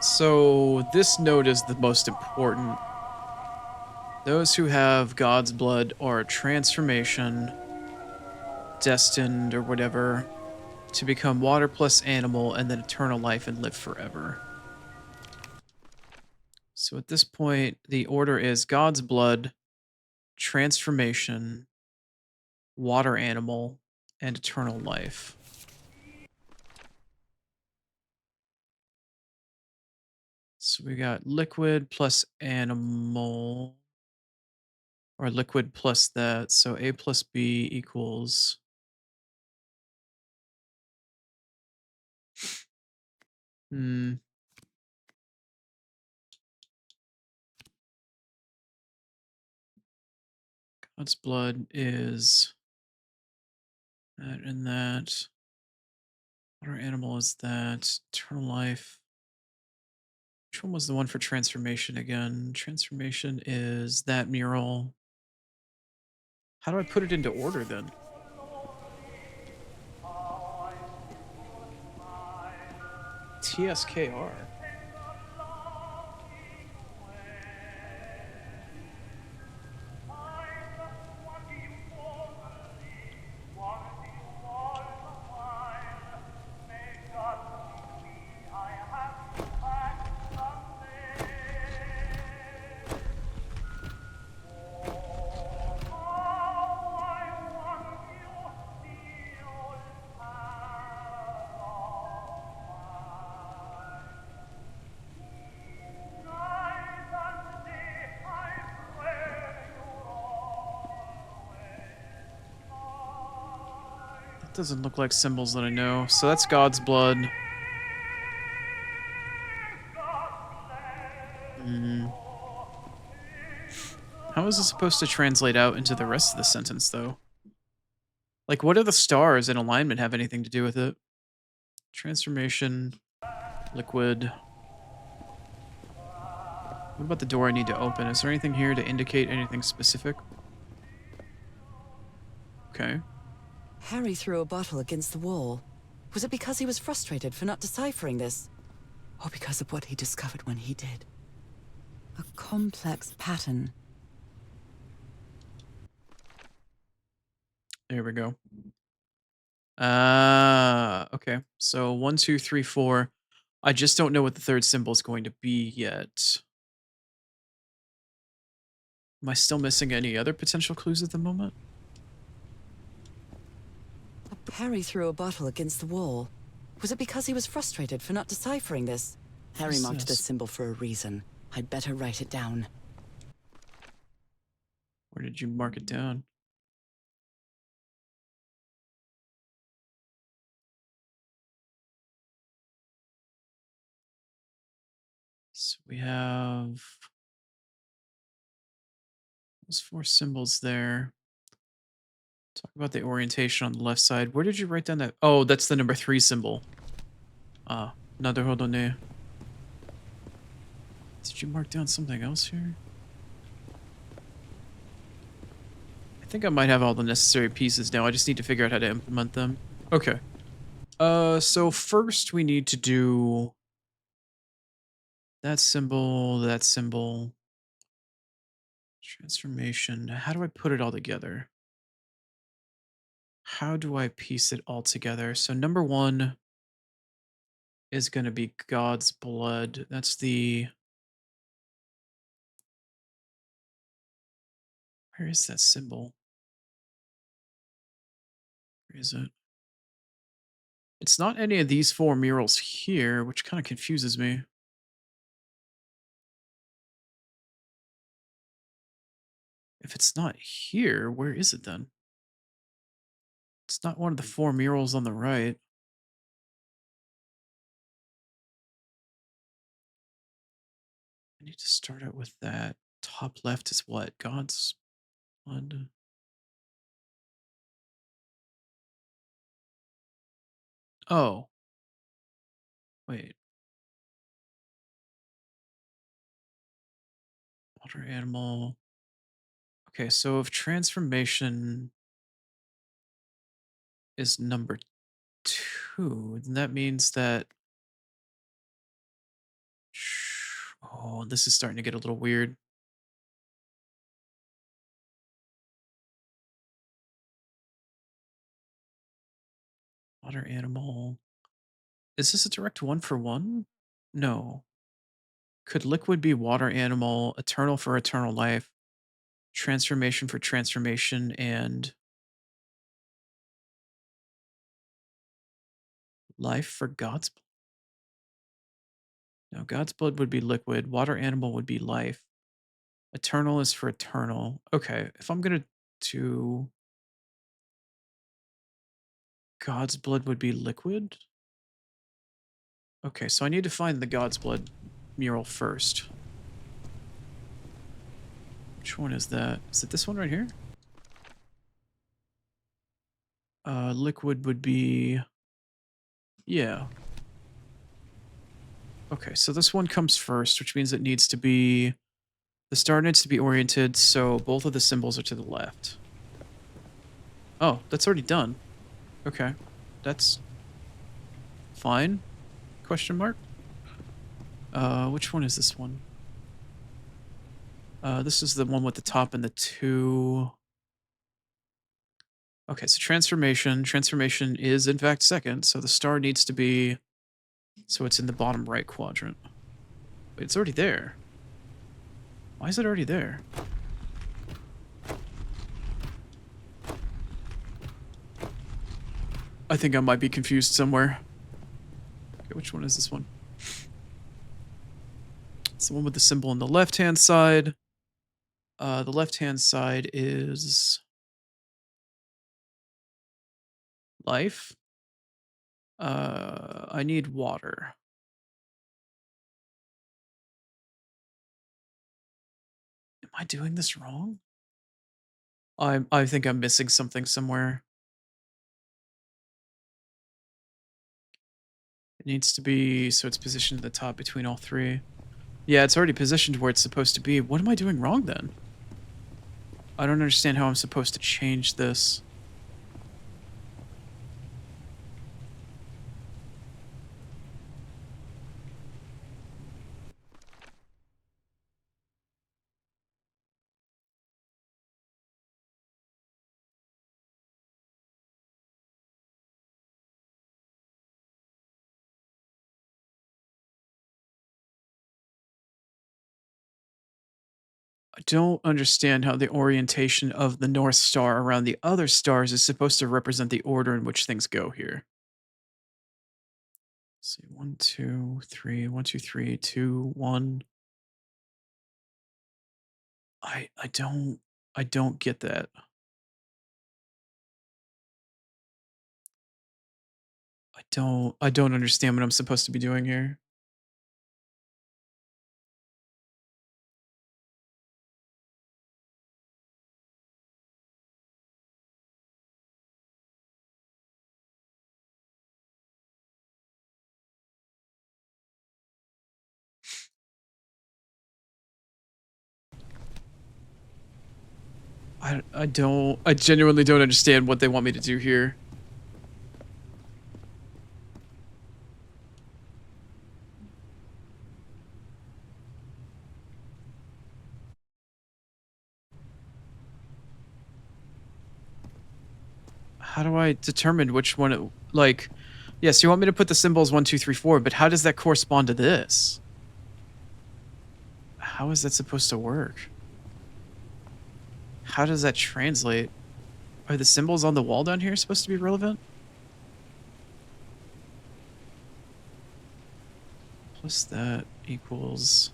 So this note is the most important. Those who have God's blood are transformation, destined or whatever, to become water plus animal and then eternal life and live forever. So at this point, the order is God's blood, transformation, water animal, and eternal life. So we got liquid plus animal, or liquid plus that. So A plus B equals. Hmm. God's blood is that and that. Water animal is that. Eternal life. Which one was the one for transformation again? Transformation is that mural. How do I put it into order then? TSKR. Doesn't look like symbols that I know. So that's God's blood. How is it supposed to translate out into the rest of the sentence, though? Like, what do the stars in alignment have anything to do with it? Transformation, liquid. What about the door I need to open? Is there anything here to indicate anything specific? Okay. Harry threw a bottle against the wall. Was it because he was frustrated for not deciphering this? Or because of what he discovered when he did? A complex pattern. There we go. Ah, okay. So 1, 2, 3, 4. I just don't know what the third symbol is going to be yet. Am I still missing any other potential clues at the moment? Harry threw a bottle against the wall. Was it because he was frustrated for not deciphering this? Harry What's marked this this? symbol for a reason. I'd better write it down. Where did you mark it down? So we have those 4 symbols there. Talk about the orientation on the left side. Where did you write down that? Oh, that's the number 3 symbol. Ah, naruhodo. Did you mark down something else here? I think I might have all the necessary pieces now. I just need to figure out how to implement them. Okay. So first we need to do that symbol, transformation. How do I put it all together? How do I piece it all together? So number 1 is going to be God's blood. That's the... Where is that symbol? Where is it? It's not any of these 4 murals here, which kind of confuses me. If it's not here, where is it then? It's not one of the 4 murals on the right. I need to start out with that. Top left is what? God's blood. Oh, wait. Water animal. Okay, so if transformation is number 2, then that means that... Oh, this is starting to get a little weird. Water animal. Is this a direct 1-for-1? No. Could liquid be water animal, eternal for eternal life, transformation for transformation, and life for God's blood? No, God's blood would be liquid, water animal would be life. Eternal is for eternal. Okay, if I'm gonna do God's blood would be liquid. Okay, so I need to find the God's blood mural first. Which one is that? Is it this one right here? Liquid would be... Yeah. Okay, so this one comes first, which means it needs to be... The star needs to be oriented, so both of the symbols are to the left. Oh, that's already done. Okay. That's... fine? Question mark? Which one is this one? This is the one with the top and the 2... Okay, so transformation. Transformation is, in fact, second, so the star needs to be... So it's in the bottom right quadrant. Wait, it's already there. Why is it already there? I think I might be confused somewhere. Okay, which one is this one? It's the one with the symbol on the left-hand side. The left-hand side is... life. I need water. Am I doing this wrong? I think I'm missing something somewhere. It needs to be so it's positioned at the top between all 3. Yeah, it's already positioned where it's supposed to be. What am I doing wrong then? I don't understand how I'm supposed to change this. I don't understand how the orientation of the North Star around the other stars is supposed to represent the order in which things go here. Let's see, 1, 2, 3, 1, 2, 3, 2, 1. I don't get that. I don't understand what I'm supposed to be doing here. I genuinely don't understand what they want me to do here. How do I determine which one like, yes, you want me to put the symbols 1, 2, 3, 4, but how does that correspond to this? How is that supposed to work? How does that translate? Are the symbols on the wall down here supposed to be relevant? Plus that equals.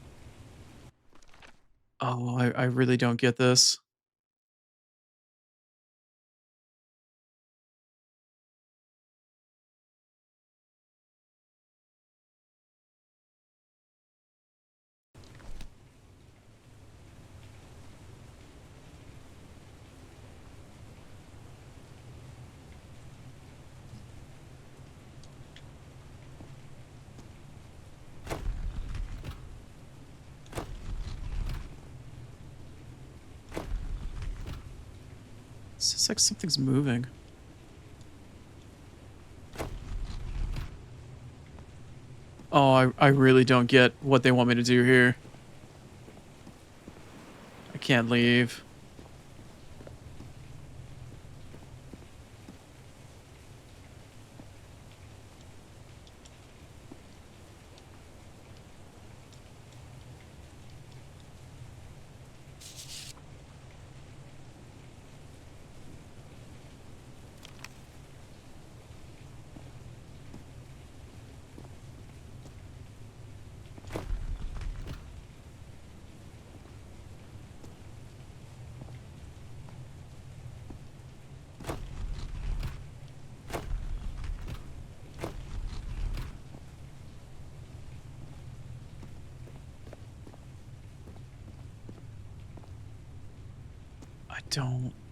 Oh, I really don't get this. It's just like something's moving. Oh, I really don't get what they want me to do here. I can't leave.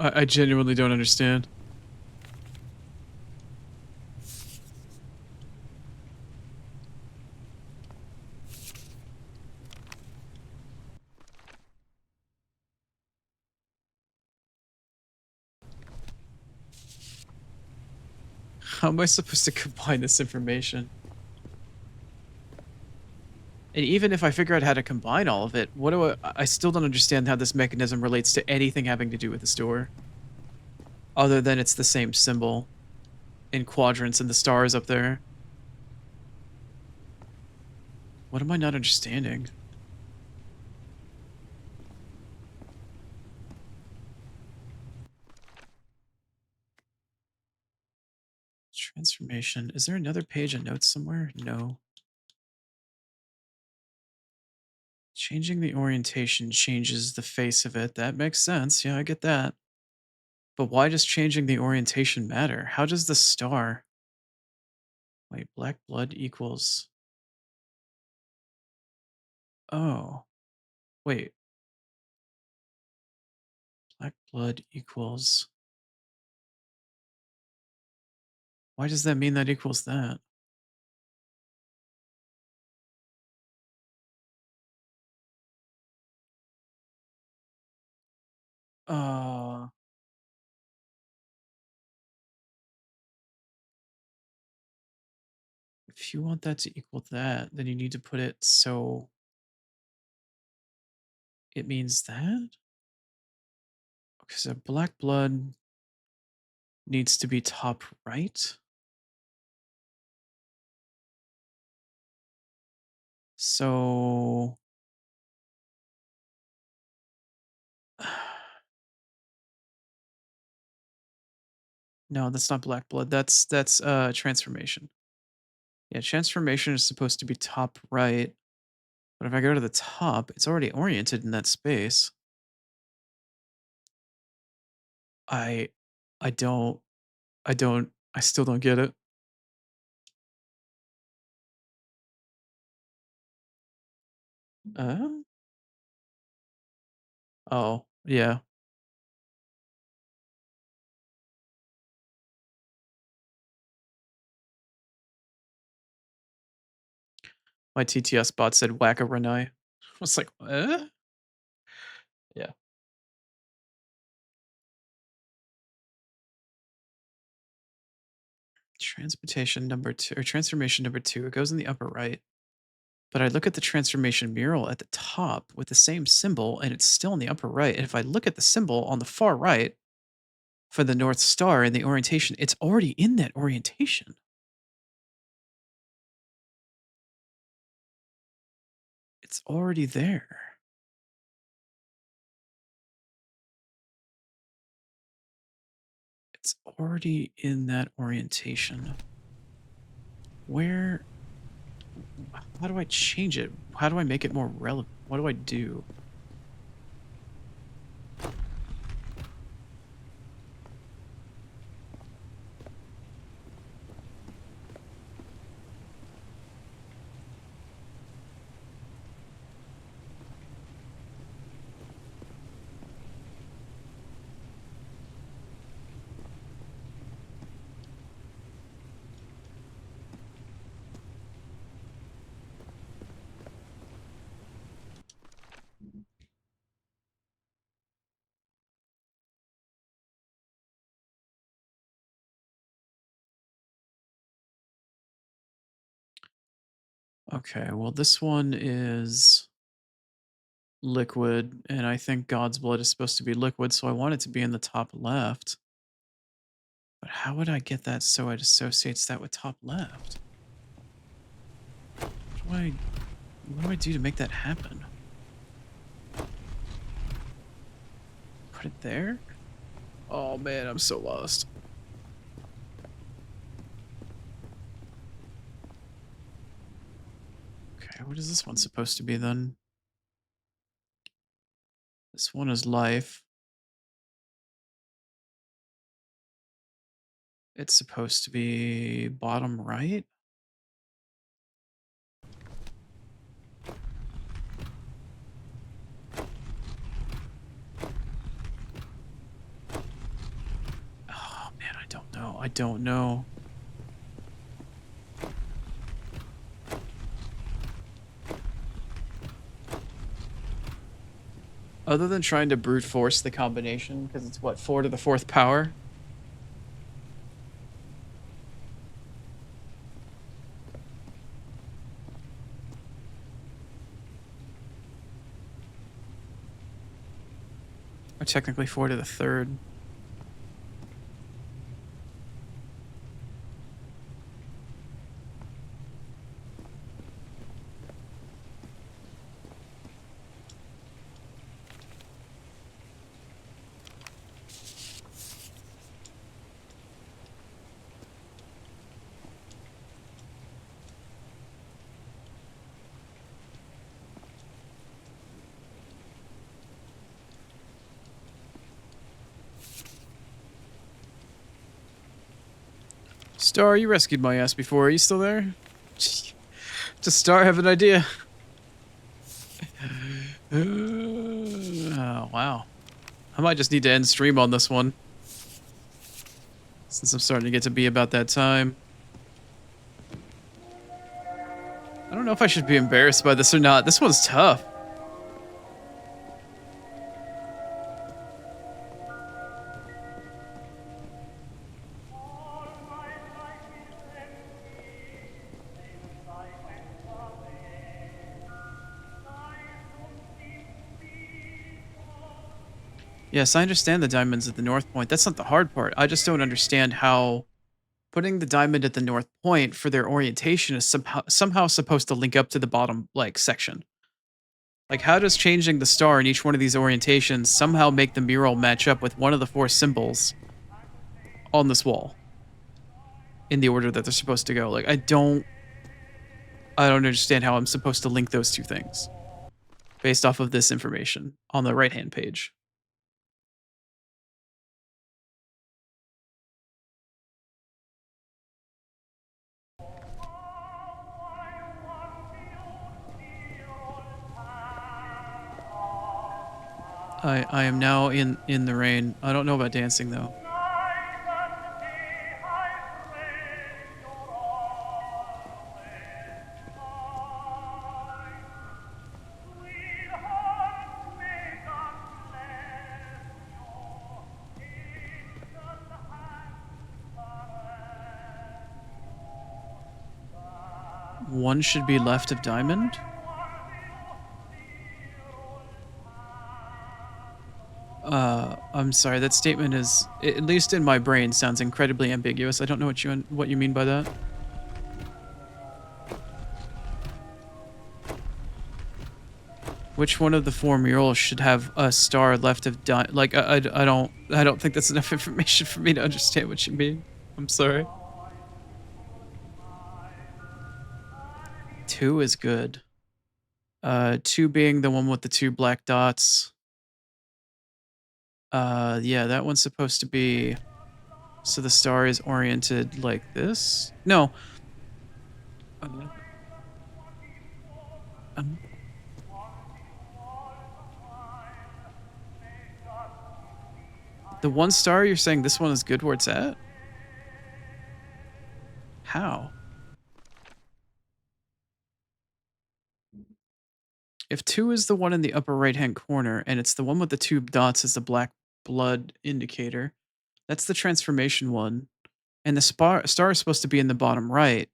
I genuinely don't understand. How am I supposed to combine this information? And even if I figure out how to combine all of it, what do I still don't understand how this mechanism relates to anything having to do with the store. Other than it's the same symbol in quadrants and the stars up there. What am I not understanding? Transformation. Is there another page of notes somewhere? No. Changing the orientation changes the face of it. That makes sense. Yeah, I get that. But why does changing the orientation matter? How does the star. Wait, black blood equals. Oh, wait. Black blood equals. Why does that mean that equals that? Uh, if you want that to equal that, then you need to put it so it means that? Okay, so black blood needs to be top right. So No, that's not black blood. That's transformation. Yeah, transformation is supposed to be top right. But if I go to the top, it's already oriented in that space. I I don't I still don't get it. Uh? Oh, yeah. My TTS bot said whack a Renai. I was like, Yeah. Transportation number 2 or transformation number 2. It goes in the upper right. But I look at the transformation mural at the top with the same symbol and it's still in the upper right. And if I look at the symbol on the far right for the North Star in the orientation, it's already in that orientation. It's already there. It's already in that orientation. Where? How do I change it? How do I make it more relevant? What do I do? Okay, well, this one is liquid, and I think God's blood is supposed to be liquid, so I want it to be in the top left. But how would I get that so it associates that with top left? What do I do to make that happen? Put it there? Oh man, I'm so lost. Okay, what is this one supposed to be then? This one is life. It's supposed to be bottom right? Oh man, I don't know. I don't know. Other than trying to brute force the combination, because it's what, 4 to the 4th power? Or technically 4 to the 3rd. Star, you rescued my ass before. Are you still there? Does Star have an idea? Oh, wow. I might just need to end stream on this one. Since I'm starting to get to be about that time. I don't know if I should be embarrassed by this or not. This one's tough. Yes, I understand the diamonds at the North Point. That's not the hard part. I just don't understand how putting the diamond at the North Point for their orientation is somehow supposed to link up to the bottom like section. Like, how does changing the star in each one of these orientations somehow make the mural match up with one of the 4 symbols on this wall in the order that they're supposed to go. Like, I don't understand how I'm supposed to link those two things based off of this information on the right-hand page. I am now in the rain. I don't know about dancing though. One should be left of diamond. I'm sorry. That statement is, at least in my brain, sounds incredibly ambiguous. I don't know what you mean by that. Which one of the four murals should have a star left of diamond? Like, I don't think that's enough information for me to understand what you mean. I'm sorry. 2 is good. 2 being the one with the 2 black dots. Yeah, that one's supposed to be, so the star is oriented like this? No. The 1 star, you're saying this one is good where it's at? How? If 2 is the one in the upper right-hand corner, and it's the one with the 2 dots as the black blood indicator, that's the transformation one. And the star is supposed to be in the bottom right,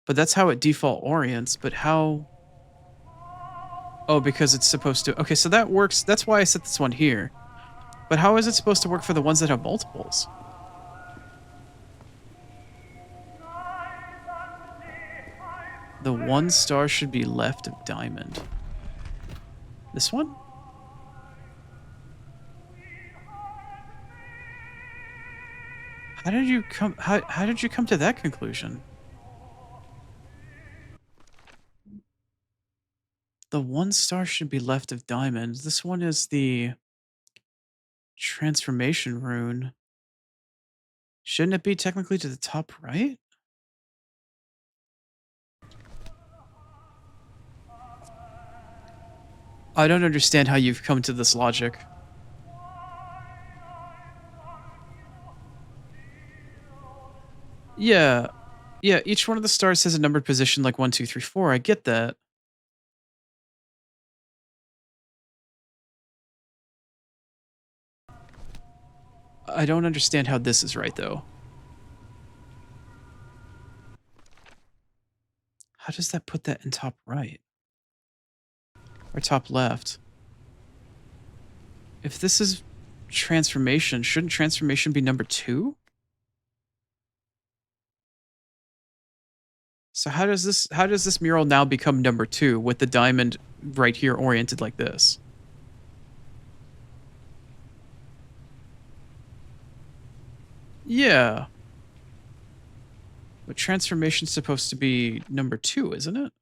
but that's how it default orients, but how... Oh, because it's supposed to... Okay, so that works. That's why I set this one here. But how is it supposed to work for the ones that have multiples? The 1 star should be left of diamond. This one? How did you come to that conclusion? The 1 star should be left of diamond. This one is the transformation rune. Shouldn't it be technically to the top right? I don't understand how you've come to this logic. Yeah. Yeah, each one of the stars has a numbered position like 1, 2, 3, 4. I get that. I don't understand how this is right, though. How does that put that in top right? Or top left? If this is transformation, shouldn't transformation be number 2? So how does this mural now become number 2 with the diamond right here oriented like this? Yeah. But transformation's supposed to be number 2, isn't it?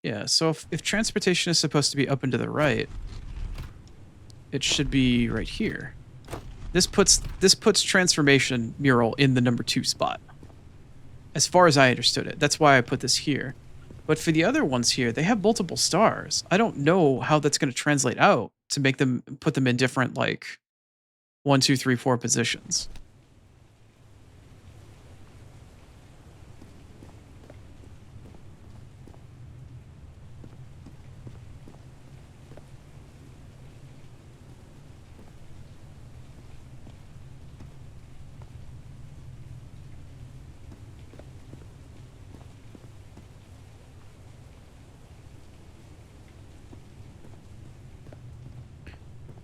Yeah, so if transportation is supposed to be up and to the right, it should be right here. This puts transformation mural in the number 2 spot. As far as I understood it. That's why I put this here. But for the other ones here, they have multiple stars. I don't know how that's going to translate out to make them put them in different, like, 1, 2, 3, 4 positions.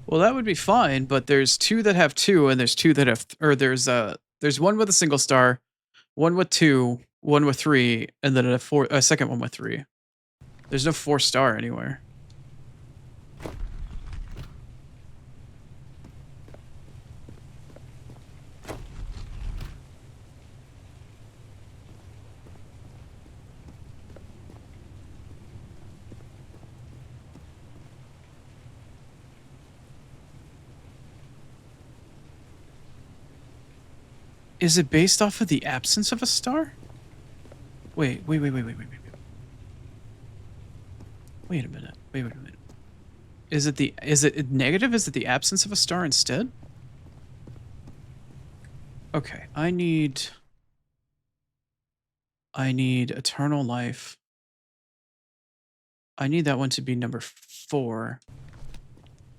Well, that would be fine, but there's 2 that have 2, and there's 2 that have, or there's 1 with a single star, 1 with 2, 1 with 3, and then a second one with 3. There's no 4 star anywhere. Is it based off of the absence of a star? Wait. Wait a minute. Wait a minute. Is it negative? Is it the absence of a star instead? Okay, I need eternal life. I need that one to be number 4.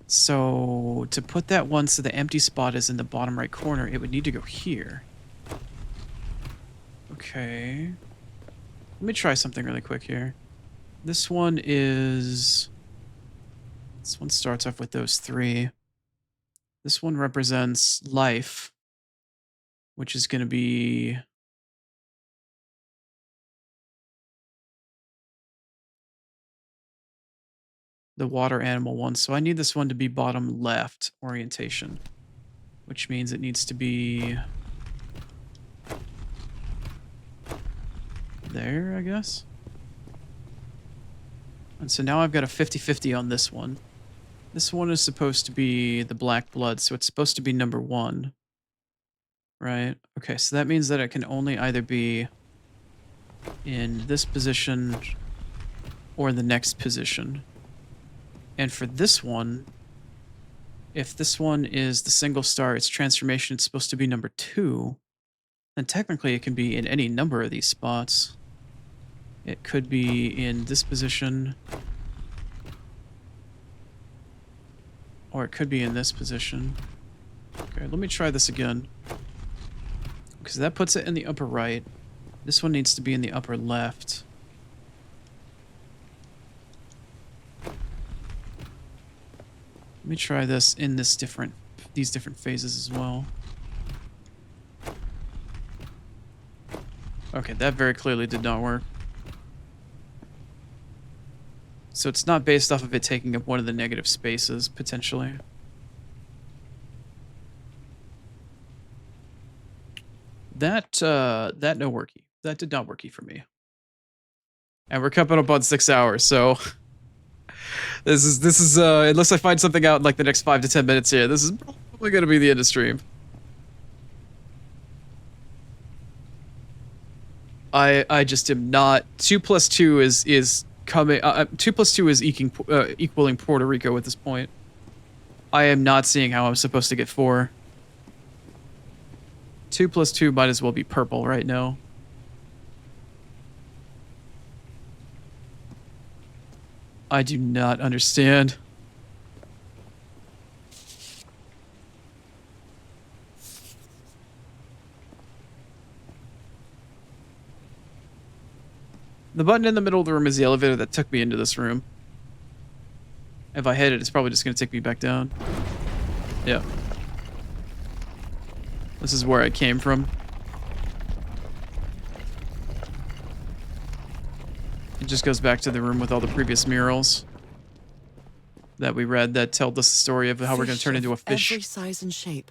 So to put that one so the empty spot is in the bottom right corner, it would need to go here. Okay. Let me try something really quick here. This one starts off with those 3. This one represents life, which is going to be the water animal one. So I need this one to be bottom left orientation, which means it needs to be there, I guess. And so now I've got a 50-50 on this one. This one is supposed to be the black blood, so it's supposed to be number 1. Right? Okay, so that means that it can only either be in this position or the next position. And for this one, if this one is the single star, its transformation, it's supposed to be number 2. Then technically it can be in any number of these spots. It could be in this position, or it could be in this position. Okay, let me try this again. Because that puts it in the upper right. This one needs to be in the upper left. Let me try this in these different phases as well. Okay, that very clearly did not work. So it's not based off of it taking up one of the negative spaces, potentially. That no worky. That did not worky for me. And we're coming up on 6 hours, so this is unless I find something out in like the next 5 to 10 minutes here, this is probably gonna be the end of stream. I just am not. 2 plus 2 is coming. 2 plus 2 is equaling Puerto Rico at this point. I am not seeing how I'm supposed to get 4. 2 plus 2 might as well be purple right now. I do not understand. The button in the middle of the room is the elevator that took me into this room. If I hit it, it's probably just going to take me back down. Yeah. This is where I came from. It just goes back to the room with all the previous murals that we read that tell us the story of how we're going to turn into a fish. Every size and shape.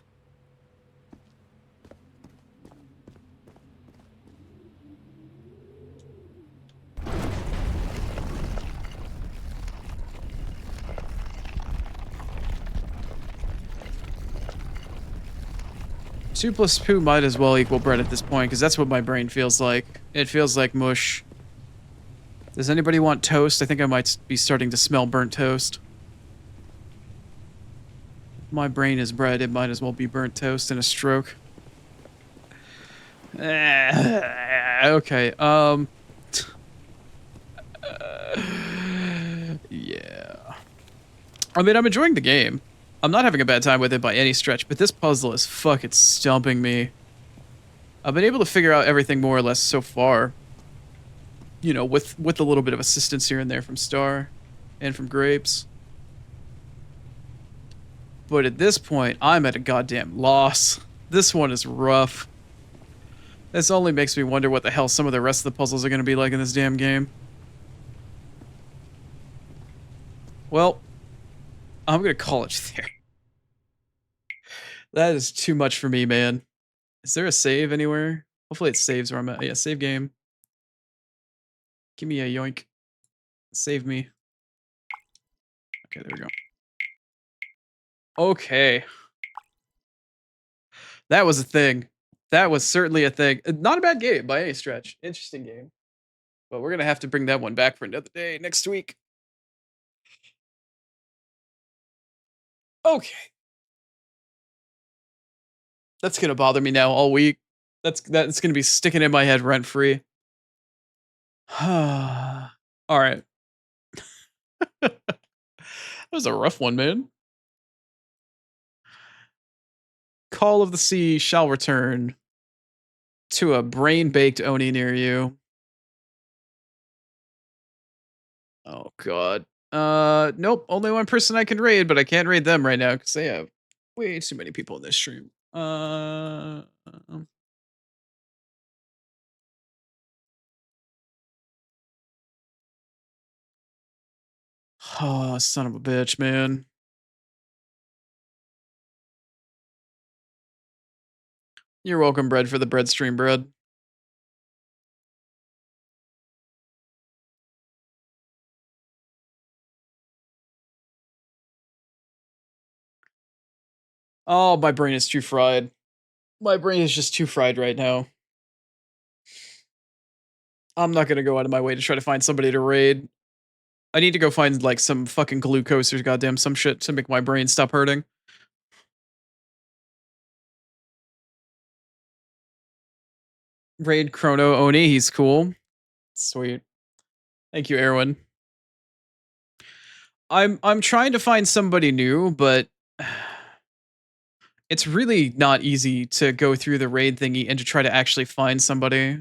Two plus two might as well equal bread at this point, because that's what my brain feels like. It feels like mush. Does anybody want toast? I think I might be starting to smell burnt toast. My brain is bread. It might as well be burnt toast in a stroke. Okay, yeah. I mean, I'm enjoying the game. I'm not having a bad time with it by any stretch, but this puzzle is fucking stumping me. I've been able to figure out everything more or less so far. You know, with a little bit of assistance here and there from Star and from Grapes. But at this point, I'm at a goddamn loss. This one is rough. This only makes me wonder what the hell some of the rest of the puzzles are going to be like in this damn game. Well, I'm going to call it there. That is too much for me, man. Is there a save anywhere? Hopefully it saves where I'm at. Yeah, save game. Give me a yoink. Save me. Okay, there we go. Okay. That was a thing. That was certainly a thing. Not a bad game by any stretch. Interesting game. But we're going to have to bring that one back for another day next week. Okay. That's going to bother me now all week. That's going to be sticking in my head rent free. All right. That was a rough one, man. Call of the Sea shall return to a brain-baked Oni near you. Oh, God. Nope. Only one person I can raid, but I can't raid them right now because they have way too many people in this stream. Oh, son of a bitch, man. You're welcome, bread, for the bread stream, bread. Oh, my brain is too fried. My brain is just too fried right now. I'm not gonna go out of my way to try to find somebody to raid. I need to go find like some fucking glucose or goddamn some shit to make my brain stop hurting. Raid CronoOni, he's cool. Sweet. Thank you, Erwin. I'm trying to find somebody new, but it's really not easy to go through the raid thingy and to try to actually find somebody.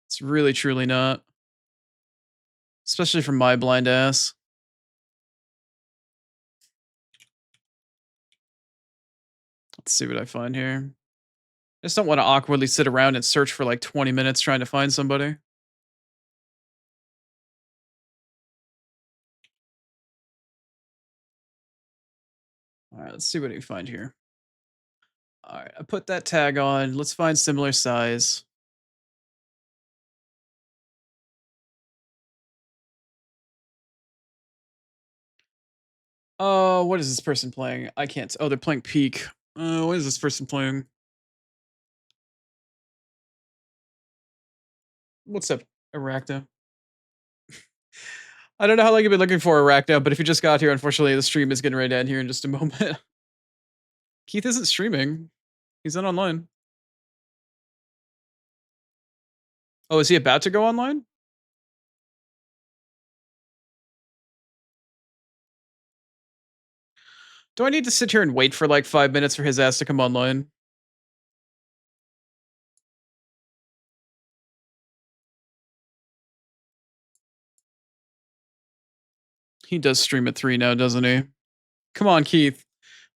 It's really truly not. Especially for my blind ass. Let's see what I find here. I just don't want to awkwardly sit around and search for like 20 minutes trying to find somebody. All right, let's see what we find here. All right, I put that tag on. Let's find similar size. Oh, what is this person playing? I can't. Oh, they're playing Peak. What is this person playing? What's up, Arachno? I don't know how long you've been looking for Arachno, but if you just got here, unfortunately, the stream is getting ready to end here in just a moment. Keith isn't streaming. He's not online. Oh, is he about to go online? Do I need to sit here and wait for like 5 minutes for his ass to come online? He does stream at 3 now, doesn't he? Come on, Keith.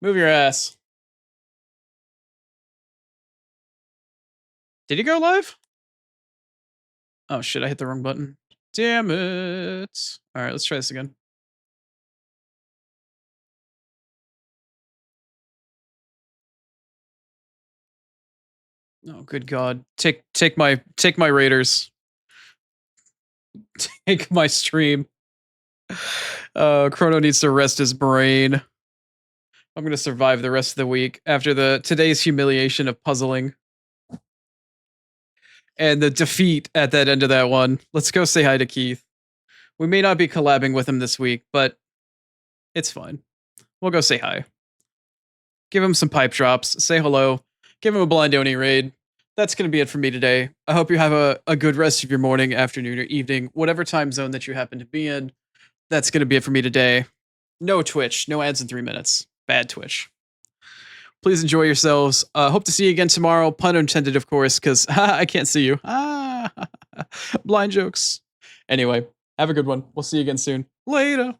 Move your ass. Did he go live? Oh shit, I hit the wrong button. Damn it. Alright, let's try this again. Oh, good God. Take my raiders. Take my stream. Chrono needs to rest his brain. I'm gonna survive the rest of the week after today's humiliation of puzzling. And the defeat at that end of that one. Let's go say hi to Keith. We may not be collabing with him this week, but it's fine. We'll go say hi. Give him some pipe drops. Say hello. Give him a blind Oni raid. That's going to be it for me today. I hope you have a good rest of your morning, afternoon, or evening, whatever time zone that you happen to be in. That's going to be it for me today. No Twitch. No ads in 3 minutes. Bad Twitch. Please enjoy yourselves. Hope to see you again tomorrow. Pun intended, of course, because I can't see you. Blind jokes. Anyway, have a good one. We'll see you again soon. Later.